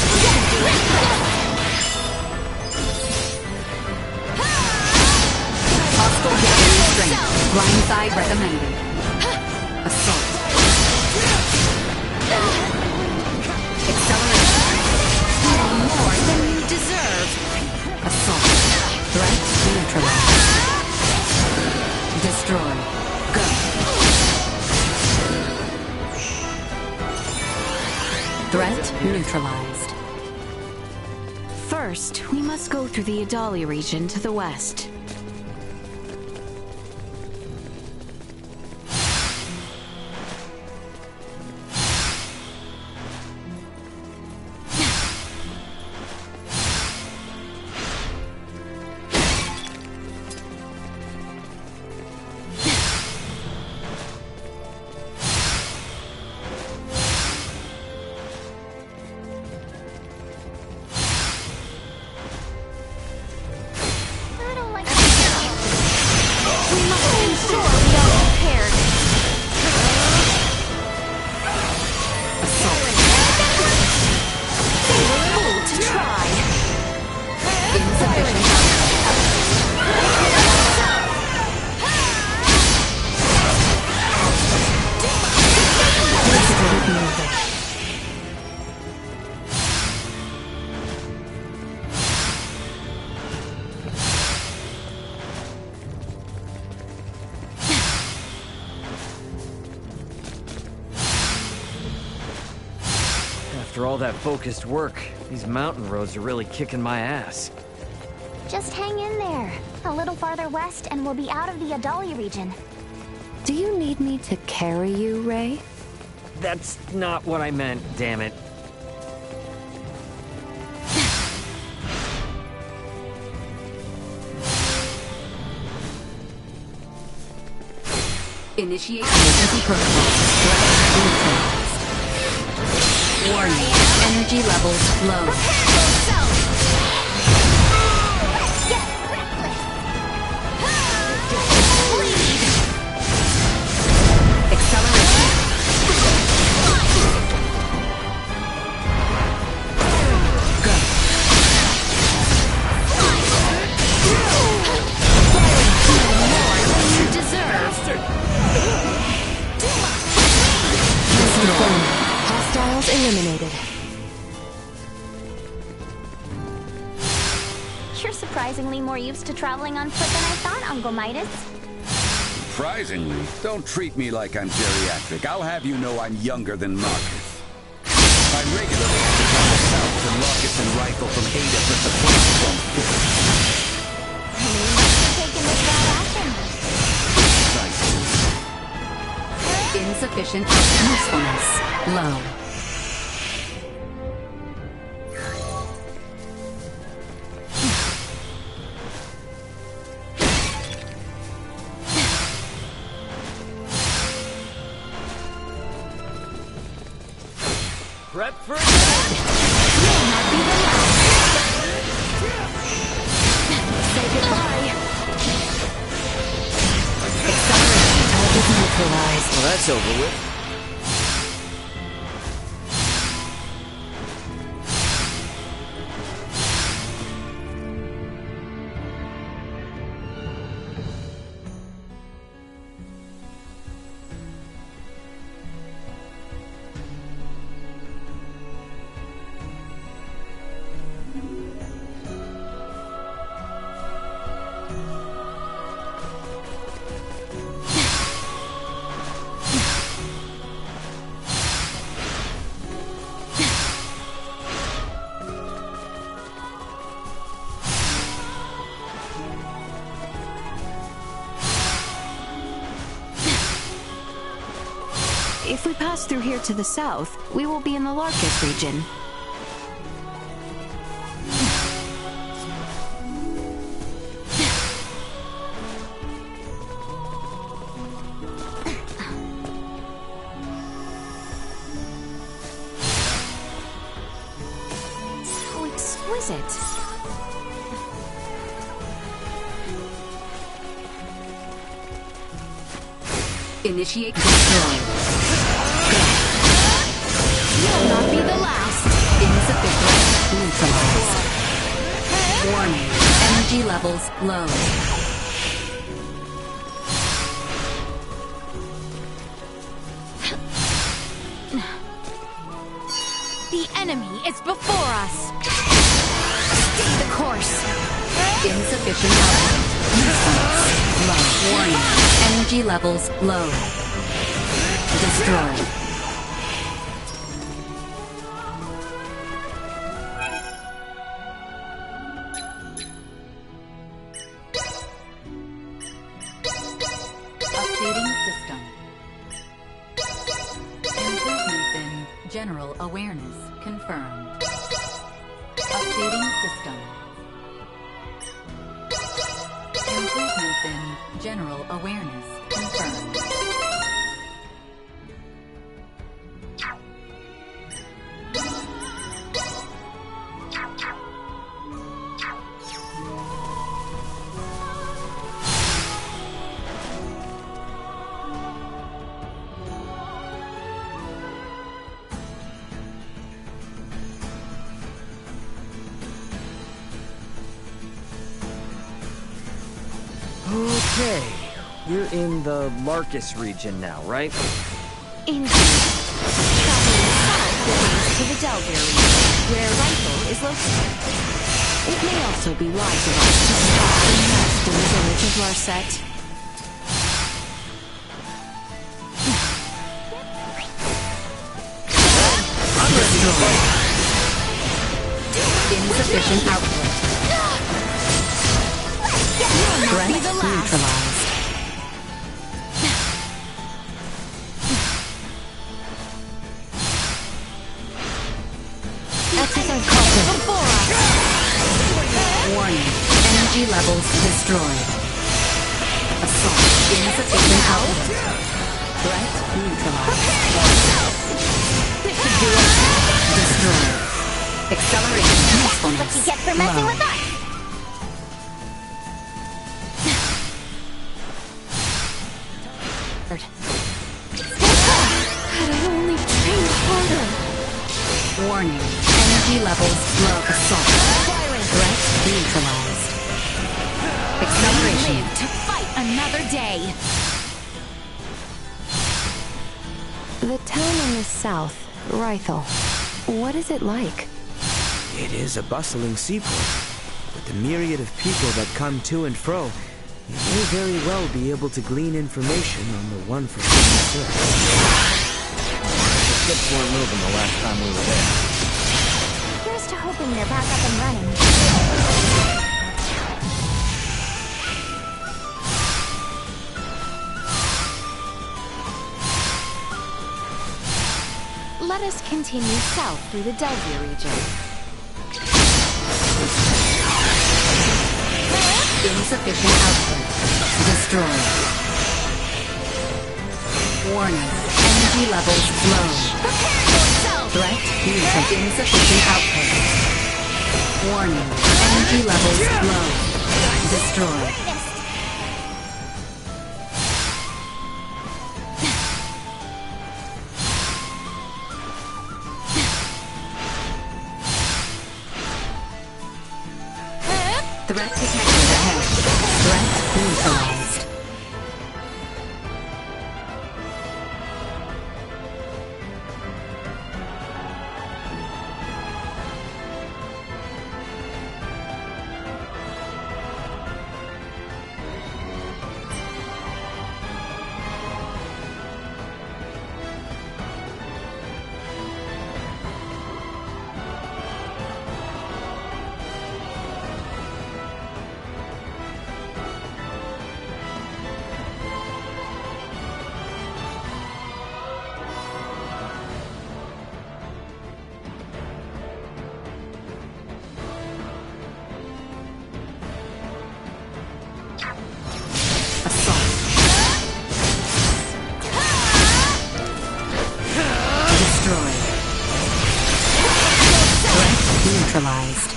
Hostile gathering strength. Blindside recommended. Assault. Acceleration. More than you deserve. Assault. Threat neutralized. Destroy. Go. Threat neutralized. First, we must go through the Adali region to the west. After all that focused work, these mountain roads are really kicking my ass. Just hang in there. A little farther west and we'll be out of the Adali region. Do you need me to carry you, Ray? That's not what I meant, damn it. Initiate emergency protocol. Warning. Energy levels low. Hostiles eliminated. You're surprisingly more used to traveling on foot than I thought, Uncle Midas. Surprisingly, don't treat me like I'm geriatric. I'll have you know I'm younger than Marcus. I regularly occupy the south and rockets and rifle from Ada for supplies on foot. Insufficient usefulness. Low. Prep for Say goodbye. Acceleration target neutralized. Well, that's over with. If we pass through here to the south, we will be in the Larkus region. So exquisite. Initiate destroy. You'll not be the last. Insufficient neutralized. Warning. Energy levels low. The enemy is before us. Stay the course. Insufficient output. Usefulness. Low. Warning. Energy levels low. Destroy. Updating system. Improvements in general awareness confirmed. Updating system. Improvements in general awareness confirmed. Okay, we're in the Larkus region now, right? Indeed. Traveling south will lead us to the Delver region, where Rifle is located. It may also be wise of us to stop and rest in the village of Larset. I'm ready to fight. insufficient output. Threat neutralized. Exercise caution. Warning. Energy levels destroyed. Assault. Insufficient output. Threat neutralized. This should do it. Destroyed. Acceleration usefulness. What you get for messing with us? Had I only trained harder. Warning. Energy levels low. Assault. Threat neutralized. Acceleration. Live to fight another day. The town in the south, Rythel. What is it like? It is a bustling seaport. With the myriad of people that come to and fro, you may very well be able to glean information on the one for whom you search. The ships weren't moving the last time we were there. Here's to hoping they're back up and running. Let us continue south through the Delvia region. Insufficient output. Destroyed. Warning. Energy levels low. Threat neutral. Insufficient output. Warning. Energy levels low. Destroyed. Threat detected ahead. Threat neutralized. Neutralized.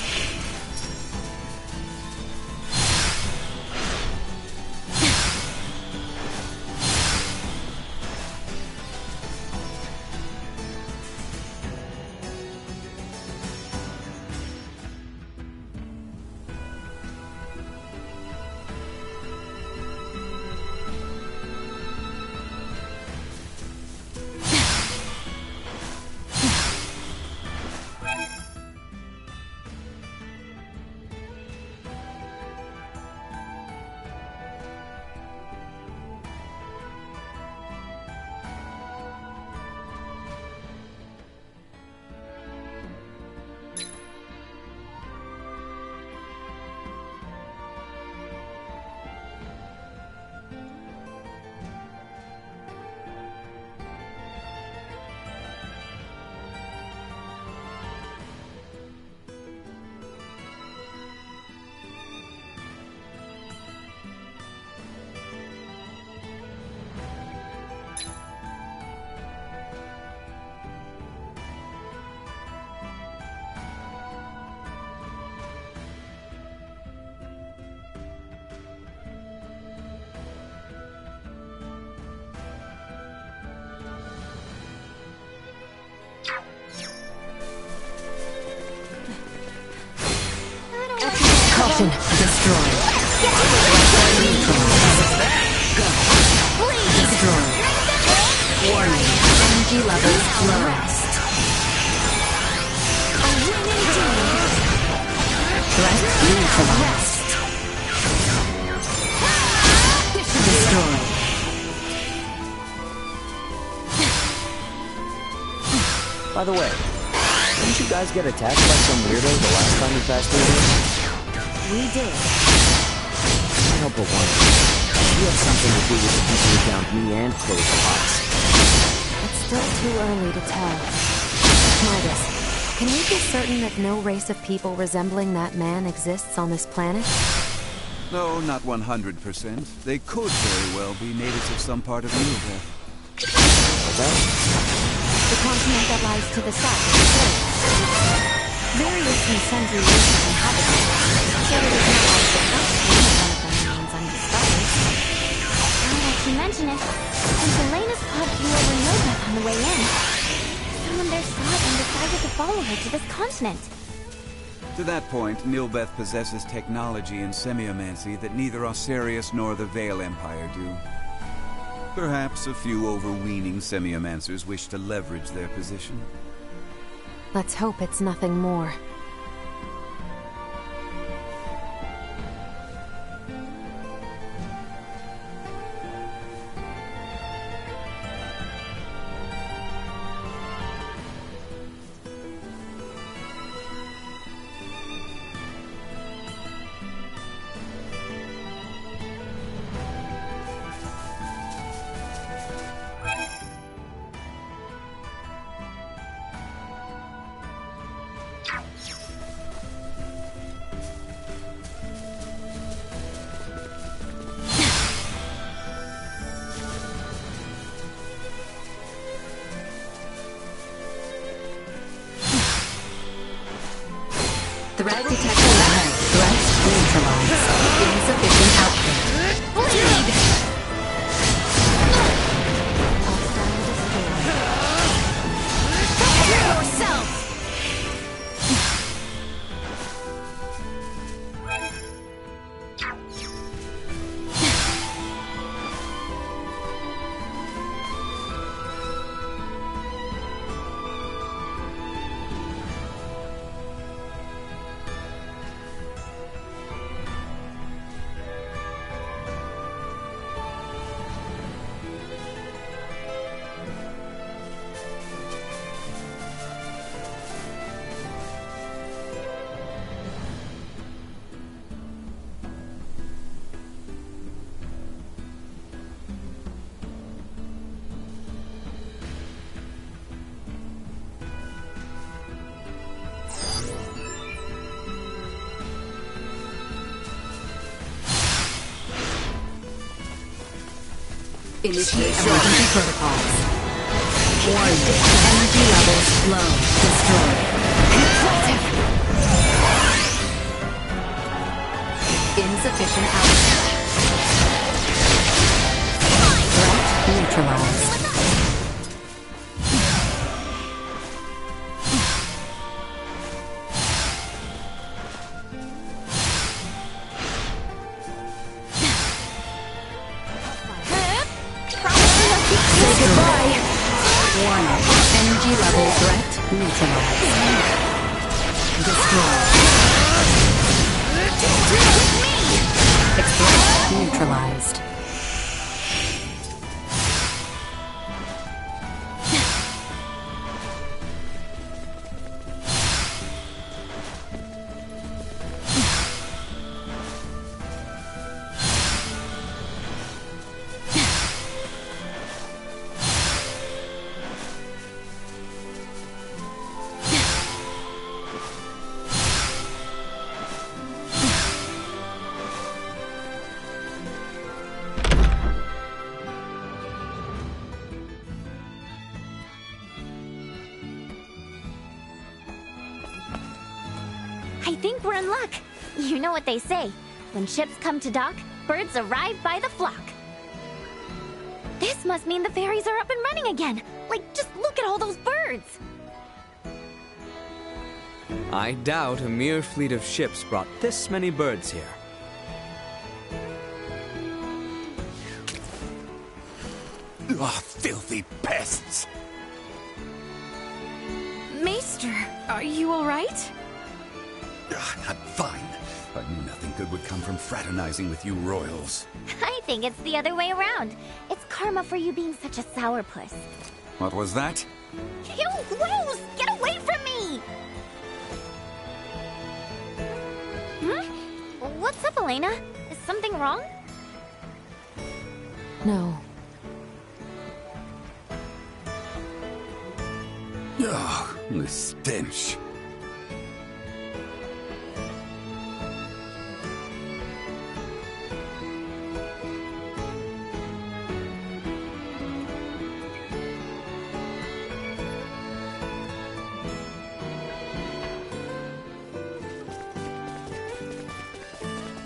Caution, destroyed. Destroyed. Warning, energy levels low. Threat neutralized. Destroyed. By the way, Didn't you guys get attacked by some weirdo the last time you passed through here? We did. I hope but wonder. You have something to do with the people who downed me and closed the box. It's still too early to tell. Midas, can we be certain that no race of people resembling that man exists on this planet? No, not 100%. They could very well be natives of some part of Unedited. The continent that lies to the south is clear. Various and sundry races inhabit it, so it is not like the first name of one of them remains undiscovered. Now that you mention it, since Elena's pod flew over Nobeth on the way in, someone there saw it and decided to follow her to this continent. To that point, Nilbeth possesses technology in semiomancy that neither Osirius nor the Vale Empire do. Perhaps a few overweening semiomancers wish to leverage their position. Let's hope it's nothing more. Threat detected ahead. Threat neutralized. Insufficient output. Bleed! Prepare yourself! Initiate emergency protocols. Warning. Energy levels low. Destroyed. Insufficient output. Threat neutralized. Energy level threat neutralized. Destroy. Threat neutralized. I think we're in luck. You know what they say. When ships come to dock, birds arrive by the flock. This must mean the ferries are up and running again. Like, just look at all those birds. I doubt a mere fleet of ships brought this many birds here. Ah, filthy pests! Maester, are you alright? I'm fine. I knew nothing good would come from fraternizing with you royals. I think it's the other way around. It's karma for you being such a sourpuss. What was that? Ew, gross! Get away from me! ZeroTheBunny! What's up, Elena? Is something wrong? No. Ugh, the stench.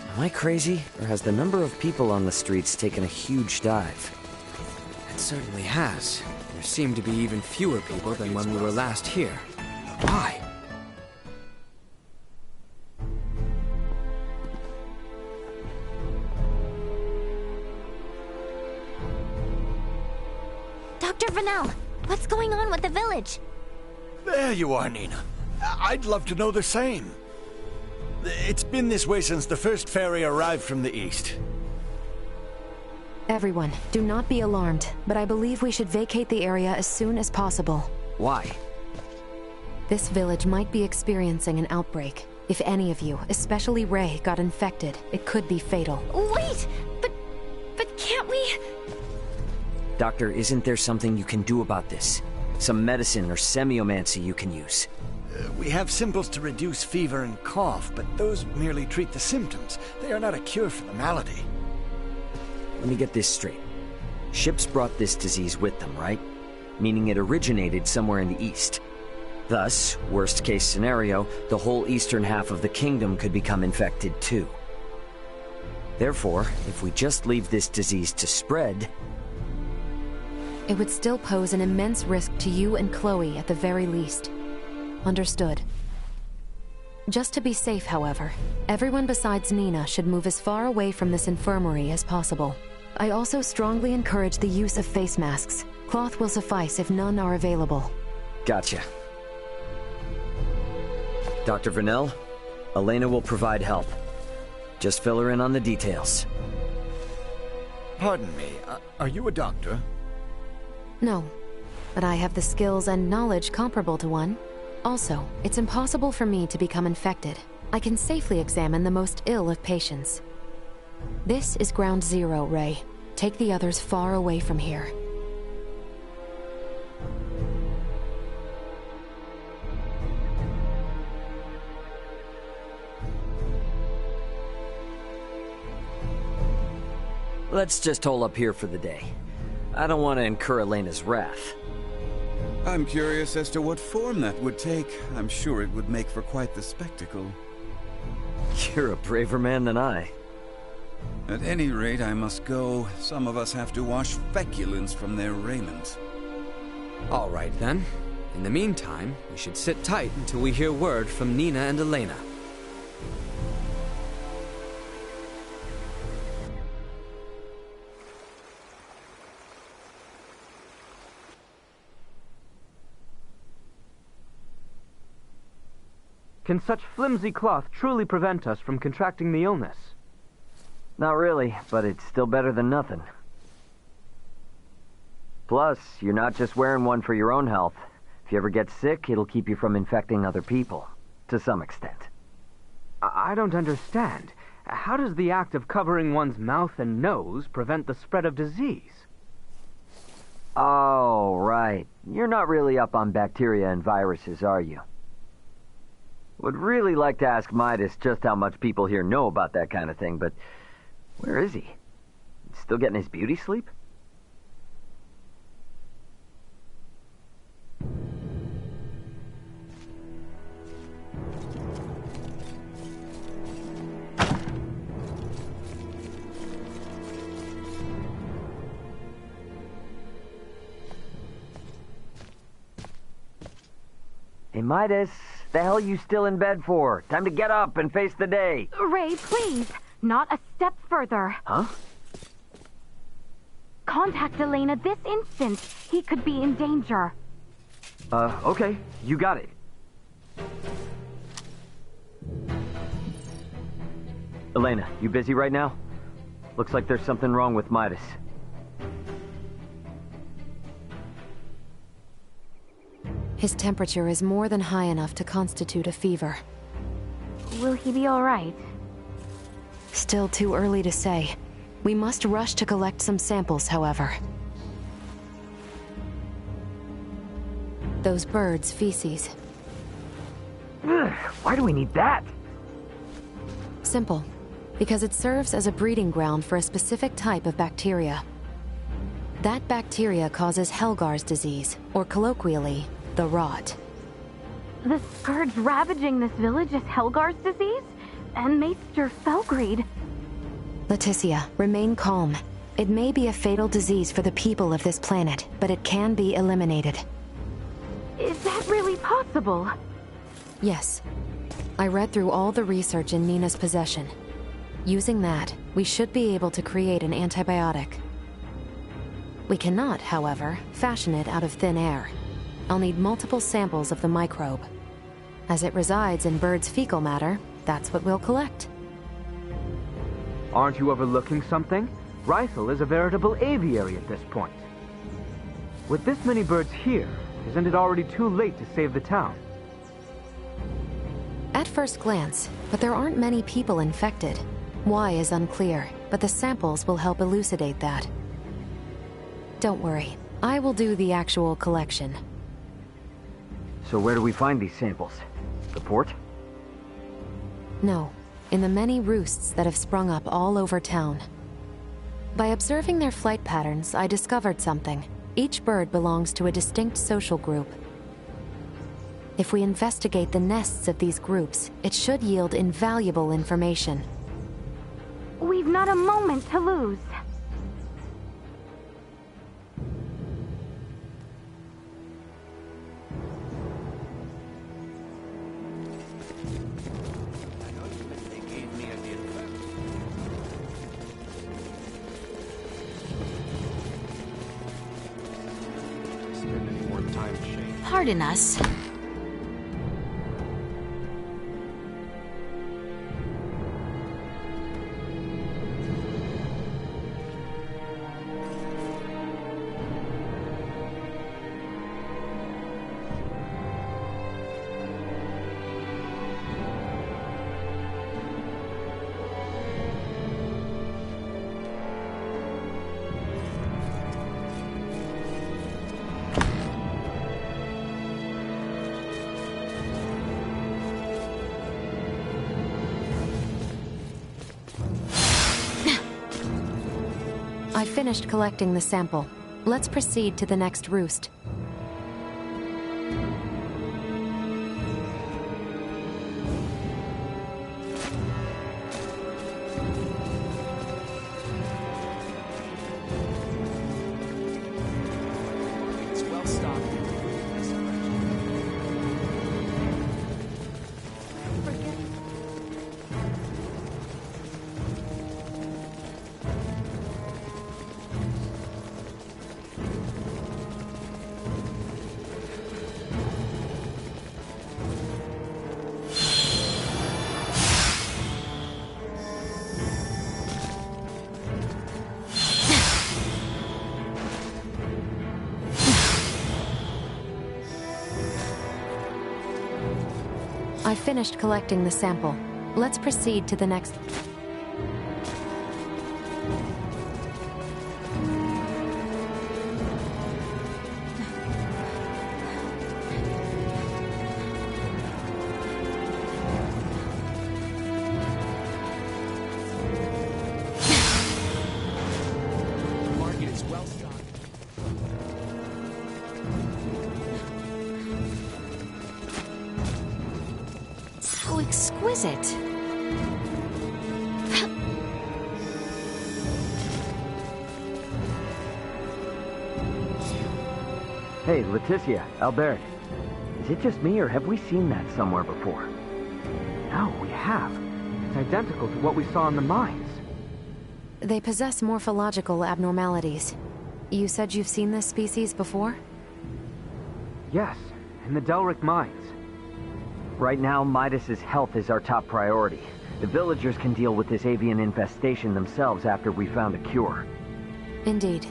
Am I crazy, or has the number of people on the streets taken a huge dive? It certainly has. There seem to be even fewer people than when we were last here. Why? Dr. Vanel, what's going on with the village? There you are, Nina. I'd love to know the same. It's been this way since the first ferry arrived from the east. Everyone, do not be alarmed, but I believe we should vacate the area as soon as possible. Why? This village might be experiencing an outbreak. If any of you, especially Ray, got infected, it could be fatal. Wait! But can't we... Doctor, isn't there something you can do about this? Some medicine or semiomancy you can use? We have simples to reduce fever and cough, but those merely treat the symptoms. They are not a cure for the malady. Let me get this straight. Ships brought this disease with them, right? Meaning it originated somewhere in the east. Thus, worst case scenario, the whole eastern half of the kingdom could become infected too. Therefore, if we just leave this disease to spread... It would still pose an immense risk to you and Chloe at the very least. Understood. Just to be safe, however, everyone besides Nina should move as far away from this infirmary as possible. I also strongly encourage the use of face masks. Cloth will suffice if none are available. Gotcha. Dr. Vanel, Elena will provide help. Just fill her in on the details. Pardon me, are you a doctor? No, but I have the skills and knowledge comparable to one. Also, it's impossible for me to become infected. I can safely examine the most ill of patients. This is Ground Zero, Ray. Take the others far away from here. Let's just hole up here for the day. I don't want to incur Elena's wrath. I'm curious as to what form that would take. I'm sure it would make for quite the spectacle. You're a braver man than I. At any rate, I must go. Some of us have to wash feculence from their raiment. All right, then. In the meantime, we should sit tight until we hear word from Nina and Elena. Can such flimsy cloth truly prevent us from contracting the illness? Not really, but it's still better than nothing. Plus, you're not just wearing one for your own health. If you ever get sick, it'll keep you from infecting other people, to some extent. I don't understand. How does the act of covering one's mouth and nose prevent the spread of disease? Oh, right. You're not really up on bacteria and viruses, are you? Would really like to ask Midas just how much people here know about that kind of thing, but where is he? Still getting his beauty sleep? Hey, Midas, the hell you still in bed for? Time to get up and face the day. Ray, please. Not a step further. Huh? Contact Elena this instant. He could be in danger. Okay. You got it. Elena, you busy right now? Looks like there's something wrong with Midas. His temperature is more than high enough to constitute a fever. Will he be alright? Still too early to say. We must rush to collect some samples, however. Those birds' feces. Ugh, why do we need that? Simple. Because it serves as a breeding ground for a specific type of bacteria. That bacteria causes Helgar's disease, or colloquially, the rot. The scourge ravaging this village is Helgar's disease? And Maester Felgreed. Leticia, remain calm. It may be a fatal disease for the people of this planet, but it can be eliminated. Is that really possible? Yes. I read through all the research in Nina's possession. Using that, we should be able to create an antibiotic. We cannot, however, fashion it out of thin air. I'll need multiple samples of the microbe. As it resides in birds' fecal matter, that's what we'll collect. Aren't you overlooking something? Rysel is a veritable aviary at this point. With this many birds here, isn't it already too late to save the town? At first glance, but there aren't many people infected. Why is unclear, but the samples will help elucidate that. Don't worry, I will do the actual collection. So where do we find these samples? The port? No, in the many roosts that have sprung up all over town. By observing their flight patterns, I discovered something. Each bird belongs to a distinct social group. If we investigate the nests of these groups, it should yield invaluable information. We've not a moment to lose. Pardon us. I finished collecting the sample. Let's proceed to the next roost. It's well stocked. I finished collecting the sample. Let's proceed to the next... The market is well stocked. How exquisite. Hey, Leticia, Albert. Is it just me, or have we seen that somewhere before? No, we have. It's identical to what we saw in the mines. They possess morphological abnormalities. You said you've seen this species before? Yes, in the Delric mines. Right now, Midas's health is our top priority. The villagers can deal with this avian infestation themselves after we found a cure. Indeed.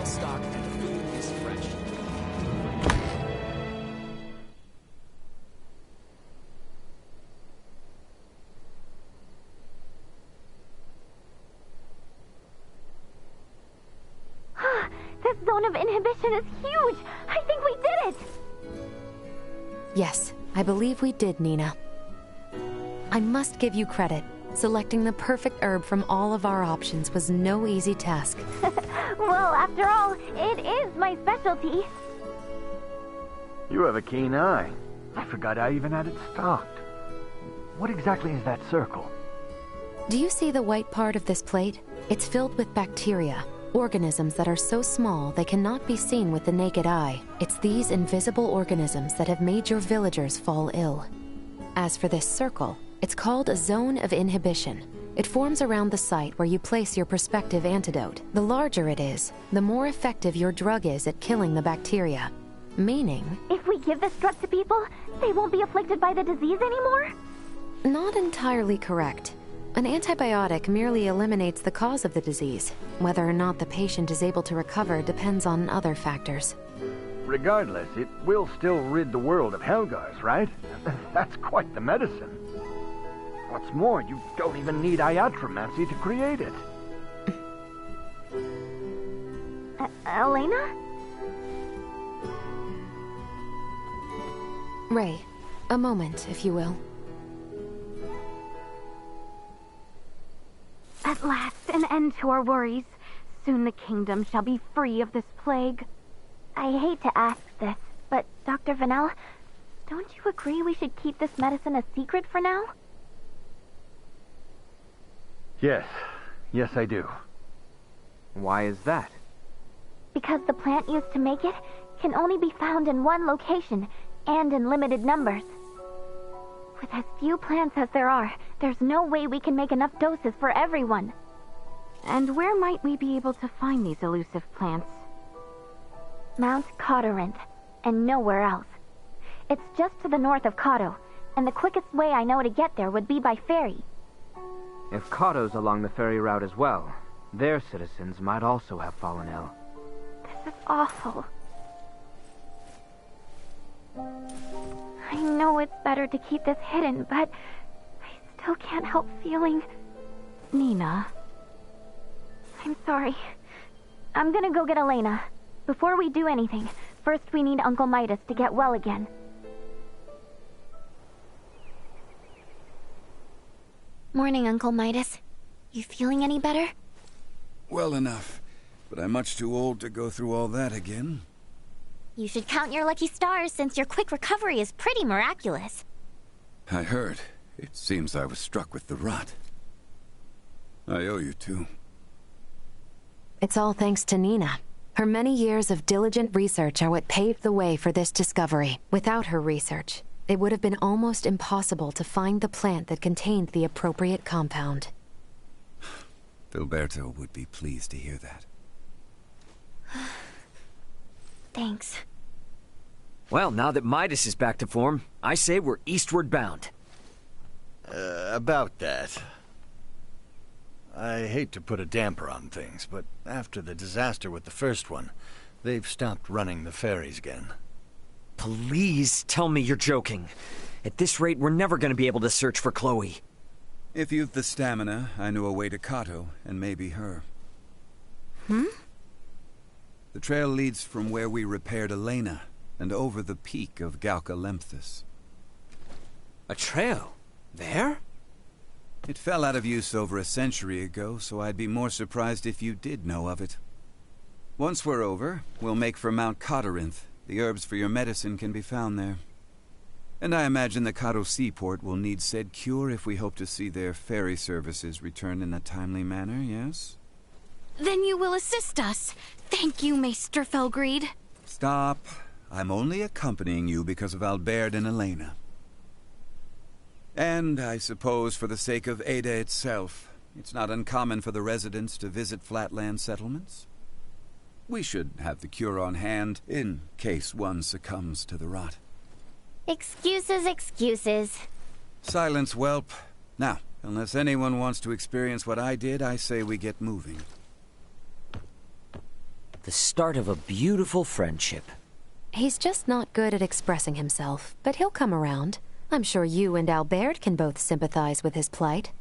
well stocked and the food is fresh. This zone of inhibition is huge! I think we did it! Yes, I believe we did, Nina. I must give you credit. Selecting the perfect herb from all of our options was no easy task. Well, after all, it is my specialty. You have a keen eye. I forgot I even had it stocked. What exactly is that circle? Do you see the white part of this plate? It's filled with bacteria, organisms that are so small they cannot be seen with the naked eye. It's these invisible organisms that have made your villagers fall ill. As for this circle, it's called a zone of inhibition. It forms around the site where you place your prospective antidote. The larger it is, the more effective your drug is at killing the bacteria. Meaning... If we give this drug to people, they won't be afflicted by the disease anymore? Not entirely correct. An antibiotic merely eliminates the cause of the disease. Whether or not the patient is able to recover depends on other factors. Regardless, it will still rid the world of Helgars, right? That's quite the medicine. What's more, you don't even need iatromancy to create it. Elena? Ray, a moment, if you will. At last, an end to our worries. Soon the kingdom shall be free of this plague. I hate to ask this, but Dr. Vanel, don't you agree we should keep this medicine a secret for now? Yes, I do. Why is that? Because the plant used to make it can only be found in one location, and in limited numbers. With as few plants as there are, there's no way we can make enough doses for everyone. And where might we be able to find these elusive plants? Mount Cotteranth, and nowhere else. It's just to the north of Cotto, and the quickest way I know to get there would be by ferry. If Cotto's along the ferry route as well, their citizens might also have fallen ill. This is awful. I know it's better to keep this hidden, but I still can't help feeling... Nina. I'm sorry. I'm gonna go get Elena. Before we do anything, first we need Uncle Midas to get well again. Morning, Uncle Midas. You feeling any better? Well enough, but I'm much too old to go through all that again. You should count your lucky stars since your quick recovery is pretty miraculous. I heard. It seems I was struck with the rot. I owe you two. It's all thanks to Nina. Her many years of diligent research are what paved the way for this discovery. Without her research, it would have been almost impossible to find the plant that contained the appropriate compound. Filberto would be pleased to hear that. Thanks. Well, now that Midas is back to form, I say we're eastward bound. About that. I hate to put a damper on things, but after the disaster with the first one, they've stopped running the ferries again. Please tell me you're joking. At this rate, we're never going to be able to search for Chloe. If you've the stamina, I know a way to Cotto, and maybe her. The trail leads from where we repaired Elena, and over the peak of Galca-Lemphis. A trail? There? It fell out of use over a century ago, so I'd be more surprised if you did know of it. Once we're over, we'll make for Mount Cotteranth. The herbs for your medicine can be found there. And I imagine the Cotto seaport will need said cure if we hope to see their ferry services return in a timely manner, yes? Then you will assist us. Thank you, Maester Felgreed. Stop. I'm only accompanying you because of Albert and Elena. And I suppose for the sake of Ada itself, it's not uncommon for the residents to visit flatland settlements. We should have the cure on hand in case one succumbs to the rot. Excuses, excuses. Silence, whelp. Now, unless anyone wants to experience what I did, I say we get moving. The start of a beautiful friendship. He's just not good at expressing himself, but he'll come around. I'm sure you and Albert can both sympathize with his plight.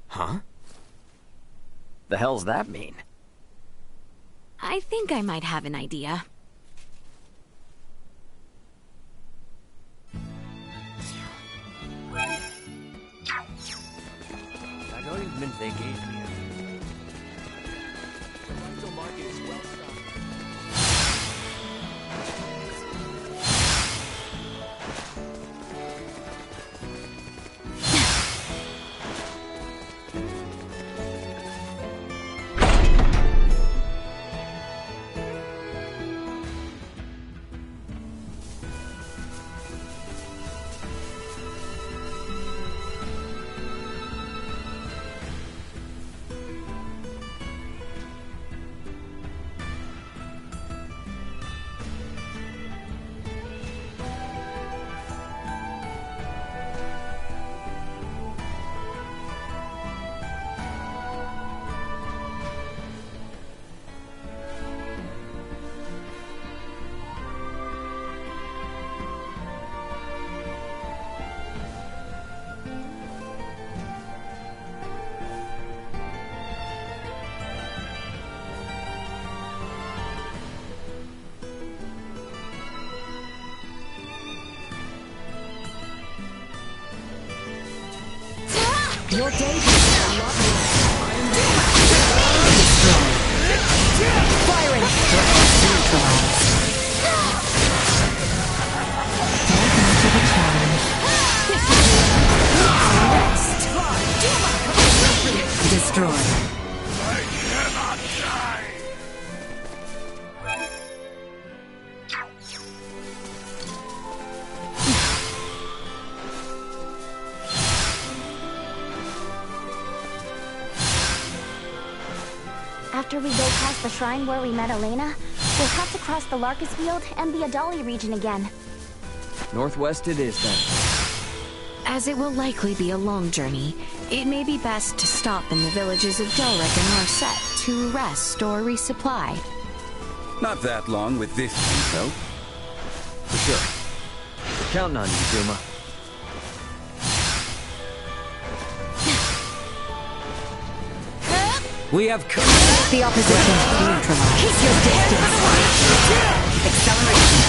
Huh? The hell's that mean? I think I might have an idea. That ointment they gave me. Your day is a lot more. Firing! Welcome to the challenge. Destroy. I cannot die! After we go past the shrine where we met Elena, we'll have to cross the Larkus Field and the Adali region again. Northwest it is, then. As it will likely be a long journey, it may be best to stop in the villages of Delric and Marset to rest or resupply. Not that long with this info. For sure. We're counting on you, Duma. We have come. The opposition neutralized. Keep your distance. Acceleration.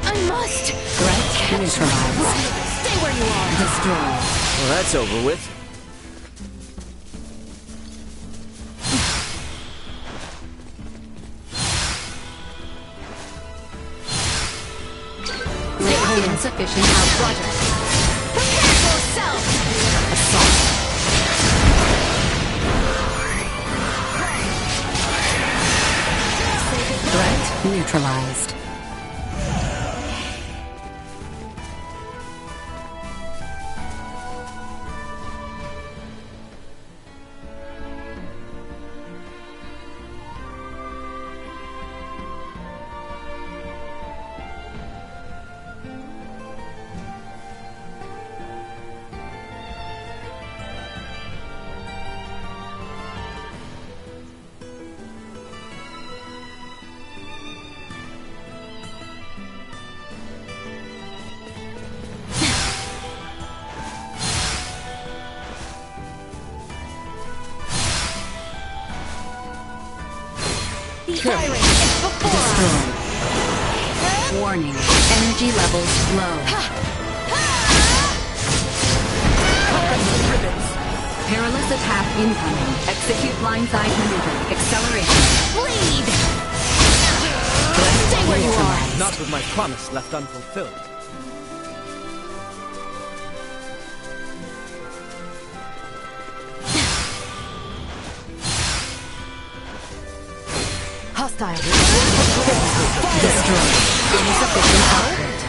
I must. Threat neutralized. Stay where you are. Destroy. Well, that's over with. Zero insufficient output. Prepare yourself. Assault. Threat neutralized. Firing is before us. Warning. Energy levels low. Perilous attack incoming. Execute blindside maneuver. Acceleration. Bleed! Stay where you are. Not with my promise left unfulfilled. Hostile. Destroy. Insufficient output.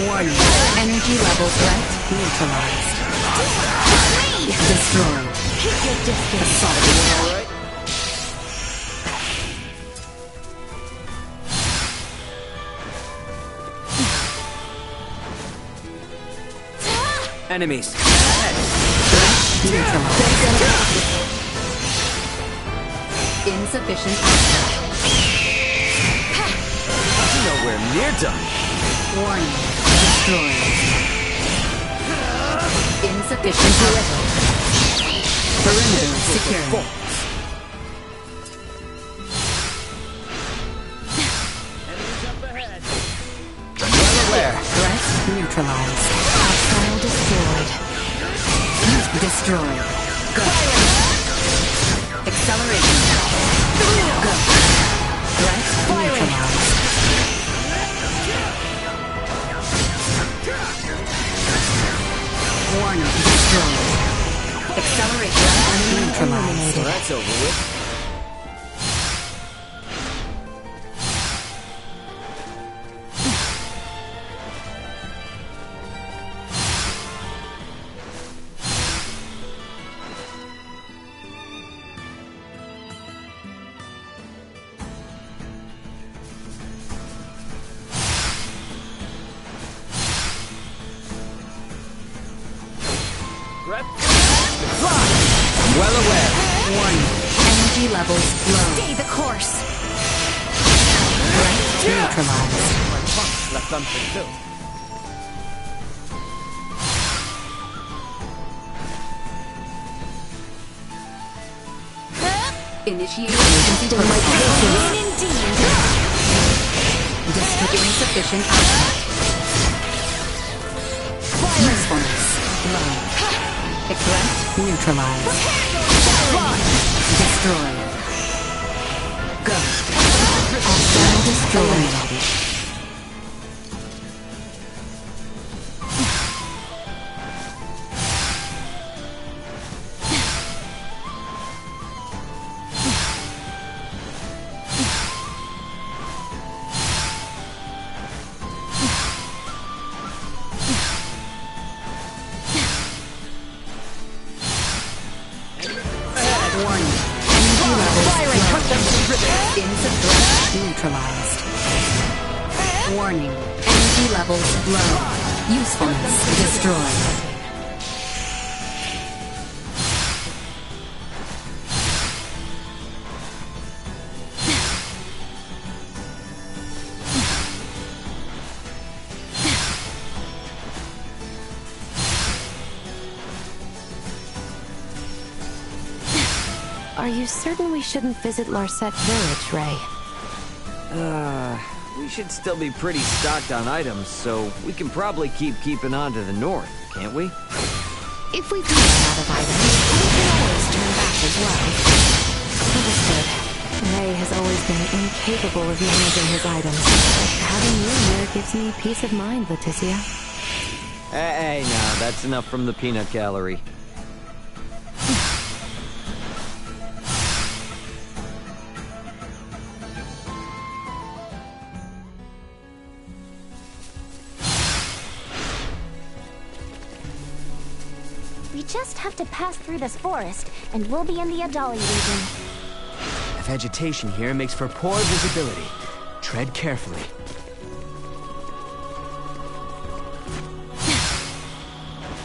Warning. Energy level threat neutralized. Destroy. Keep your distance. All right. Enemies. Neutralized. Insufficient output. Nowhere near done. Warning. Destroyed. Insufficient output. Perimeter secure. Threat neutralized. Hostile destroyed. Destroyed. Go. Acceleration. Go. Threat neutralized. Warning. Destroyed. Acceleration. Neutralized. So that's over with. I'm well aware. Warning. Energy levels low. Stay the course. Threat neutralized. My punch left unfulfilled. Initiate emergency protocol. Insufficient output. Usefulness low. Threat Neutralized. destroyed. Go. Hostile destroyed. Warning. Energy levels low. Insufficient. Neutralized. Warning. Energy levels low. Usefulness destroyed. Are you certain we shouldn't visit Larset Village, Ray? We should still be pretty stocked on items, so we can probably keeping on to the north, can't we? If we do run out of items, we can always turn back as well. Understood. Ray has always been incapable of managing his items, but having you here gives me peace of mind, Leticia. Hey, now, that's enough from the peanut gallery. We just have to pass through this forest, and we'll be in the Adali region. The vegetation here makes for poor visibility. Tread carefully.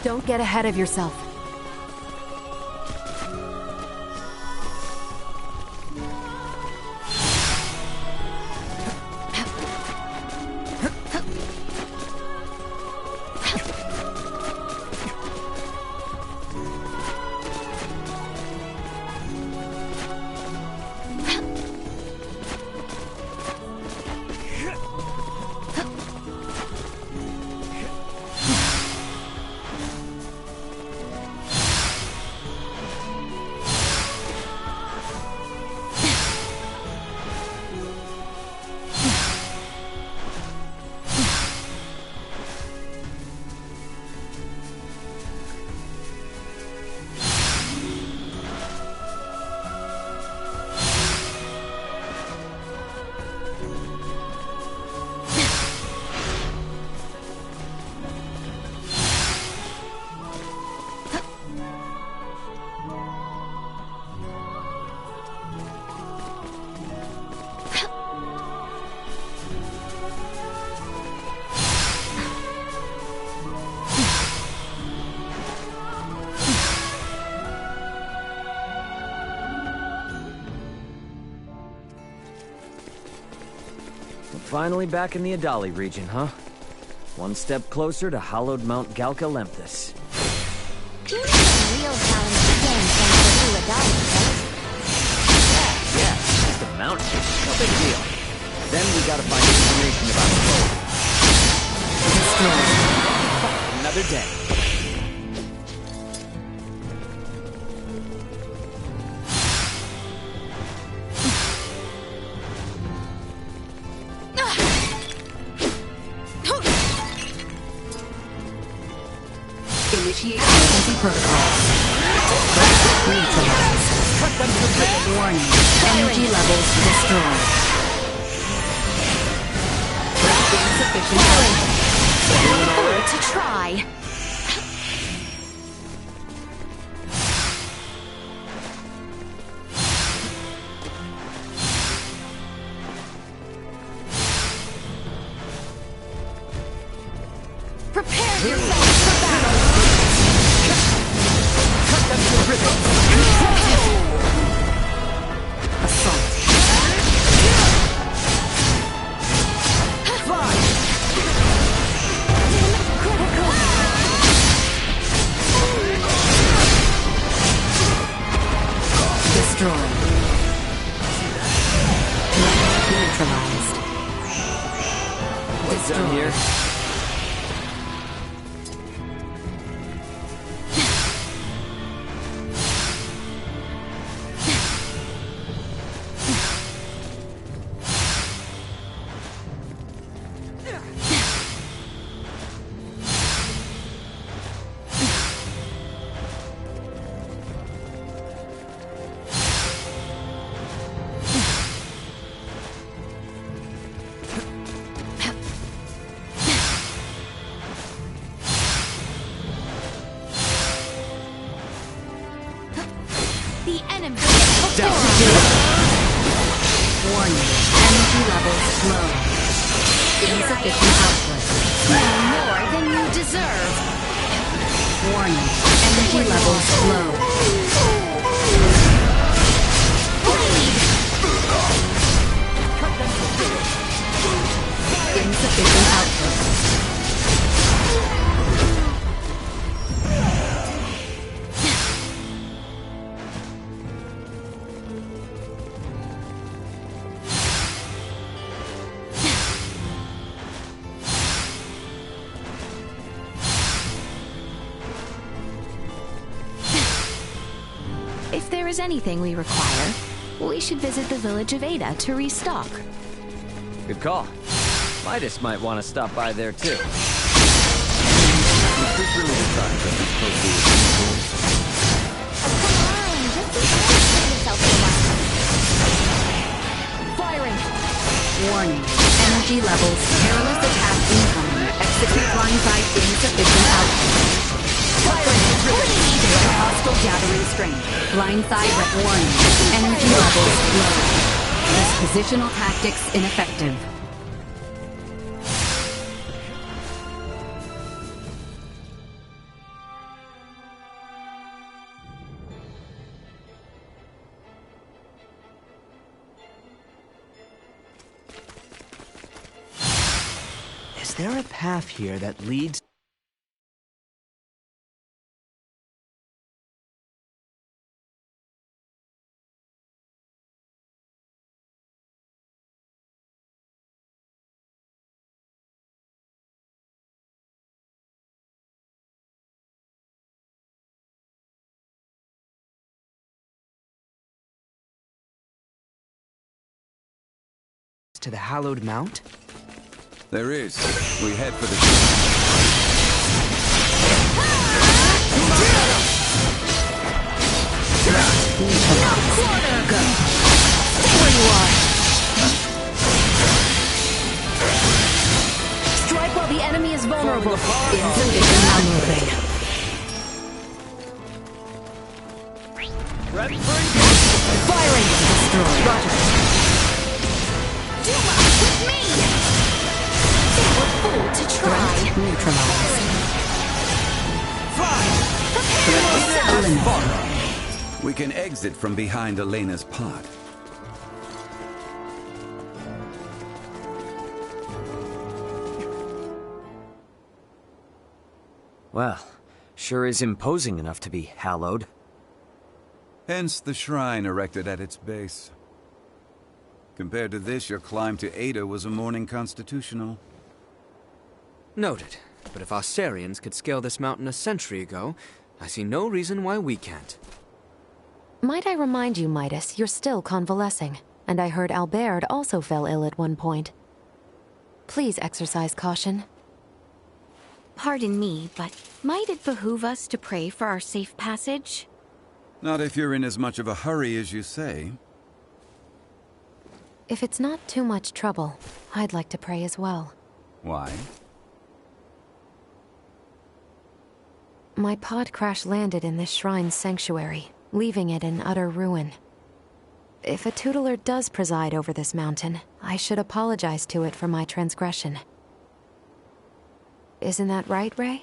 Don't get ahead of yourself. finally back in the Adali region, huh? One step closer to hallowed Mount Galca Lemthus. Real challenge begins when you do Adali, right? Yeah, just a mountain. No big deal. Then we gotta find information about the road. Another day. Initiate emergency protocol. Neutralized. Warning. Energy levels destroyed. Insufficient power. To try. Prepare yourself for battle. Cut them to ribbons. Assault. Fly. Critical. Destroyed. Neutralized. What's down here? The enemy. Warning. Energy levels low. Insufficient output. No more than you deserve. Warning. Energy levels low. Insufficient output. If there is anything we require, we should visit the village of Ada to restock. Good call. Midas might want to stop by there too. Firing. Warning. Energy levels. Perilous attack incoming. Execute blindside insufficient output. Direct hostile gathering strength. Blindside warning. Energy levels low. Dispositional tactics ineffective. Is there a path here that leads... to the hallowed mount? There is. We head for the... Quarter go. Stay where you are. Strike while the enemy is vulnerable. Insufficient output. Firing. Destroyed. Roger. Duma, with me! They were fooled to try. Neutralized. Prepare yourself! We can exit from behind Elena's pot. Well, sure is imposing enough to be hallowed. Hence the shrine erected at its base. Compared to this, your climb to Ada was a morning constitutional. Noted. But if Australians could scale this mountain a century ago, I see no reason why we can't. Might I remind you, Midas, you're still convalescing, and I heard Albert also fell ill at one point. Please exercise caution. Pardon me, but might it behoove us to pray for our safe passage? Not if you're in as much of a hurry as you say. If it's not too much trouble, I'd like to pray as well. Why? My pod crash-landed in this shrine's sanctuary, leaving it in utter ruin. If a tutelar does preside over this mountain, I should apologize to it for my transgression. Isn't that right, Ray?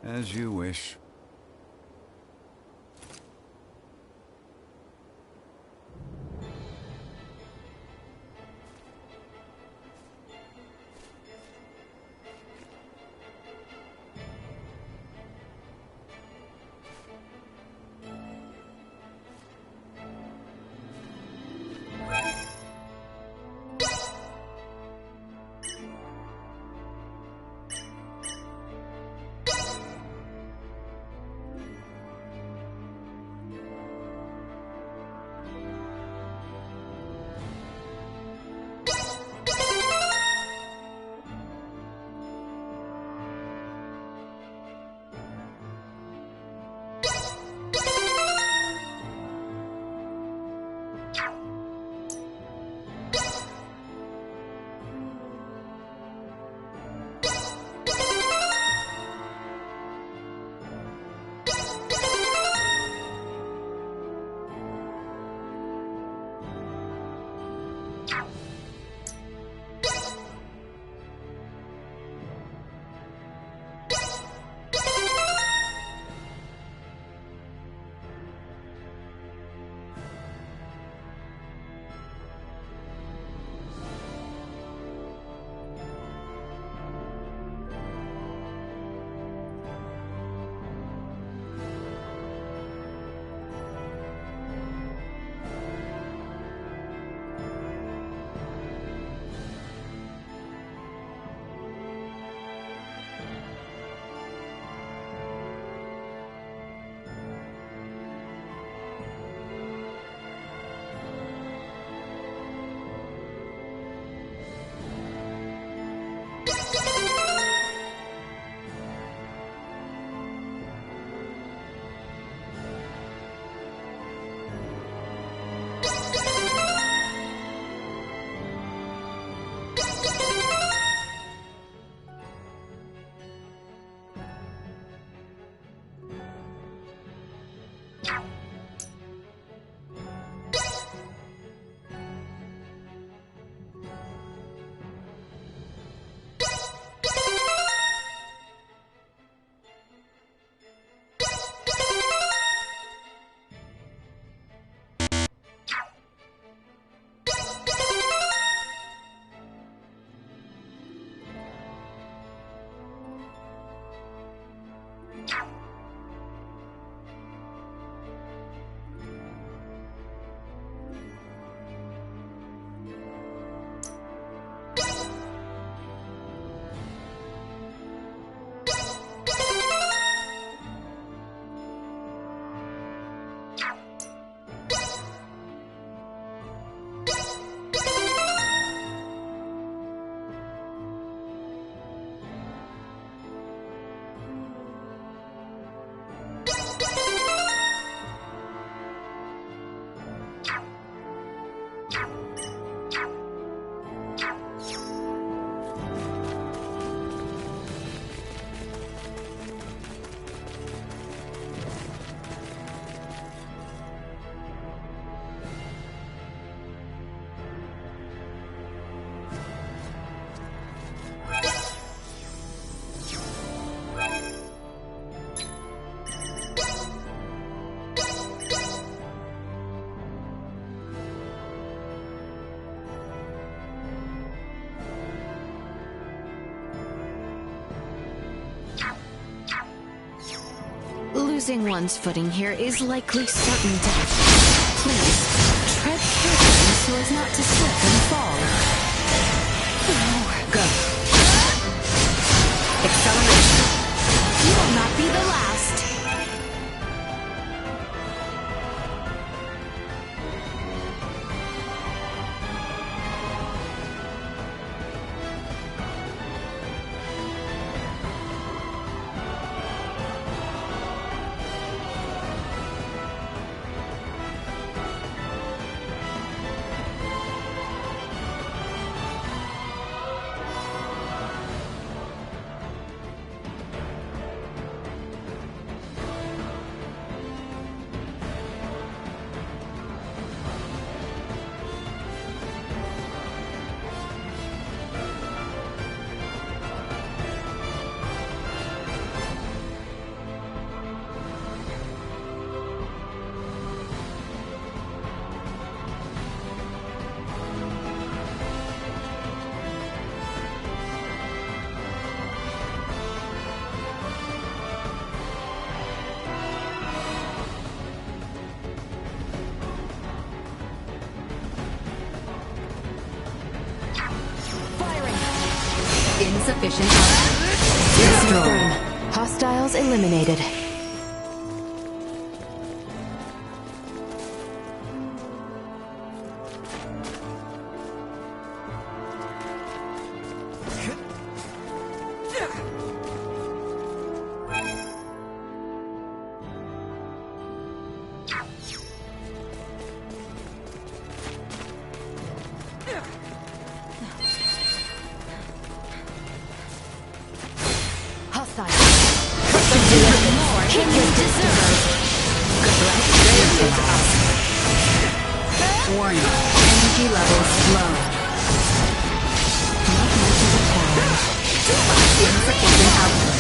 As you wish. Losing one's footing here is likely certain death. Please, tread carefully so as not to slip and fall. Go. Acceleration. You will not be the last. Insufficient output. Destroyed. Hostiles eliminated. Warning. Energy levels low. Not much of a challenge. Insufficient output.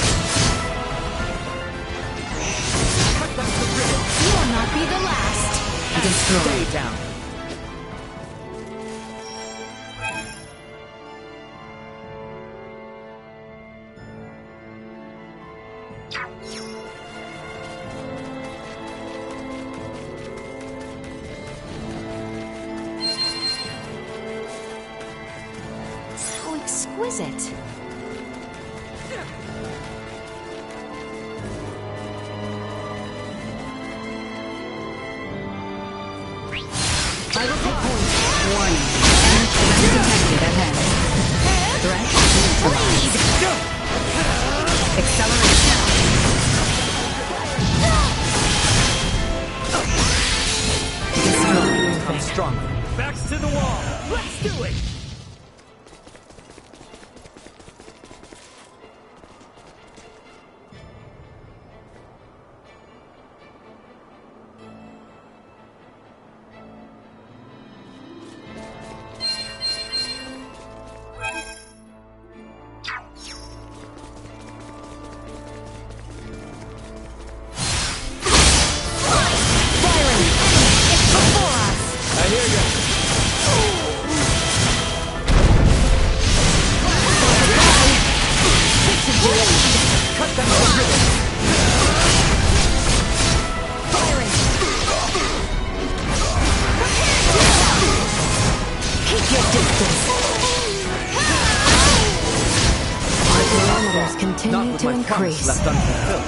You will not be the last. Destroy. Stay down. Exquisite. I will take point. Warning. Energy detected ahead. Threat neutralized. Acceleration. Destroy. Come stronger. Backs to the wall. Let's do it. Continue to increase. Left unfulfilled.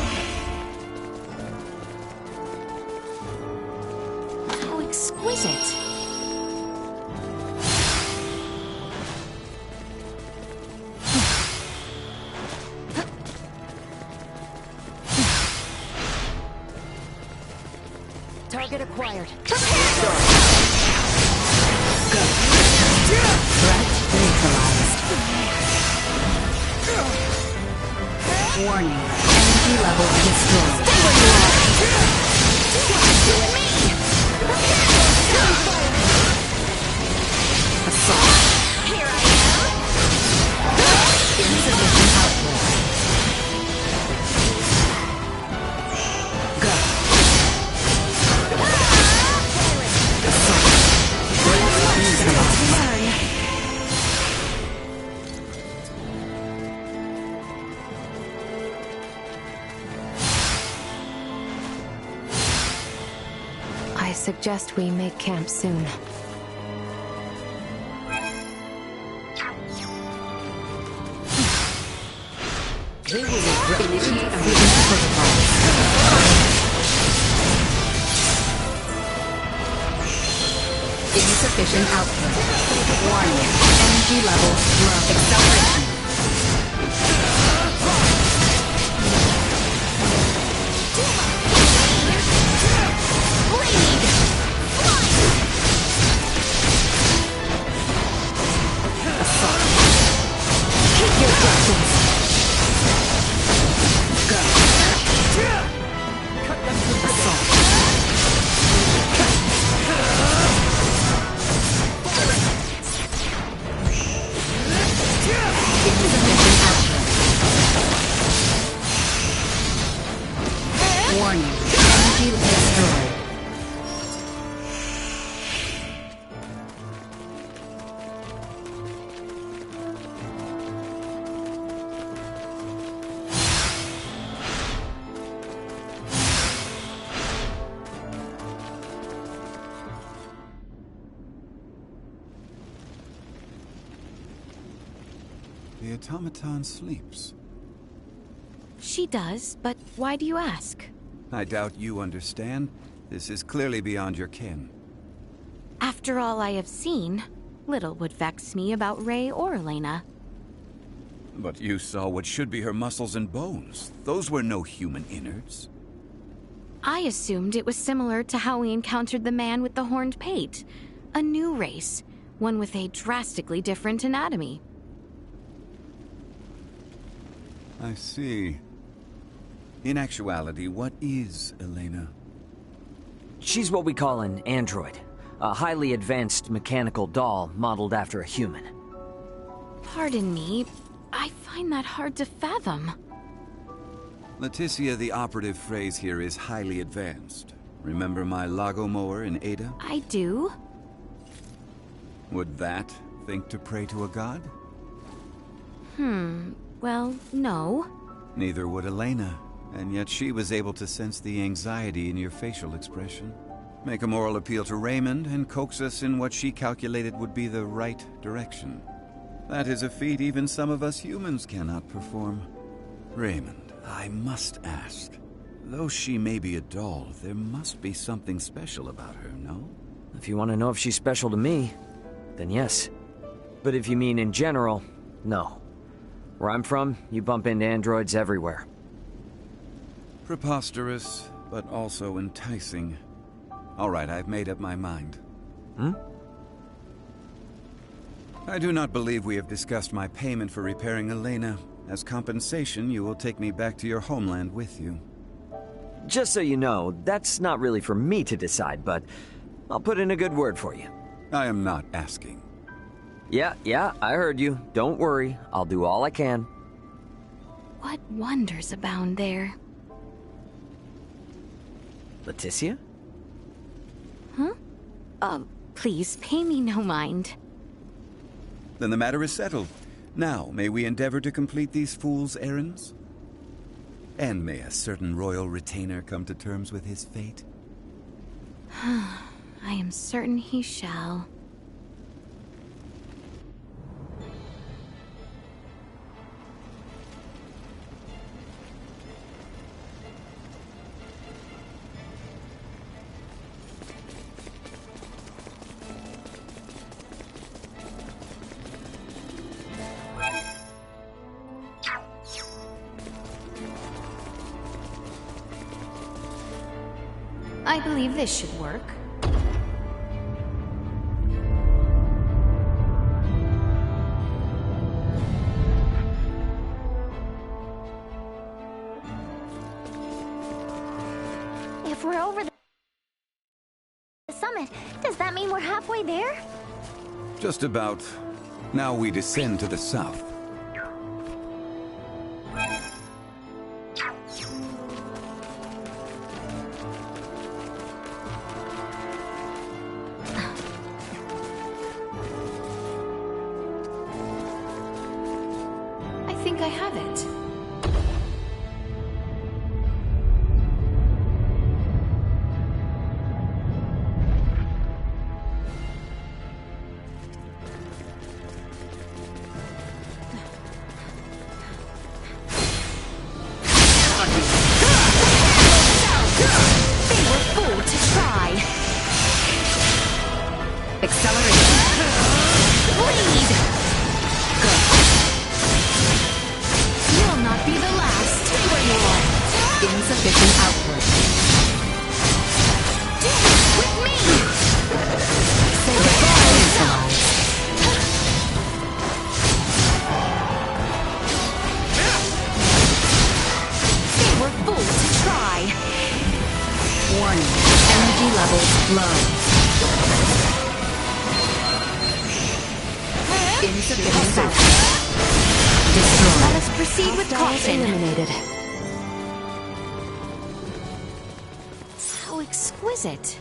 How exquisite. Target acquired. Go. Threat neutralized. Warning. Energy levels destroyed. Stay where you are. Assault. Here I am. Insufficient output. Go. Assault. Threat neutralized. suggest we make camp soon. They will initiate protocol. Insufficient output. Warning. Energy level low. Acceleration. Assault. Hit your distance. Go. Assault. Warning. Energy destroyed. The automaton sleeps. She does, but why do you ask? I doubt you understand. This is clearly beyond your ken. After all I have seen, little would vex me about Ray or Elena. But you saw what should be her muscles and bones. Those were no human innards. I assumed it was similar to how we encountered the man with the horned pate. A new race, one with a drastically different anatomy. I see. In actuality, what is Elena? She's what we call an android. A highly advanced mechanical doll modeled after a human. Pardon me, I find that hard to fathom. Leticia, the operative phrase here is highly advanced. Remember my Lago mower in Ada? I do. Would that think to pray to a god? Well, no. Neither would Elena, and yet she was able to sense the anxiety in your facial expression. Make a moral appeal to Raymond and coax us in what she calculated would be the right direction. That is a feat even some of us humans cannot perform. Raymond, I must ask. Though she may be a doll, there must be something special about her, no? If you want to know if she's special to me, then yes. But if you mean in general, no. Where I'm from, you bump into androids everywhere. Preposterous, but also enticing. All right, I've made up my mind. I do not believe we have discussed my payment for repairing Elena. As compensation, you will take me back to your homeland with you. Just so you know, that's not really for me to decide, but I'll put in a good word for you. I am not asking. Yeah, I heard you. Don't worry, I'll do all I can. What wonders abound there? Leticia? Please, pay me no mind. Then the matter is settled. Now, may we endeavor to complete these fools' errands? And may a certain royal retainer come to terms with his fate? I am certain he shall. I believe this should work. If we're over the summit, does that mean we're halfway there? Just about. Now we descend to the south. I think I have it. Insufficient value. Destroyed. Let us proceed with caution. Eliminated. How exquisite.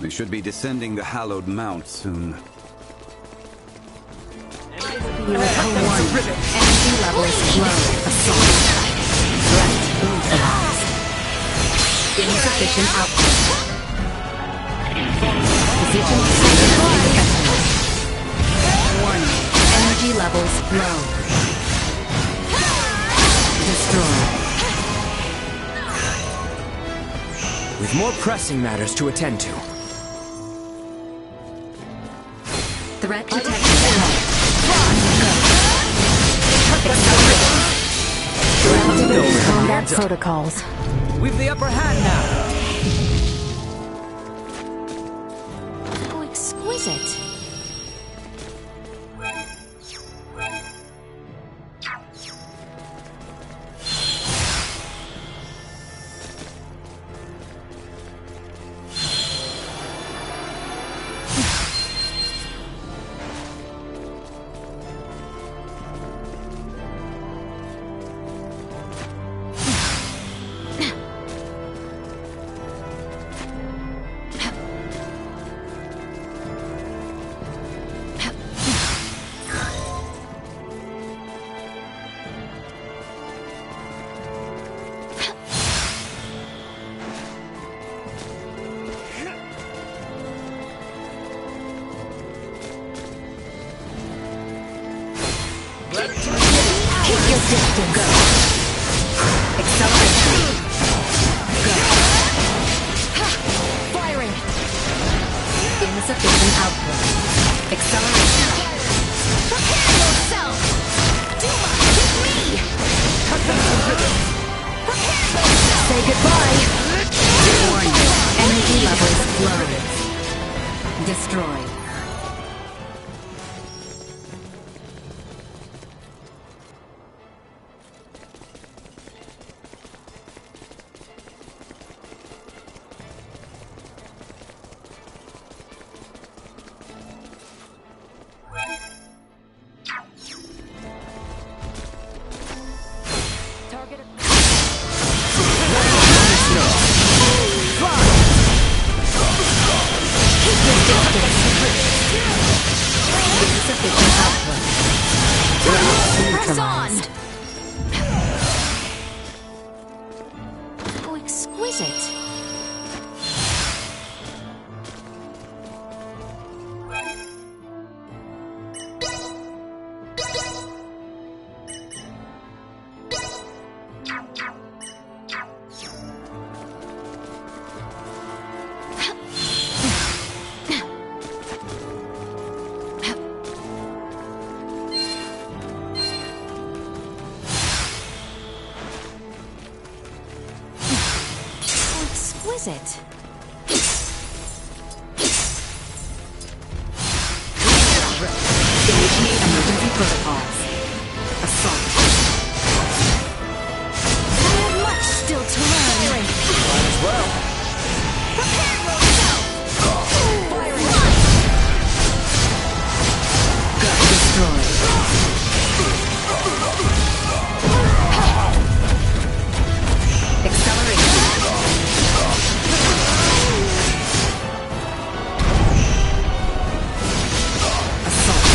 We should be descending the hallowed mount soon. Energy levels low. Assault. Threat neutralized. Insufficient output. Position detected. Warning. Energy levels low. Destroyed. With more pressing matters to attend to. Threat detected. Combat protocols. We've the upper hand now. How exquisite. Keep your distance. Go. Acceleration. Go. Firing. Insufficient output. Acceleration. Prepare yourself! Duma, with me! Prepare yourself! Say goodbye. Warning. Energy levels low. Destroyed. Press on! How exquisite. Exquisite. Initiate emergency protocols. Assault. I have much still to learn. Might as well. Prepare yourself! Firing! Destroyed. Acceleration. Assault.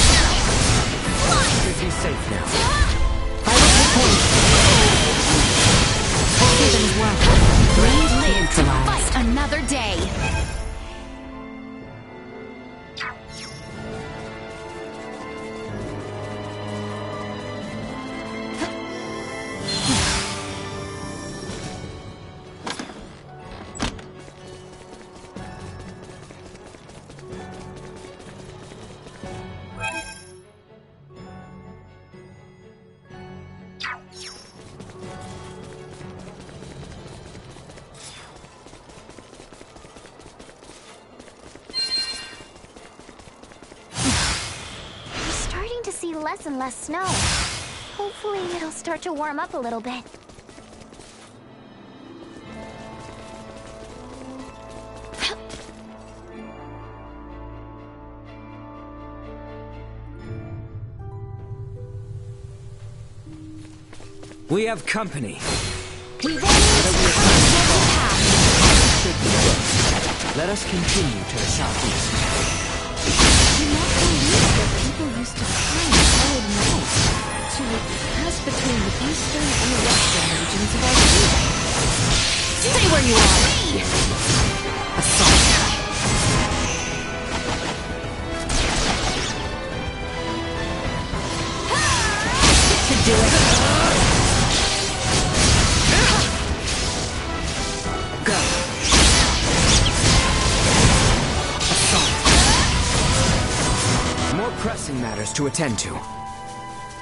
been less and less snow. Hopefully it'll start to warm up a little bit. We have company. We've only Let us continue to the southeast. Do not believe that people used to climb cold nights to pass between the eastern and the western regions of our kingdom. Stay where you are! Assault. To do it. Go. More pressing matters to attend to.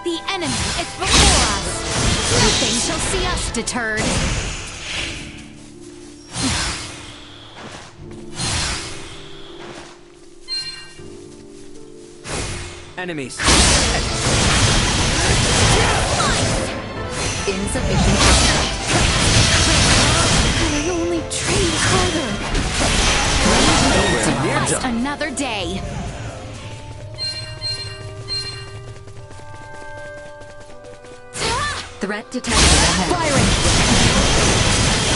The enemy is before us. Nothing shall see us deterred. Enemies. Insufficient output. I only trained harder. To last another day. Threat detected ahead. Firing!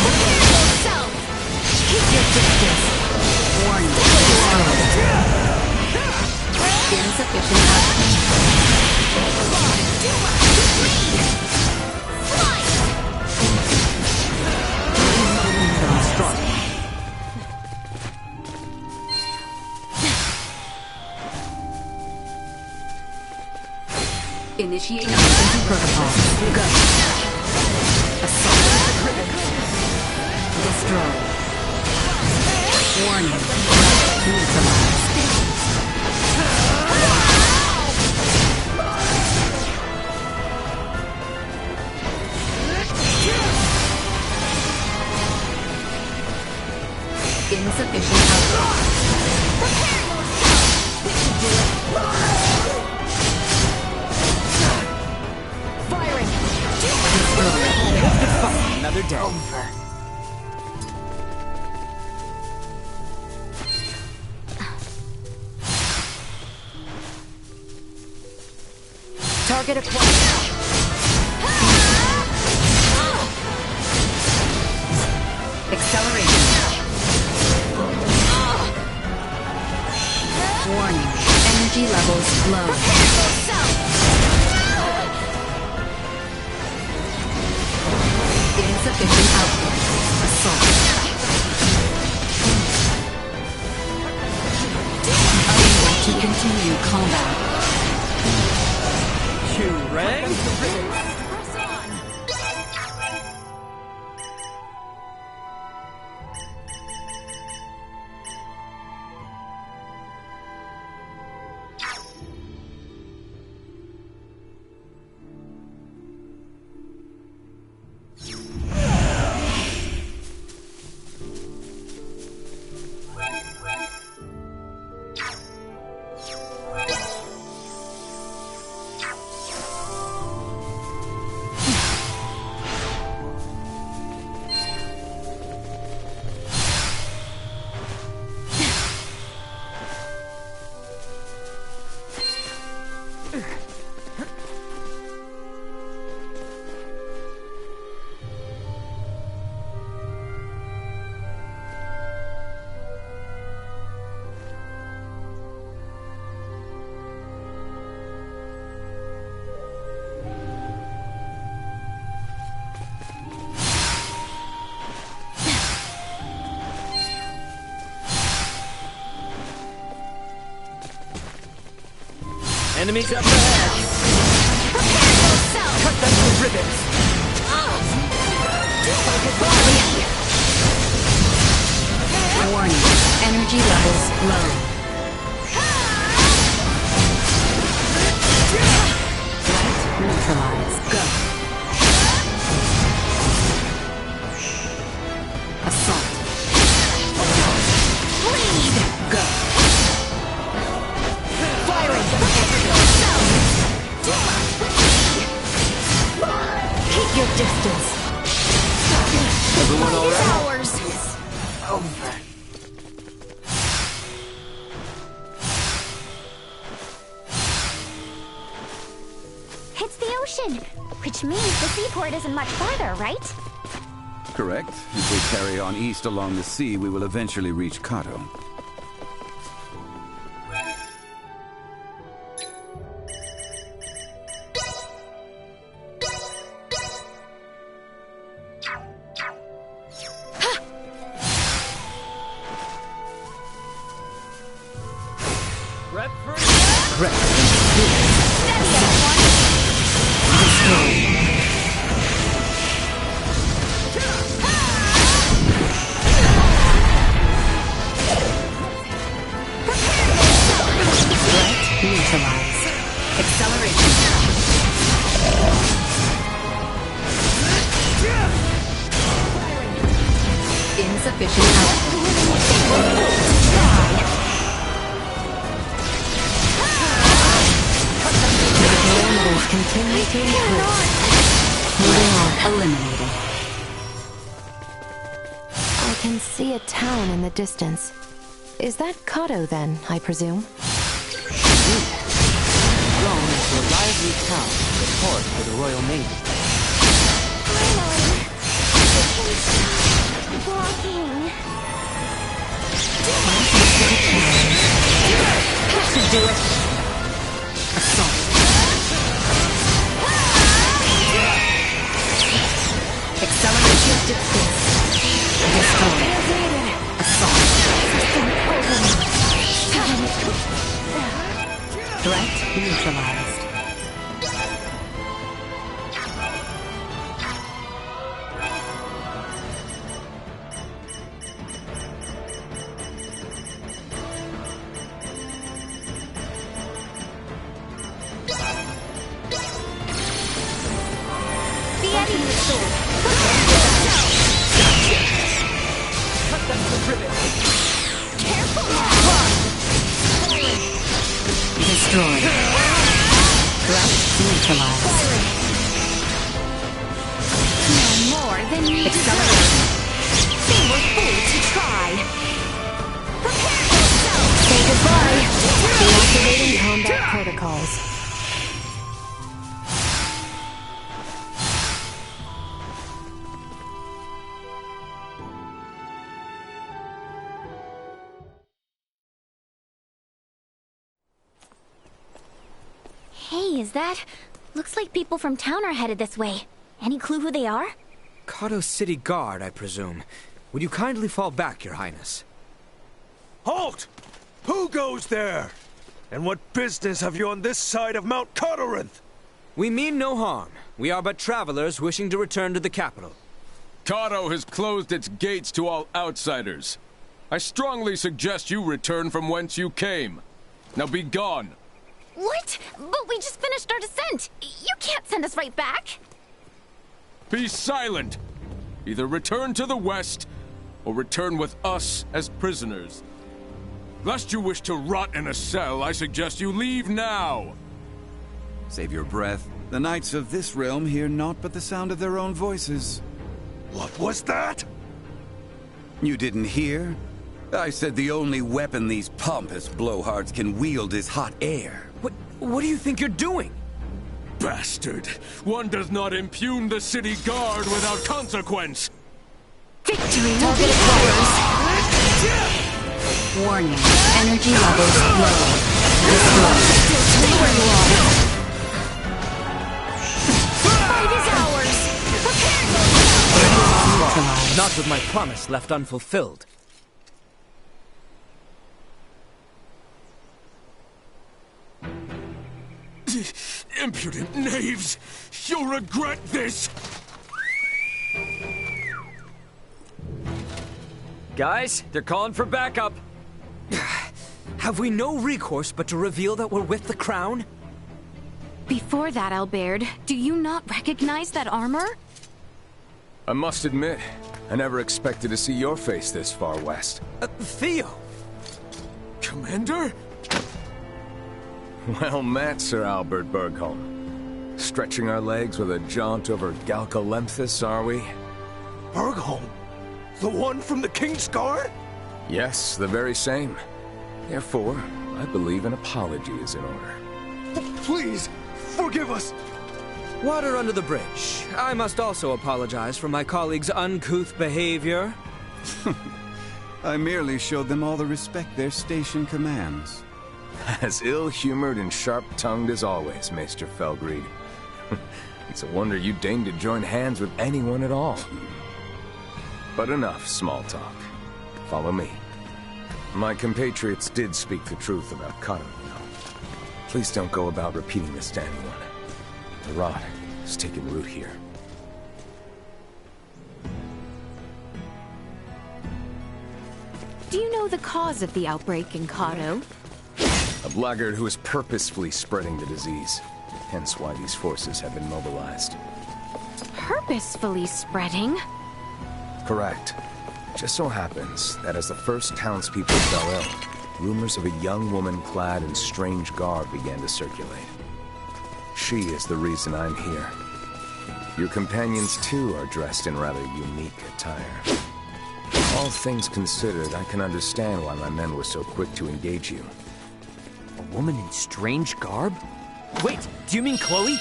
Prepare yourself! Keep your distance! Warning. Insufficient output. Initiate emergency protocol. Go. Assault. Destroy. Warning. Neutralized. Insufficient output. Firing! Another day. Over. Target acquired. Acceleration. Warning. Energy levels low. Insufficient output. Assault. Unable to continue combat. You rang? Enemies up ahead! Cut them to ribbons! Warning. Energy levels low. Threat neutralized. Go. Assault. Bleed! Go. Firing! your distance. Everyone all right? Ours. Over. It's the ocean, which means the seaport isn't much farther, right? Correct. If we carry on east along the sea, we will eventually reach Kato. Insufficient output. Parameters continue to improve. Moving on. Eliminated. I can see a town in the distance. Is that Kato then, I presume? Grown into a lively town, the port for the Royal Navy. Walking. That should do it. Assault. Accelerate your distance. Destroy. Assault. Threat neutralized. Destroyed. Threat neutralized. No more than you Accelerate. They were fools to try. Prepare yourself. Say goodbye. Deactivating combat protocols. Hey, is that? Looks like people from town are headed this way. Any clue who they are? Kato City Guard, I presume. Would you kindly fall back, Your Highness? Halt! Who goes there? And what business have you on this side of Mount Cotorinth? We mean no harm. We are but travelers wishing to return to the capital. Kato has closed its gates to all outsiders. I strongly suggest you return from whence you came. Now be gone. What? But we just finished our descent. You can't send us right back. Be silent! Either return to the west, or return with us as prisoners. Lest you wish to rot in a cell, I suggest you leave now! Save your breath. The knights of this realm hear naught but the sound of their own voices. What was that? You didn't hear? I said the only weapon these pompous blowhards can wield is hot air. What do you think you're doing? Bastard! One does not impugn the city guard without consequence! Victory will be ours. Warning. Energy levels low. Stay where you are. Fight is ours. Prepare yourself. Not with my promise left unfulfilled. Impudent knaves! You'll regret this! Guys, they're calling for backup. Have we no recourse but to reveal that we're with the crown? Before that, Albert, do you not recognize that armor? I must admit, I never expected to see your face this far west. Theo! Commander? Well met, Sir Albert Bergholm. Stretching our legs with a jaunt over Galcalemthus, are we? Bergholm? The one from the King's Guard? Yes, the very same. Therefore, I believe an apology is in order. Please, forgive us! Water under the bridge. I must also apologize for my colleagues' uncouth behavior. I merely showed them all the respect their station commands. As ill-humored and sharp-tongued as always, Maester Felgreed. It's a wonder you deigned to join hands with anyone at all. But enough small talk. Follow me. My compatriots did speak the truth about Kato, you know. Please don't go about repeating this to anyone. The rot is taking root here. Do you know the cause of the outbreak in Kato? A blackguard who is purposefully spreading the disease. Hence why these forces have been mobilized. Purposefully spreading? Correct. Just so happens that as the first townspeople fell ill, rumors of a young woman clad in strange garb began to circulate. She is the reason I'm here. Your companions, too, are dressed in rather unique attire. All things considered, I can understand why my men were so quick to engage you. A woman in strange garb? Wait, do you mean Chloe?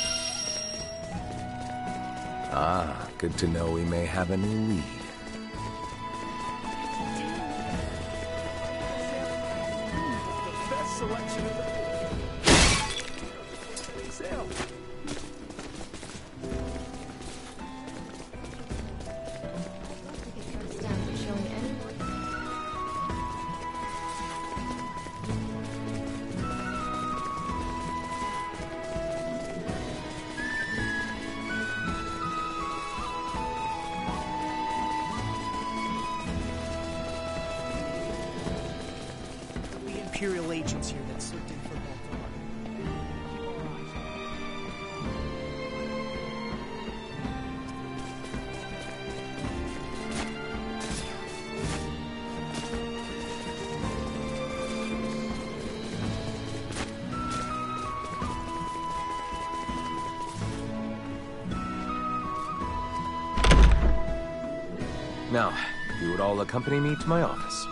Ah, good to know we may have a new lead. Selection of the... Sale. Imperial agents here that slipped in for Now, you would all accompany me to my office.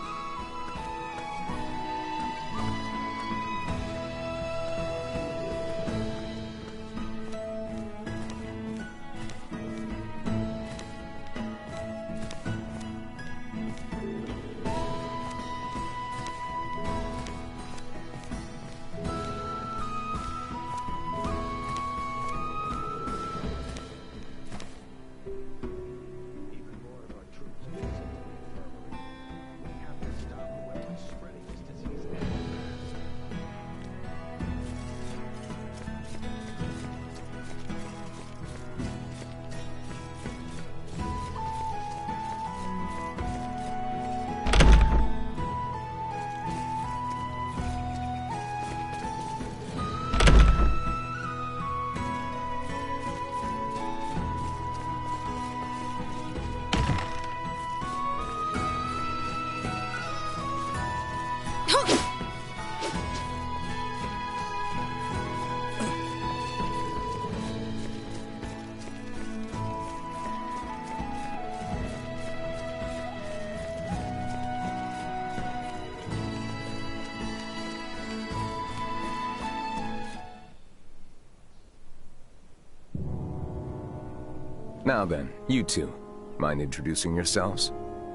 Now then, you two, mind introducing yourselves?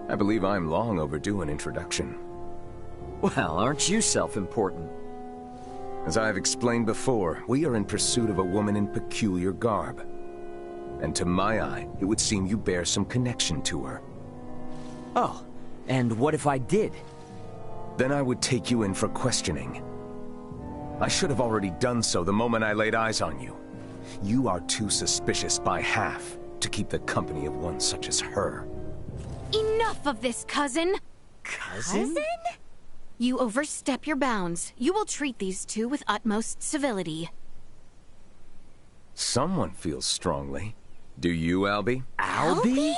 I believe I'm long overdue an introduction. Well, aren't you self-important? As I've explained before, we are in pursuit of a woman in peculiar garb. And to my eye, it would seem you bear some connection to her. Oh, and what if I did? Then I would take you in for questioning. I should have already done so the moment I laid eyes on you. You are too suspicious by half to keep the company of one such as her. Enough of this, cousin! Cousin? You overstep your bounds. You will treat these two with utmost civility. Someone feels strongly. Do you, Albie? Albie?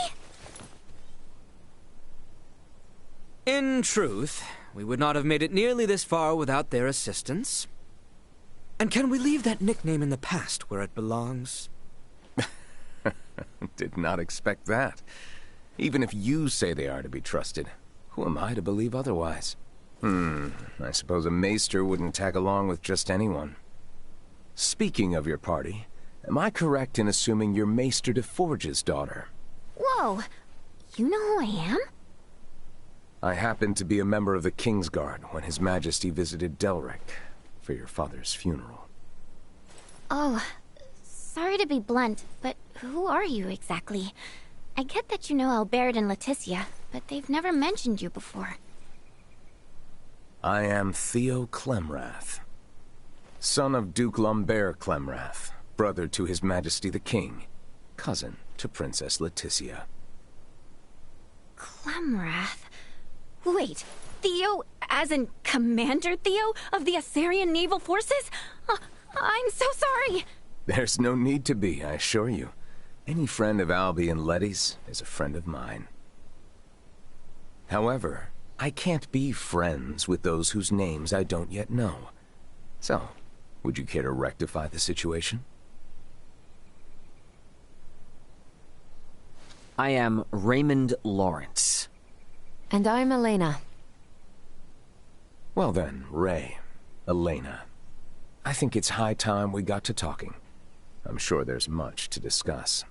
In truth, we would not have made it nearly this far without their assistance. And can we leave that nickname in the past where it belongs? Did not expect that. Even if you say they are to be trusted, who am I to believe otherwise? I suppose a maester wouldn't tag along with just anyone. Speaking of your party, am I correct in assuming you're Maester de Forge's daughter? Whoa! You know who I am? I happened to be a member of the Kingsguard when His Majesty visited Delric for your father's funeral. Oh, sorry to be blunt, but who are you exactly? I get that you know Albert and Leticia, but they've never mentioned you before. I am Theo Clemrath, son of Duke Lambert Clemrath, brother to His Majesty the King, cousin to Princess Leticia. Clemrath? Wait, Theo, as in Commander Theo of the Assyrian Naval Forces? I'm so sorry! There's no need to be, I assure you. Any friend of Albie and Letty's is a friend of mine. However, I can't be friends with those whose names I don't yet know. So, would you care to rectify the situation? I am Raymond Lawrence. And I'm Elena. Well then, Ray, Elena. I think it's high time we got to talking. I'm sure there's much to discuss.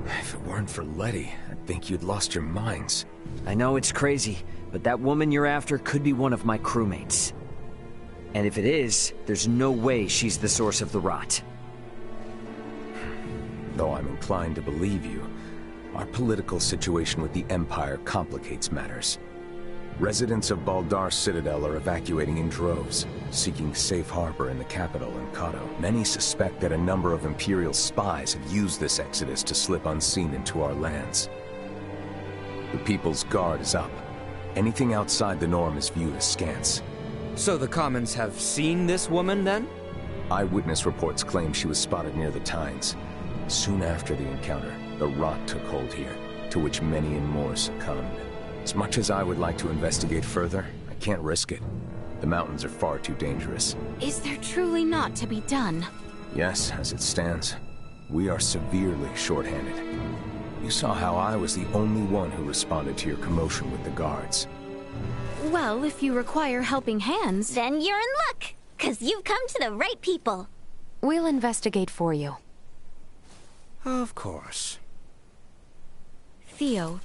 If it weren't for Letty, I'd think you'd lost your minds. I know it's crazy, but that woman you're after could be one of my crewmates. And if it is, there's no way she's the source of the rot. Though I'm inclined to believe you, our political situation with the Empire complicates matters. Residents of Baldar's Citadel are evacuating in droves, seeking safe harbor in the capital, Encato. Many suspect that a number of Imperial spies have used this exodus to slip unseen into our lands. The People's Guard is up. Anything outside the norm is viewed askance. So the Commons have seen this woman, then? Eyewitness reports claim she was spotted near the Tines. Soon after the encounter, the rot took hold here, to which many and more succumbed. As much as I would like to investigate further, I can't risk it. The mountains are far too dangerous. Is there truly not to be done? Yes, as it stands. We are severely short-handed. You saw how I was the only one who responded to your commotion with the guards. Well, if you require helping hands... Then you're in luck, 'cause you've come to the right people. We'll investigate for you. Of course. Theo,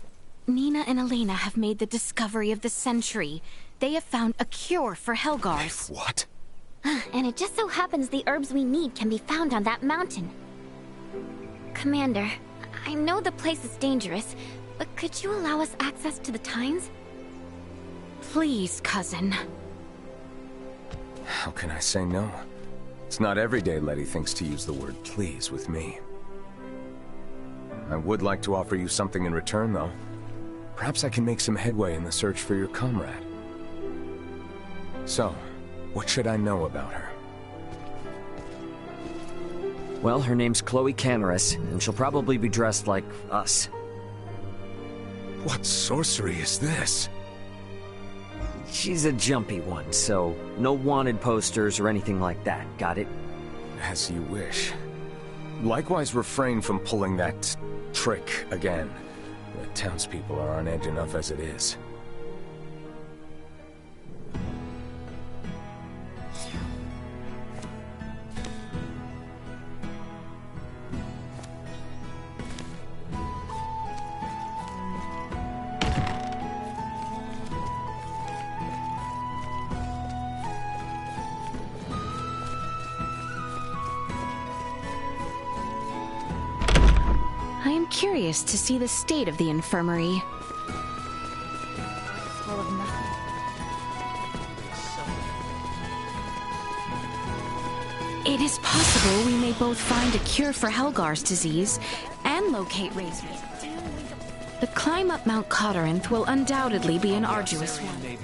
Nina and Elena have made the discovery of the century. They have found a cure for Helgars. What? And it just so happens the herbs we need can be found on that mountain. Commander, I know the place is dangerous, but could you allow us access to the Tines? Please, cousin. How can I say no? It's not every day Letty thinks to use the word please with me. I would like to offer you something in return, though. Perhaps I can make some headway in the search for your comrade. So, what should I know about her? Well, her name's Chloe Canaris, and she'll probably be dressed like us. What sorcery is this? She's a jumpy one, so no wanted posters or anything like that, got it? As you wish. Likewise, refrain from pulling that trick again. The townspeople are on edge enough as it is. I am curious to see the state of the infirmary. It is possible we may both find a cure for Helgar's disease and locate Ray's. The climb up Mount Cotteranth will undoubtedly be an arduous one.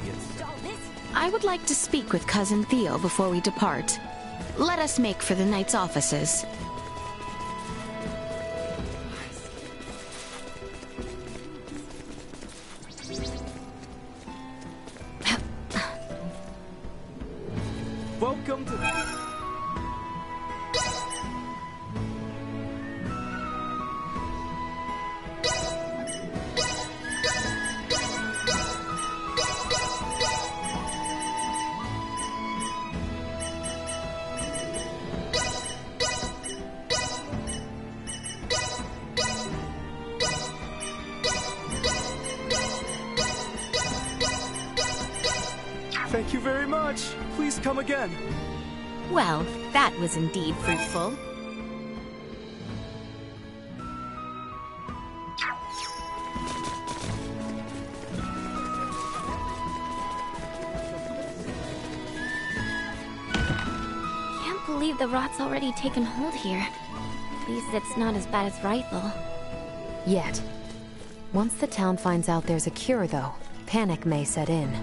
I would like to speak with Cousin Theo before we depart. Let us make for the knight's offices. Welcome to... Thank you very much. Please come again. Well, that was indeed fruitful. Can't believe the rot's already taken hold here. At least it's not as bad as Rifle. Yet. Once the town finds out there's a cure, though, panic may set in.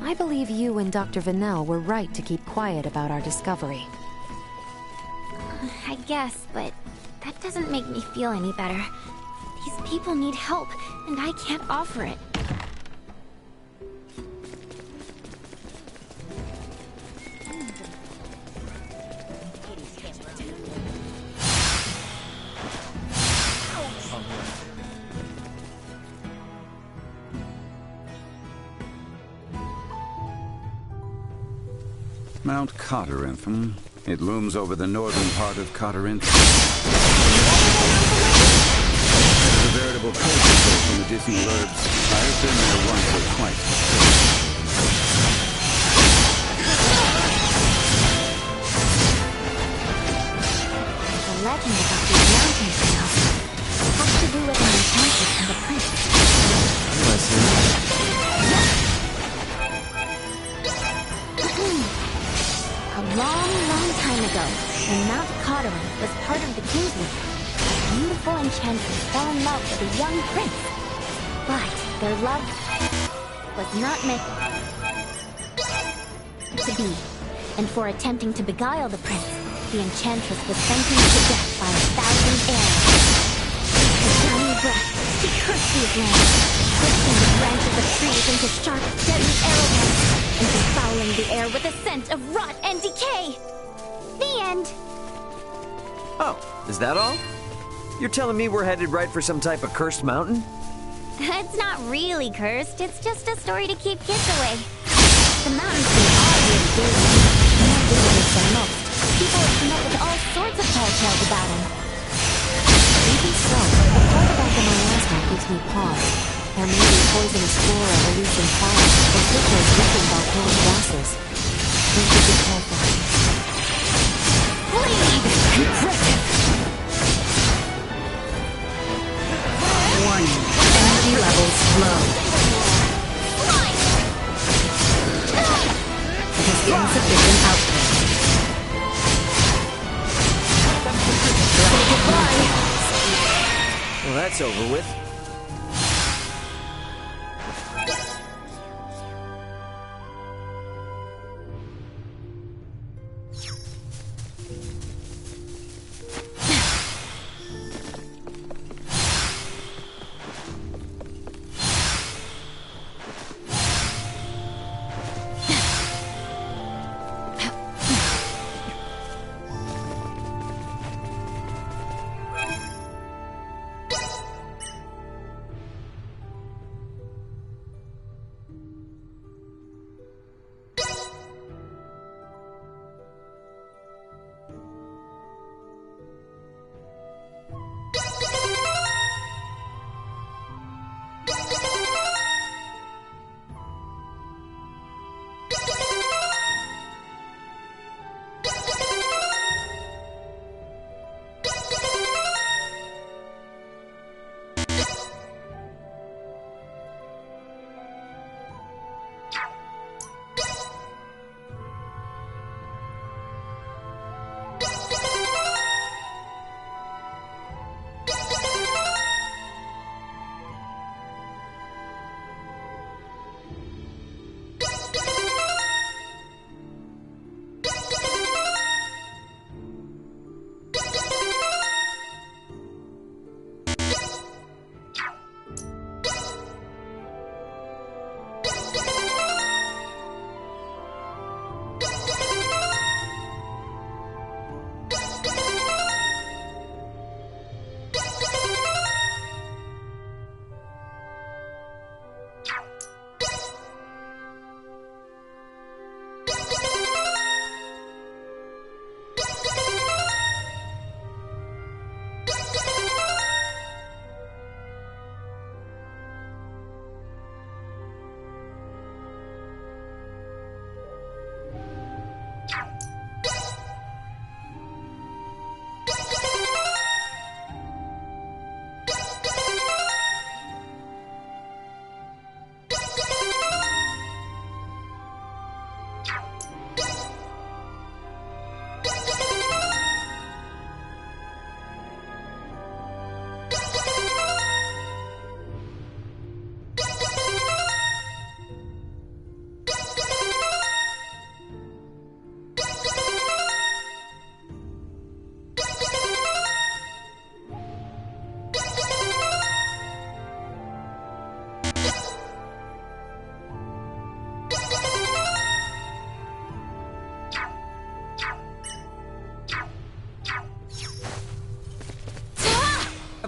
I believe you and Dr. Vanel were right to keep quiet about our discovery. I guess, but that doesn't make me feel any better. These people need help, and I can't offer it. Mount Cotterinth, hmm? It looms over the northern part of Cotterinth. It's a veritable culture for medicinal herbs. I have been there once or twice. The legend about these mountains now has to do with an enchantment from the prince. A long time ago, when Mount Cotterinth was part of the Kingswood, a beautiful enchantress fell in love with a young prince. But their love was not meant to be. And for attempting to beguile the prince, the enchantress was sentenced to death by 1,000 arrows. With her dying breath, she cursed these lands, twisting the branches of trees into sharp, deadly arrowheads, and defouling the air with a scent of rot and decay. The end. Oh, is that all? You're telling me we're headed right for some type of cursed mountain? It's not really cursed, it's just a story to keep kids away. The mountains are really big, more dangerous than most. People have come up with all sorts of tall tales about them. Even so, the part about the miasma gives me pause. There may be poisonous flora releasing fire, or signals leaking volcanic gases. We should be careful. Bleed! Impressive! Warning. Energy levels low. It has insufficient output. Say goodbye! Well, that's over with.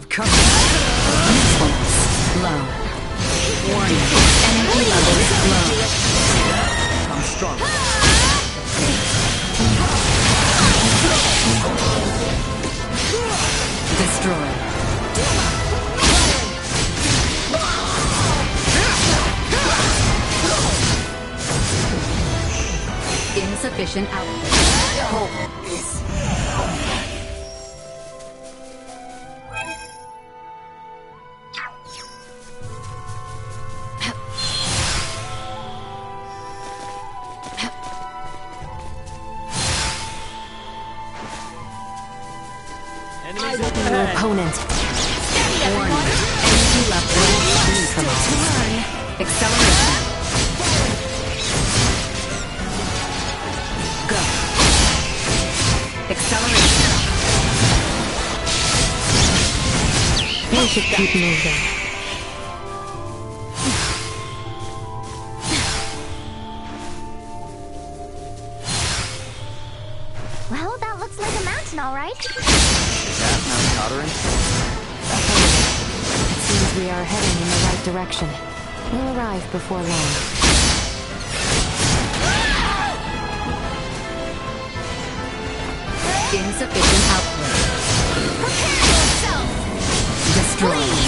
have company. Usefulness low. Warning, energy levels low. I'm strong. Destroy. Insufficient output. Your opponent. Warning, energy level neutralized. Acceleration. Go. Acceleration. We should keep moving. Well, that looks like a mountain, all right. That Mount Tottering? It seems we are heading in the right direction. We'll arrive before long. Insufficient output. Prepare yourself! Destroyed.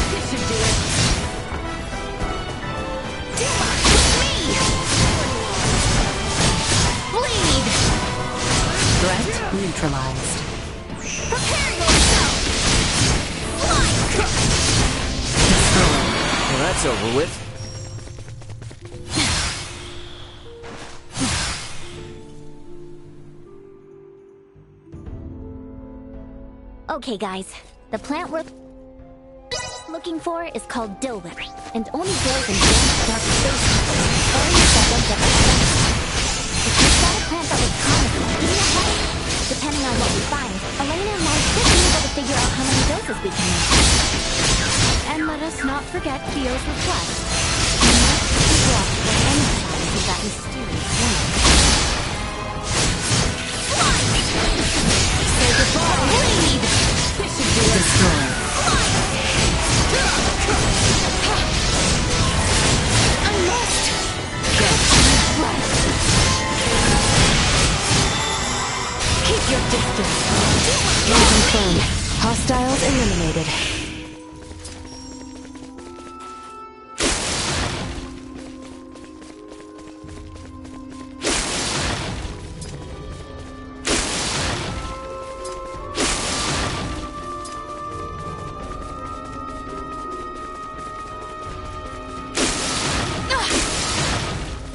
This should do it. Bleed! Threat neutralized. Prepare yourself! Well, that's over with. Okay, guys. The plant we're looking for is called Dilwick, and only grows in dense, dark spaces, areas that don't get much sun. If we spot a plant that was promising, give me a head. Depending on what we find, Elena and I should be able to figure out how many doses we can make. And let us not forget Theo's request. We must keep watch for any signs of that mysterious woman. Say goodbye! Bleed! This should do it. Destroy. I must! Keep your distance. Confirmed. Hostiles eliminated.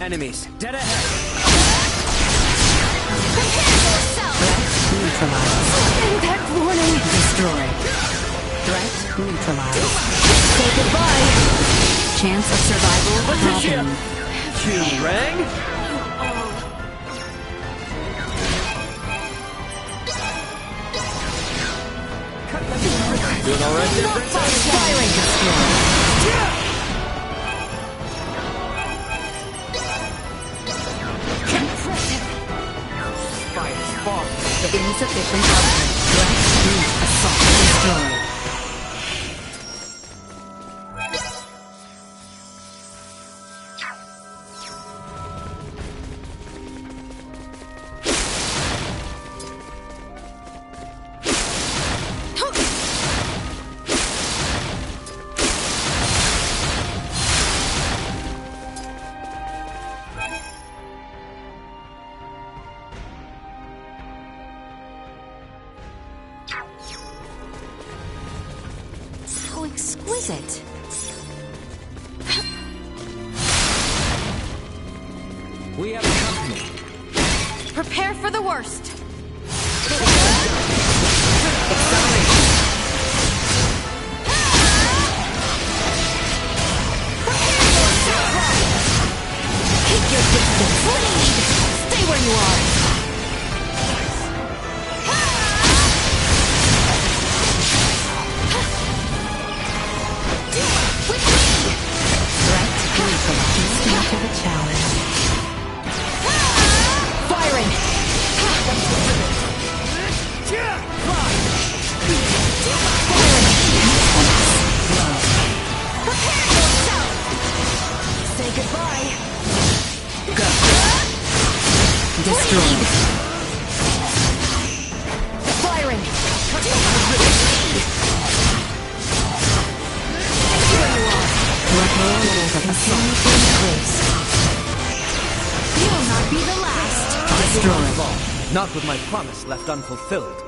Enemies, dead ahead. Prepare yourself! Neutralized. Impact warning. Destroy. Threat neutralized. Say goodbye. Chance of survival dropping. You rang? Doing all right there, Princess? Firing. Destroy. Insufficient output. Threat new assault. Destroy. So exquisite. We have company. Prepare for the worst! Keep your distance. Bleed! Stay where you are! Threat neutralized. Not with my promise left unfulfilled.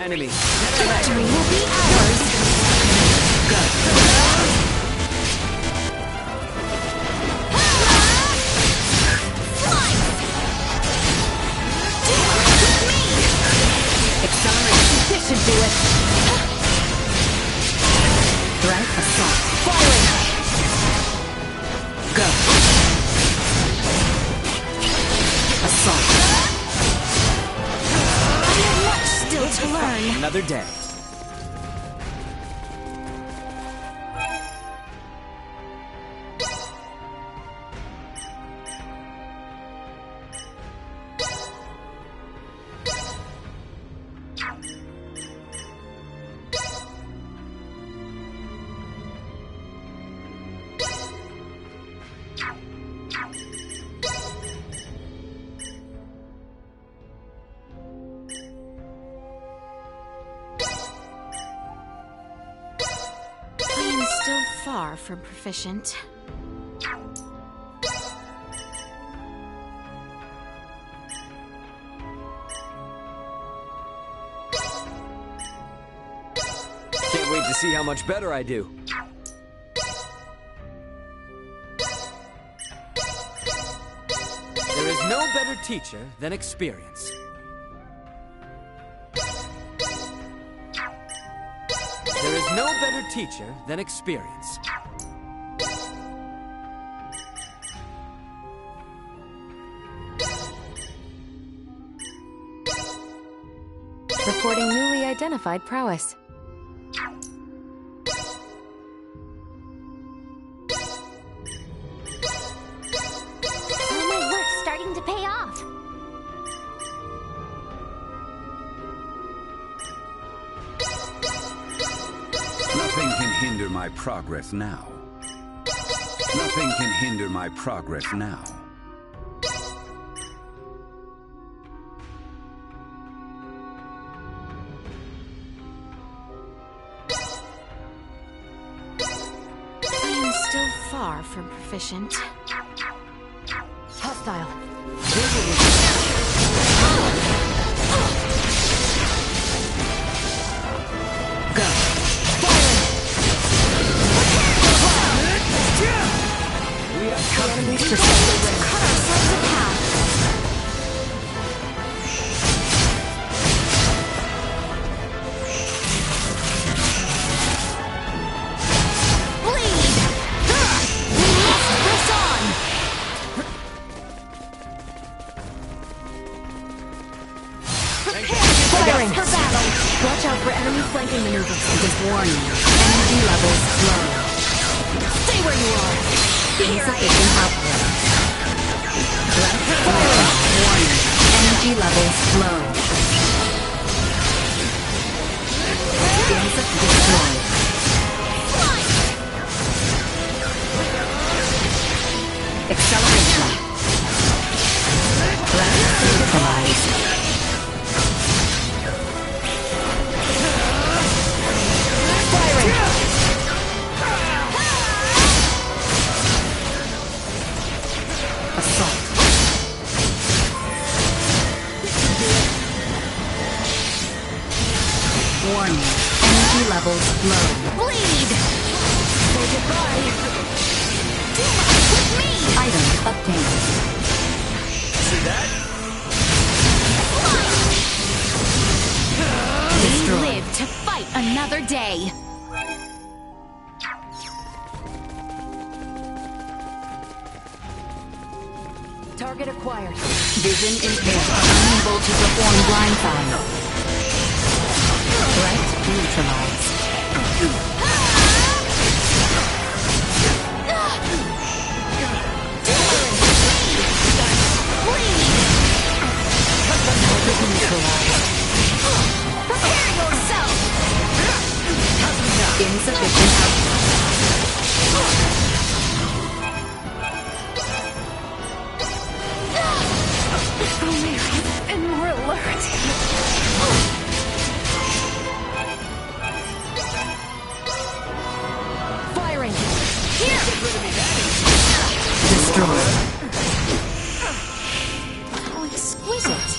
Enemy. Victory will be ours. Go. Acceleration. This should do it. Threat assault. Firing. Go. Assault. I have much still to learn. Another day. I am still far from proficient. Can't wait to see how much better I do. There is no better teacher than experience. There is no better teacher than experience. Reporting newly identified prowess. All my work's starting to pay off. Nothing can hinder my progress now. Nothing can hinder my progress now. I am still far from proficient. Hostile. Go. We have Enemies pursuing to cut ourselves a path. Bleed! We must press on! Prepare for battle! Watch out for enemy flanking maneuvers. Just warning. Energy levels low. Stay where you are! Insufficient output. Warning. Energy levels low. Destroyed. Acceleration. Threat neutralized. Warning. Energy levels low. Bleed! Say goodbye. Duma, with me! Item obtained. See that? We live to fight another day. Target acquired. Vision impaired. Unable to perform blindside. Threat neutralized. Firing! Here! Destroyed. How exquisite!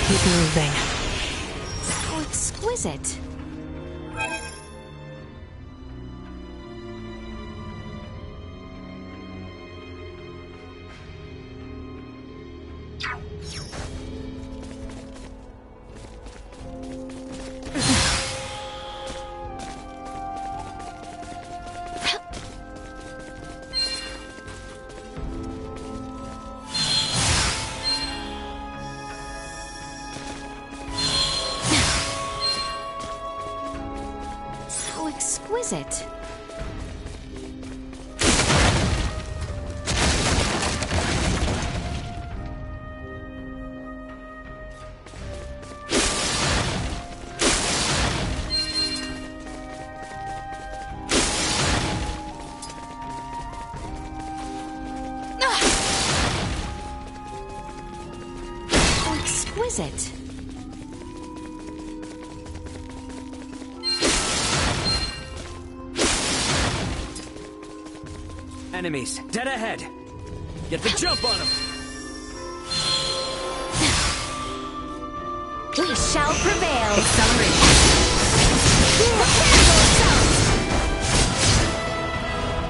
Keep moving. How exquisite! How exquisite! How exquisite! Enemies, dead ahead. Get the jump on them. We shall prevail! Acceleration. Prepare yourself!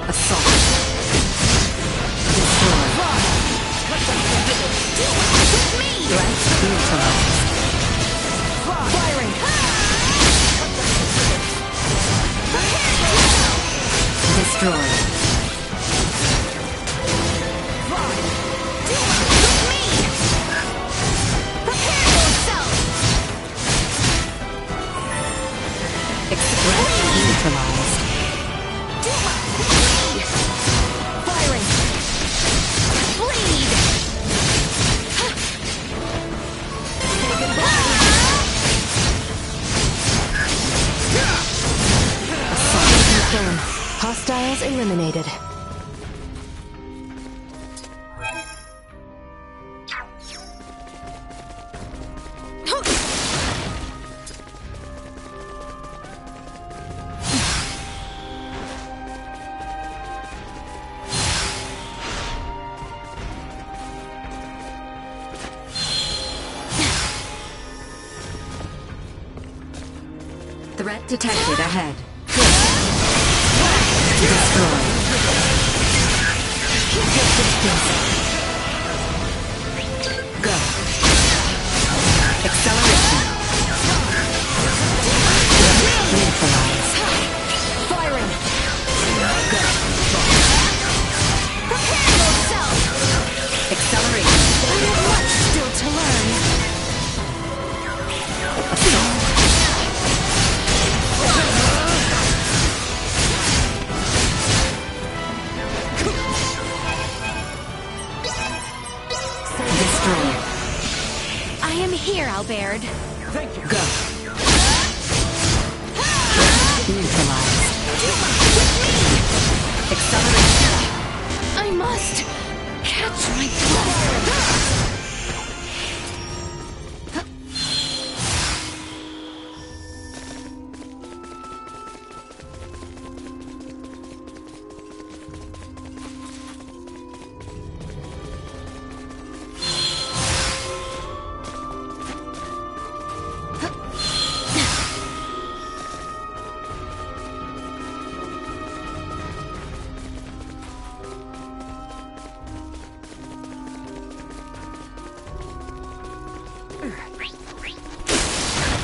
Assault. Destroy. With me! Threat neutralized. Firing! Prepare yourself! Destroy. With me! Prepare yourself! Threat neutralized. Firing! Bleed! Say goodbye! Assault confirmed. Hostiles eliminated. Threat detected ahead. Destroy. Go. Acceleration. Neutralize. Firing! Go. Prepare yourself! Acceleration. We have much still to learn. Assault. Destroy. I am here, Albert. Thank you. Go. Neutralize. Acceleration. I must catch my breath.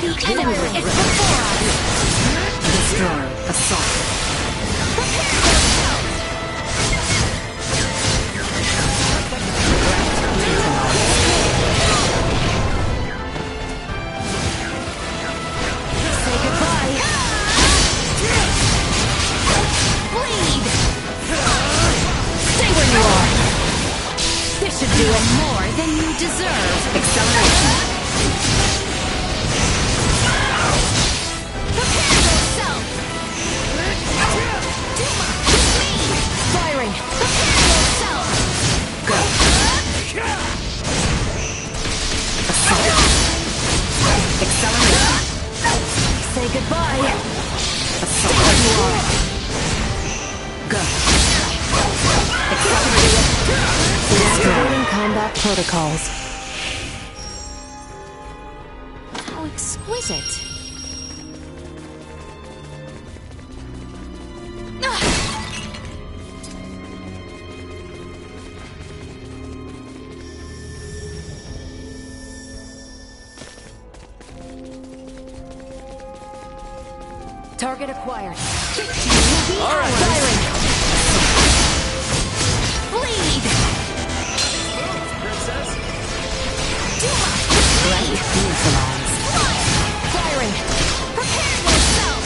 You kidding me? It's before us! Destroy. Assault. Should do it more than you deserve. Acceleration. Prepare yourself. Firing. Prepare yourself. Go. Assault. Acceleration. Say goodbye. Assault. There you are. Go. Accelerating. Destroying combat protocols. How exquisite. Target acquired. All right. Firing. Bleed. Princess? Ready. Neutralize. Firing. Prepare yourself.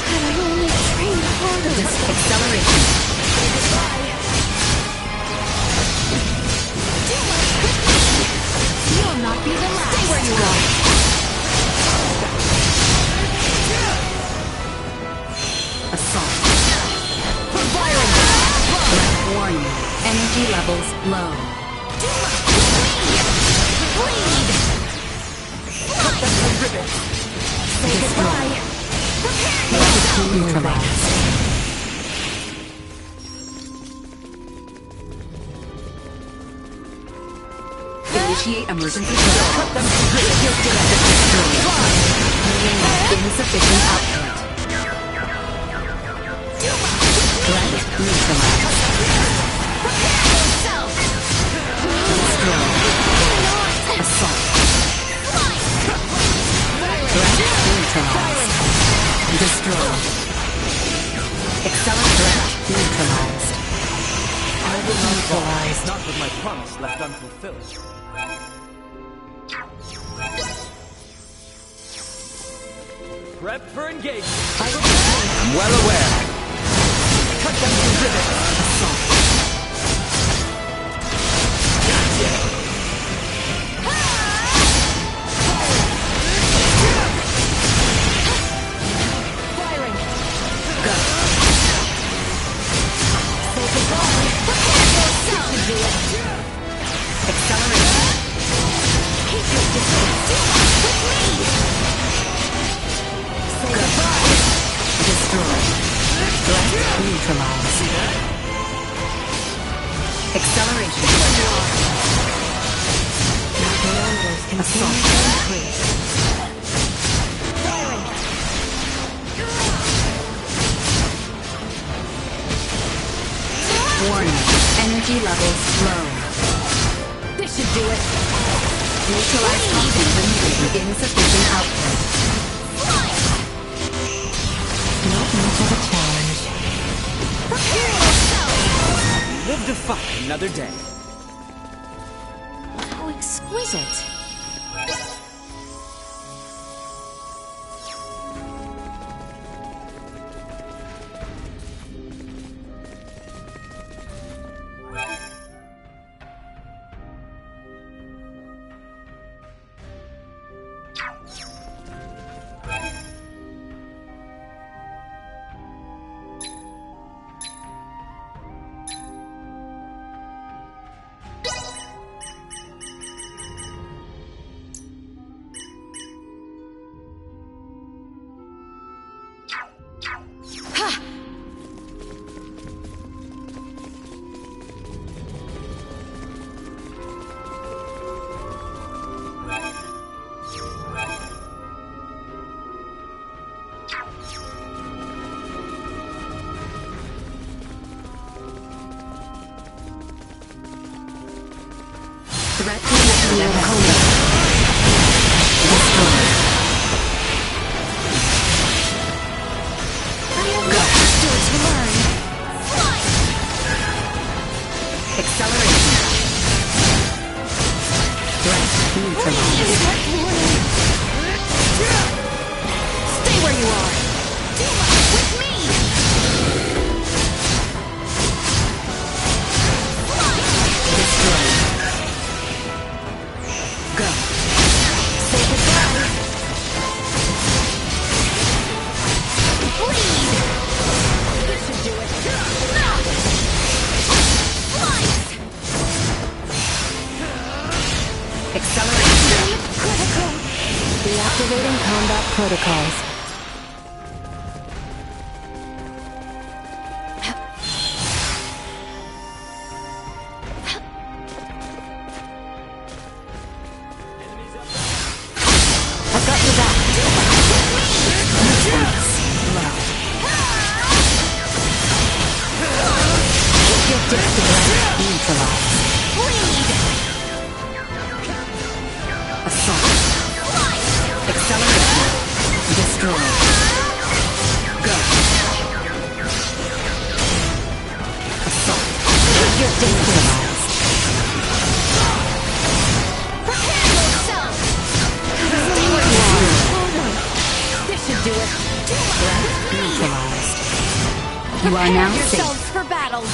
Had I only trained harder. Acceleration. Goodbye. You'll not be the last. Stay where you are. Assault. Firing. Warning. Energy levels low. Bleed. Cut them to ribbons. Say goodbye. Prepare yourself. Neutralized. Initiate emergency control. Cut them to ribbons. Insufficient output. Threat neutralized. Prepare yourself. Destroy. Assault. Threat neutralized. Destroy. Accelerate. Threat neutralized. I will not fall. Not with my promise left unfulfilled. Prep for engagement. I'm well aware. Cut them to ribbons. Assault. Firing. Go. Say goodbye. Prepare yourself. Acceleration. Keep your distance. With me. Say goodbye. Destroy. Threat neutralized. Acceleration. Assault. Warning. Energy levels low. This should do it. Neutralize toxins with insufficient output. Not much of a challenge. Prepare yourself. Live to fight another day. How exquisite. Threat to the component. Destroy. Activating combat protocols. I've got your back. Your disc neutralized. Assault. Acceleration. Destroy. Go. Assault. Your disc neutralized. Prepare yourself! This should do it. Neutralized. You are now safe. Yourselves for battle!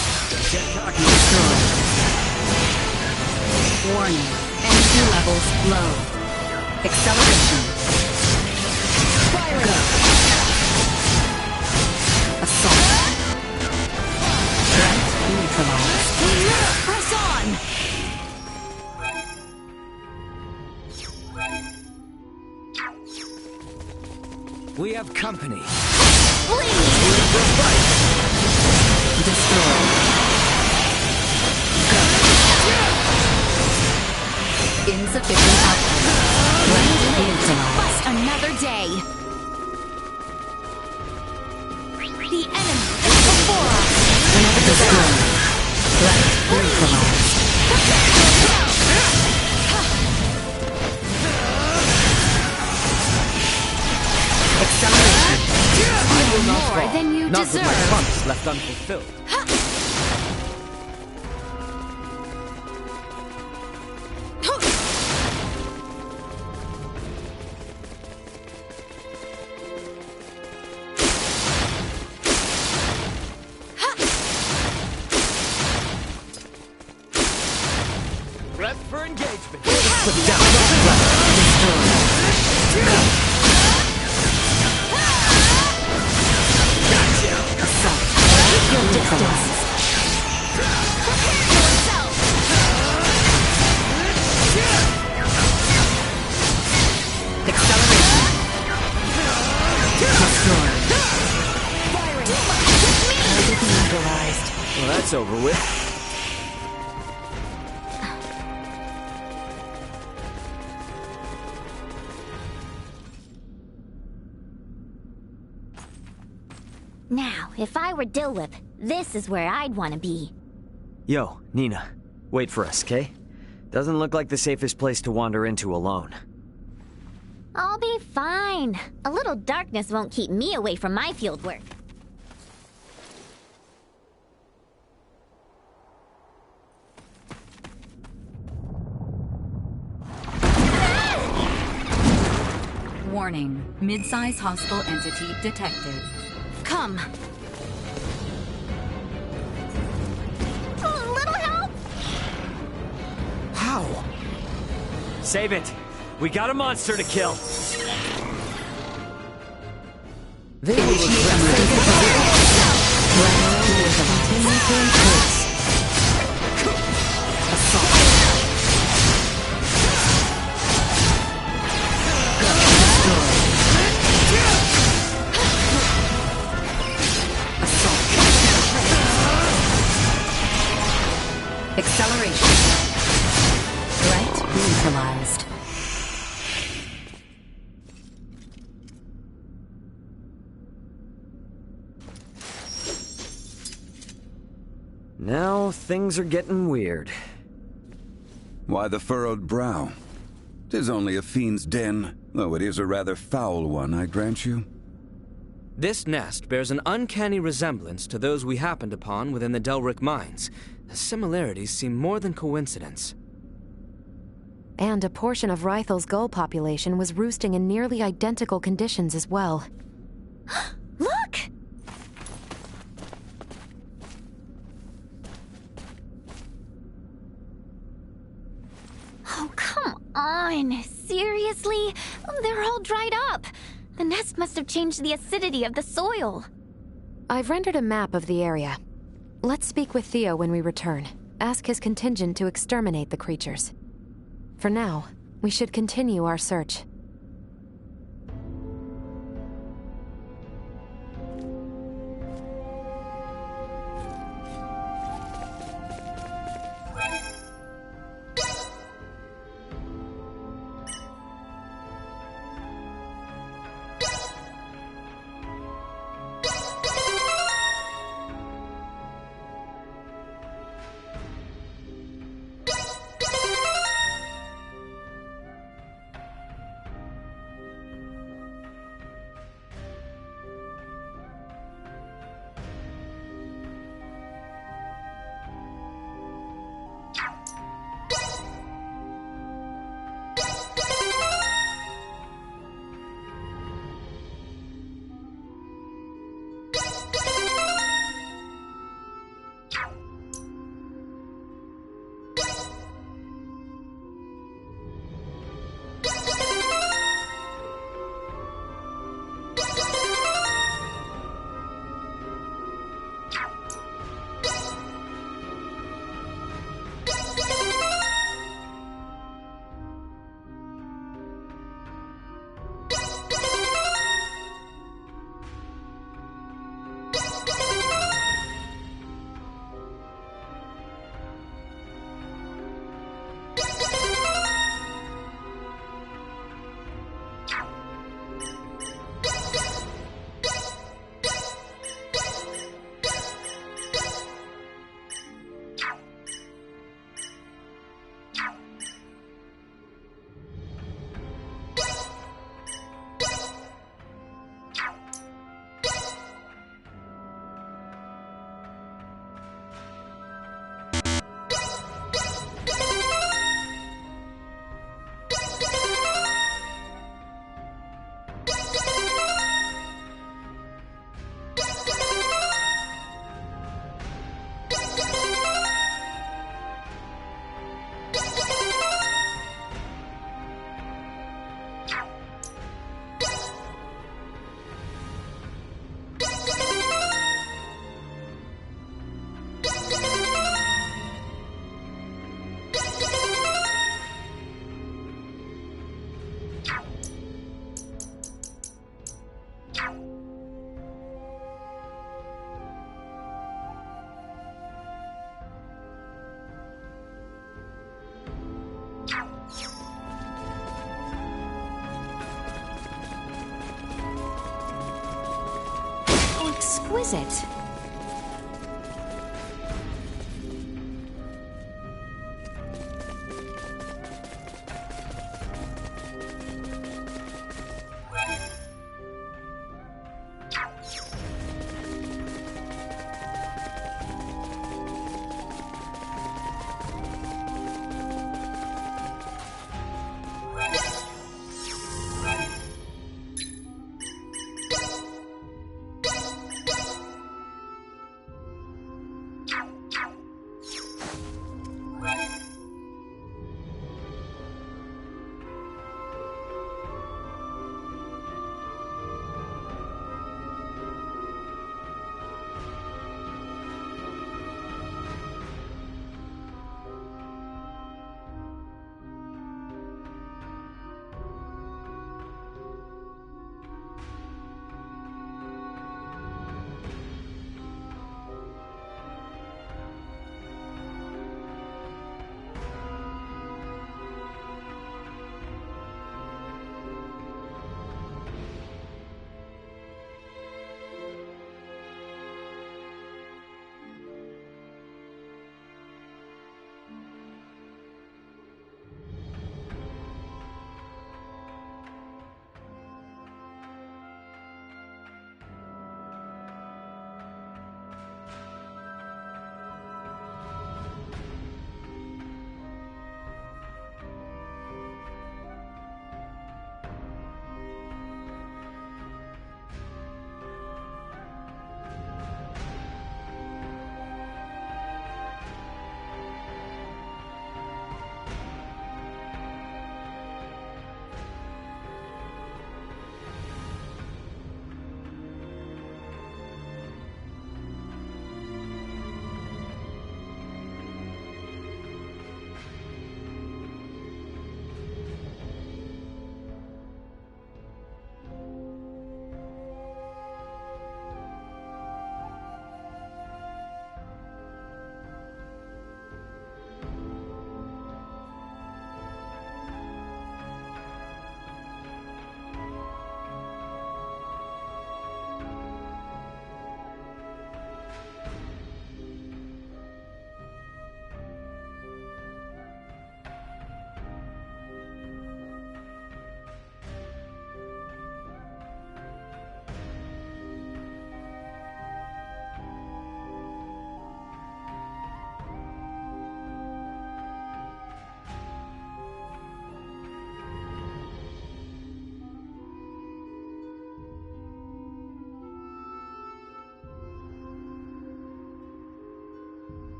Destroyed. Warning. Energy levels low. Acceleration. Go. Assault. Threat neutralized. Press on! We have company. Destroy. Go. Insufficient output. Threat neutralized. Bust another day! The enemy is before us! Destroy. Threat neutralized. Acceleration. I will not More fall. than you Not deserve. with my promise left unfulfilled. Prep for engagement. Put down. Your distance. Acceleration. Destroy. Target neutralized. Well, that's over with. Now, if I were Dillwip, this is where I'd want to be. Yo, Nina. Wait for us, okay? Doesn't look like the safest place to wander into alone. I'll be fine. A little darkness won't keep me away from my field work. Warning. Mid-size hostile entity detected. Come. A little help? How? Save it! We got a monster to kill! They will Continue to increase. Assault. Acceleration. Threat neutralized. Now things are getting weird. Why the furrowed brow? 'Tis only a fiend's den, though it is a rather foul one, I grant you. This nest bears an uncanny resemblance to those we happened upon within the Delric mines. The similarities seem more than coincidence. And a portion of Rythel's gull population was roosting in nearly identical conditions as well. Look! Oh, come on. Seriously? They're all dried up. The nest must have changed the acidity of the soil. I've rendered a map of the area. Let's speak with Theo when we return. Ask his contingent to exterminate the creatures. For now, we should continue our search. Who is it?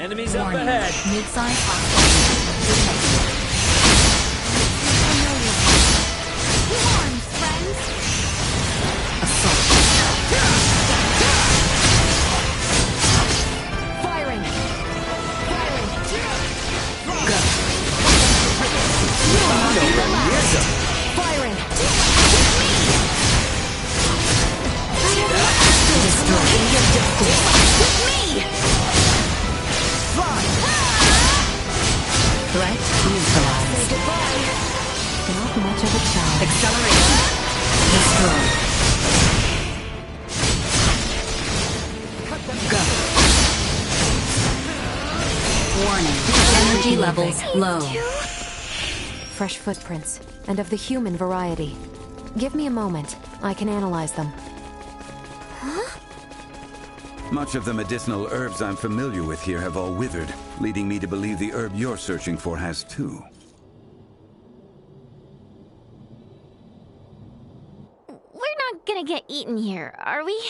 Enemies up ahead. Mid-size hostile. Warm, friends. Assault. Firing. Firing. Go. Firing. Destroy your destiny. With me. Threat neutralized. Say goodbye. Not much of a challenge. Acceleration. Destroy. Go. Warning. Energy levels low. Fresh footprints, and of the human variety. Give me a moment. I can analyze them. Huh? Much of the medicinal herbs I'm familiar with here have all withered, leading me to believe the herb you're searching for has too. We're not gonna get eaten here, are we?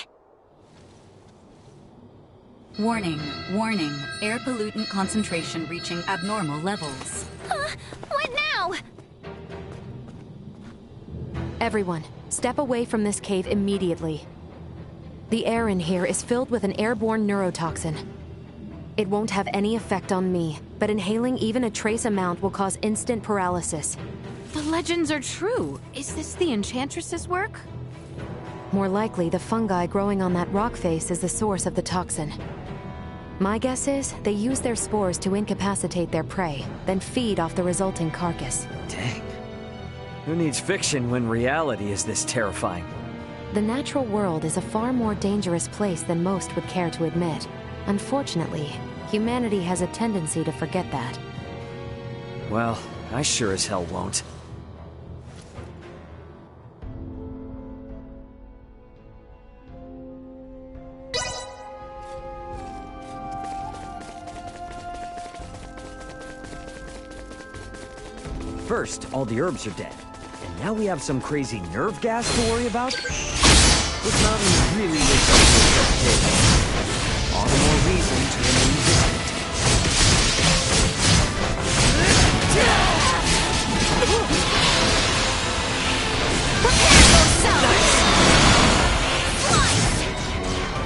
Warning, warning. Air pollutant concentration reaching abnormal levels. What now? Everyone, step away from this cave immediately. The air in here is filled with an airborne neurotoxin. It won't have any effect on me, but inhaling even a trace amount will cause instant paralysis. The legends are true. Is this the Enchantress's work? More likely, the fungi growing on that rock face is the source of the toxin. My guess is they use their spores to incapacitate their prey, then feed off the resulting carcass. Dang. Who needs fiction when reality is this terrifying? The natural world is a far more dangerous place than most would care to admit. Unfortunately, humanity has a tendency to forget that. Well, I sure as hell won't. First, all the herbs are dead. And now we have some crazy nerve gas to worry about? This mountain really wakes up to a temptation. All the more reason to remain vigilant.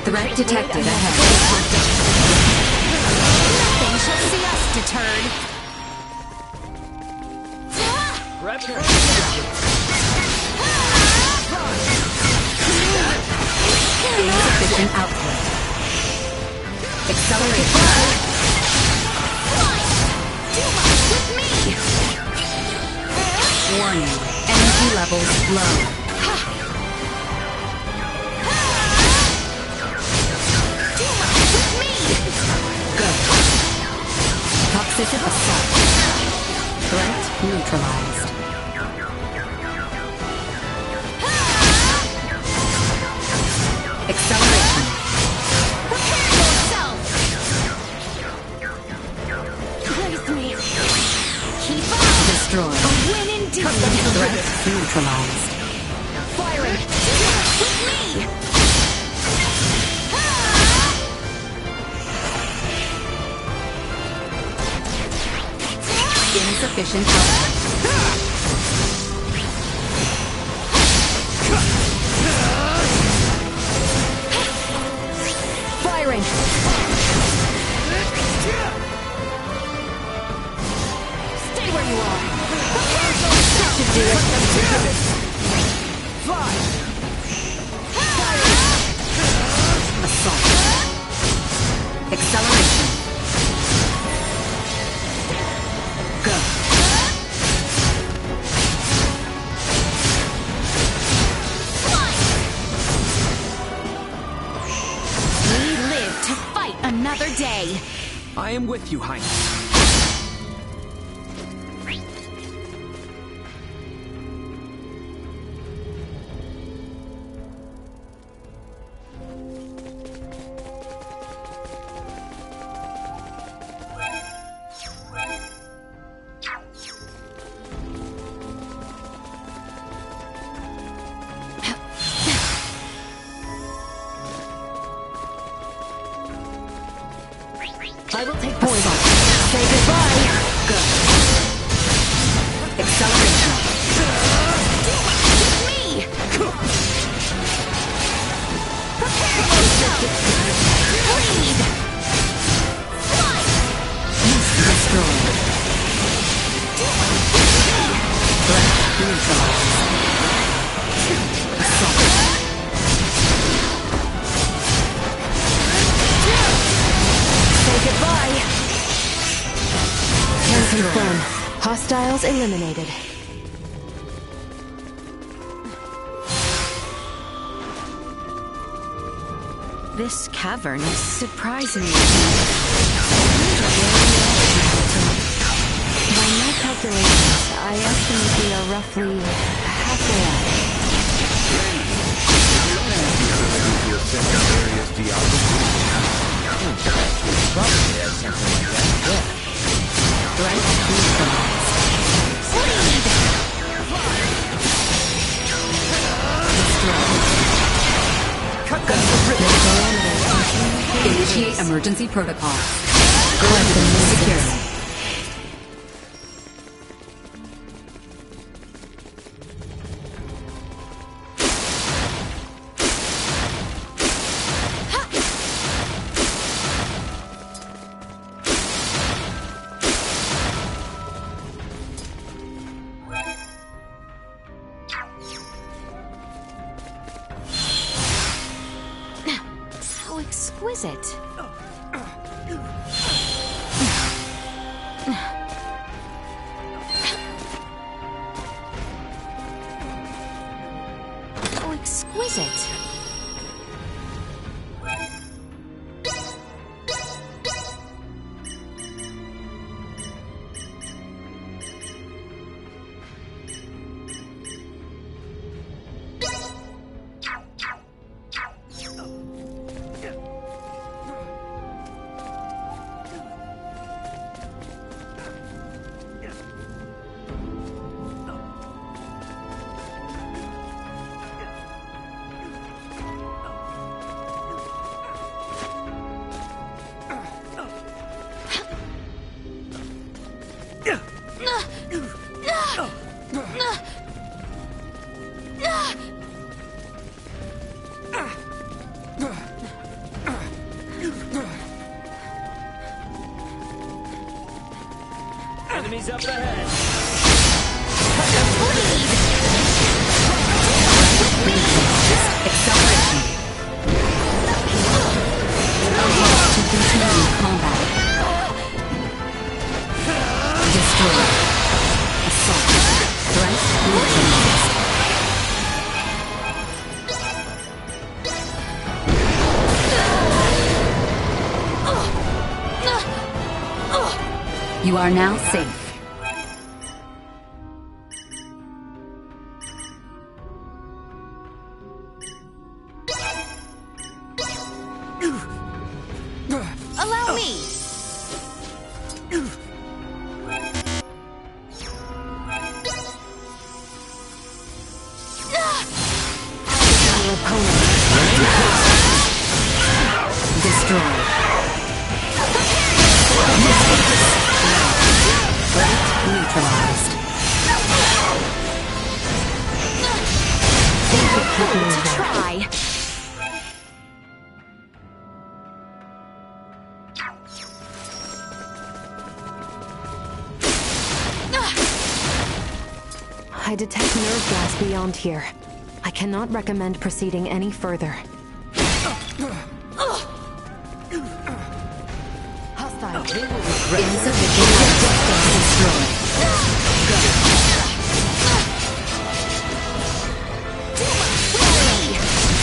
Threat detected ahead. Nothing shall see us deterred. Insufficient output. Acceleration. Warning. Energy levels low. Good. Toxicity assault. Threat neutralized. Acceleration. Prepare yourself! Praise me. Keep on! Destroy. A win indeed! Threat neutralized. Firing! With me! Insufficient output. Firing! Stay where you are! That should do it! Fly! Assault. Acceleration. Go. We live to fight another day. I am with you, Highness. I will take point. Say goodbye. Go. Acceleration. With me! Prepare yourself! Bleed! Fly! Destroyed. Threat neutralized. Assault. Goodbye! Can confirm. Hostiles eliminated. This cavern is surprisingly By my calculations, I estimate we are roughly halfway out. represent this area's geography? Probably has something like that. Yeah. Threat neutralized. Cut them to ribbons. Initiate emergency protocol. Residence secure. How exquisite. How exquisite. Enemies up ahead. Acceleration. To continue combat. Destroy. Assault. Threat neutralized. You are now safe. Allow me! Your opponent. Destroy. Threat neutralized. To try. I detect nerve gas beyond here. I cannot recommend proceeding any further. Hostile. Insufficient destroyed.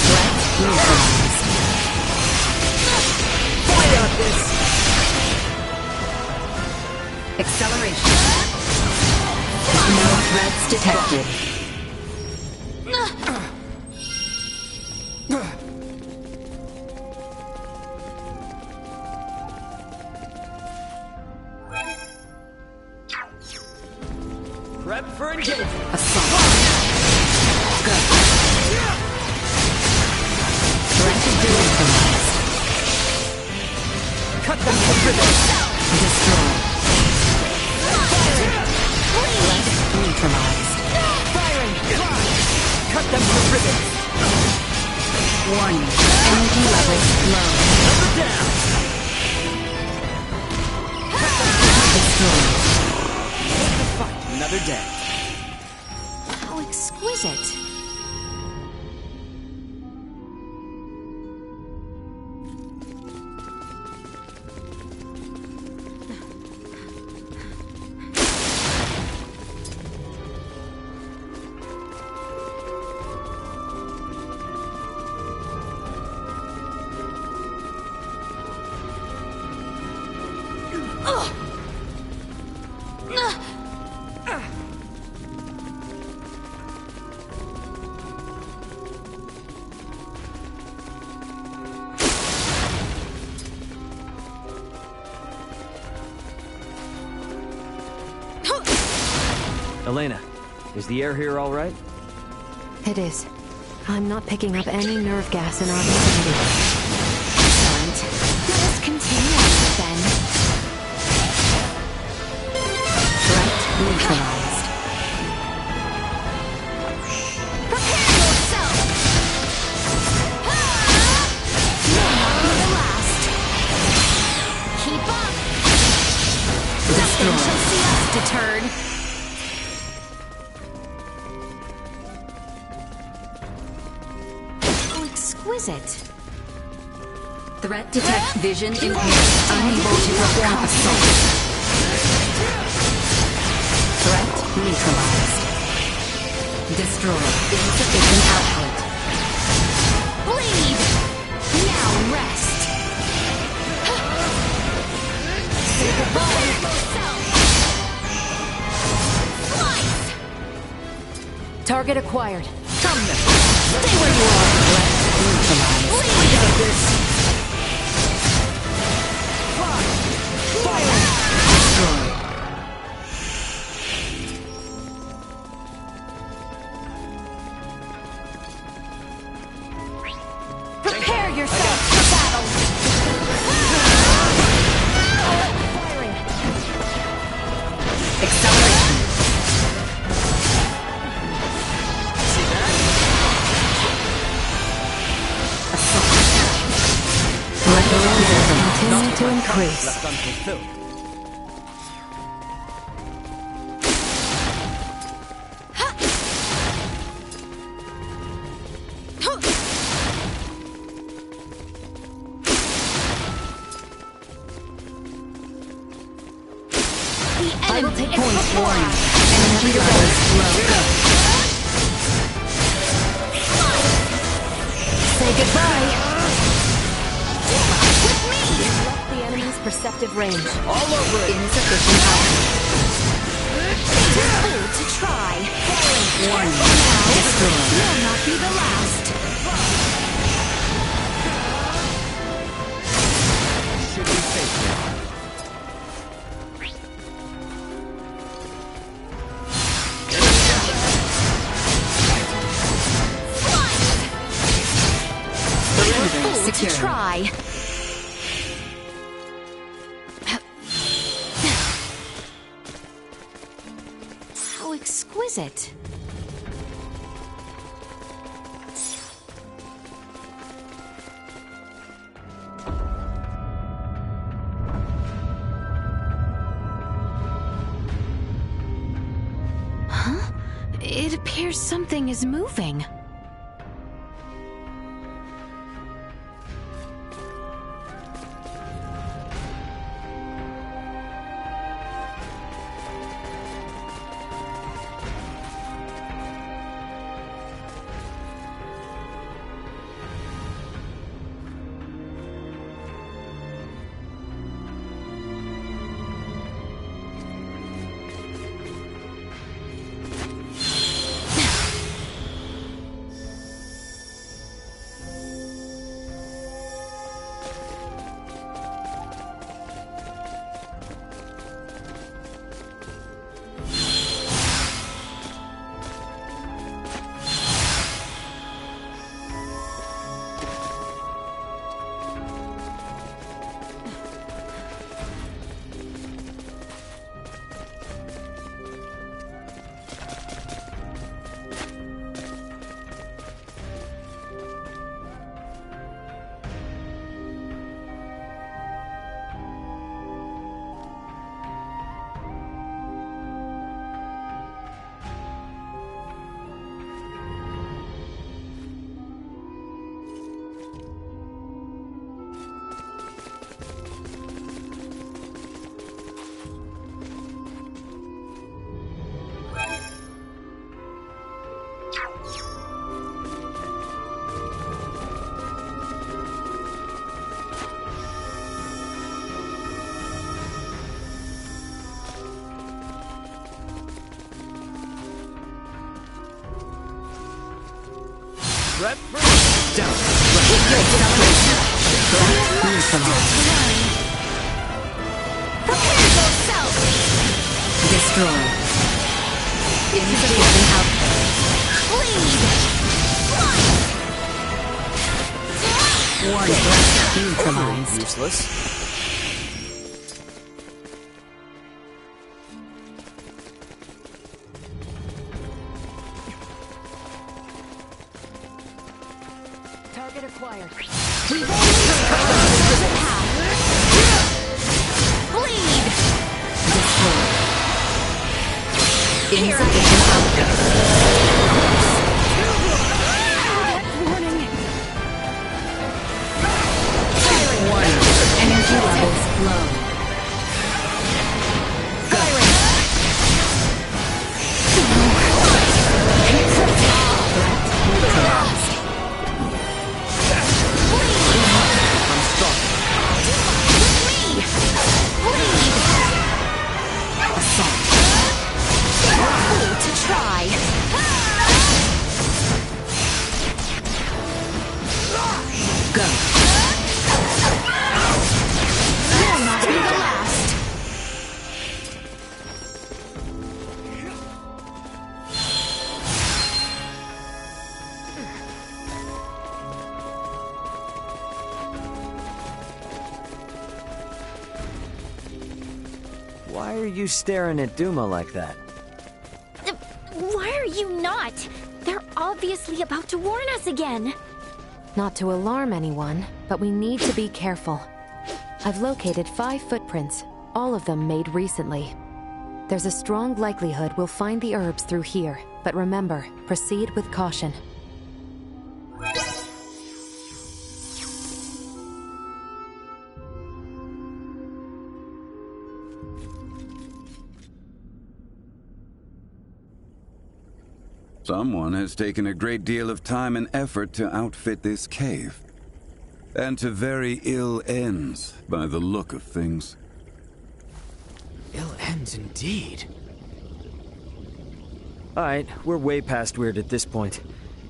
Threat neutralized. Acceleration. No threats detected. Prep for engagement. Assault. Good. Threat neutralized. Cut them to ribbons. Destroy. Threat neutralized. Firing. Cut them to ribbons. Warning. Energy levels low. Number down. Destroy. Live to fight another day. How exquisite. Elena, is the air here all right? It is. I'm not picking up any nerve gas in our vicinity. Excellent. Let us continue on then. Threat neutralized. Prepare yourself! You'll not be the last. Keep up! Nothing shall see us deterred. How exquisite. Threat detect vision impaired. Unable to perform assault. Threat neutralized. Destroy. Insufficient output. Bleed! Now rest! Say goodbye! Slice! Target acquired. Come now! Stay where you are! Neutralized. We got this! Fire! Destroy. Prepare yourself for battle! Firing. Acceleration. See that? Continue to increase. Left unfulfilled. I will take points. Warning. Energy levels low. Say goodbye. Left the enemy's perceptive range. All over it. Insufficient output. Fool to try. Warning. Destroy. You'll not be the last. Should be safe now. Fool to Secure. try. How exquisite. Huh? It appears something is moving. Prep for Down. Prepare yourself! Destroy. Insufficient output. One threat neutralized. Useless. Target acquired. We've only bleed! Insufficient output. Warning. One. Energy levels low. Firing. Neutralized. Assault. To try. Go. Will not be the last. Why are you staring at Duma like that? Why are you not? They're obviously about to warn us again. Not to alarm anyone, but we need to be careful. I've located 5 footprints, all of them made recently. There's a strong likelihood we'll find the herbs through here, but remember, proceed with caution. Someone has taken a great deal of time and effort to outfit this cave. And to very ill ends, by the look of things. Ill ends indeed. Alright, we're way past weird at this point.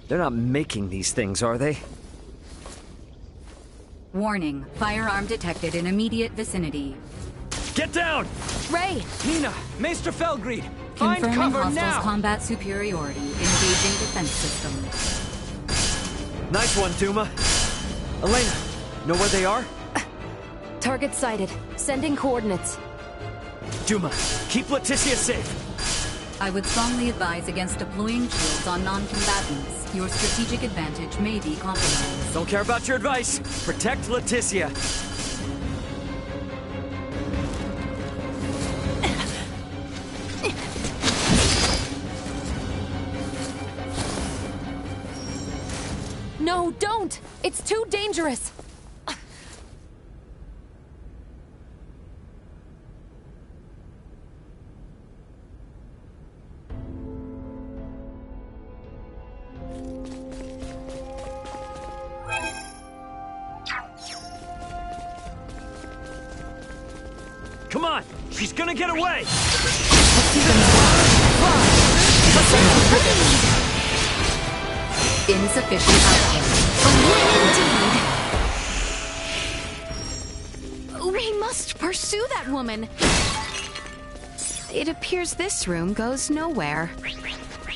They're not making these things, are they? Warning. Firearm detected in immediate vicinity. Get down! Ray! Nina! Maester Felgreed! Find Confirming cover hostiles' now! combat superiority. Engaging defense system. Nice one, Duma. Elena, know where they are? Target sighted. Sending coordinates. Duma, keep Leticia safe. I would strongly advise against deploying shields on non-combatants. Your strategic advantage may be compromised. Don't care about your advice. Protect Leticia. No, don't! It's too dangerous! Come on! She's gonna get away! Insufficient output. We must pursue that woman. It appears this room goes nowhere.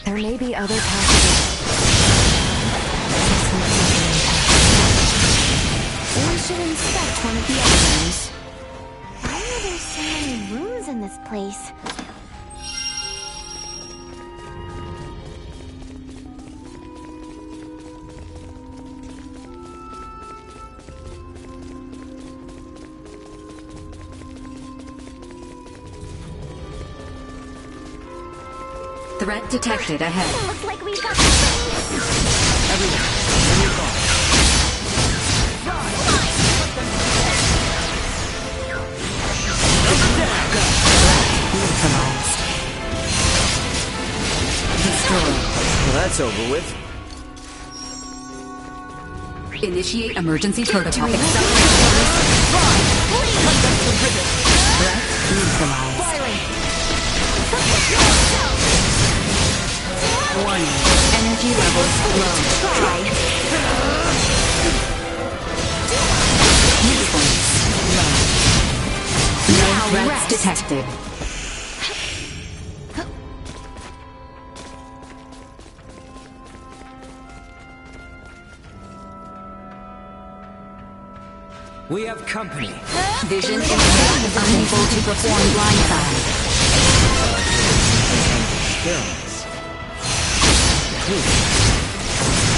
There may be other passages. We should inspect one of the other rooms. Why are there so many rooms in this place? Threat detected ahead. Looks like we've got something. Everyone, on your guard. Neutralized. Destroyed. Well, that's over with. Initiate emergency protocol. Threat neutralized. Warning. Energy levels low. Usefulness low. No threats detected. We have company. Vision impaired, unable to perform blindside.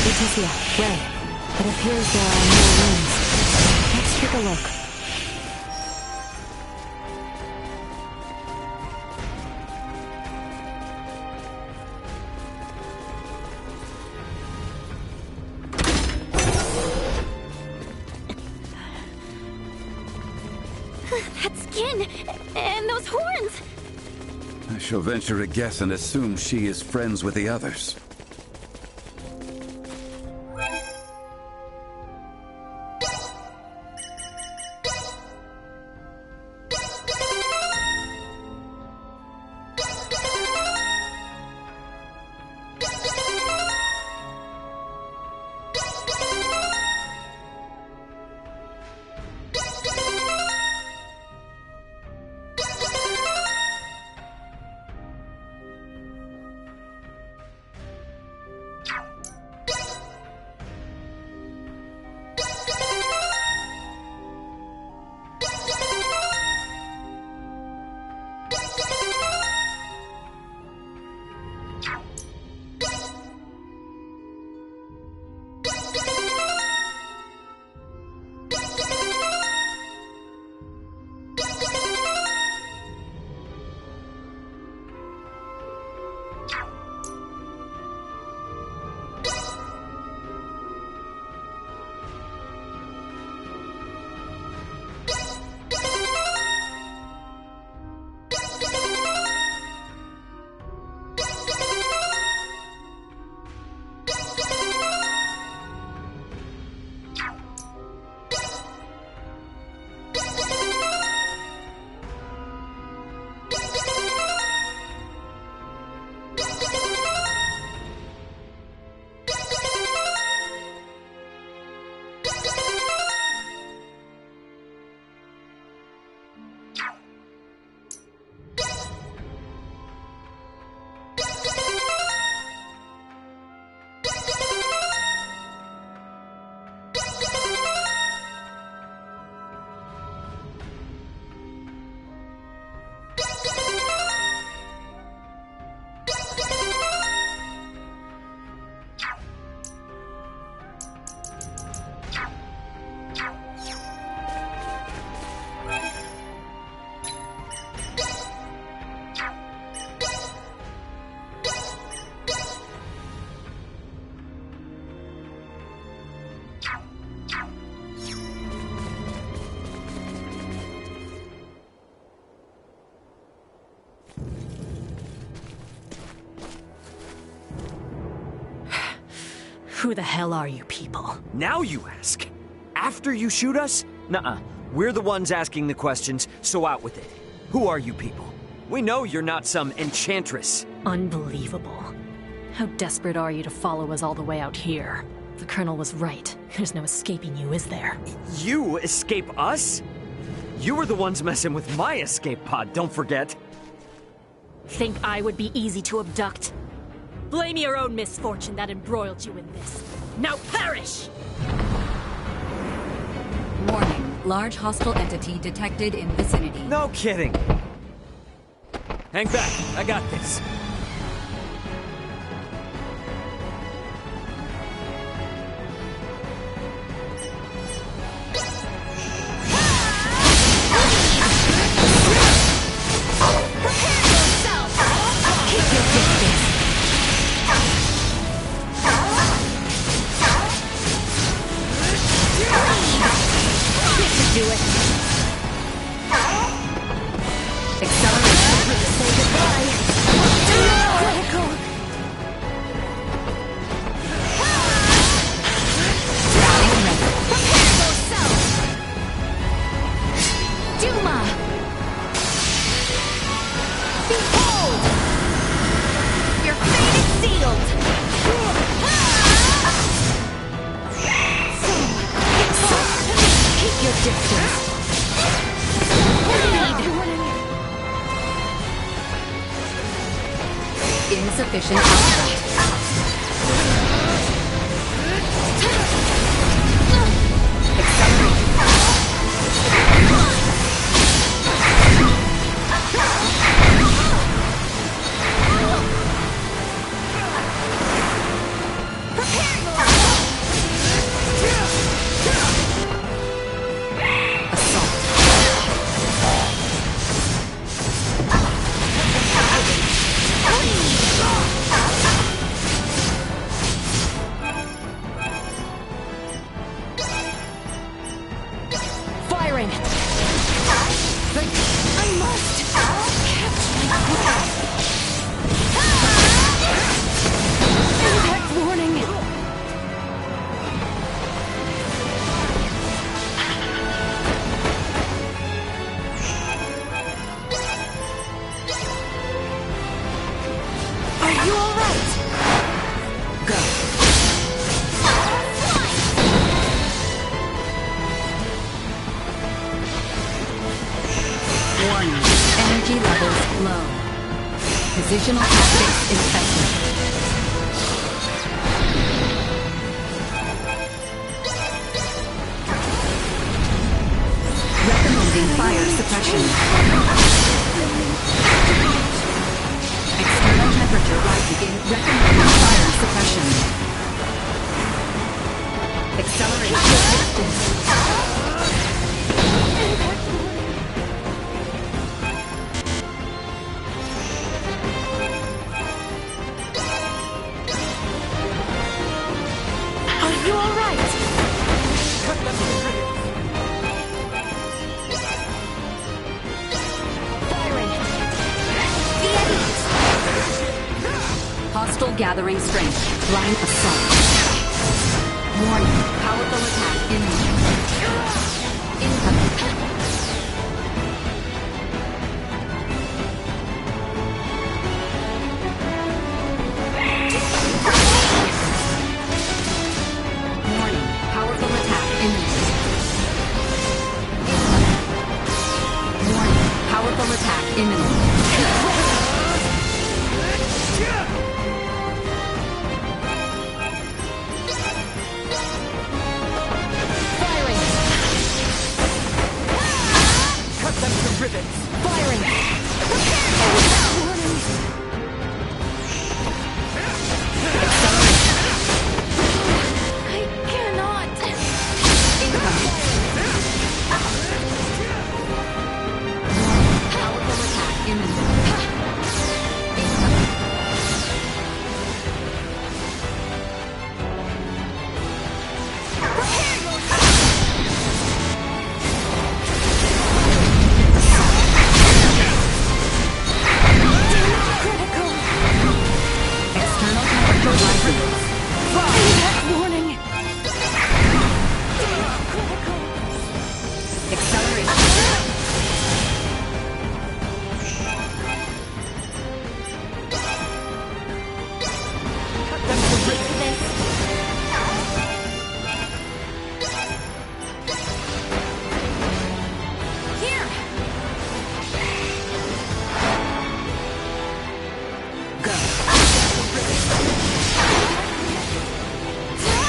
Leticia, Ray, it appears there are more rooms. Let's take a look. That skin! And those horns! I shall venture a guess and assume she is friends with the others. Who the hell are you people? Now you ask? After you shoot us? Nuh-uh. We're the ones asking the questions, so out with it. Who are you people? We know you're not some enchantress. Unbelievable. How desperate are you to follow us all the way out here? The Colonel was right. There's no escaping you, is there? You escape us? You were the ones messing with my escape pod, don't forget. Think I would be easy to abduct? Blame your own misfortune that embroiled you in this. Now perish! Warning. Large hostile entity detected in vicinity. No kidding. Hang back. I got this. Insufficient output. Energy levels low. Positional tactics effective. Recommending fire suppression. External temperature rising. Recommending fire suppression. Acceleration distance. Are you all right? Cut them to the Hostile gathering strength. Blind assault. Warning. Powerful attack imminent. Incoming. Warning. Powerful attack imminent. Warning. Powerful attack imminent. Firing! I cannot. Powerful attack imminent. Warning.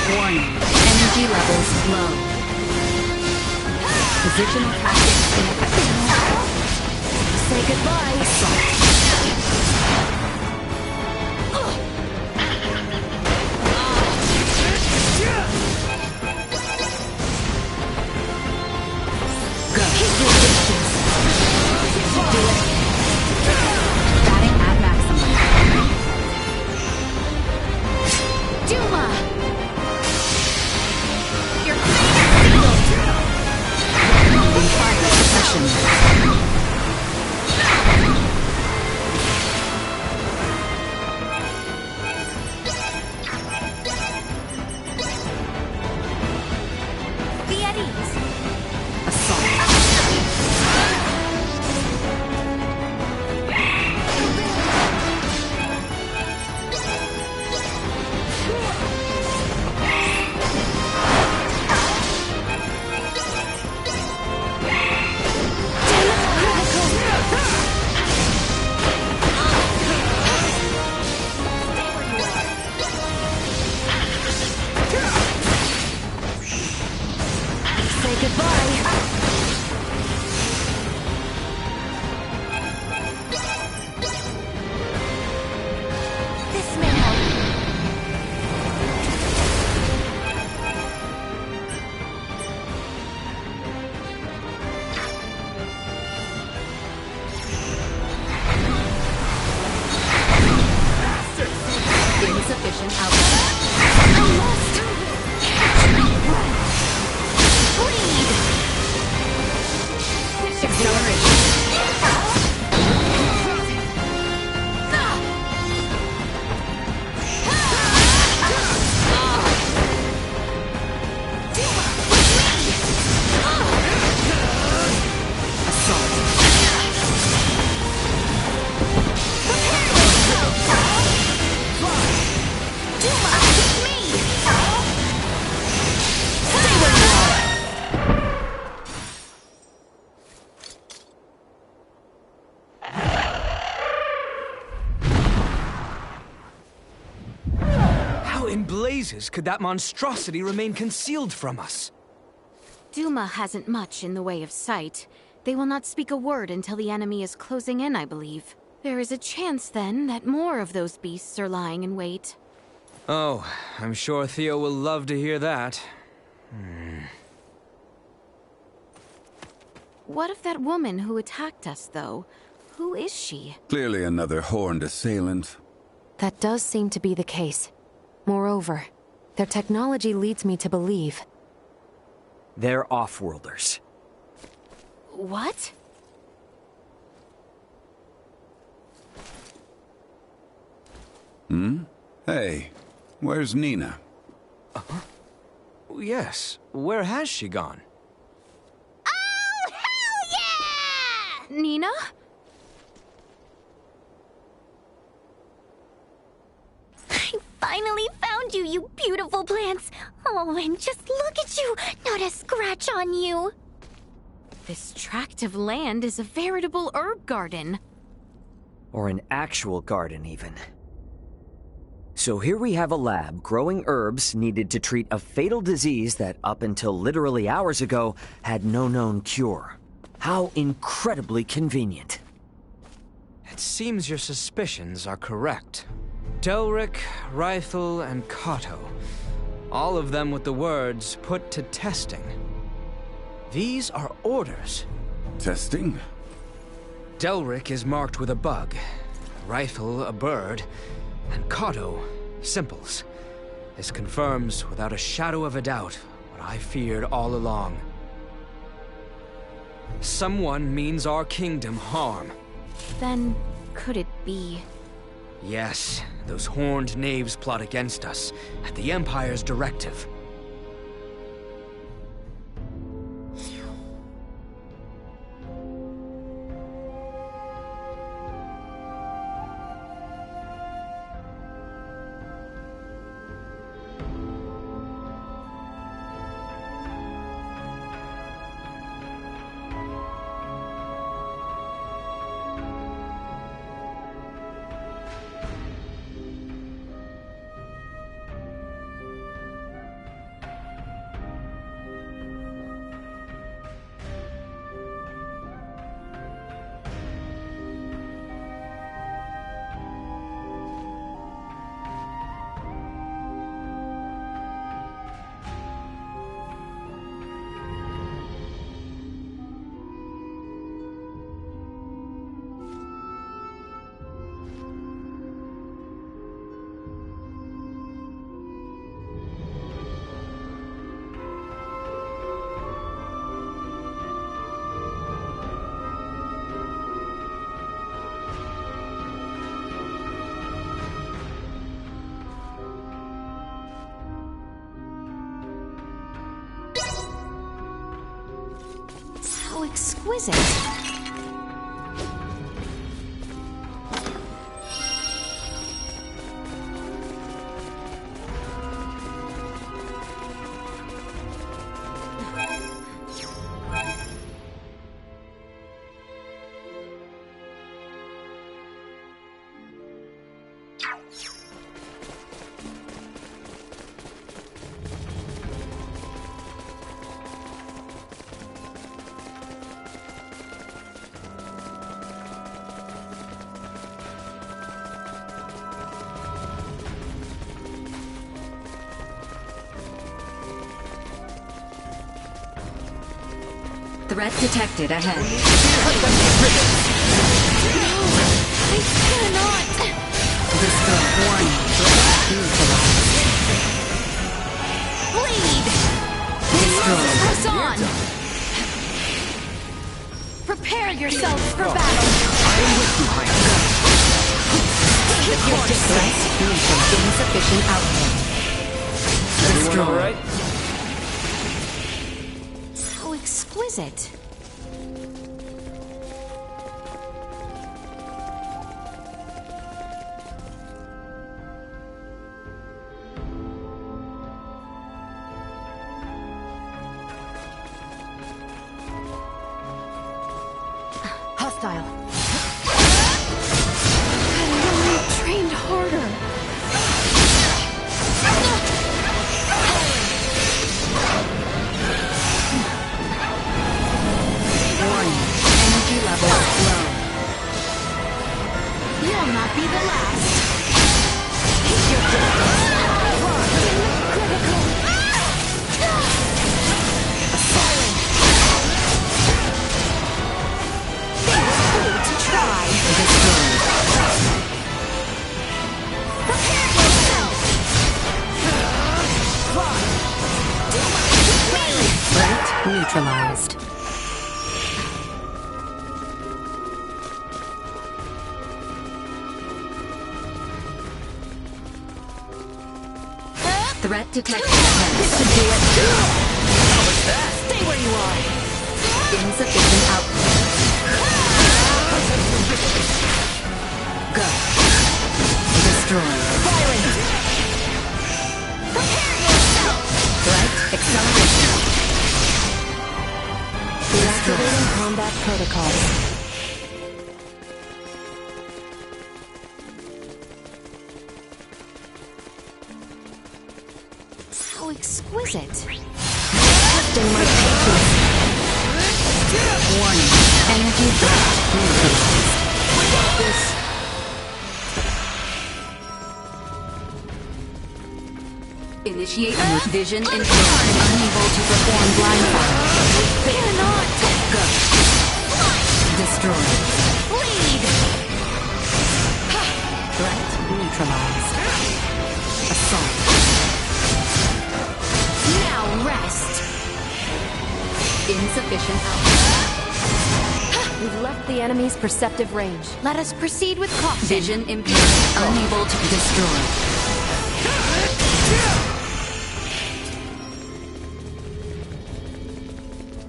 Warning. Energy levels low. Positional tactics ineffective. Say goodbye. Assault. Go. Do it. Batting at maximum. Duma! Fire suppression. Be at ease. Say goodbye. This may help. Insufficient output. I'm lost. Bleed! Acceleration. in blazes could that monstrosity remain concealed from us? Duma hasn't much in the way of sight. They will not speak a word until the enemy is closing in, I believe. There is a chance, then, that more of those beasts are lying in wait. Oh, I'm sure Theo will love to hear that. What of that woman who attacked us, though? Who is she? Clearly another horned assailant. That does seem to be the case. Moreover, their technology leads me to believe... They're off-worlders. What? Hey, where's Nina? Yes, where has she gone? Oh, hell yeah! Nina? I finally found you, you beautiful plants. Oh, and just look at you, not a scratch on you. This tract of land is a veritable herb garden. Or an actual garden, even. So here we have a lab growing herbs needed to treat a fatal disease that up until literally hours ago had no known cure. How incredibly convenient. It seems your suspicions are correct. Delric, Rythel, and Kato. All of them with the words, put to testing. These are orders. Testing? Delric is marked with a bug, Rythel a bird, and Kato, simples. This confirms without a shadow of a doubt what I feared all along. Someone means our kingdom harm. Then, could it be... Yes, those horned knaves plot against us, at the Empire's directive. How exquisite. Threat detected ahead. I cannot. Destroy. Warning. Bleed. Destroy. Press on. Prepare yourselves for battle. I am with you, Highness. Your distress from insufficient output. Everyone all right? How exquisite. Hostile. Had I only trained harder. will not be the last. Keep your distance. Critical. They were fooled to try. Prepare yourself. Threat neutralized. Threat detected. This should do it. How was that? Stay where you are. Insufficient output. Go. Destroy. Firing. Prepare yourself. Threat acceleration. Deactivating combat protocols. How exquisite. Testing my patience. Warning. Energy threat neutralized. We got this. Initiate vision impaired. Unable to perform blind fire. Cannot. Go. Destroy. Lead. Threat neutralized. Assault. Now rest. Insufficient output. We've left the enemy's perceptive range. Let us proceed with caution. Vision impaired. Unable to destroy.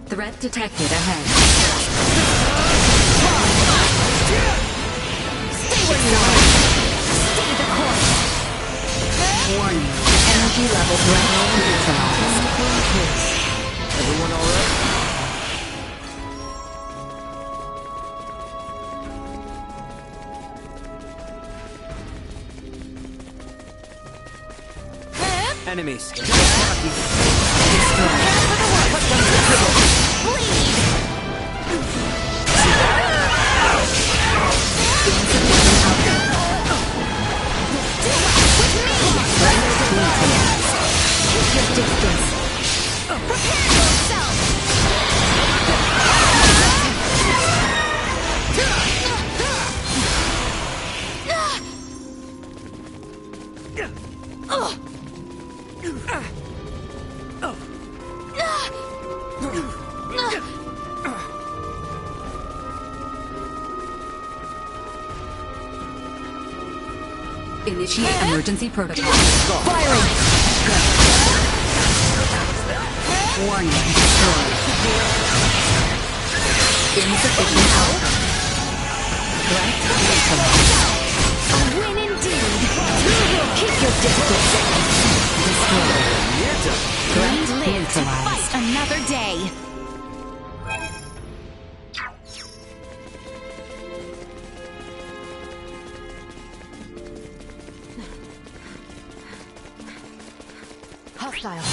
Threat detected ahead. Stay where you are. Stay the course. Warning. Energy level threat neutralized. Everyone all right? Enemies. Keep your distance. Prepare yourself. Initiate emergency protocol. Firing. Warning. Destroy. Insufficient output. Threat neutralized. A win indeed. Keep your distance. Destroy. Threat We live to neutralized. fight another day. Hostile.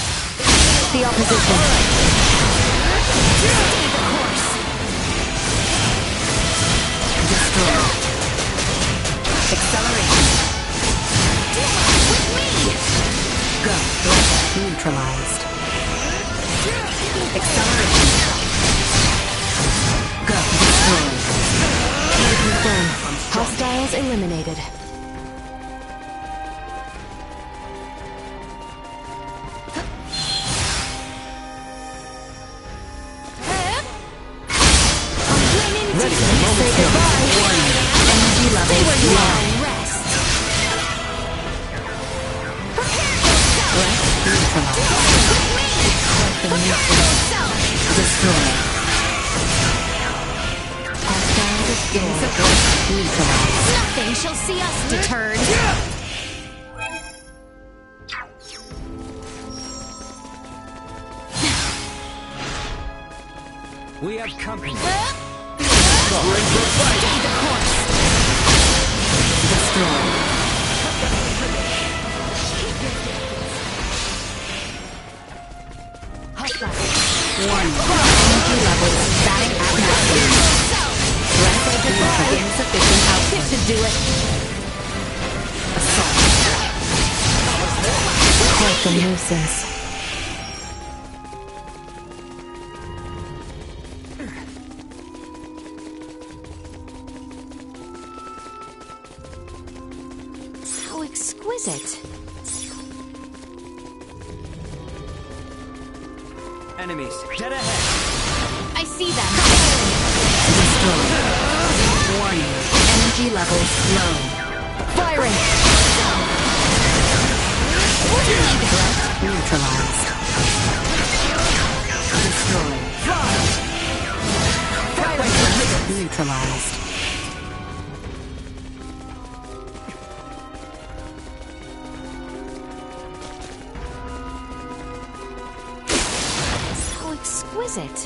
The opposition. Stay the course. Destroy. Acceleration. With me. Go. Threat neutralized. Acceleration. Go. Destroy. Confirm. Hostiles eliminated. Ready. Say goodbye. Energy level Stay where you low. are. Rest. Prepare yourself. Neutralized. Destroy. Hostile insufficient. Neutralized. Nothing shall see us deterred. We have company. Stay the course. Destroy. Hostile. Warning. Energy levels static at maximum. Threat insufficient output. This should do it. just a nuisance. How exquisite. Enemies, dead ahead. I see them. Destroyed. Warning. Energy levels low. Firing. Threat neutralized. Destroyed. Firing. Neutralized. How exquisite.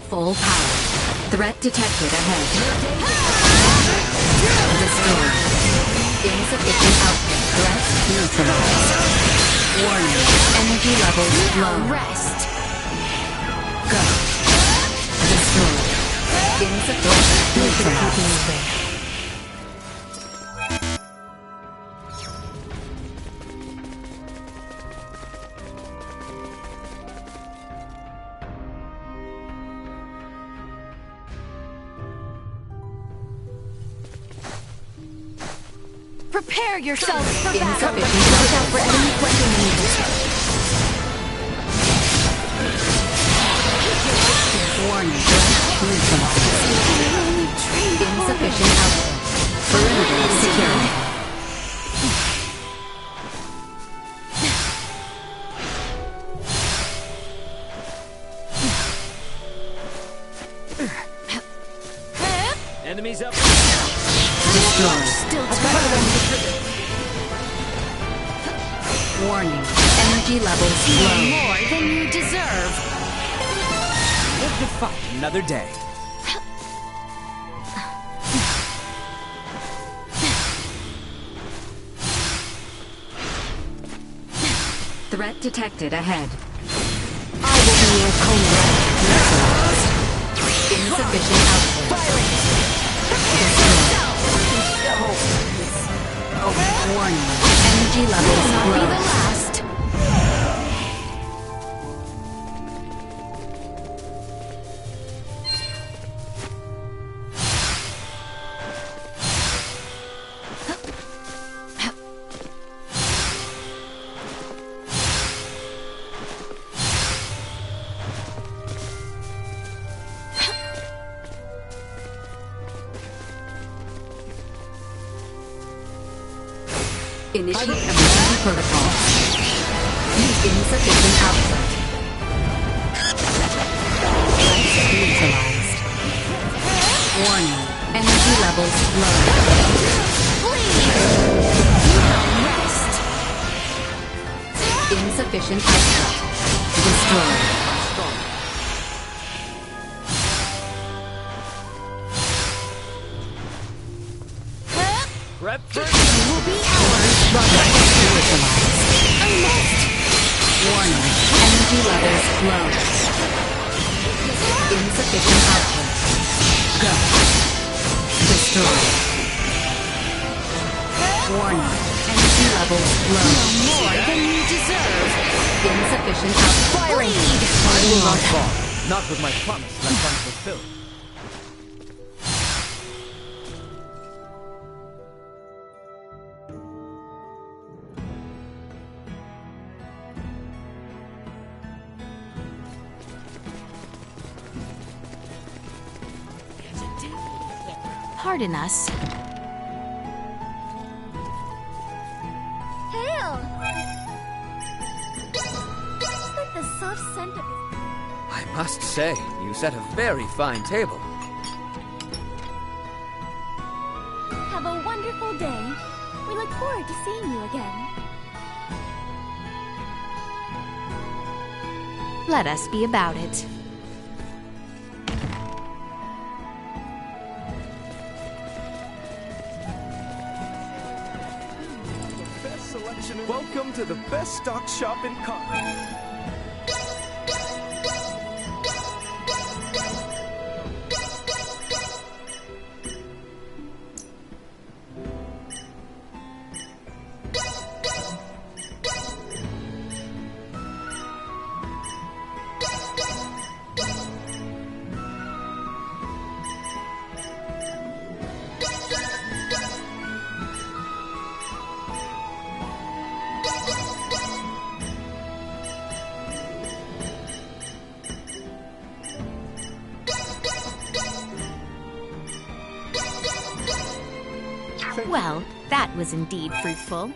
Full power. Threat detected ahead. Destroyed. Insufficient output. Threat neutralized. Warning. Energy levels low. Rest. Go. Destroyed. Insufficient neutralized. Prepare yourselves for battle. Insufficient Watch out for enemy weapon Warning. Neutralized. Insufficient output. Perimeter secured. Enemies up. Destroyed. Still Warning. Energy levels low. more than you deserve. Live to fight another day. Threat detected ahead. I will be your comrade. Insufficient output. Warning. Energy levels Not be the low. last. Initiate emergency protocol. Insufficient output. Neutralized. Warning. Energy levels low. Rest. Insufficient output. Destroyed. Prep for Will be ours. Neutralized. I must. Warning. Energy levels low. Insufficient output. Go. Destroyed. Warning. Energy levels low. More than you deserve. Insufficient output. Firing. I will not fall. Not with my promise left unfulfilled. Pardon us. Hail! Like the soft scent of I must say, you set a very fine table. Have a wonderful day. We look forward to seeing you again. Let us be about it. Welcome to the best stock shop in Con. Well, that was indeed fruitful.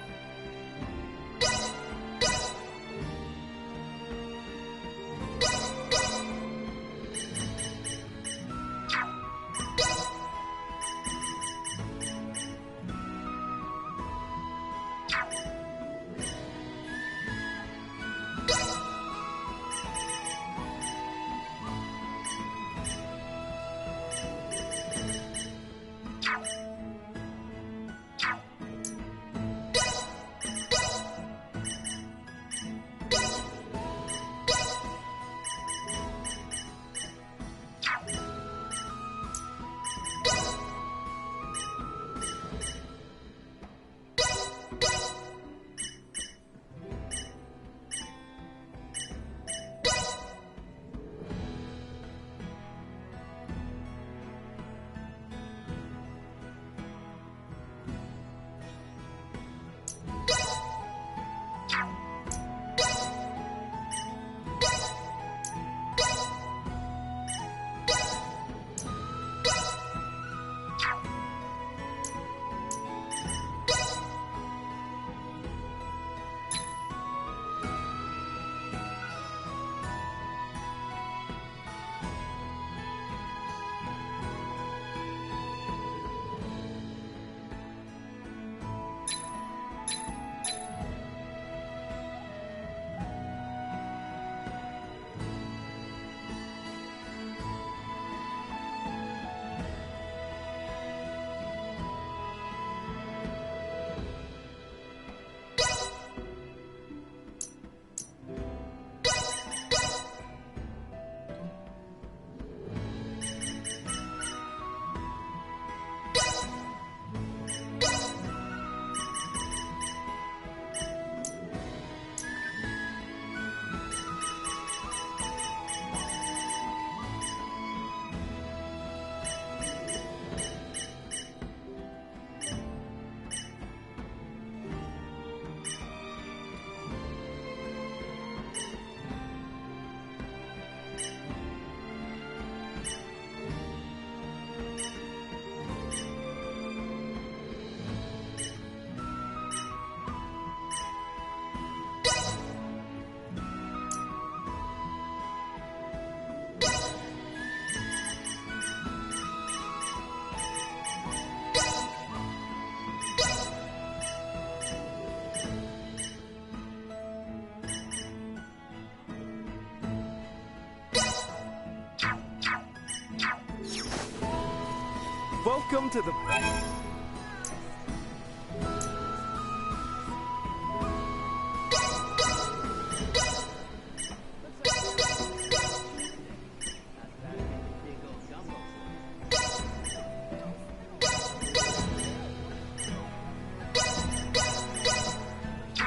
Welcome to the...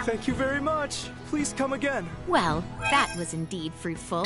Thank you very much. Please come again. Well, that was indeed fruitful.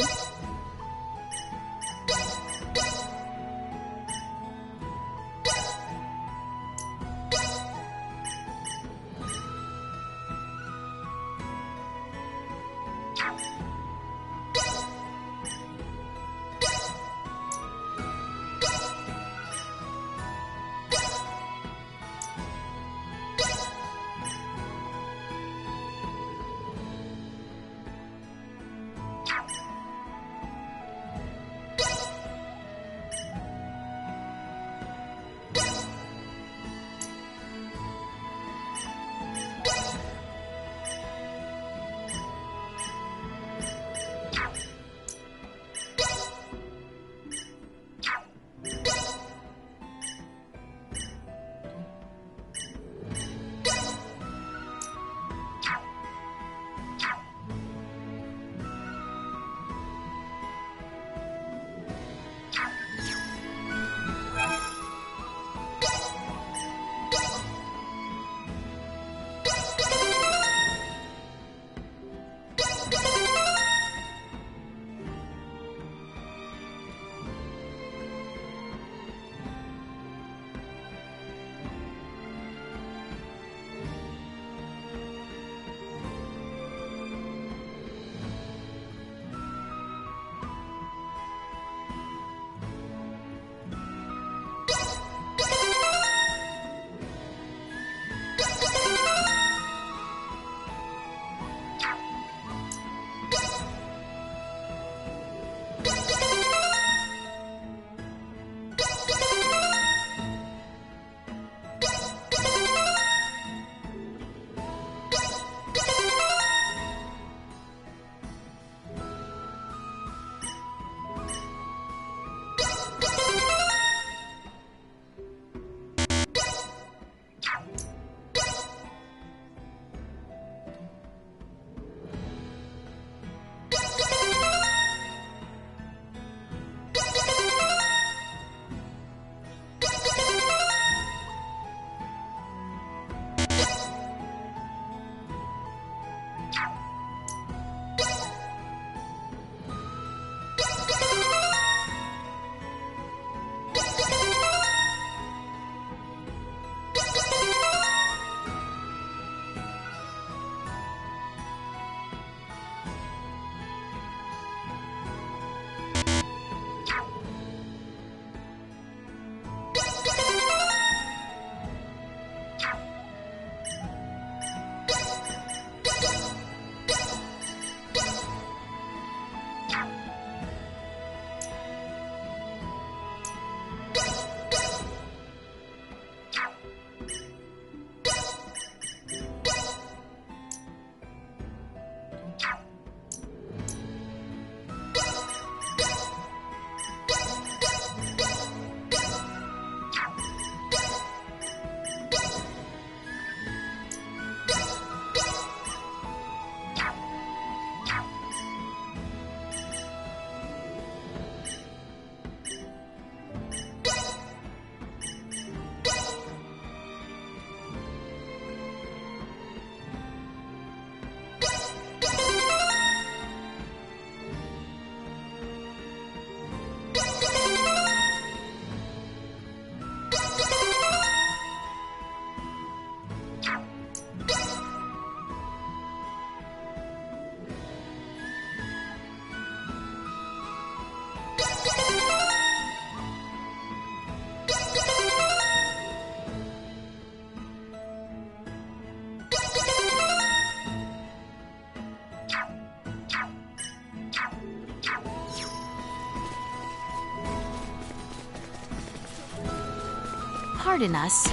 Pardon us.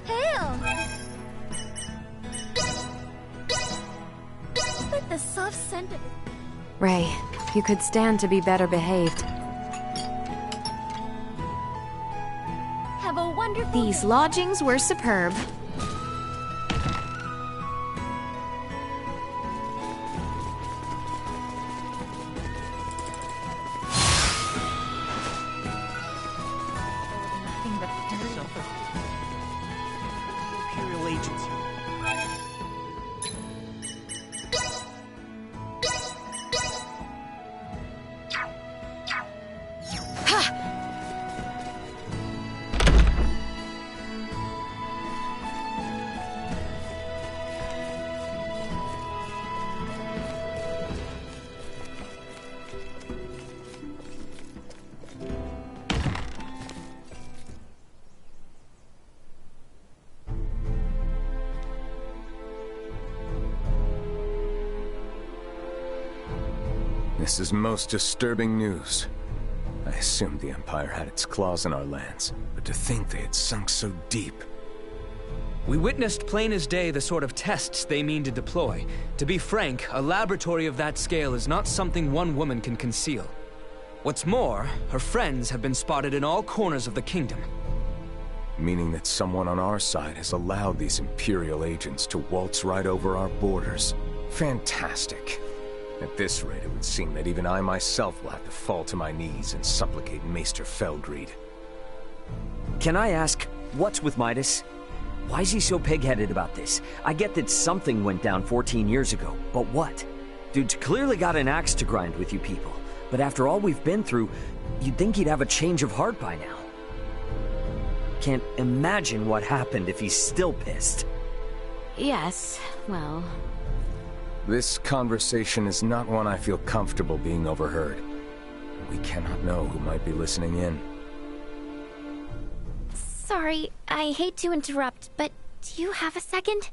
Hail! Like the soft scent of... Ray, you could stand to be better behaved. Have a wonderful... These lodgings were superb. Imperial agents. This is most disturbing news. I assumed the Empire had its claws in our lands, but to think they had sunk so deep. We witnessed plain as day the sort of tests they mean to deploy. To be frank, a laboratory of that scale is not something one woman can conceal. What's more, her friends have been spotted in all corners of the kingdom. Meaning that someone on our side has allowed these Imperial agents to waltz right over our borders. Fantastic. At this rate, it would seem that even I myself will have to fall to my knees and supplicate Maester Felgreed. Can I ask, what's with Midas? Why is he so pig-headed about this? I get that something went down 14 years ago, but what? Dude's clearly got an axe to grind with you people, but after all we've been through, you'd think he'd have a change of heart by now. Can't imagine what happened if he's still pissed. Yes, well... This conversation is not one I feel comfortable being overheard. We cannot know who might be listening in. Sorry, I hate to interrupt, but do you have a second?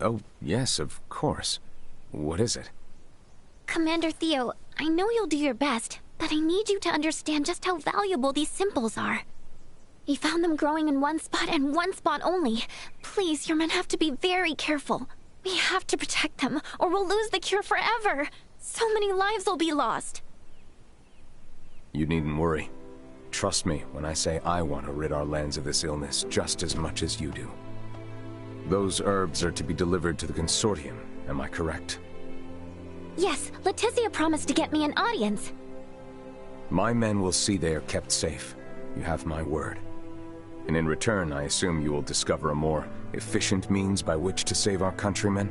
Oh, yes, of course. What is it? Commander Theo, I know you'll do your best, but I need you to understand just how valuable these symbols are. We found them growing in one spot and one spot only. Please, your men have to be very careful. We have to protect them, or we'll lose the cure forever. So many lives will be lost. You needn't worry. Trust me when I say I want to rid our lands of this illness just as much as you do. Those herbs are to be delivered to the Consortium, am I correct? Yes, Leticia promised to get me an audience. My men will see they are kept safe. You have my word. And in return, I assume you will discover a more efficient means by which to save our countrymen?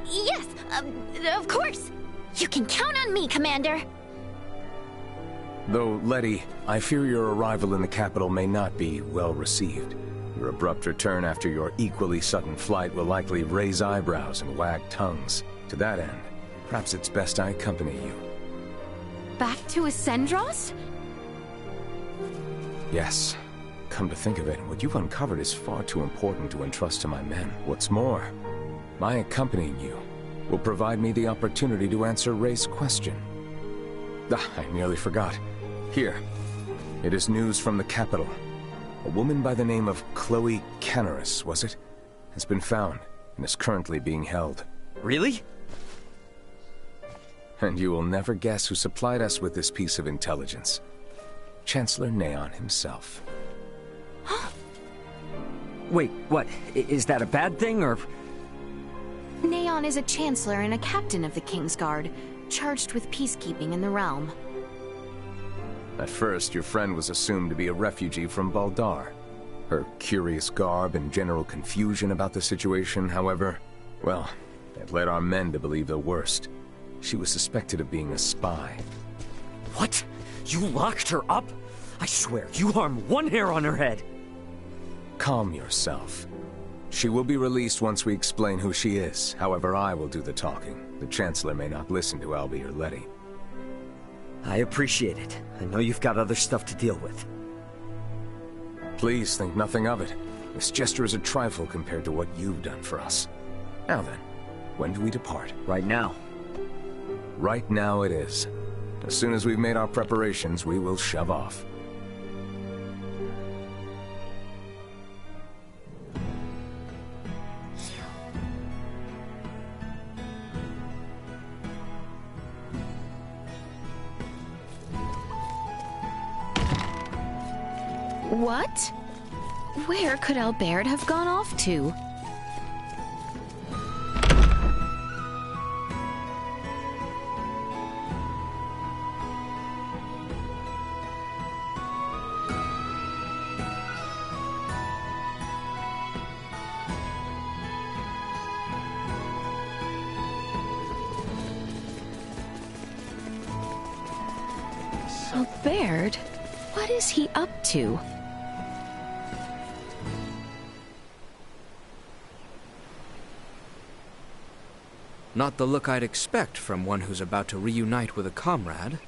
Yes, of course. You can count on me, Commander. Though, Letty, I fear your arrival in the capital may not be well received. Your abrupt return after your equally sudden flight will likely raise eyebrows and wag tongues. To that end, perhaps it's best I accompany you. Back to Ascendros? Yes. Come to think of it, what you've uncovered is far too important to entrust to my men. What's more, my accompanying you will provide me the opportunity to answer Ray's question. I nearly forgot. Here, it is news from the capital. A woman by the name of Chloe Canaris, was it? Has been found and is currently being held. Really? And you will never guess who supplied us with this piece of intelligence. Chancellor Neon himself. Wait, what? Is that a bad thing, or...? Neon is a chancellor and a captain of the Kingsguard, charged with peacekeeping in the realm. At first, your friend was assumed to be a refugee from Baldar. Her curious garb and general confusion about the situation, however, well, it led our men to believe the worst. She was suspected of being a spy. What? You locked her up? I swear, you harm one hair on her head. Calm yourself. She will be released once we explain who she is. However, I will do the talking. The Chancellor may not listen to Albie or Letty. I appreciate it. I know you've got other stuff to deal with. Please think nothing of it. This gesture is a trifle compared to what you've done for us. Now then, when do we depart? Right now. Right now it is. As soon as we've made our preparations, we will shove off. What? Where could Albert have gone off to? Albert? What is he up to? Not the look I'd expect from one who's about to reunite with a comrade.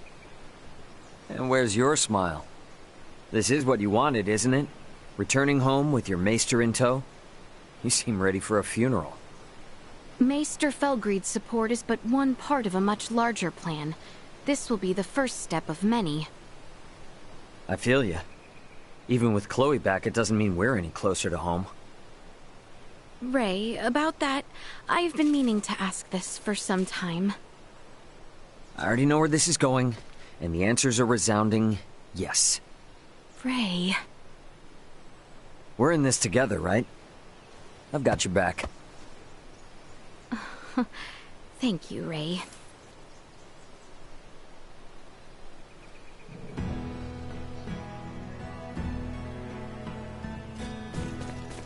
And where's your smile? This is what you wanted, isn't it? Returning home with your maester in tow? You seem ready for a funeral. Maester Felgreid's support is but one part of a much larger plan. This will be the first step of many. I feel ya. Even with Chloe back, it doesn't mean we're any closer to home. Ray, about that, I've been meaning to ask this for some time. I already know where this is going, and the answer's a resounding yes. Ray... We're in this together, right? I've got your back. Thank you, Ray.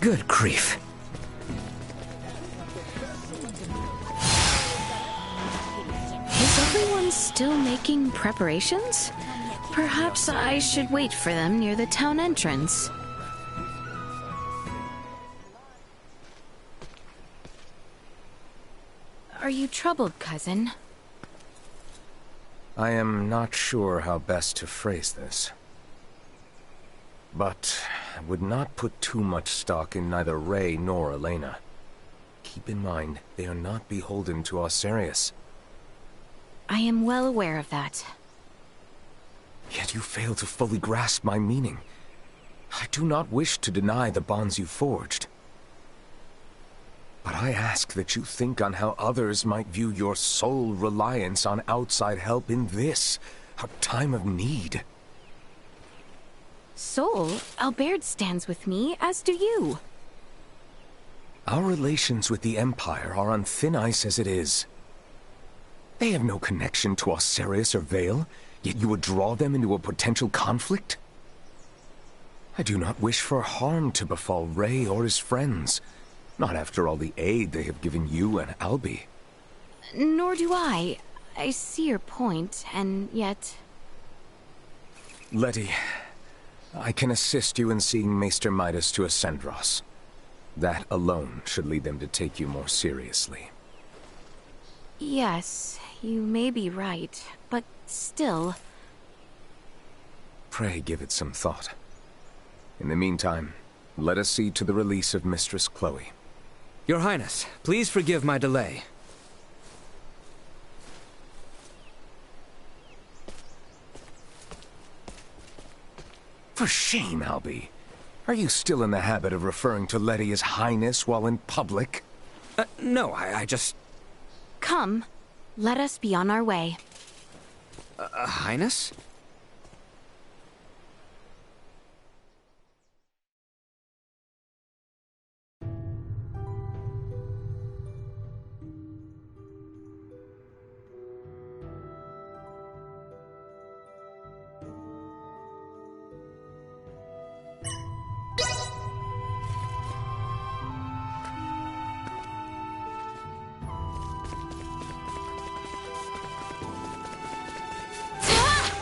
Good grief. Is everyone still making preparations? Perhaps I should wait for them near the town entrance. Are you troubled, cousin? I am not sure how best to phrase this. But I would not put too much stock in neither Ray nor Elena. Keep in mind, they are not beholden to Osirius. I am well aware of that. Yet you fail to fully grasp my meaning. I do not wish to deny the bonds you forged. But I ask that you think on how others might view your sole reliance on outside help in this, a time of need. Sol, Albert stands with me, as do you. Our relations with the Empire are on thin ice as it is. They have no connection to Osirius or Vale, yet you would draw them into a potential conflict? I do not wish for harm to befall Ray or his friends. Not after all the aid they have given you and Albie. Nor do I. I see your point, and yet... Letty, I can assist you in seeing Maester Midas to Ascendros. That alone should lead them to take you more seriously. Yes, you may be right, but still... Pray give it some thought. In the meantime, let us see to the release of Mistress Chloe. Your Highness, please forgive my delay. For shame, Albie. Are you still in the habit of referring to Letty as Highness while in public? No, I just... Come, let us be on our way. Highness?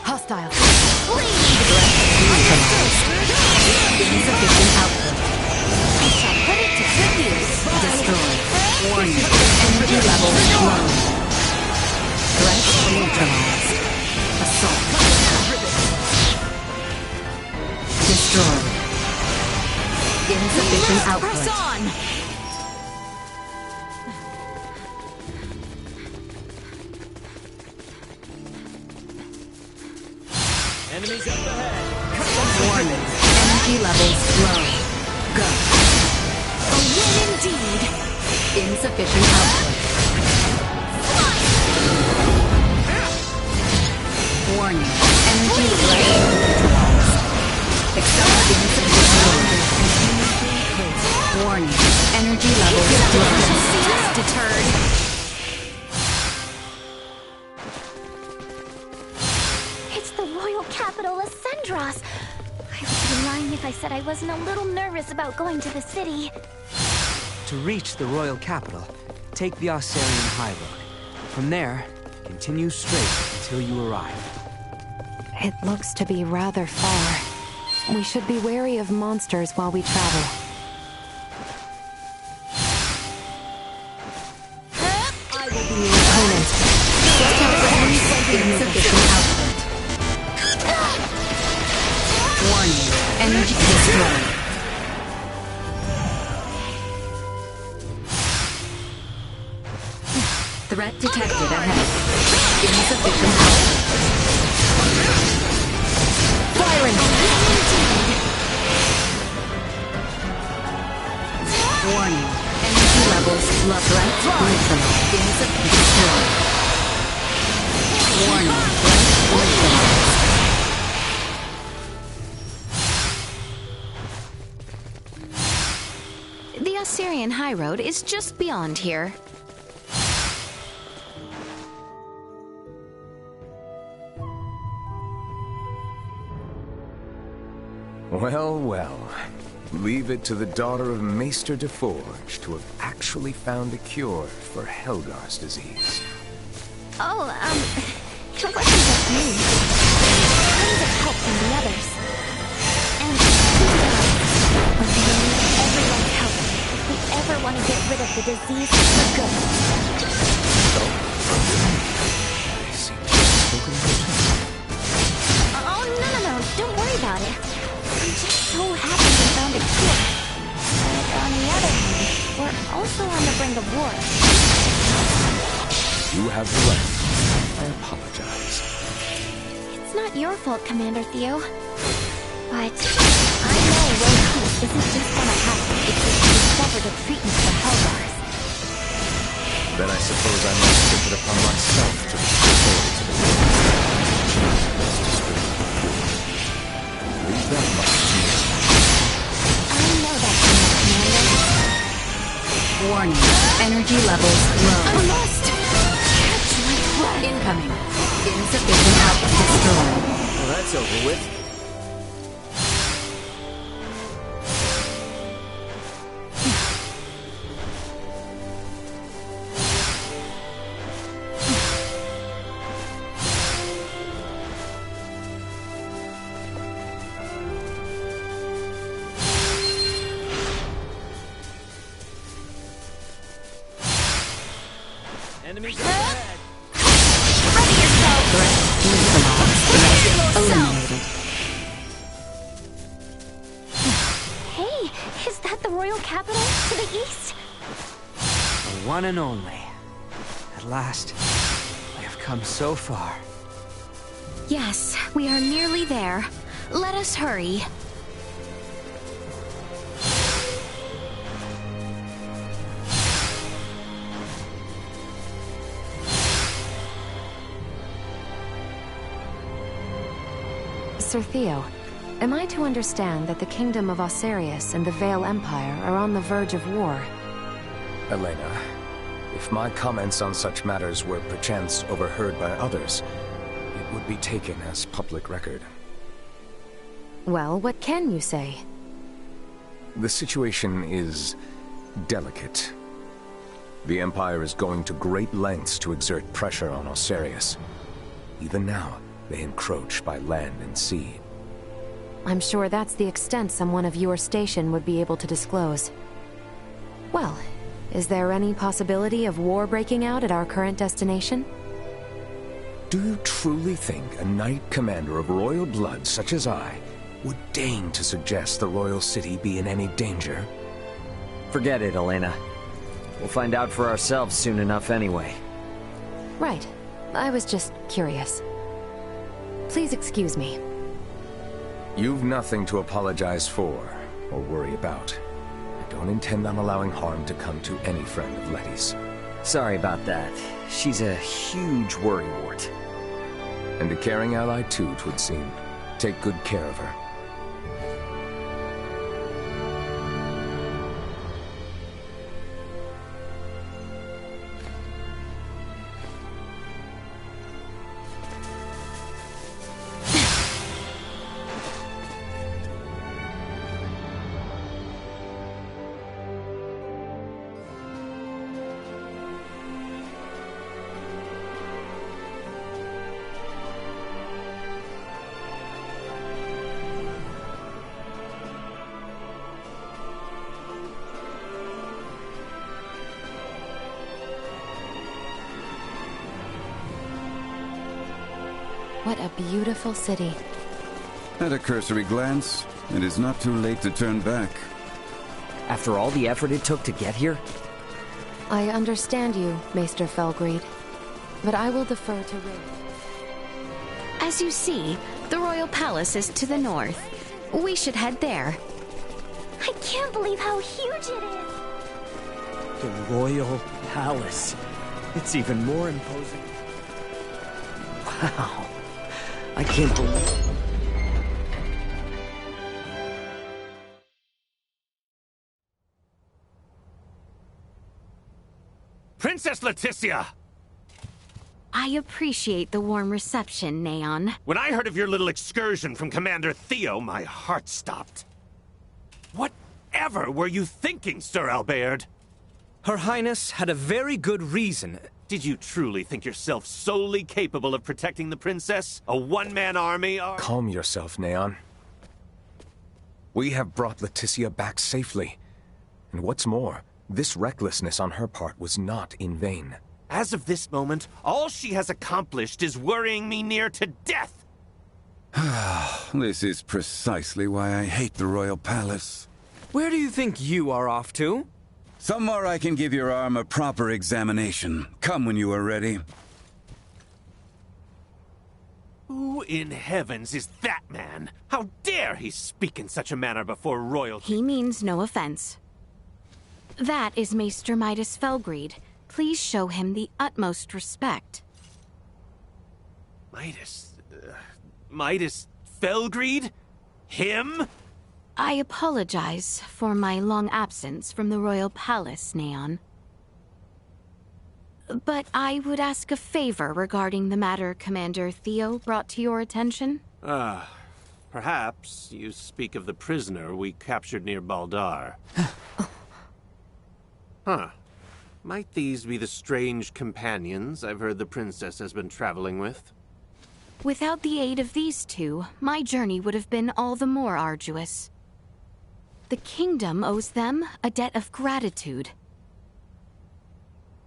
Hostile. Insufficient output. I shall put it to good use. Destroy. Warning. Energy level low. Threat neutralized. Assault. Destroy. Insufficient output. Press on! Enemies up ahead. Warning. Energy levels low. Go. A win indeed. Insufficient output. Warning. Energy levels withdrawals. Accept insufficient. Warning. Energy levels low. Deterred. Capital Ascendros. I would be lying if I said I wasn't a little nervous about going to the city. To reach the royal capital, take the Osarian High Road. From there, continue straight until you arrive. It looks to be rather far. We should be wary of monsters while we travel. I will be your opponent. Watch out for any insufficient output. Warning. Energy destroyed. Threat detected ahead. Insufficient output. Firing. Warning. Energy levels low. Threat neutralized. Insufficient destroyed. Warning. Threat neutralized. The Osarian High Road is just beyond here. Well, well. Leave it to the daughter of Maester DeForge to have actually found a cure for Helgar's disease. Oh, it wasn't just me. Tons of help from the others. And when we need everyone's help, if we ever want to get rid of the disease for good. Oh, no, don't worry about it. I'm just so happy we found a cure. But on the other hand, we're also on the brink of war. You have the right. I apologize. It's not your fault, Commander Theo. But I know world peace isn't just gonna happen if we discover the treatment for Helgars. Then I suppose I must take it upon myself to restore it to the world. Leave that much to me. I know that, Commander. Warning. Energy levels low. I must catch my breath. Incoming. Insufficient output destroyed. Well, that's over with. Enemies ahead. Ready yourself. Eliminated. Hey, is that the royal capital to the east? The one and only. At last, we have come so far. Yes, we are nearly there. Let us hurry. Sir Theo, am I to understand that the Kingdom of Osarius and the Vale Empire are on the verge of war? Elena, if my comments on such matters were perchance overheard by others, it would be taken as public record. Well, what can you say? The situation is delicate. The Empire is going to great lengths to exert pressure on Osarius. Even now, they encroach by land and sea. I'm sure that's the extent someone of your station would be able to disclose. Well, is there any possibility of war breaking out at our current destination? Do you truly think a knight commander of royal blood such as I would deign to suggest the royal city be in any danger? Forget it, Elena. We'll find out for ourselves soon enough anyway. Right. I was just curious. Please excuse me. You've nothing to apologize for or worry about. I don't intend on allowing harm to come to any friend of Letty's. Sorry about that. She's a huge worrywart. And a caring ally too, 'twould seem. Take good care of her. What a beautiful city. At a cursory glance, it is not too late to turn back. After all the effort it took to get here? I understand you, Maester Felgreed, but I will defer to Ray. As you see, the royal palace is to the north. We should head there. I can't believe how huge it is! The royal palace. It's even more imposing. Wow. I can't believe... Princess Leticia! I appreciate the warm reception, Neon. When I heard of your little excursion from Commander Theo, my heart stopped. Whatever were you thinking, Sir Albert? Her Highness had a very good reason. Did you truly think yourself solely capable of protecting the princess? A one-man army? Calm yourself, Neon. We have brought Leticia back safely. And what's more, this recklessness on her part was not in vain. As of this moment, all she has accomplished is worrying me near to death! This is precisely why I hate the royal palace. Where do you think you are off to? Somewhere I can give your arm a proper examination. Come when you are ready. Who in heavens is that man? How dare he speak in such a manner before royalty? He means no offense. That is Maester Midas Felgreed. Please show him the utmost respect. Midas Felgreed? Him? I apologize for my long absence from the royal palace, Neon. But I would ask a favor regarding the matter Commander Theo brought to your attention. Perhaps you speak of the prisoner we captured near Baldar. Huh. Might these be the strange companions I've heard the princess has been traveling with? Without the aid of these two, my journey would have been all the more arduous. The kingdom owes them a debt of gratitude.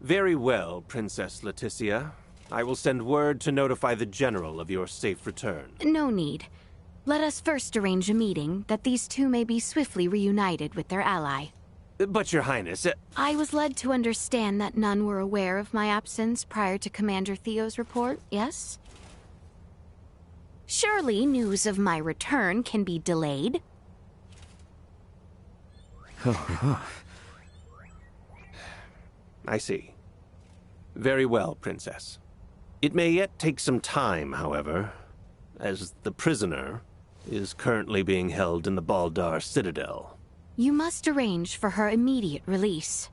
Very well, Princess Leticia. I will send word to notify the general of your safe return. No need. Let us first arrange a meeting that these two may be swiftly reunited with their ally. But, Your Highness... I was led to understand that none were aware of my absence prior to Commander Theo's report, yes? Surely news of my return can be delayed. I see. Very well, Princess. It may yet take some time, however, as the prisoner is currently being held in the Baldar Citadel. You must arrange for her immediate release.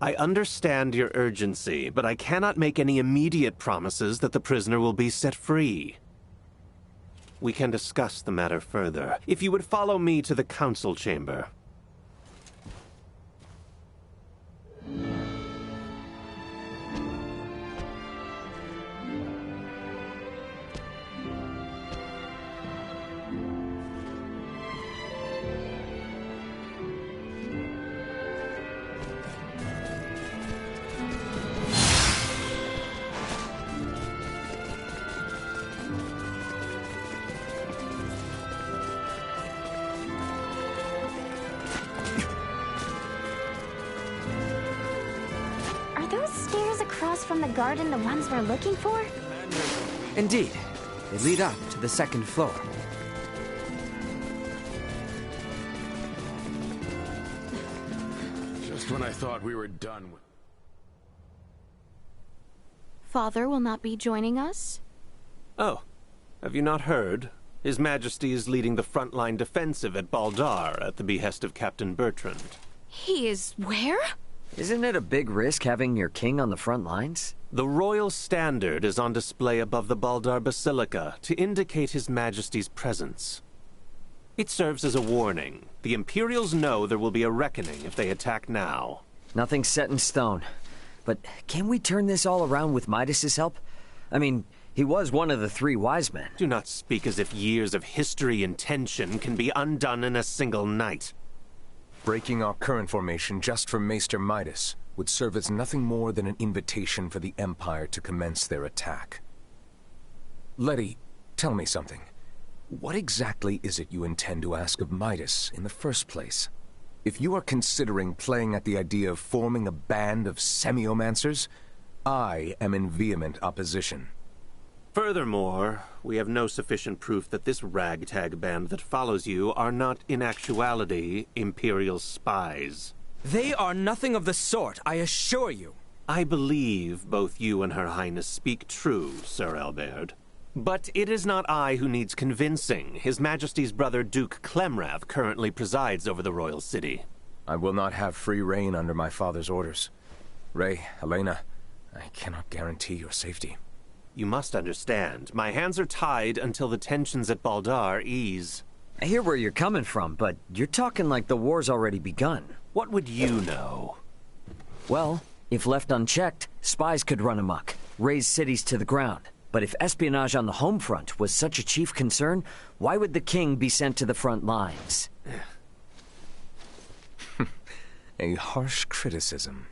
I understand your urgency, but I cannot make any immediate promises that the prisoner will be set free. We can discuss the matter further, if you would follow me to the council chamber. across from the garden the ones we're looking for? Indeed. They lead up to the second floor. Just when I thought we were done with... Father will not be joining us? Oh, have you not heard? His Majesty is leading the frontline defensive at Baldar at the behest of Captain Bertrand. He is where? Isn't it a big risk having your king on the front lines? The royal standard is on display above the Baldar Basilica to indicate His Majesty's presence. It serves as a warning. The Imperials know there will be a reckoning if they attack now. Nothing's set in stone. But can we turn this all around with Midas's help? I mean, he was one of the 3 wise men. Do not speak as if years of history and tension can be undone in a single night. Breaking our current formation just for Maester Midas would serve as nothing more than an invitation for the Empire to commence their attack. Letty, tell me something. What exactly is it you intend to ask of Midas in the first place? If you are considering playing at the idea of forming a band of semiomancers, I am in vehement opposition. Furthermore, we have no sufficient proof that this ragtag band that follows you are not in actuality Imperial spies. They are nothing of the sort, I assure you. I believe both you and Her Highness speak true, Sir Albert. But it is not I who needs convincing. His Majesty's brother Duke Clemrath currently presides over the royal city. I will not have free reign under my father's orders. Ray, Helena, I cannot guarantee your safety. You must understand, my hands are tied until the tensions at Baldar ease. I hear where you're coming from, but you're talking like the war's already begun. What would you know? Well, if left unchecked, spies could run amok, raze cities to the ground. But if espionage on the home front was such a chief concern, why would the king be sent to the front lines? A harsh criticism.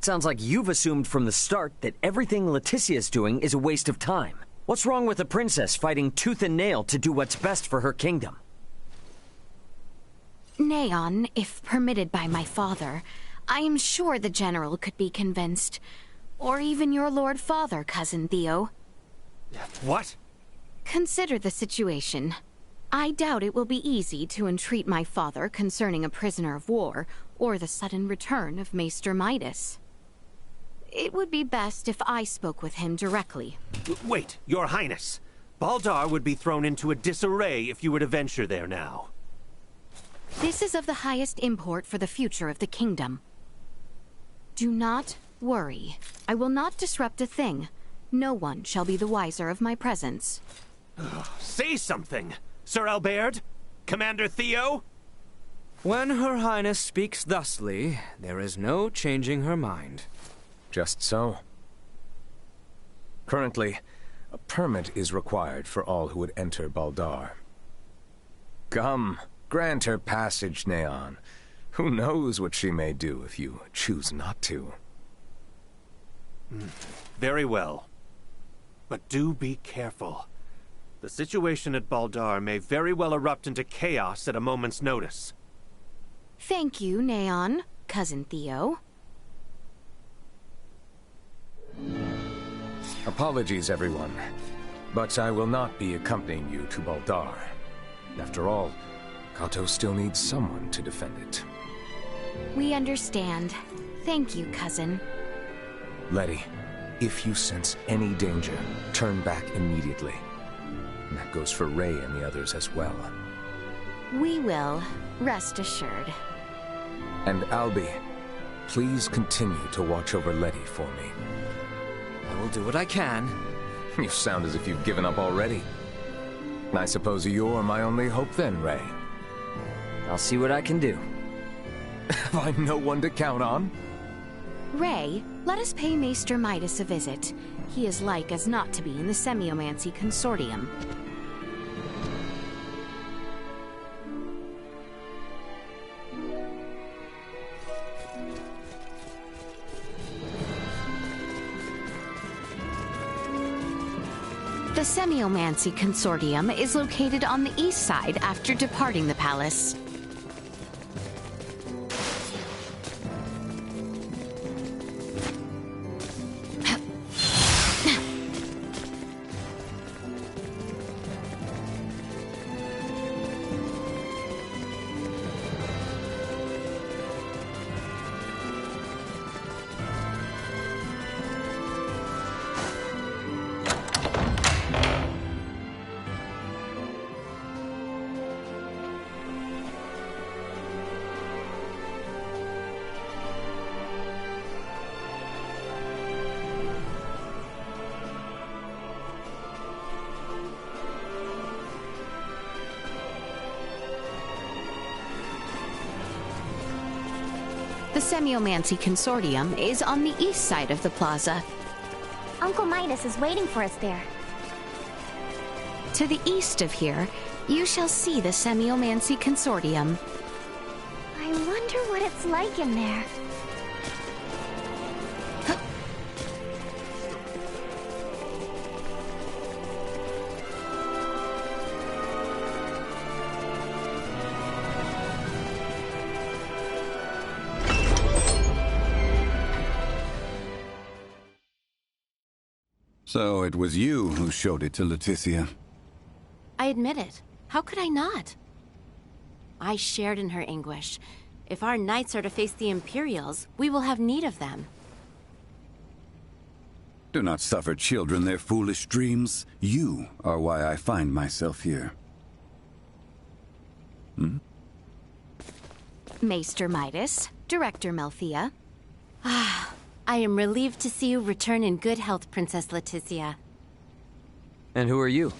Sounds like you've assumed from the start that everything Leticia's doing is a waste of time. What's wrong with a princess fighting tooth and nail to do what's best for her kingdom? Neon, if permitted by my father, I am sure the general could be convinced. Or even your Lord Father, Cousin Theo. What? Consider the situation. I doubt it will be easy to entreat my father concerning a prisoner of war, or the sudden return of Maester Midas. It would be best if I spoke with him directly. Wait, Your Highness. Baldar would be thrown into a disarray if you were to venture there now. This is of the highest import for the future of the kingdom. Do not worry. I will not disrupt a thing. No one shall be the wiser of my presence. Say something, Sir Albert? Commander Theo? When Her Highness speaks thusly, there is no changing her mind. Just so. Currently, a permit is required for all who would enter Baldar. Come, grant her passage, Neon. Who knows what she may do if you choose not to. Very well. But do be careful. The situation at Baldar may very well erupt into chaos at a moment's notice. Thank you, Neon, Cousin Theo. Apologies, everyone. But I will not be accompanying you to Baldar. After all, Kato still needs someone to defend it. We understand. Thank you, Cousin. Letty, if you sense any danger, turn back immediately. And that goes for Ray and the others as well. We will, rest assured. And Albie, please continue to watch over Letty for me. I will do what I can. You sound as if you've given up already. I suppose you're my only hope then, Ray. I'll see what I can do. Have I no one to count on? Ray, let us pay Maester Midas a visit. He is like as not to be in the Semiomancy Consortium. The Semiomancy Consortium is located on the east side after departing the palace. The Semiomancy Consortium is on the east side of the plaza. Uncle Midas is waiting for us there. To the east of here, you shall see the Semiomancy Consortium. I wonder what it's like in there. So it was you who showed it to Leticia. I admit it. How could I not? I shared in her anguish. If our knights are to face the Imperials, we will have need of them. Do not suffer children their foolish dreams. You are why I find myself here. Maester Midas, Director Melthea. I am relieved to see you return in good health, Princess Leticia. And who are you?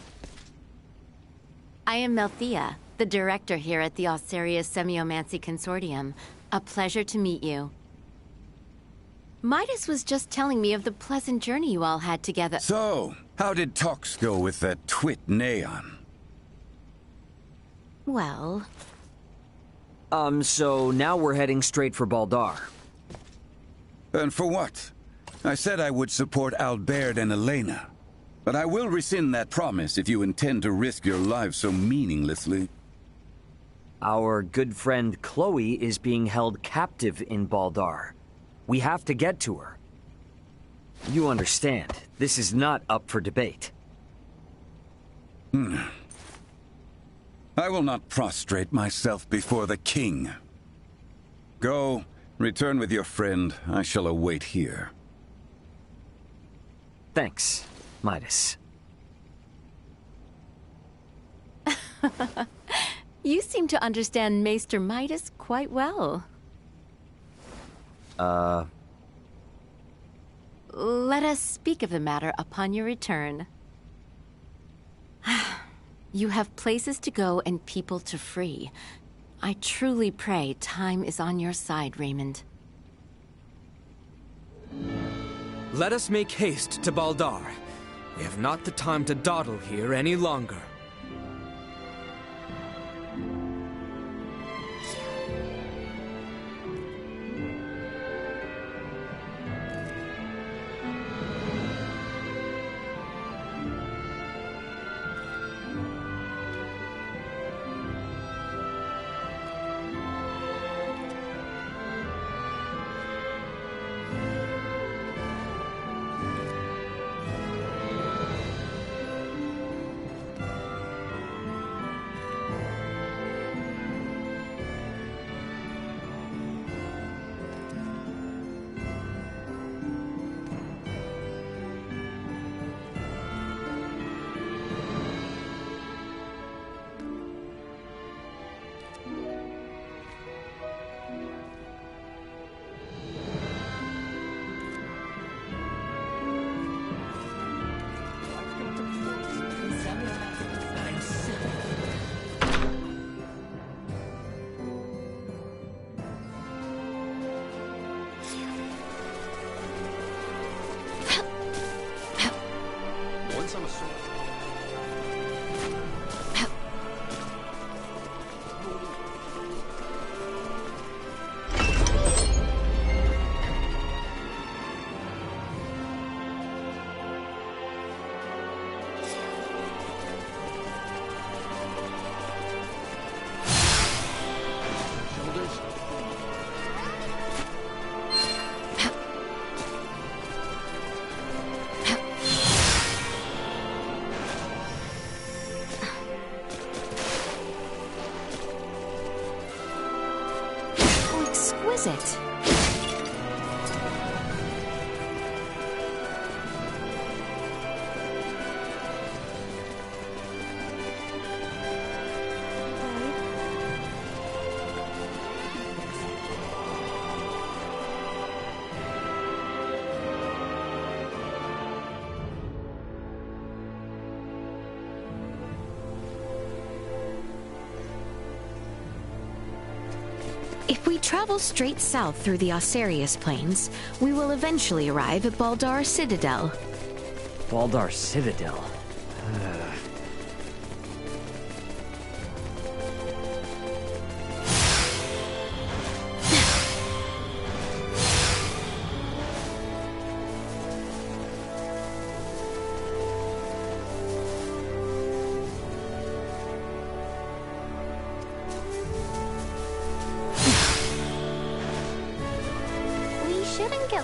I am Melthea, the director here at the Alcerius Semiomancy Consortium. A pleasure to meet you. Midas was just telling me of the pleasant journey you all had together. So, how did talks go with that twit Neon? Well... So now we're heading straight for Baldar. And for what? I said I would support Albert and Elena. But I will rescind that promise if you intend to risk your lives so meaninglessly. Our good friend Chloe is being held captive in Baldar. We have to get to her. You understand, this is not up for debate. I will not prostrate myself before the king. Go, return with your friend. I shall await here. Thanks, Midas. You seem to understand Maester Midas quite well. Let us speak of the matter upon your return. You have places to go and people to free. I truly pray time is on your side, Raymond. Let us make haste to Baldar. We have not the time to dawdle here any longer. It. If we travel straight south through the Osarius Plains, we will eventually arrive at Baldar Citadel. Baldar Citadel?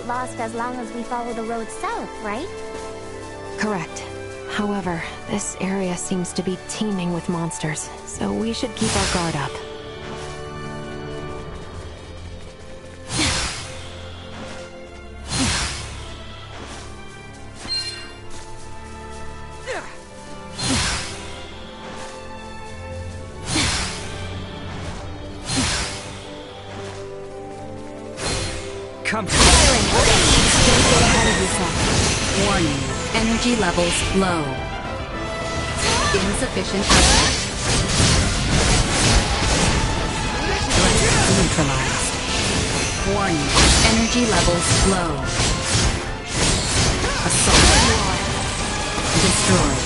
Lost as long as we follow the road south, right? Correct. However, this area seems to be teeming with monsters, so we should keep our guard up. Come Don't get ahead of yourself. Warning. Energy levels low. Insufficient output. Neutralized. Warning. Energy levels low. Assault. Destroyed.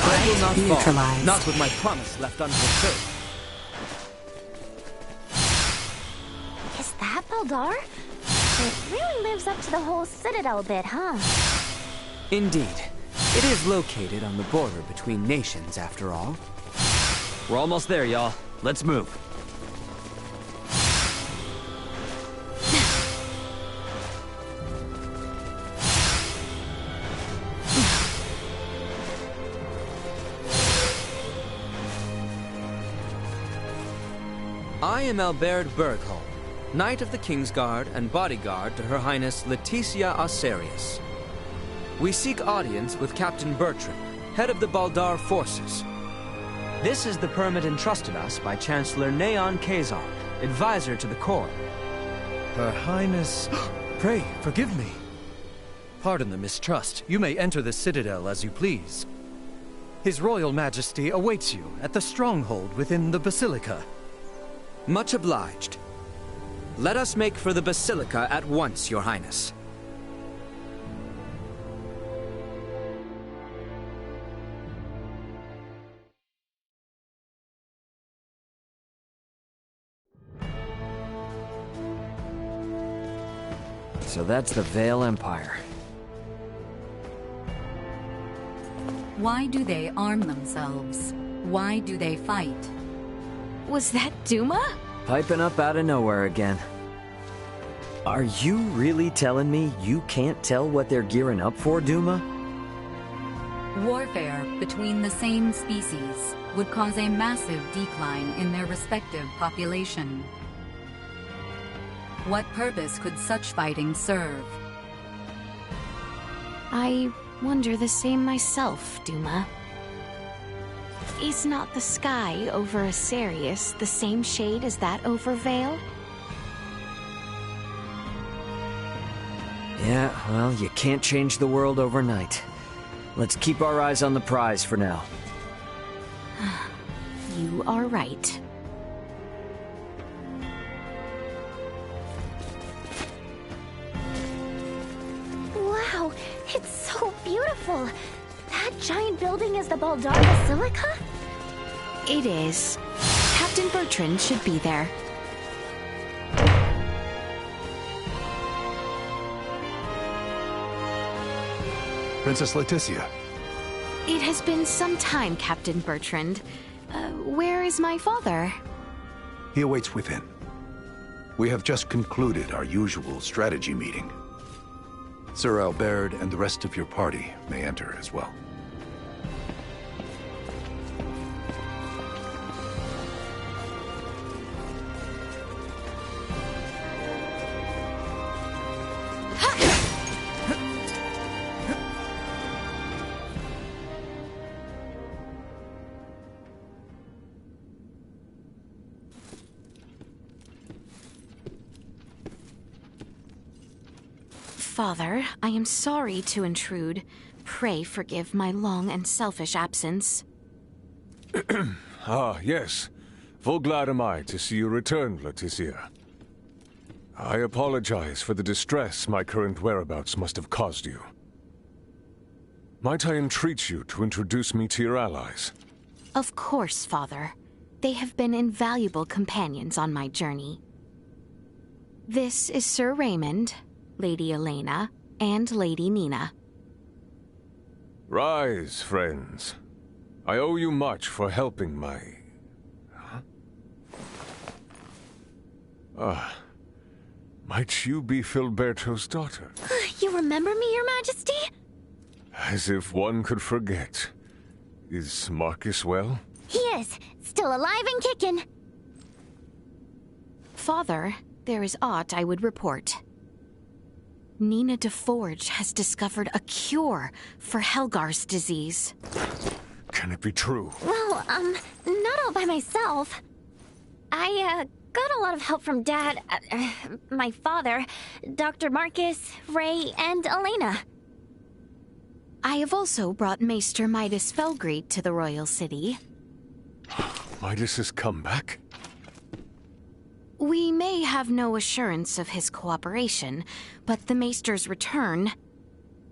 I will not fall. Neutralized. Not with my promise left unfulfilled. Is that Baldar? It really lives up to the whole Citadel bit, huh? Indeed. It is located on the border between nations, after all. We're almost there, y'all. Let's move. I am Albert Bergholm, Knight of the Kingsguard and bodyguard to Her Highness Leticia Osarius. We seek audience with Captain Bertrand, head of the Baldar forces. This is the permit entrusted us by Chancellor Neon Kazar, advisor to the Corps. Her Highness... Pray, forgive me. Pardon the mistrust. You may enter the Citadel as you please. His Royal Majesty awaits you at the stronghold within the Basilica. Much obliged. Let us make for the Basilica at once, Your Highness. So that's the Vale Empire. Why do they arm themselves? Why do they fight? Was that Duma? Piping up out of nowhere again. Are you really telling me you can't tell what they're gearing up for, Duma? Warfare between the same species would cause a massive decline in their respective population. What purpose could such fighting serve? I wonder the same myself, Duma. Is not the sky over Asarius the same shade as that over Vale? Yeah, well, you can't change the world overnight. Let's keep our eyes on the prize for now. You are right. Wow, it's so beautiful. That giant building is the Baldar Basilica? It is. Captain Bertrand should be there. Princess Leticia. It has been some time, Captain Bertrand. Where is my father? He awaits within. We have just concluded our usual strategy meeting. Sir Albert and the rest of your party may enter as well. Father, I am sorry to intrude. Pray forgive my long and selfish absence. Ah, yes. Full glad am I to see you return, Leticia. I apologize for the distress my current whereabouts must have caused you. Might I entreat you to introduce me to your allies? Of course, Father. They have been invaluable companions on my journey. This is Sir Raymond, Lady Elena, and Lady Nina. Rise, friends. I owe you much for helping my... might you be Filberto's daughter? You remember me, Your Majesty? As if one could forget. Is Marcus well? He is. Still alive and kicking. Father, there is aught I would report. Nina DeForge has discovered a cure for Helgar's disease. Can it be true? Well, not all by myself. I, got a lot of help from Dad, my father, Dr. Marcus, Ray, and Elena. I have also brought Maester Midas Felgreed to the royal city. Midas has come back? We may have no assurance of his cooperation, but the Maester's return,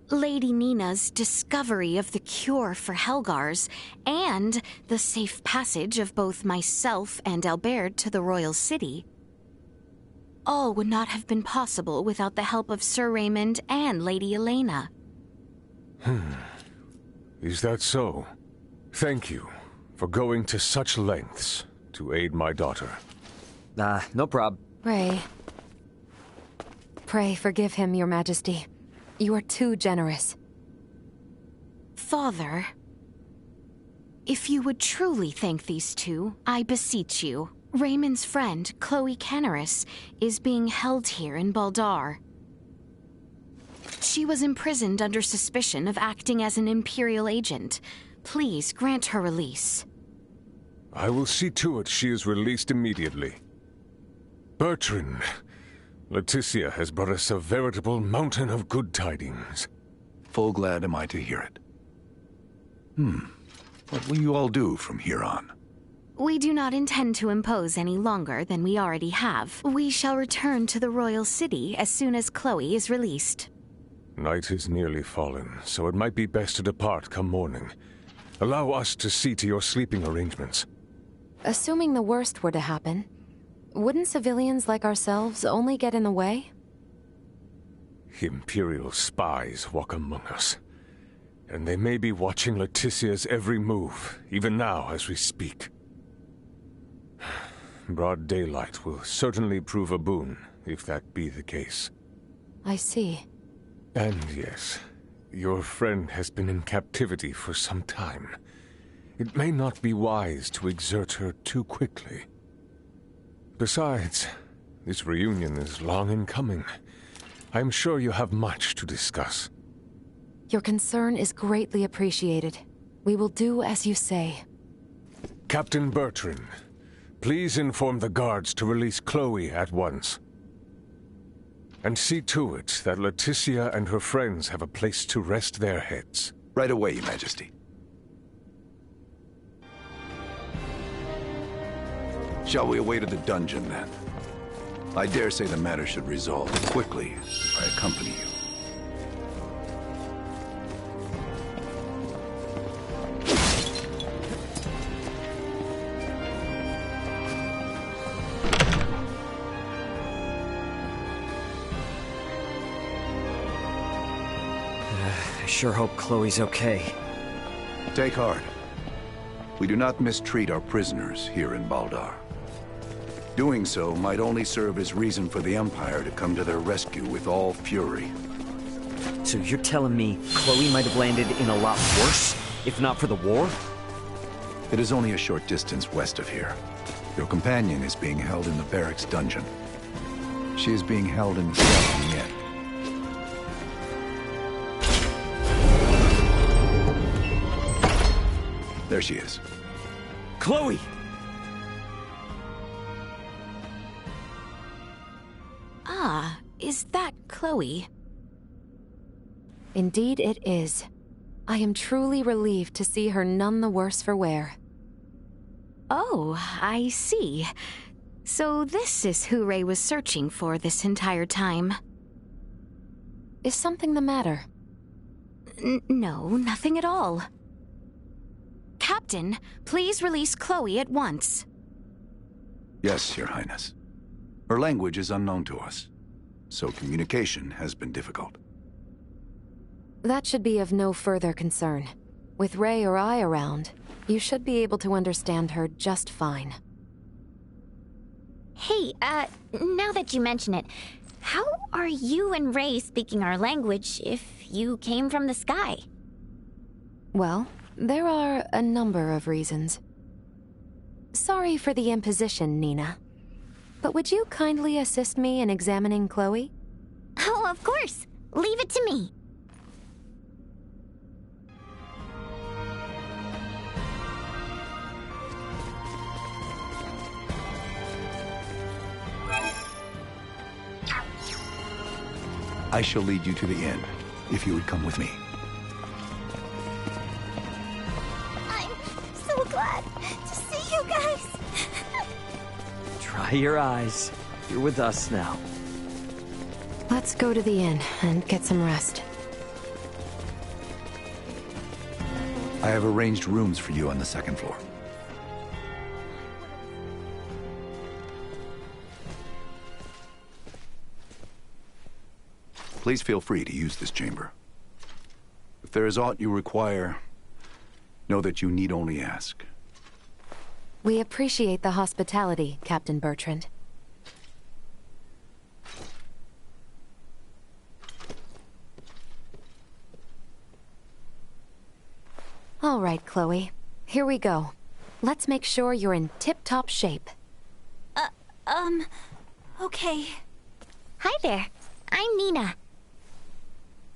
Lady Nina's discovery of the cure for Helgar's, and the safe passage of both myself and Albert to the royal city, all would not have been possible without the help of Sir Raymond and Lady Elena. Is that so? Thank you for going to such lengths to aid my daughter. No prob. Ray. Pray forgive him, Your Majesty. You are too generous. Father, if you would truly thank these two, I beseech you. Raymond's friend, Chloe Canaris, is being held here in Baldar. She was imprisoned under suspicion of acting as an Imperial agent. Please grant her release. I will see to it she is released immediately. Bertrand, Leticia has brought us a veritable mountain of good tidings. Full glad am I to hear it. What will you all do from here on? We do not intend to impose any longer than we already have. We shall return to the royal city as soon as Chloe is released. Night is nearly fallen, so it might be best to depart come morning. Allow us to see to your sleeping arrangements. Assuming the worst were to happen, wouldn't civilians like ourselves only get in the way? Imperial spies walk among us. And they may be watching Leticia's every move, even now as we speak. Broad daylight will certainly prove a boon, if that be the case. I see. And yes, your friend has been in captivity for some time. It may not be wise to exert her too quickly. Besides, this reunion is long in coming. I am sure you have much to discuss. Your concern is greatly appreciated. We will do as you say. Captain Bertrand, please inform the guards to release Chloe at once. And see to it that Leticia and her friends have a place to rest their heads. Right away, Your Majesty. Shall we away to the dungeon, then? I dare say the matter should resolve quickly if I accompany you. I sure hope Chloe's okay. Take heart. We do not mistreat our prisoners here in Baldar. Doing so might only serve as reason for the Empire to come to their rescue with all fury. So you're telling me Chloe might have landed in a lot worse, if not for the war? It is only a short distance west of here. Your companion is being held in the barracks dungeon. She is being held in the cell on the end. There she is. Chloe! Ah, is that Chloe? Indeed it is. I am truly relieved to see her none the worse for wear. Oh, I see. So this is who Ray was searching for this entire time. Is something the matter? No, nothing at all. Captain, please release Chloe at once. Yes, Your Highness. Her language is unknown to us, so communication has been difficult. That should be of no further concern. With Ray or I around, you should be able to understand her just fine. Hey, now that you mention it, how are you and Ray speaking our language if you came from the sky? Well, there are a number of reasons. Sorry for the imposition, Nina. But would you kindly assist me in examining Chloe? Oh, of course. Leave it to me. I shall lead you to the inn, if you would come with me. I'm so glad to see you guys. Dry your eyes. You're with us now. Let's go to the inn and get some rest. I have arranged rooms for you on the second floor. Please feel free to use this chamber. If there is aught you require, know that you need only ask. We appreciate the hospitality, Captain Bertrand. All right, Chloe. Here we go. Let's make sure you're in tip-top shape. Okay. Hi there. I'm Nina.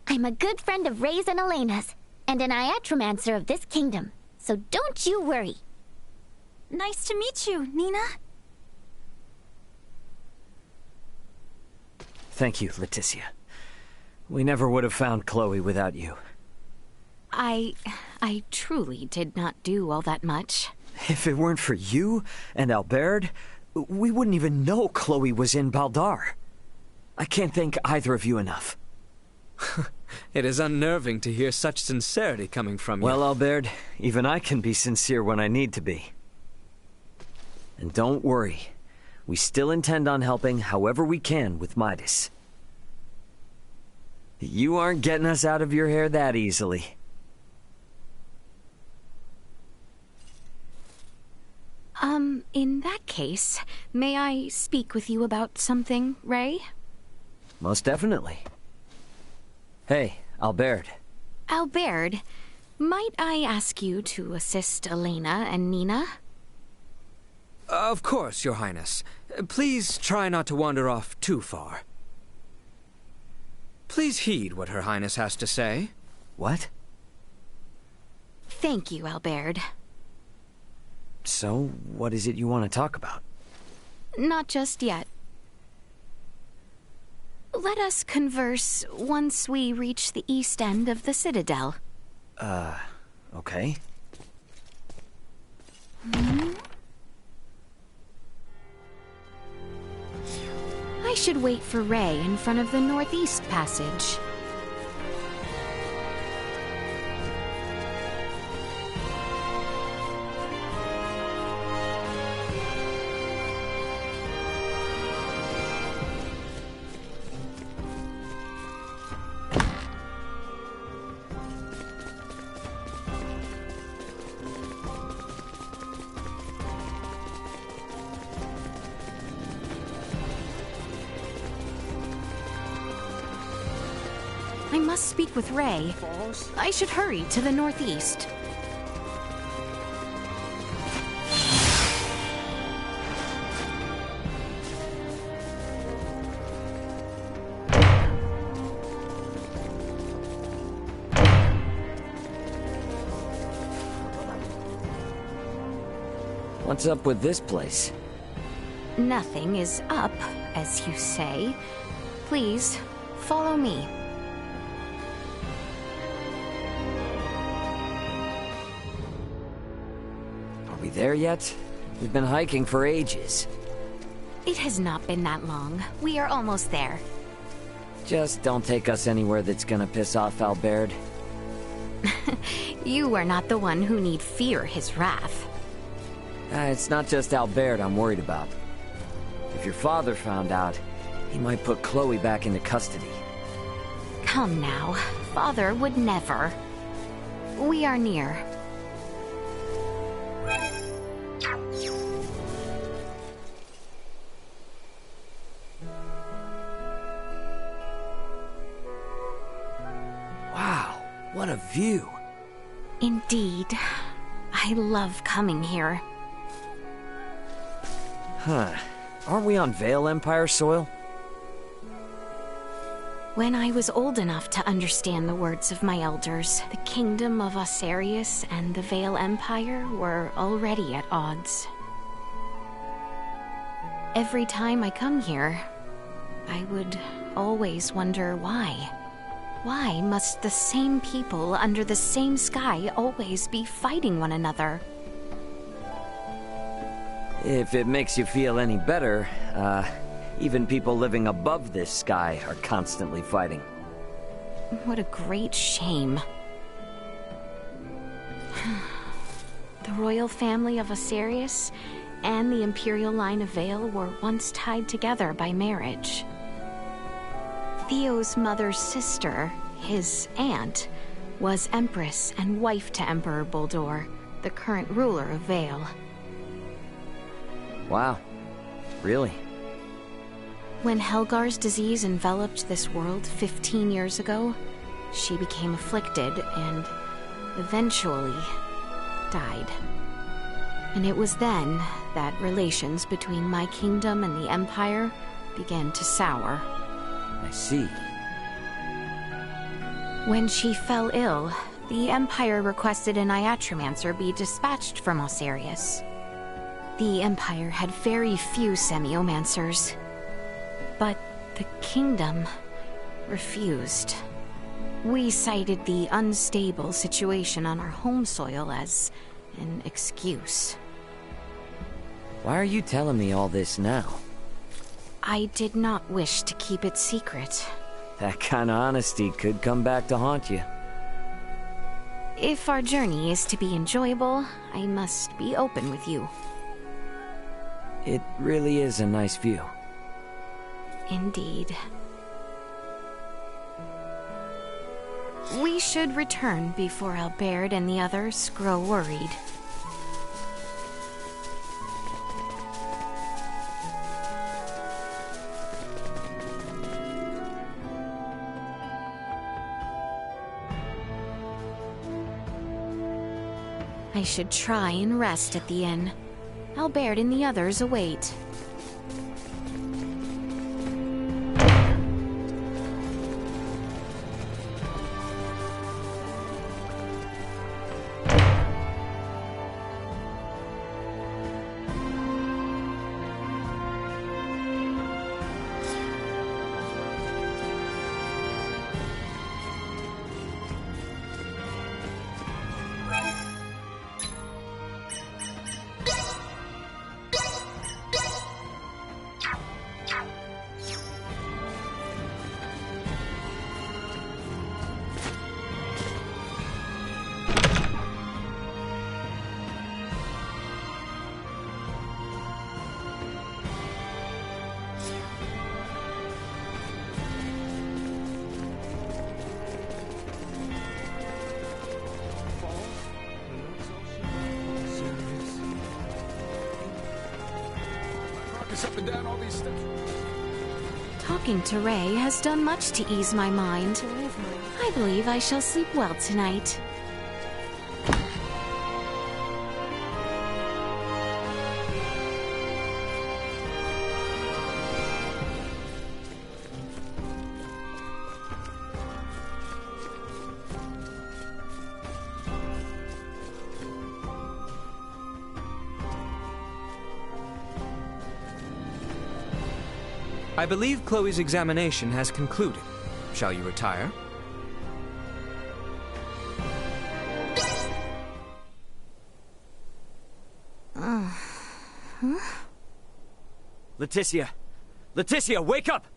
I'm a good friend of Ray's and Elena's, and an iatromancer of this kingdom, so don't you worry. Nice to meet you, Nina. Thank you, Leticia. We never would have found Chloe without you. I truly did not do all that much. If it weren't for you and Albert, we wouldn't even know Chloe was in Baldar. I can't thank either of you enough. It is unnerving to hear such sincerity coming from you. Well, Albert, even I can be sincere when I need to be. And don't worry, we still intend on helping however we can with Midas. You aren't getting us out of your hair that easily. In that case, may I speak with you about something, Ray? Most definitely. Hey, Albert. Albert, might I ask you to assist Elena and Nina? Of course, Your Highness. Please try not to wander off too far. Please heed what Her Highness has to say. What? Thank you, Albert. So, what is it you want to talk about? Not just yet. Let us converse once we reach the east end of the Citadel. Okay. I should wait for Ray in front of the Northeast Passage. I must speak with Ray. I should hurry to the Northeast. What's up with this place? Nothing is up, as you say. Please, follow me. Are we there yet? We've been hiking for ages. It has not been that long. We are almost there. Just don't take us anywhere that's gonna piss off Albert. You are not the one who need fear his wrath. It's not just Albert I'm worried about. If your father found out, he might put Chloe back into custody. Come now. Father would never. We are near. Wow, what a view. Indeed. I love coming here. Huh. Aren't we on Vale Empire soil? When I was old enough to understand the words of my elders, the kingdom of Osarius and the Vale Empire were already at odds. Every time I come here, I would always wonder why. Why must the same people under the same sky always be fighting one another? If it makes you feel any better, even people living above this sky are constantly fighting. What a great shame. The royal family of Osarius and the imperial line of Vale were once tied together by marriage. Theo's mother's sister, his aunt, was Empress and wife to Emperor Boldor, the current ruler of Vale. Wow. Really? When Helgar's disease enveloped this world 15 years ago, she became afflicted and eventually died. And it was then that relations between my kingdom and the Empire began to sour. I see. When she fell ill, the Empire requested an Iatromancer be dispatched from Osarius. The Empire had very few semiomancers, but the kingdom refused. We cited the unstable situation on our home soil as an excuse. Why are you telling me all this now? I did not wish to keep it secret. That kind of honesty could come back to haunt you. If our journey is to be enjoyable, I must be open with you. It really is a nice view. Indeed. We should return before Albert and the others grow worried. I should try and rest at the inn. Albert and the others await. Up and down all these steps. Talking to Ray has done much to ease my mind. I believe I shall sleep well tonight. I believe Chloe's examination has concluded. Shall you retire? Leticia! Leticia, wake up!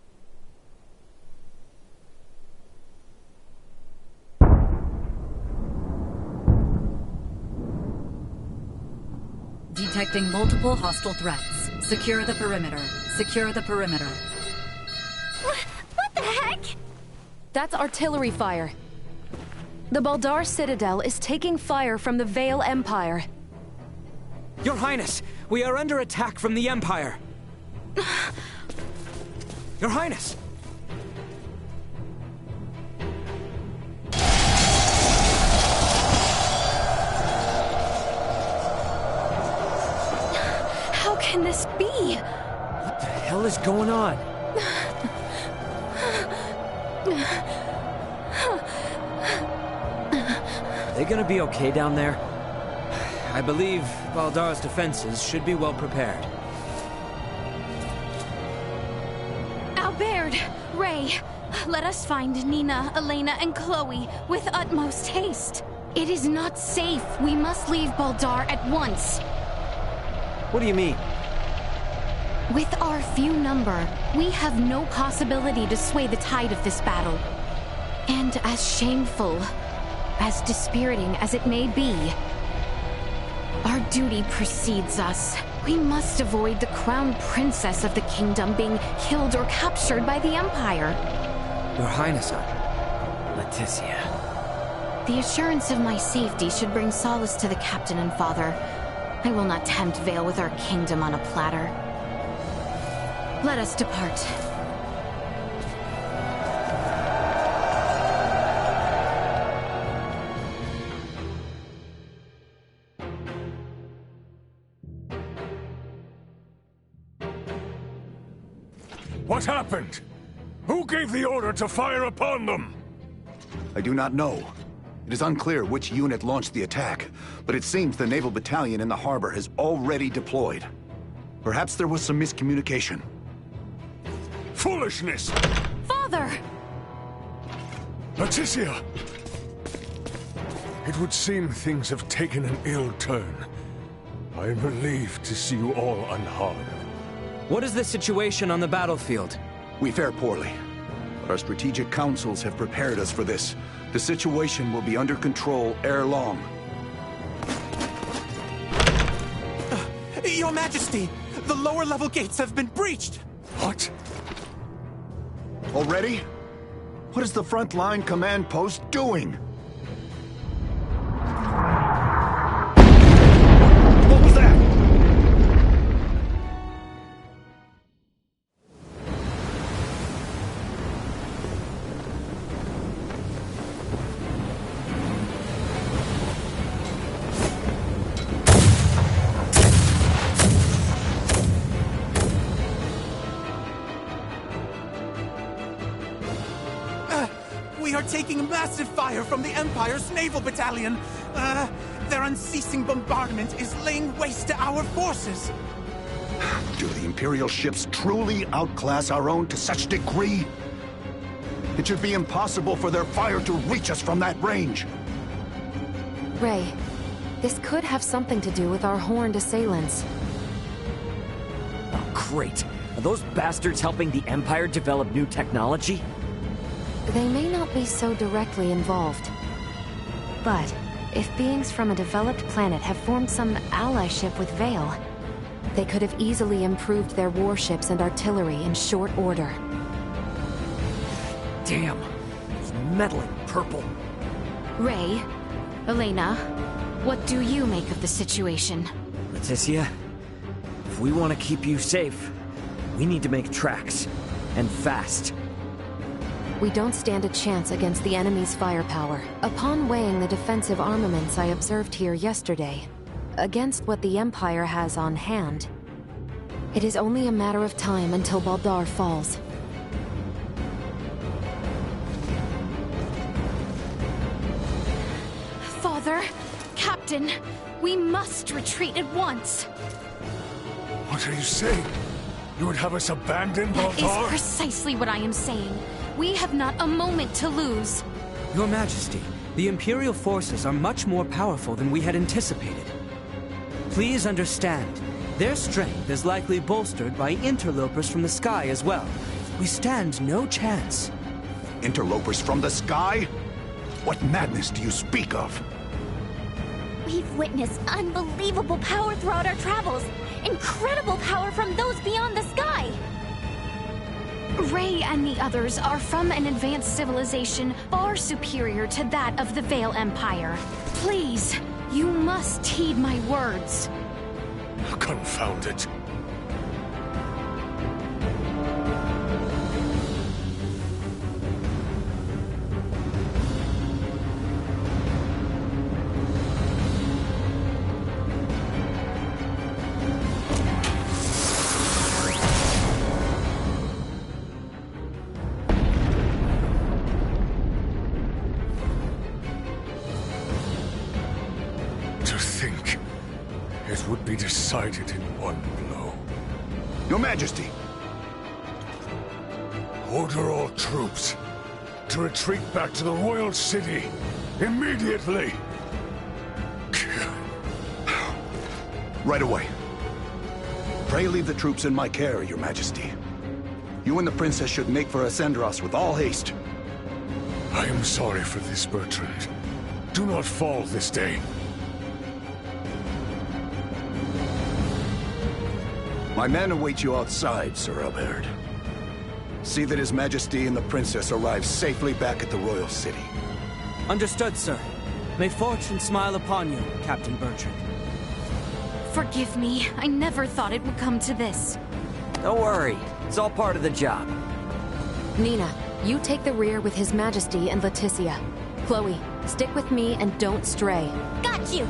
Detecting multiple hostile threats. Secure the perimeter. Secure the perimeter. What the heck? That's artillery fire. The Baldar Citadel is taking fire from the Vale Empire. Your Highness, we are under attack from the Empire. Your Highness! How can this be? What the hell is going on? Are they gonna be okay down there? I believe Baldar's defenses should be well prepared. Albert, Ray, let us find Nina, Elena, and Chloe with utmost haste. It is not safe. We must leave Baldar at once. What do you mean? With our few number, we have no possibility to sway the tide of this battle. And as shameful, as dispiriting as it may be, our duty precedes us. We must avoid the crown princess of the kingdom being killed or captured by the Empire. Your Highness, Leticia. The assurance of my safety should bring solace to the captain and father. I will not tempt Vale with our kingdom on a platter. Let us depart. What happened? Who gave the order to fire upon them? I do not know. It is unclear which unit launched the attack, but it seems the naval battalion in the harbor has already deployed. Perhaps there was some miscommunication. Foolishness! Father! Leticia! It would seem things have taken an ill turn. I am relieved to see you all unharmed. What is the situation on the battlefield? We fare poorly, but our strategic councils have prepared us for this. The situation will be under control ere long. Your Majesty, the lower level gates have been breached! What? Already? What is the front line command post doing? What was that? We are taking massive fire from the Empire's naval battalion. Their unceasing bombardment is laying waste to our forces. Do the Imperial ships truly outclass our own to such degree? It should be impossible for their fire to reach us from that range. Ray, this could have something to do with our horned assailants. Oh, great. Are those bastards helping the Empire develop new technology? They may not be so directly involved. But if beings from a developed planet have formed some allyship with Vale, they could have easily improved their warships and artillery in short order. Damn. It's meddling purple. Ray, Elena, what do you make of the situation? Leticia, if we want to keep you safe, we need to make tracks. And fast. We don't stand a chance against the enemy's firepower. Upon weighing the defensive armaments I observed here yesterday, against what the Empire has on hand, it is only a matter of time until Baldar falls. Father, Captain, we must retreat at once. What are you saying? You would have us abandon That Baldar? is precisely what I am saying. We have not a moment to lose. Your Majesty, the Imperial forces are much more powerful than we had anticipated. Please understand, Their strength is likely bolstered by interlopers from the sky as well. We stand no chance. Interlopers from the sky? What madness do you speak of? We've witnessed unbelievable power throughout our travels. Incredible power from those beyond the sky. Ray and the others are from an advanced civilization far superior to that of the Vale Empire. Please, you must heed my words. Confound it. Decided in one blow. Your Majesty! Order all troops to retreat back to the royal city immediately. Right away. Pray leave the troops in my care, Your Majesty. You and the princess should make for Ascendros with all haste. I am sorry for this, Bertrand. Do not fall this day. My men await you outside, Sir Albert. See that His Majesty and the Princess arrive safely back at the Royal City. Understood, sir. May fortune smile upon you, Captain Bertrand. Forgive me. I never thought it would come to this. Don't worry. It's all part of the job. Nina, you take the rear with His Majesty and Leticia. Chloe, stick with me and don't stray. Got you.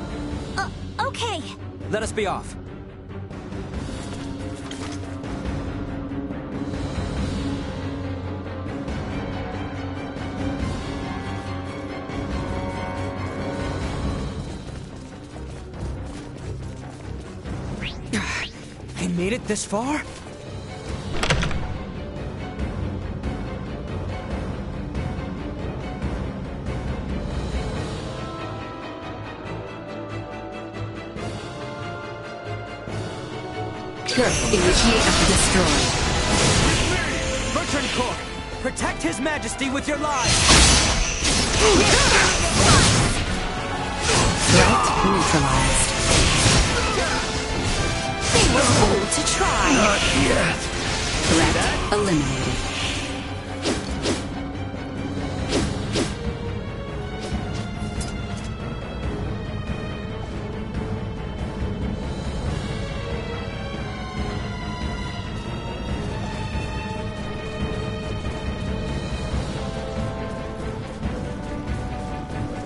Okay. Let us be off. They made it this far? Initiate destroy. Bertrand Court, protect His Majesty with your lives! Threat neutralized. They were bold to try. Not yet. Threat eliminated.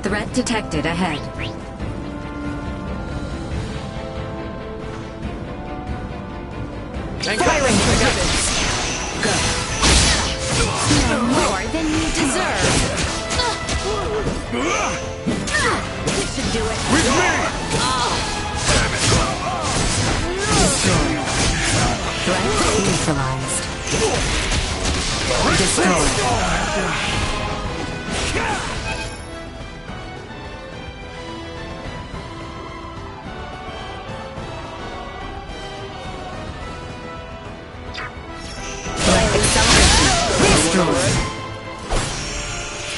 Threat detected ahead. Firing weapons. Go. No more than you deserve. This should do it. With me! Destroy. Threat neutralized. Destroy.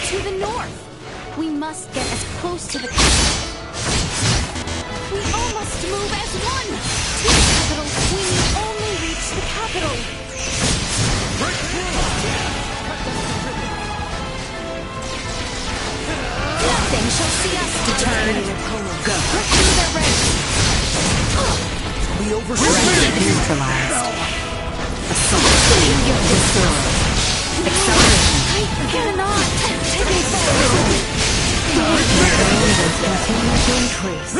To the north! We must get as close to the capital. We all must move as one! To the capital! We need only reach the capital! Nothing shall see us deterred! Go! Pursue their ranks! We overslept. Neutralized. Assault. Destroy. Acceleration. I cannot take it forward! Continue to increase.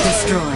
Destroy.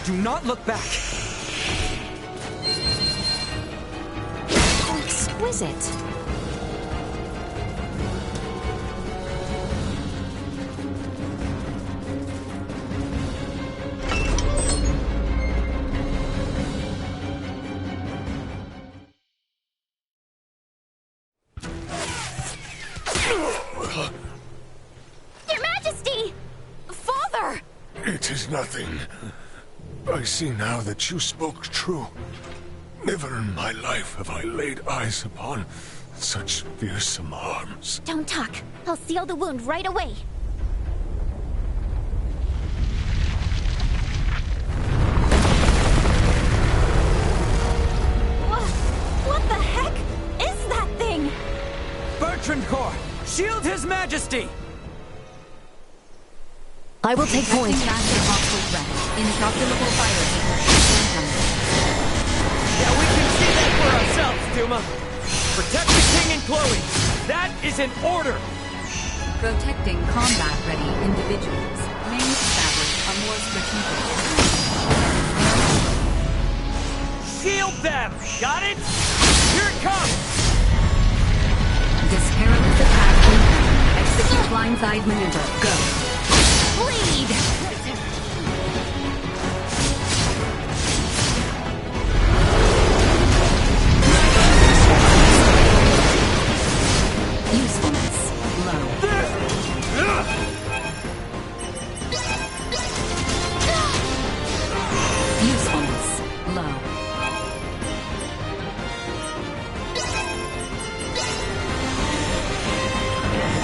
Do not look back. How exquisite. Your Majesty! Father! It is nothing. I see now that you spoke true. Never in my life have I laid eyes upon such fearsome arms. Don't talk. I'll seal the wound right away. What the heck is that thing? Bertrand Corps, shield His Majesty! I will take point. Massive hostile threat. Incalculable fire Yeah, we can see that for ourselves, Duma. Protect the King and Chloe. That is an order. Protecting combat-ready individuals may establish a more strategic advantage. Shield them! Got it? Here it comes! This perilous attack incoming. Execute blindside maneuver. Go. Bleed! Usefulness low. Usefulness low.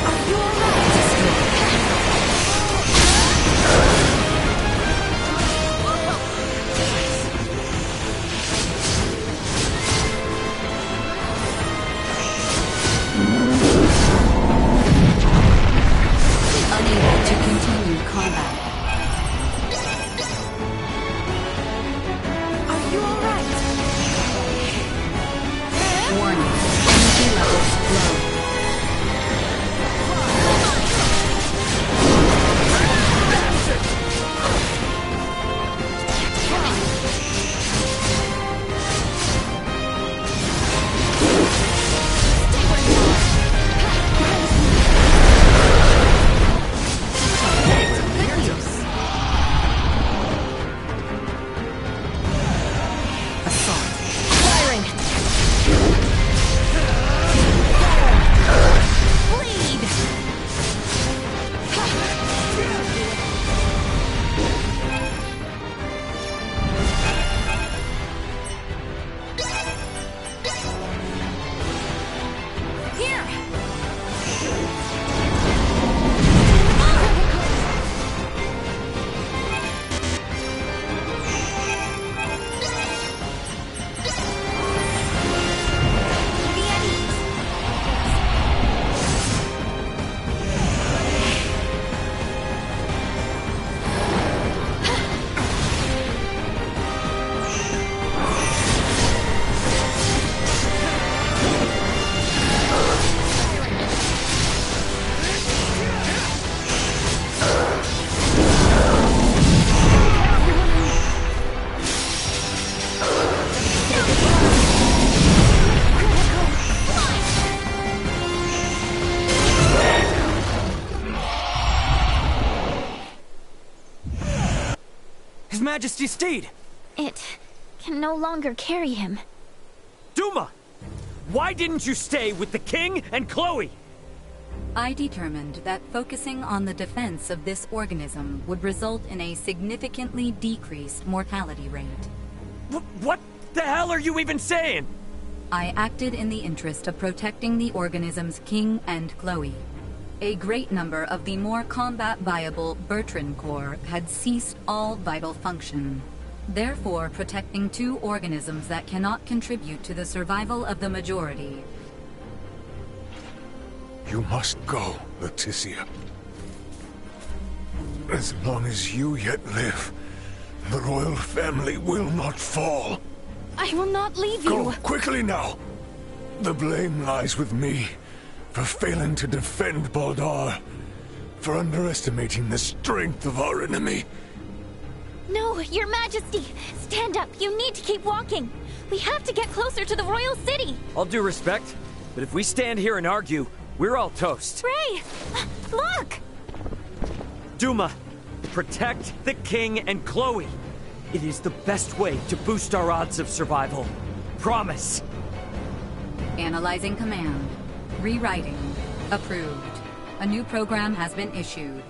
Are you alright? Unable to continue combat. Are you alright? Warning. Energy levels low. His Majesty's steed! It can no longer carry him. Duma! Why didn't you stay with the King and Chloe? I determined that focusing on the defense of this organism would result in a significantly decreased mortality rate. What the hell are you even saying? I acted in the interest of protecting the organism's King and Chloe. A great number of the more combat-viable Bertrand Corps had ceased all vital function. Therefore, protecting two organisms that cannot contribute to the survival of the majority. You must go, Leticia. As long as you yet live, the royal family will not fall. I will not leave you. Go quickly now. The blame lies with me for failing to defend Baldar, for underestimating the strength of our enemy. No, Your Majesty! Stand up! You need to keep walking! We have to get closer to the royal city! All due respect, but if we stand here and argue, we're all toast. Ray! Look! Duma, protect the king and Chloe. It is the best way to boost our odds of survival. Promise. Analyzing command. Rewriting. Approved. A new program has been issued.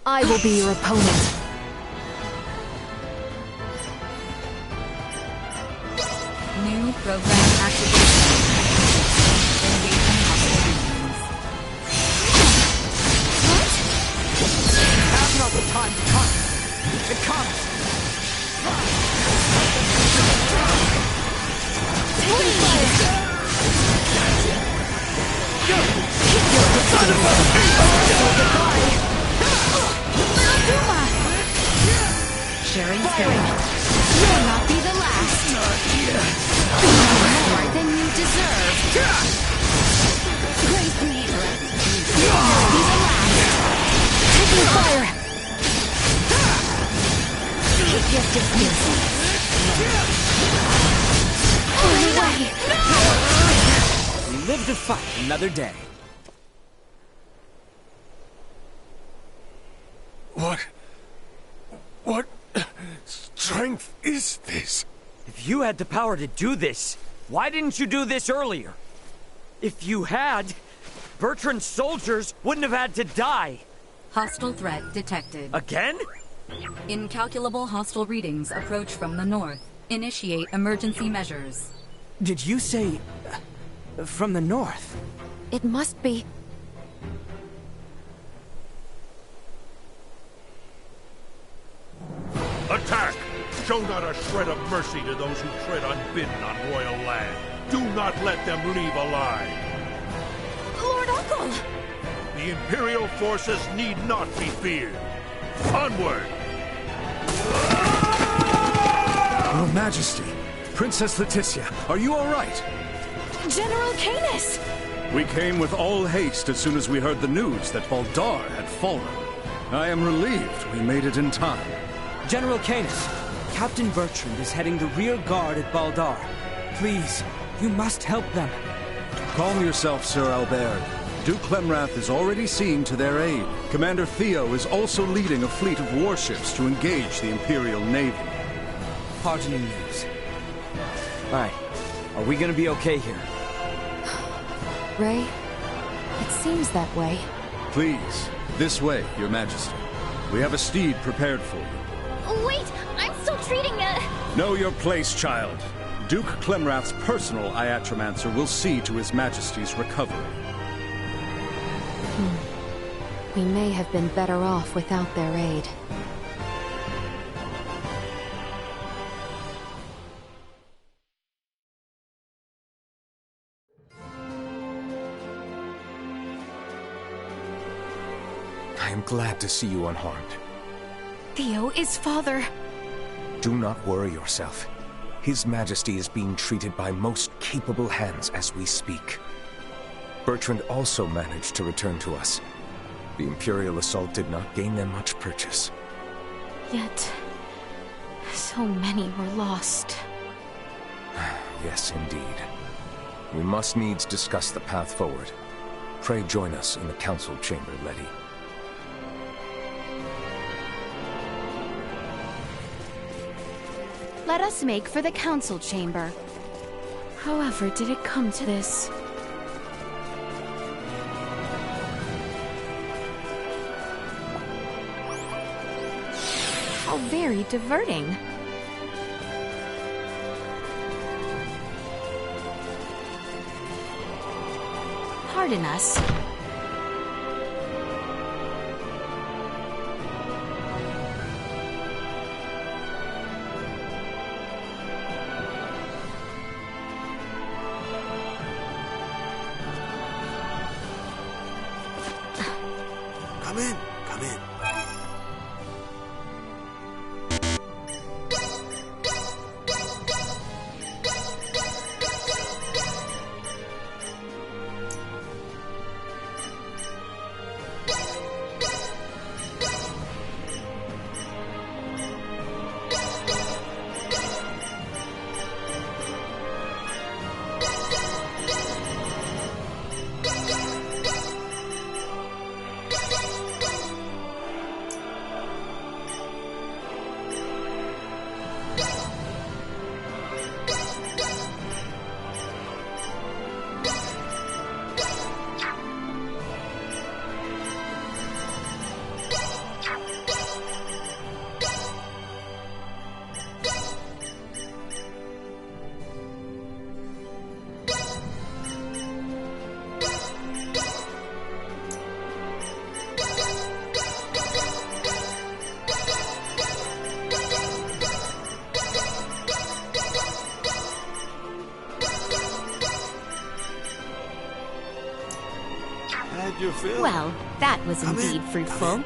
I will be your opponent. New program activation. Engaging hostile regions. Have not the time to come. It comes. Taking fire! Son of a Goodbye! Little Duma! Sharing spirit. You'll not be the last. More than you deserve. Grace me! You'll not be the last. Taking fire! Keep your distance. Away! We live to fight another day. What strength is this? If you had the power to do this, why didn't you do this earlier? If you had, Bertrand's soldiers wouldn't have had to die. Hostile threat detected. Again? Incalculable hostile readings approach from the north. Initiate emergency measures. Did you say... from the north? It must be... Attack! Show not a shred of mercy to those who tread unbidden on royal land. Do not let them leave alive. Lord Uncle! The Imperial forces need not be feared. Onward! Your Majesty, Princess Leticia, are you all right? General Canis! We came with all haste as soon as we heard the news that Baldar had fallen. I am relieved we made it in time. General Canis, Captain Bertrand is heading the rear guard at Baldar. Please, you must help them. Calm yourself, Sir Albert. Duke Clemrath is already seeing to their aid. Commander Theo is also leading a fleet of warships to engage the Imperial Navy. Heartening news. Alright, are we gonna be okay here? Ray, it seems that way. Please, this way, Your Majesty. We have a steed prepared for you. Wait! I'm still treating Know your place, child. Duke Clemrath's personal Iatromancer will see to His Majesty's recovery. We may have been better off without their aid. I am glad to see you unharmed. Theo is father. Do not worry yourself. His Majesty is being treated by most capable hands as we speak. Bertrand also managed to return to us. The Imperial assault did not gain them much purchase. Yet, so many were lost. Yes, indeed. We must needs discuss the path forward. Pray join us in the council chamber, Letty. Let us make for the council chamber. However did it come to this? How very diverting. Pardon us. Come in, come in. How'd you feel? Well, that was indeed fruitful.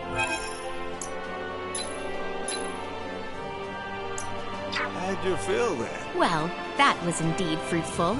How'd you feel then? Well, that was indeed fruitful.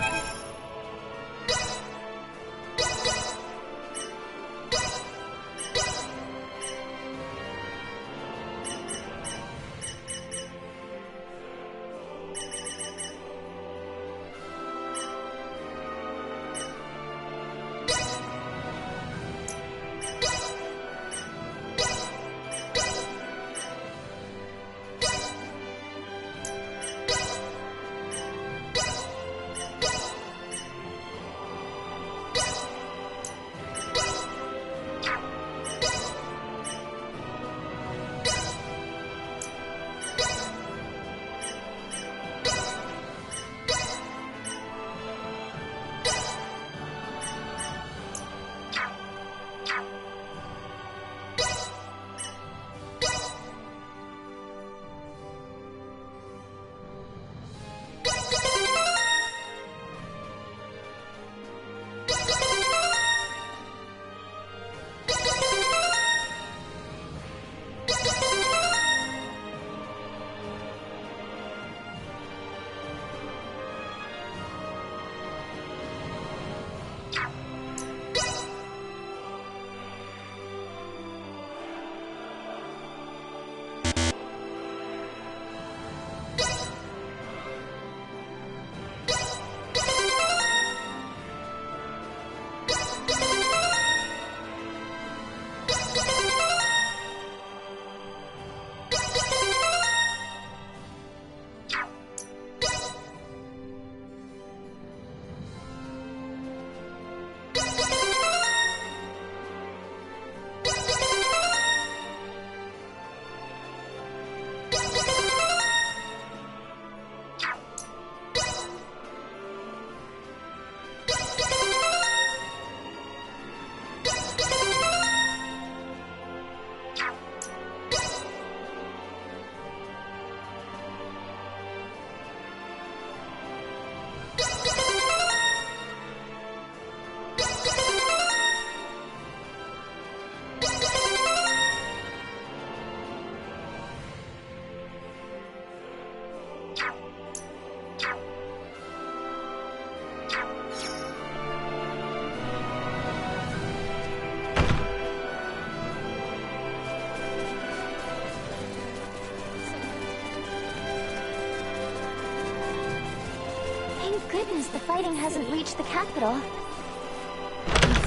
Goodness, the fighting hasn't reached the capital.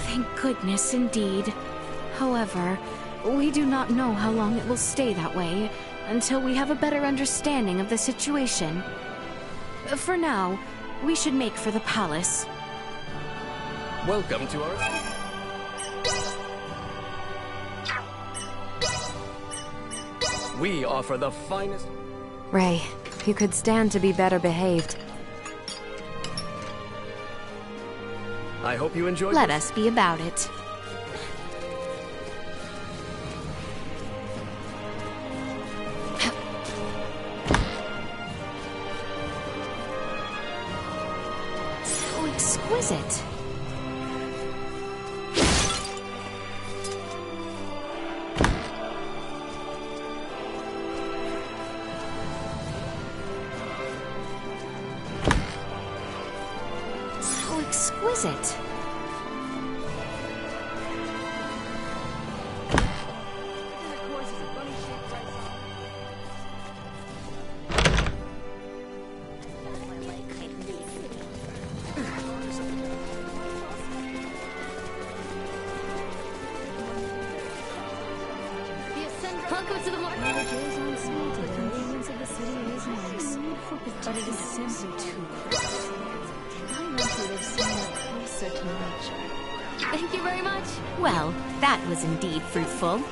Thank goodness, indeed. However, we do not know how long it will stay that way until we have a better understanding of the situation. For now, we should make for the palace. Welcome to our... We offer the finest... Ray, you could stand to be better behaved. I hope you enjoyed. Let us be about it. So exquisite. So exquisite. Welcome to the market. The convenience of the city is nice, but it is simply too close. I want to live somewhere closer to nature. Thank you very much. Well, that was indeed fruitful.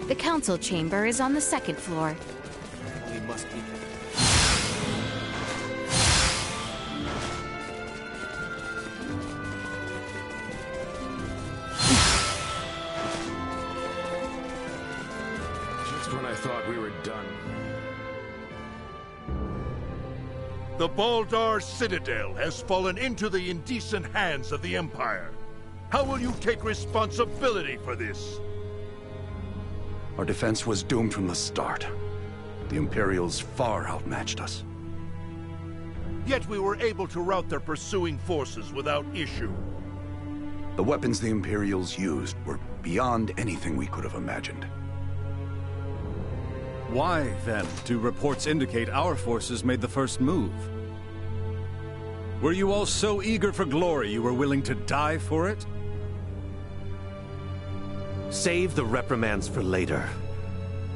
The council chamber is on the second floor. We must be... Just when I thought we were done. The Baldar Citadel has fallen into the indecent hands of the Empire. How will you take responsibility for this? Our defense was doomed from the start. The Imperials far outmatched us. Yet we were able to rout their pursuing forces without issue. The weapons the Imperials used were beyond anything we could have imagined. Why, then, do reports indicate our forces made the first move? Were you all so eager for glory you were willing to die for it? Save the reprimands for later.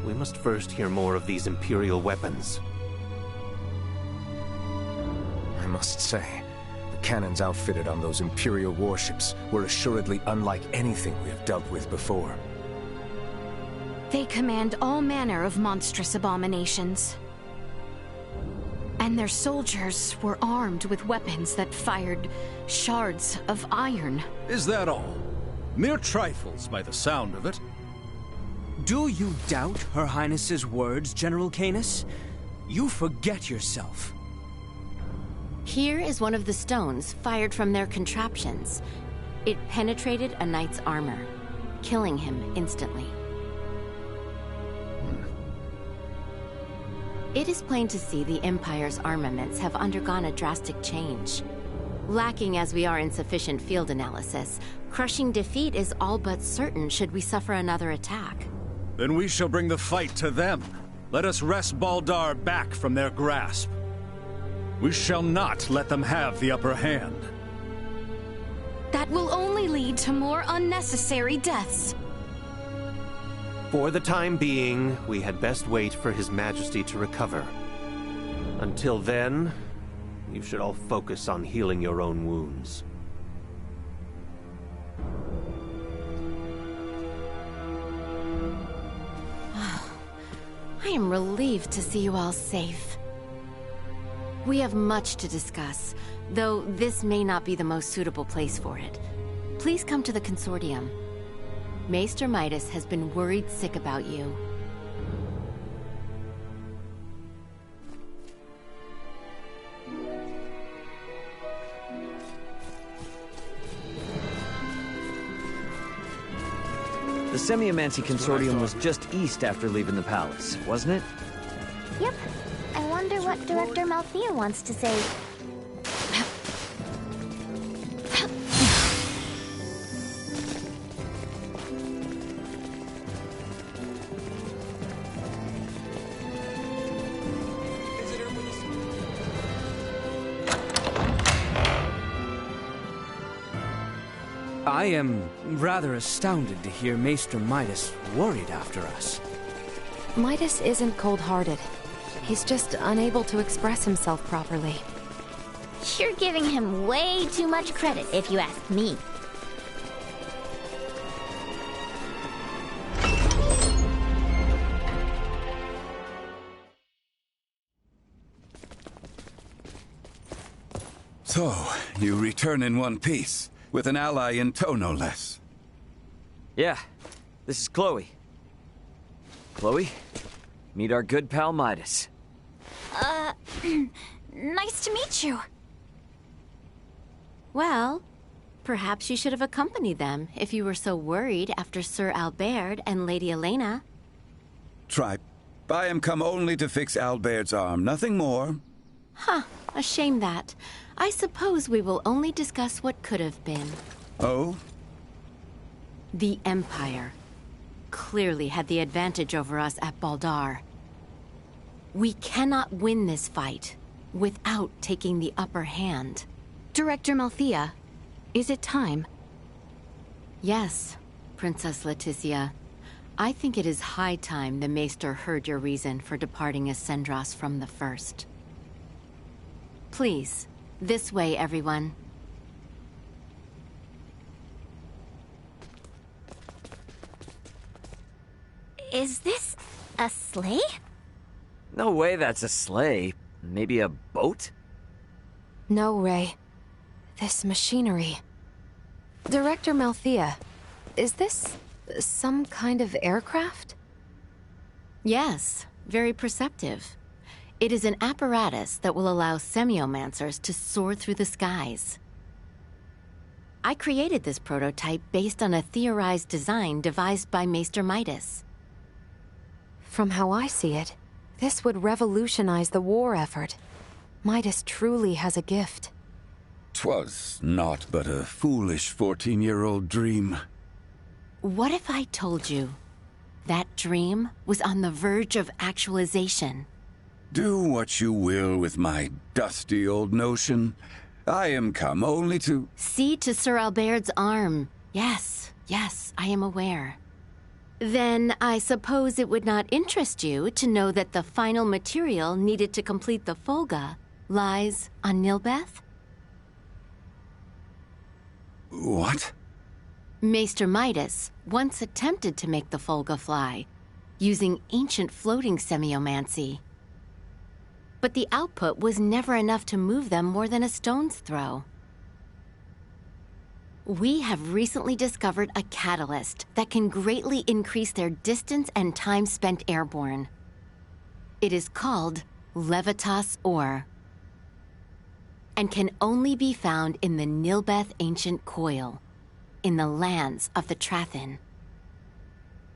We must first hear more of these Imperial weapons. I must say, the cannons outfitted on those Imperial warships were assuredly unlike anything we have dealt with before. They command all manner of monstrous abominations. And their soldiers were armed with weapons that fired shards of iron. Is that all? Mere trifles by the sound of it. Do you doubt Her Highness's words, General Canis? You forget yourself. Here is one of the stones fired from their contraptions. It penetrated a knight's armor, killing him instantly. It is plain to see the Empire's armaments have undergone a drastic change. Lacking as we are in sufficient field analysis, crushing defeat is all but certain should we suffer another attack. Then we shall bring the fight to them. Let us wrest Baldar back from their grasp. We shall not let them have the upper hand. That will only lead to more unnecessary deaths. For the time being, we had best wait for His Majesty to recover. Until then, you should all focus on healing your own wounds. I am relieved to see you all safe. We have much to discuss, though this may not be the most suitable place for it. Please come to the Consortium. Maester Midas has been worried sick about you. The Semiomancy Consortium was just east after leaving the palace, wasn't it? Yep. I wonder what Director Malthea wants to say. I am rather astounded to hear Maester Midas worried after us. Midas isn't cold-hearted. He's just unable to express himself properly. You're giving him way too much credit, if you ask me. So, you return in one piece, with an ally in tow, no less. Yeah, this is Chloe. Chloe, meet our good pal Midas. Nice to meet you. Well, perhaps you should have accompanied them if you were so worried after Sir Albert and Lady Elena. Tripe, I am come only to fix Albert's arm, nothing more. Huh, a shame that. I suppose we will only discuss what could have been. Oh? The Empire clearly had the advantage over us at Baldar. We cannot win this fight without taking the upper hand. Director Malthea, is it time? Yes, Princess Leticia. I think it is high time the Maester heard your reason for departing Ascendros from the first. Please, this way, everyone. Is this a sleigh? No way that's a sleigh. Maybe a boat? No, Ray. This machinery. Director Malthea, is this some kind of aircraft? Yes, very perceptive. It is an apparatus that will allow semiomancers to soar through the skies. I created this prototype based on a theorized design devised by Maester Midas. From how I see it, this would revolutionize the war effort. Midas truly has a gift. 'Twas naught but a foolish 14-year-old dream. What if I told you that dream was on the verge of actualization? Do what you will with my dusty old notion. I am come only to... See to Sir Albert's arm. Yes, I am aware. Then I suppose it would not interest you to know that the final material needed to complete the Folga lies on Nilbeth? What? Maester Midas once attempted to make the Folga fly, using ancient floating semiomancy. But the output was never enough to move them more than a stone's throw. We have recently discovered a catalyst that can greatly increase their distance and time spent airborne. It is called Levitas Ore, and can only be found in the Nilbeth Ancient Coil, in the lands of the Trathin.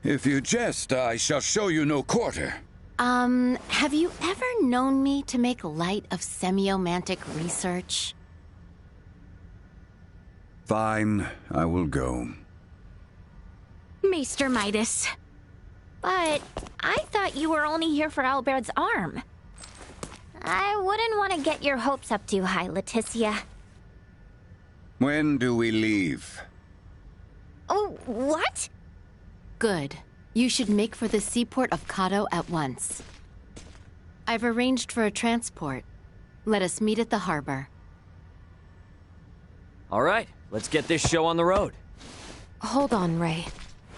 If you jest, I shall show you no quarter. Have you ever known me to make light of semiomantic research? Fine, I will go. Maester Midas. But I thought you were only here for Albert's arm. I wouldn't want to get your hopes up too high, Leticia. When do we leave? Oh, what? Good. You should make for the seaport of Kato at once. I've arranged for a transport. Let us meet at the harbor. All right, let's get this show on the road. Hold on, Ray.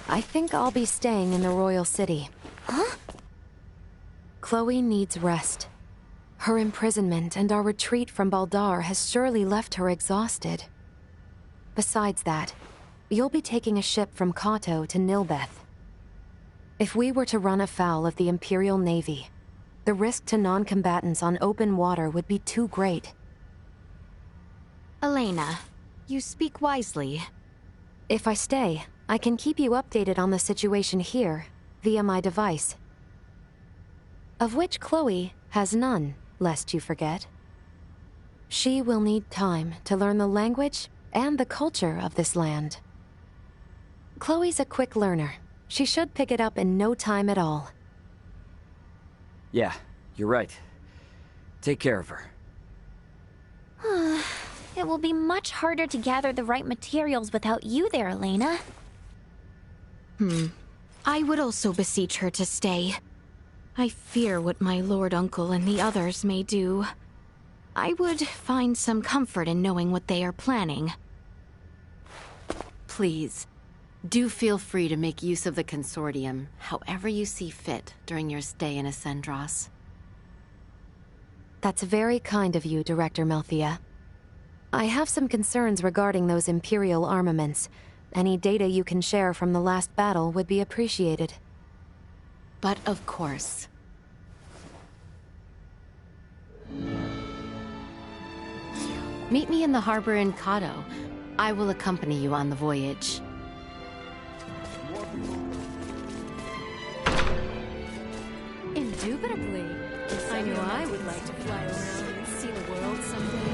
I think I'll be staying in the Royal City. Huh? Chloe needs rest. Her imprisonment and our retreat from Baldar has surely left her exhausted. Besides that, you'll be taking a ship from Kato to Nilbeth. If we were to run afoul of the Imperial Navy, the risk to non-combatants on open water would be too great. Elena, you speak wisely. If I stay, I can keep you updated on the situation here, via my device. Of which Chloe has none, lest you forget. She will need time to learn the language and the culture of this land. Chloe's a quick learner. She should pick it up in no time at all. Yeah, you're right. Take care of her. It will be much harder to gather the right materials without you there, Elena. I would also beseech her to stay. I fear what my Lord Uncle and the others may do. I would find some comfort in knowing what they are planning. Please, do feel free to make use of the Consortium, however you see fit during your stay in Ascendros. That's very kind of you, Director Malthea. I have some concerns regarding those Imperial armaments. Any data you can share from the last battle would be appreciated. But of course. Meet me in the harbor in Kato. I will accompany you on the voyage. Indubitably. I knew I would like to fly around and see the world someday.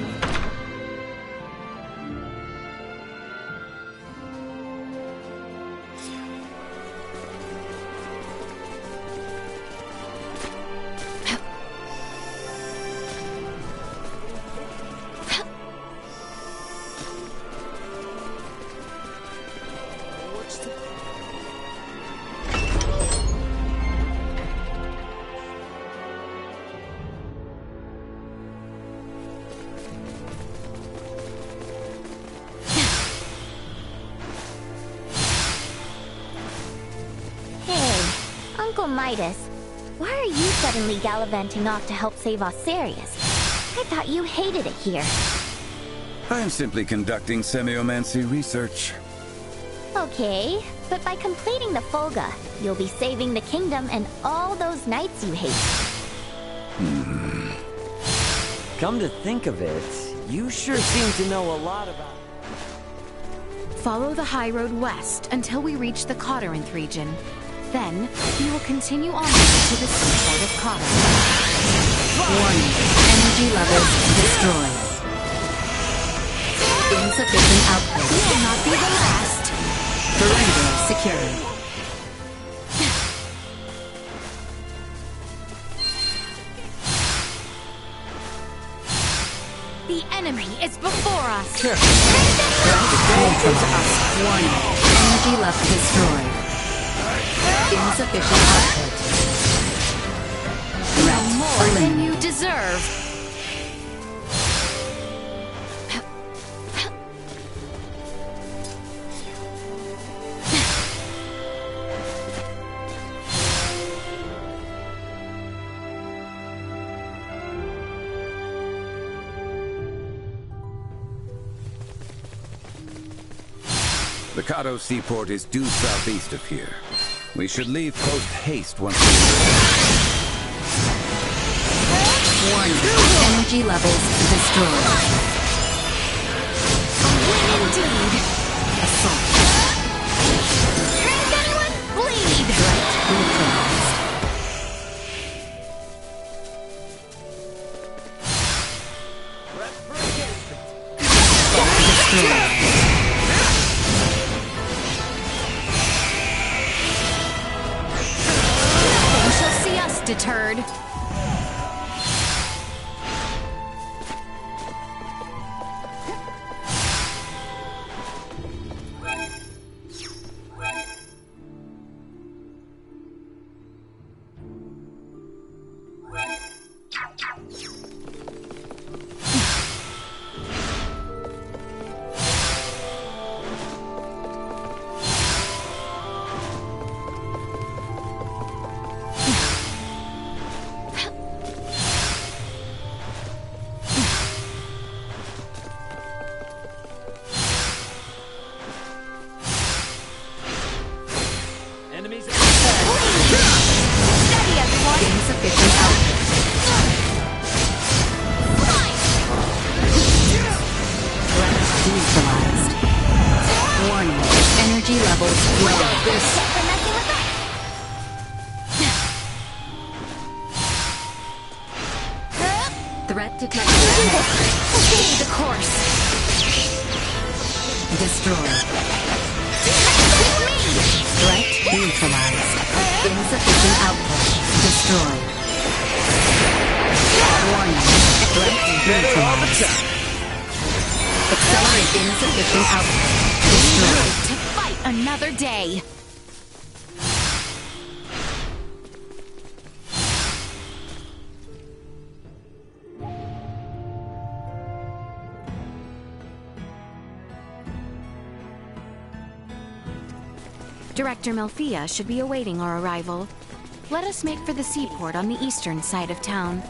Uncle Midas, why are you suddenly gallivanting off to help save Osirius? I thought you hated it here. I am simply conducting semiomancy research. Okay, but by completing the Folga, you'll be saving the kingdom and all those knights you hate. Come to think of it, you sure seem to know a lot about... Follow the high road west until we reach the Cotterinth region. Then, we will continue onward to the seaport of Cotter. Warning. Energy levels destroyed. Insufficient output. Will not be the last. Perimeter secured. The enemy is before us. Warning. Energy level destroyed. Insufficient output. No more than you deserve. The Kato seaport is due southeast of here. We should leave post haste once we reach. Warning. Energy levels destroyed. A win indeed. Assault. Drink anyone? Bleed! Threat neutralized. Destroyed. Nothing shall see us deterred. Insufficient output. Threat neutralized. Warning. Energy levels low. Threat detected. Stay the course. Destroyed. Threat neutralized. Insufficient output. Destroyed. Warning. Threat neutralized. Accelerate insufficient output. Destroyed. To fight another day. Director Melfia should be awaiting our arrival. Let us make for the seaport on the eastern side of town.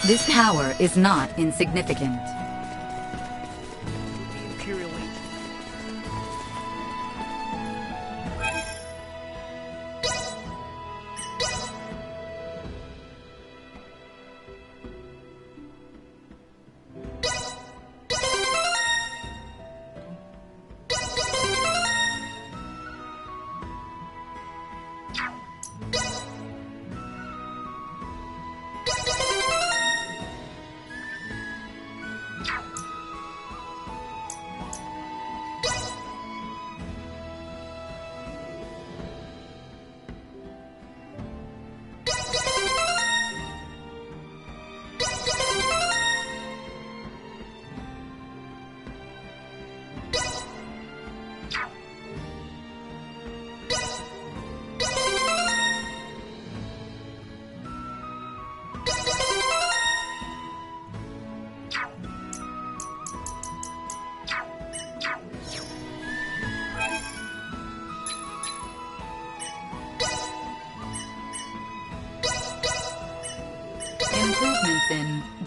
This power is not insignificant.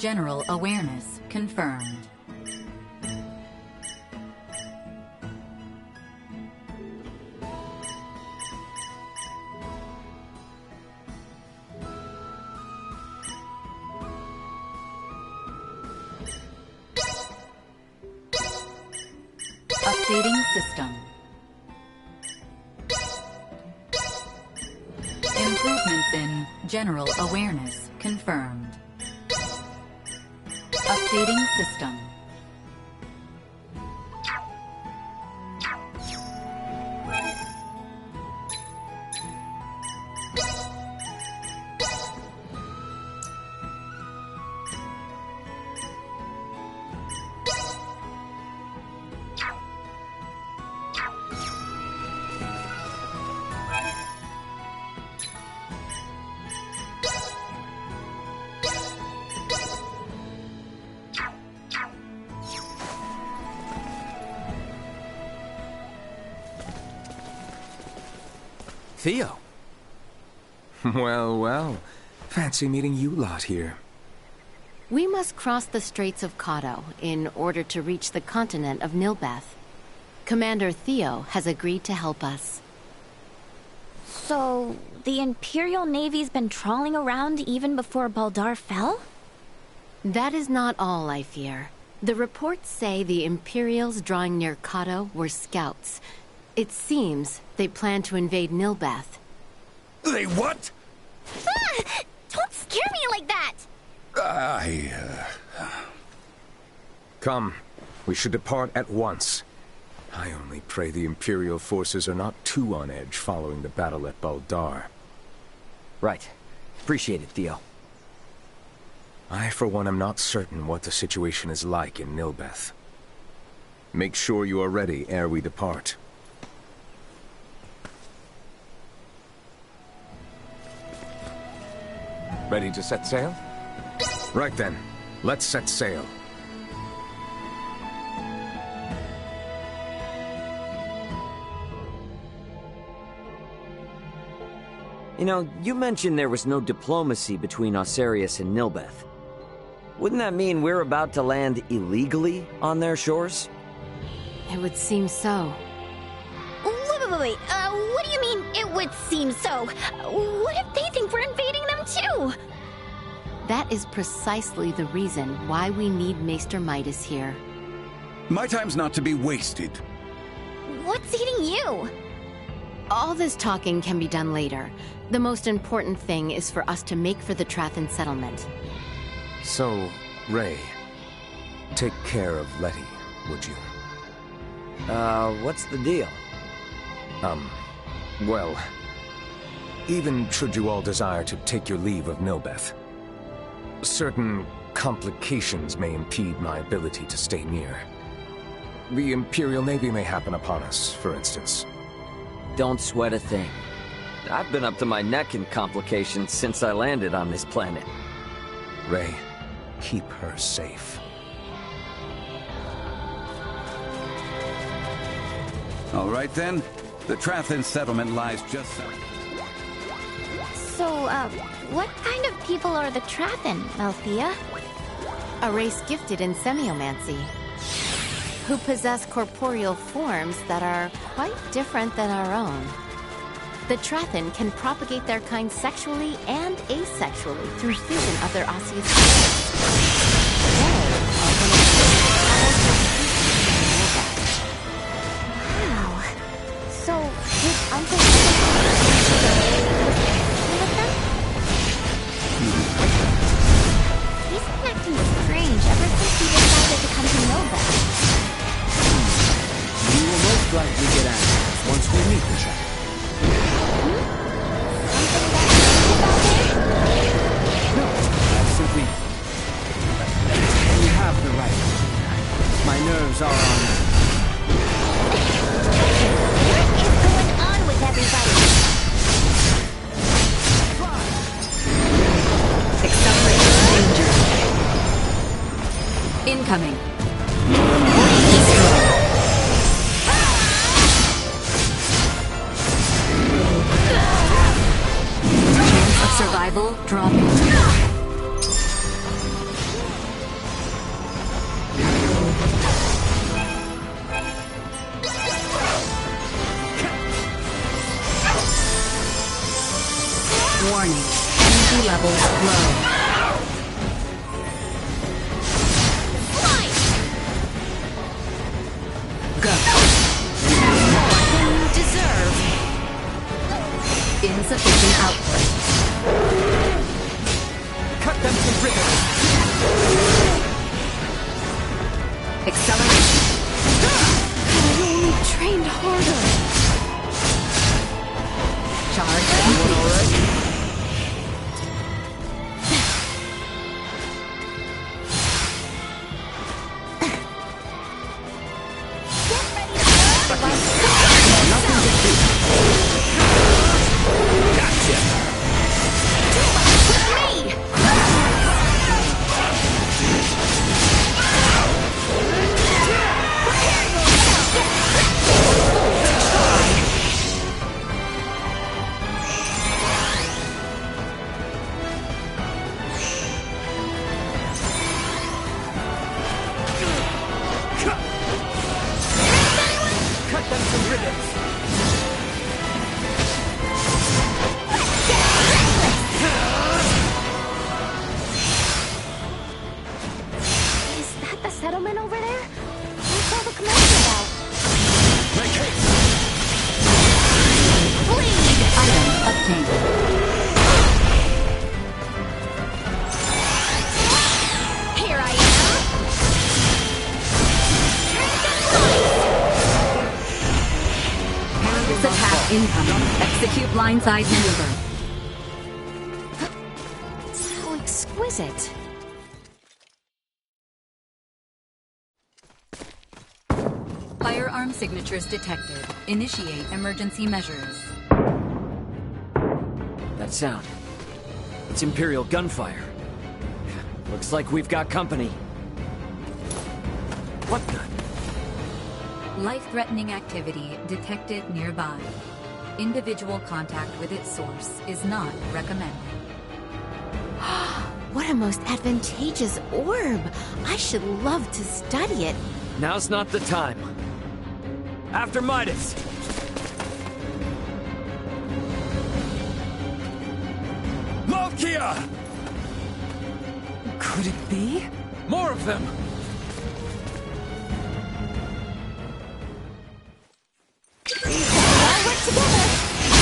general awareness confirmed. Updating system. Improvements in general awareness confirmed. Updating system. Theo. Well, well. Fancy meeting you lot here. We must cross the Straits of Kato in order to reach the continent of Nilbeth. Commander Theo has agreed to help us. So, the Imperial Navy's been trawling around even before Baldar fell? That is not all, I fear. The reports say the Imperials drawing near Kato were scouts. It seems they plan to invade Nilbeth. They what? Ah! Don't scare me like that! Come, we should depart at once. I only pray the Imperial forces are not too on edge following the battle at Baldar. Right. Appreciate it, Theo. I, for one, am not certain what the situation is like in Nilbeth. Make sure you are ready ere we depart. Ready to set sail? Right then, let's set sail. You know, you mentioned there was no diplomacy between Osarius and Nilbeth. Wouldn't that mean we're about to land illegally on their shores? It would seem so. Wait. What do you mean, it would seem so? What if they think we're invading them too? That is precisely the reason why we need Maester Midas here. My time's not to be wasted. What's eating you? All this talking can be done later. The most important thing is for us to make for the Trathan settlement. So, Ray, take care of Letty, would you? What's the deal? Well, even should you all desire to take your leave of Nilbeth, certain complications may impede my ability to stay near. The Imperial Navy may happen upon us, for instance. Don't sweat a thing. I've been up to my neck in complications since I landed on this planet. Ray, keep her safe. All right then. The Trathan settlement lies just south. So, what kind of people are the Trathan, Althea? A race gifted in semiomancy, who possess corporeal forms that are quite different than our own. The Trathan can propagate their kind sexually and asexually through fusion of their osseous spirits. Wow. So, his uncle with them? He's been acting strange ever since he decided to come to Nilbeth. We will most likely get answers once we meet the Trathan. Simply, you have the right. My nerves are on. What is going on with everybody? Accelerate danger. Incoming. Chance of survival dropping. levels flow. Go. More than you deserve. Insufficient output. Cut them to ribbons. Acceleration. I only trained harder. Charge. Everyone all right? Settlement over there? What's all the commotion about? Make haste! Bleed! Item obtained. Here I am! Perilous attack incoming. Execute blindside maneuver. So exquisite. Firearm signatures detected. Initiate emergency measures. That sound. It's Imperial gunfire. Looks like we've got company. What the? Life-threatening activity detected nearby. Individual contact with its source is not recommended. What a most advantageous orb! I should love to study it. Now's not the time. After Midas! Malkia! Could it be? More of them! All work together!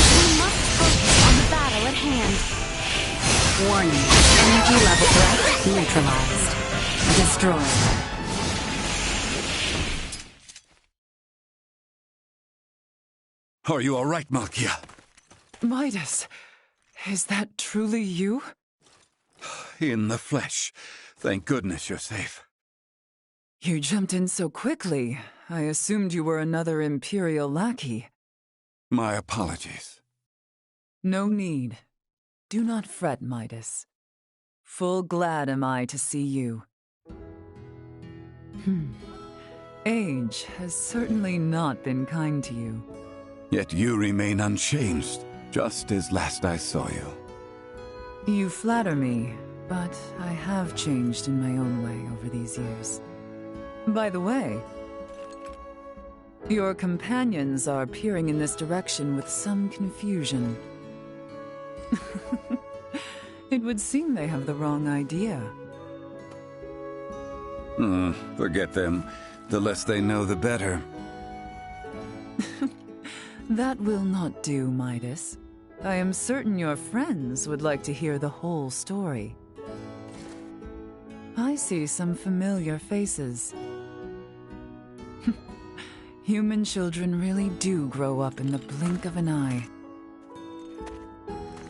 We must focus on the battle at hand. Warning. Energy level threat neutralized. Destroyed. Are you all right, Malkia? Midas, is that truly you? In the flesh. Thank goodness you're safe. You jumped in so quickly. I assumed you were another Imperial lackey. My apologies. No need. Do not fret, Midas. Full glad am I to see you. Age has certainly not been kind to you. Yet you remain unchanged, just as last I saw you. You flatter me, but I have changed in my own way over these years. By the way, your companions are peering in this direction with some confusion. It would seem they have the wrong idea. Forget them. The less they know, the better. That will not do, Midas. I am certain your friends would like to hear the whole story. I see some familiar faces. Human children really do grow up in the blink of an eye.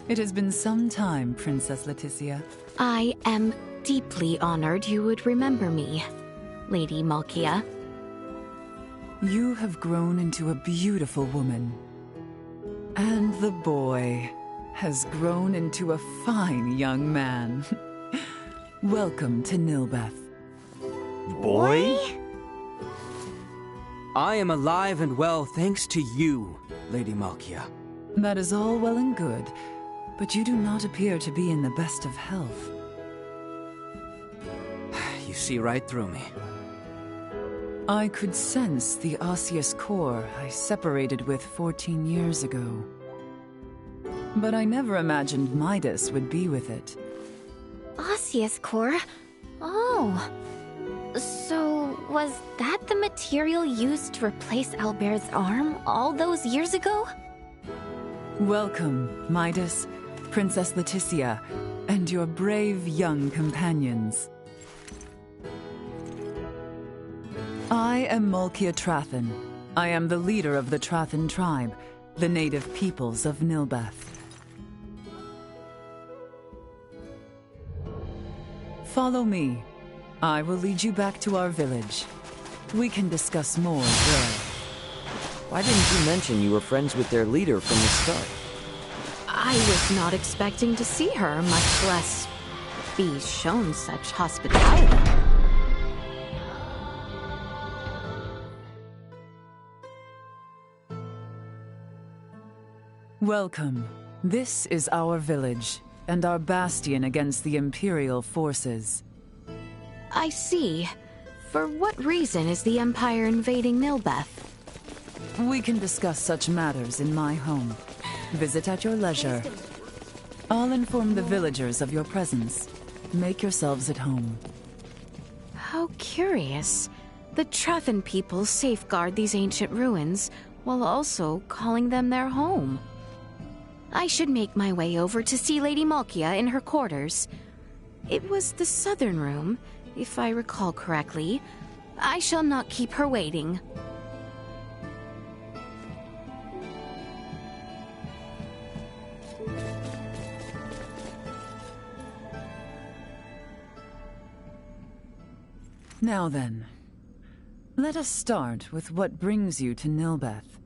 It has been some time, Princess Leticia. I am deeply honored you would remember me, Lady Malkia. You have grown into a beautiful woman. And the boy has grown into a fine young man. Welcome to Nilbeth. Boy? I am alive and well thanks to you, Lady Malkia. That is all well and good, but you do not appear to be in the best of health. You see right through me. I could sense the osseous core I separated with 14 years ago. but I never imagined Midas would be with it. Osseous core? Oh. So, was that the material used to replace Albert's arm all those years ago? Welcome, Midas, Princess Leticia, and your brave young companions. I am Mulkia Trathan. I am the leader of the Trathan tribe, the native peoples of Nilbeth. Follow me. I will lead you back to our village. We can discuss more there. Why didn't you mention you were friends with their leader from the start? I was not expecting to see her, much less be shown such hospitality. Welcome. This is our village, and our bastion against the Imperial forces. I see. For what reason is the Empire invading Nilbeth? We can discuss such matters in my home. Visit at your leisure. I'll inform the villagers of your presence. Make yourselves at home. How curious. The Trathan people safeguard these ancient ruins, while also calling them their home. I should make my way over to see Lady Mulkia in her quarters. It was the southern room, if I recall correctly. I shall not keep her waiting. Now then, let us start with what brings you to Nilbeth.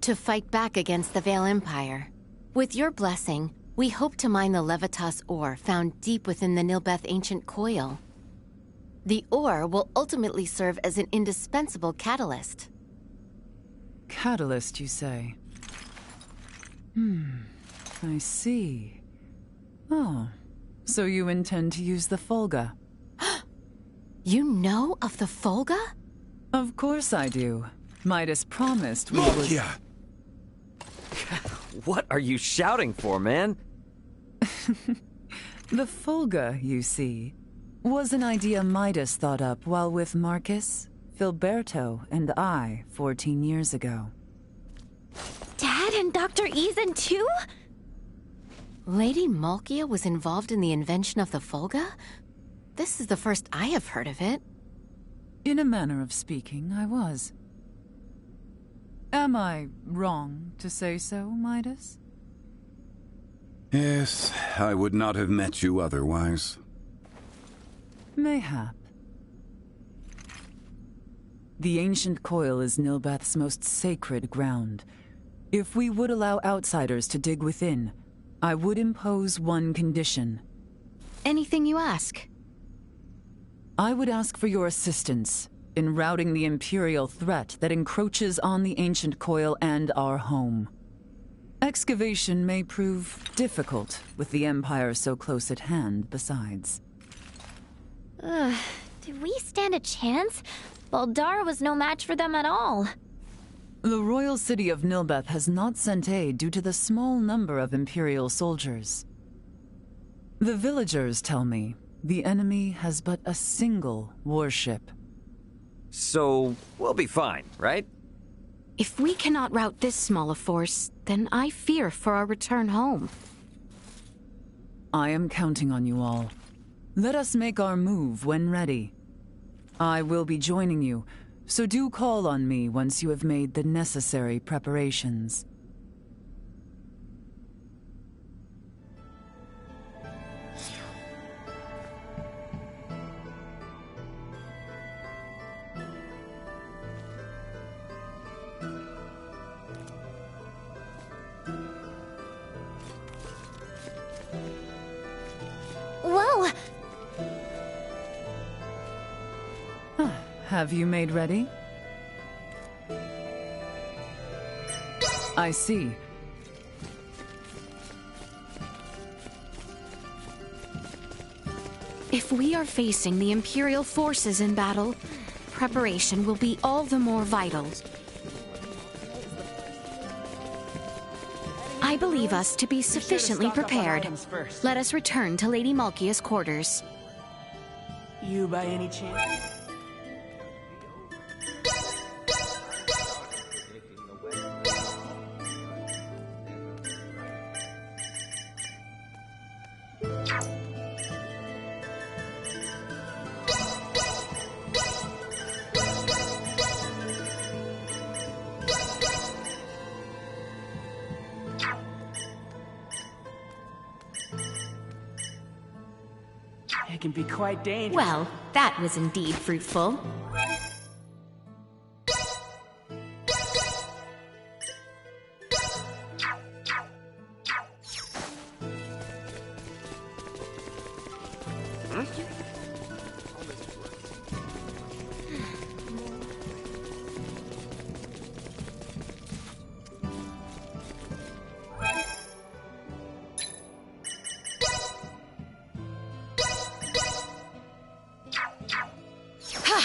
To fight back against the Vale Empire. With your blessing, we hope to mine the Levitas ore found deep within the Nilbeth ancient coil. The ore will ultimately serve as an indispensable catalyst. Catalyst, you say? I see. Oh, so you intend to use the Folga? You know of the Folga? Of course I do. Midas promised we would... What are you shouting for, man? The Folga, you see, was an idea Midas thought up while with Marcus, Filberto, and I 14 years ago. Dad and Dr. Eason too? Lady Mulkia was involved in the invention of the Folga? This is the first I have heard of it. In a manner of speaking, I was. Am I wrong to say so, Midas? Yes, I would not have met you otherwise. Mayhap. The ancient coil is Nilbeth's most sacred ground. If we would allow outsiders to dig within, I would impose one condition. Anything you ask? I would ask for your assistance in routing the Imperial threat that encroaches on the ancient coil and our home. Excavation may prove difficult with the Empire so close at hand, besides. Do we stand a chance? Baldar was no match for them at all. The royal city of Nilbeth has not sent aid due to the small number of Imperial soldiers. The villagers tell me the enemy has but a single warship. So, we'll be fine, right? If we cannot rout this small a force, then I fear for our return home. I am counting on you all. Let us make our move when ready. I will be joining you, so do call on me once you have made the necessary preparations. Whoa! Have you made ready? I see. If we are facing the Imperial forces in battle, preparation will be all the more vital. I believe us to be sufficiently prepared. Let us return to Lady Malkia's quarters. You by any chance? It can be quite dangerous. Well, that was indeed fruitful.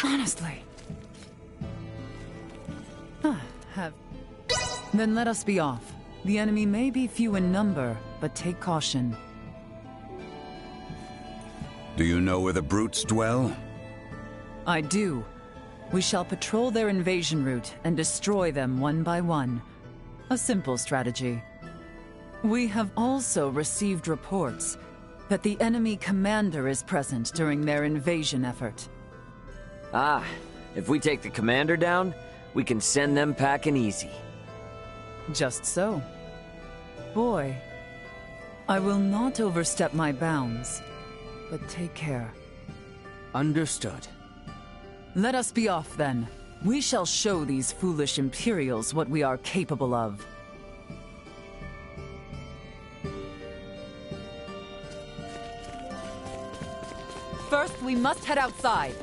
Honestly. Then let us be off. The enemy may be few in number, but take caution. Do you know where the brutes dwell? I do. We shall patrol their invasion route and destroy them one by one. A simple strategy. We have also received reports that the enemy commander is present during their invasion effort. Ah, if we take the commander down, we can send them packing easy. Just so. Boy, I will not overstep my bounds, but take care. Understood. Let us be off then. We shall show these foolish Imperials what we are capable of. First, we must head outside.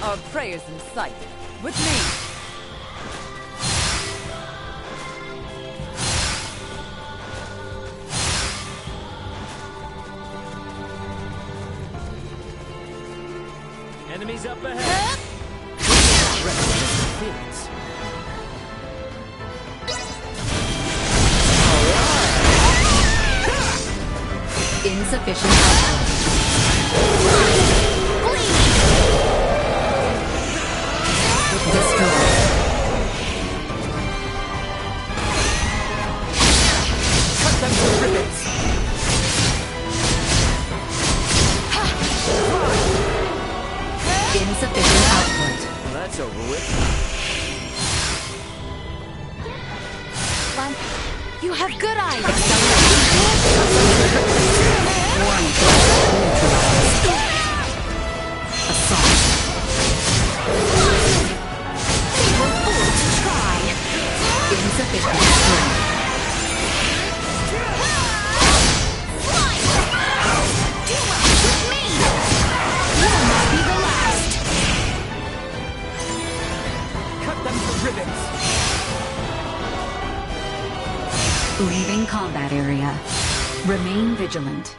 Our prey is in sight. With me! Enemies up ahead. Insufficient output. Destroy. Cut them to ribbons! Insufficient output. Well, that's over with. You have good eyes! Warning. Neutralized. Assault. Insufficient strength. Cut them to ribbons! Leaving combat area. Remain vigilant.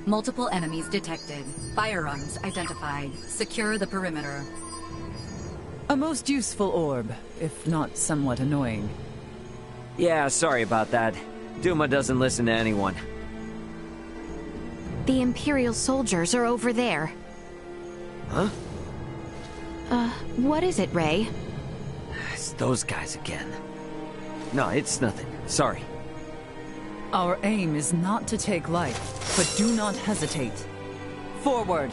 Multiple enemies detected. Firearms identified. Secure the perimeter. A most useful orb, if not somewhat annoying. Yeah, sorry about that. Duma doesn't listen to anyone. The Imperial soldiers are over there. Huh? What is it, Ray? It's those guys again. No, it's nothing. Sorry. Our aim is not to take life, but do not hesitate. Forward!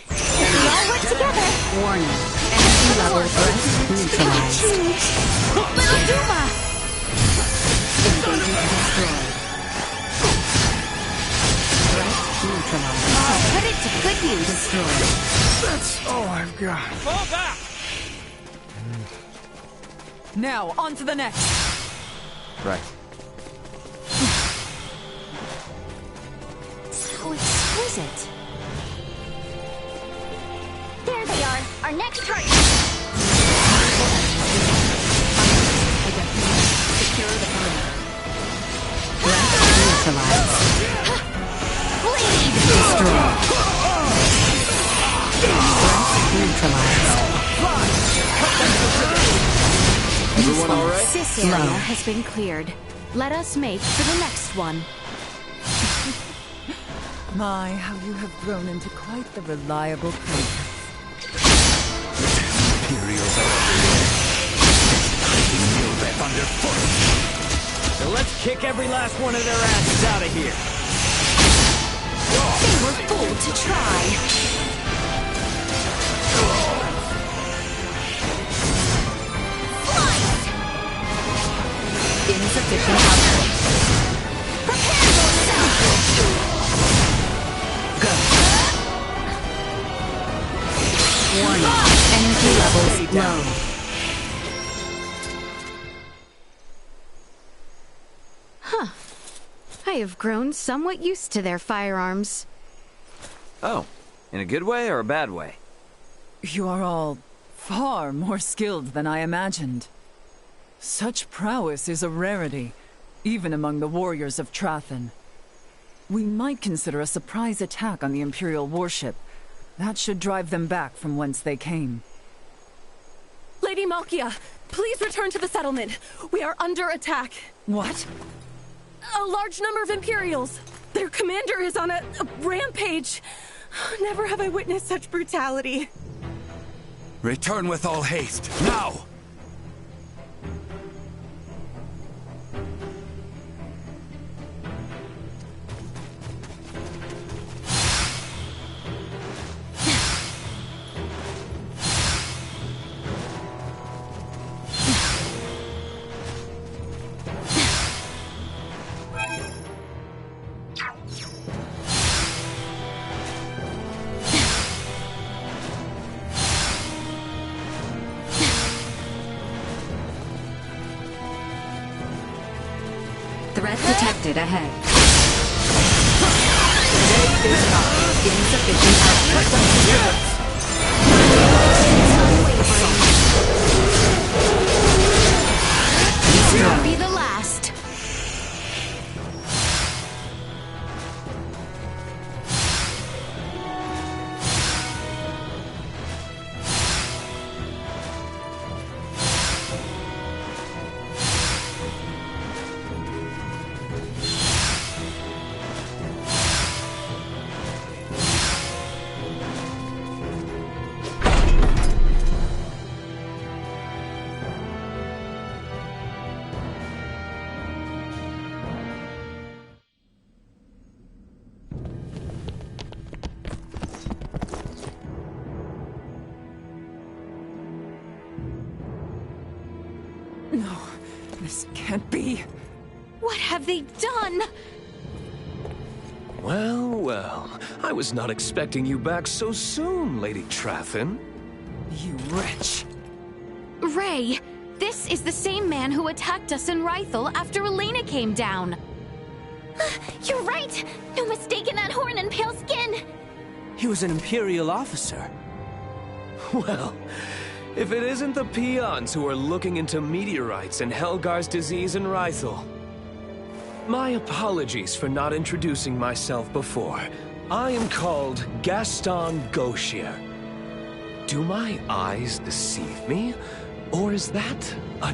We all work together! Warning. Energy level threat neutralized. Little Duma! Engaging to destroy. Threat neutralized. neutralized. Oh, put it to good use. Destroyed. That's all I've got. Fall back! Now, on to the next. Right. So exquisite. There they are, our next target. Secure the perimeter. Threat neutralized. Bleed! Destroyed. Threat neutralized. Everyone all right? This area has been cleared. Let us make for the next one. My, how you have grown into quite the reliable princess. Imperials are everywhere. Creeping Milrep underfoot. So let's kick every last one of their asses out of here. They were fooled to try. Insufficient output. Prepare yourself! Go. Warning. Energy levels low. Huh. I have grown somewhat used to their firearms. Oh, in a good way or a bad way? You are all far more skilled than I imagined. Such prowess is a rarity, even among the warriors of Trathen. We might consider a surprise attack on the Imperial warship. That should drive them back from whence they came. Lady Malkia, please return to the settlement. We are under attack. What? A large number of Imperials. Their commander is on a rampage. Never have I witnessed such brutality. Return with all haste, now! Threat detected ahead. Today is not Insufficient output. This will be the last. No, this can't be. What have they done? Well, well. I was not expecting you back so soon, Lady Trathen. You wretch. Ray, this is the same man who attacked us in Rythel after Elena came down. You're right! No mistaking that horn and pale skin! He was an Imperial officer. Well, if it isn't the peons who are looking into meteorites and Helgar's disease in Rythel. My apologies for not introducing myself before. I am called Gaston Gauchier. Do my eyes deceive me? Or is that a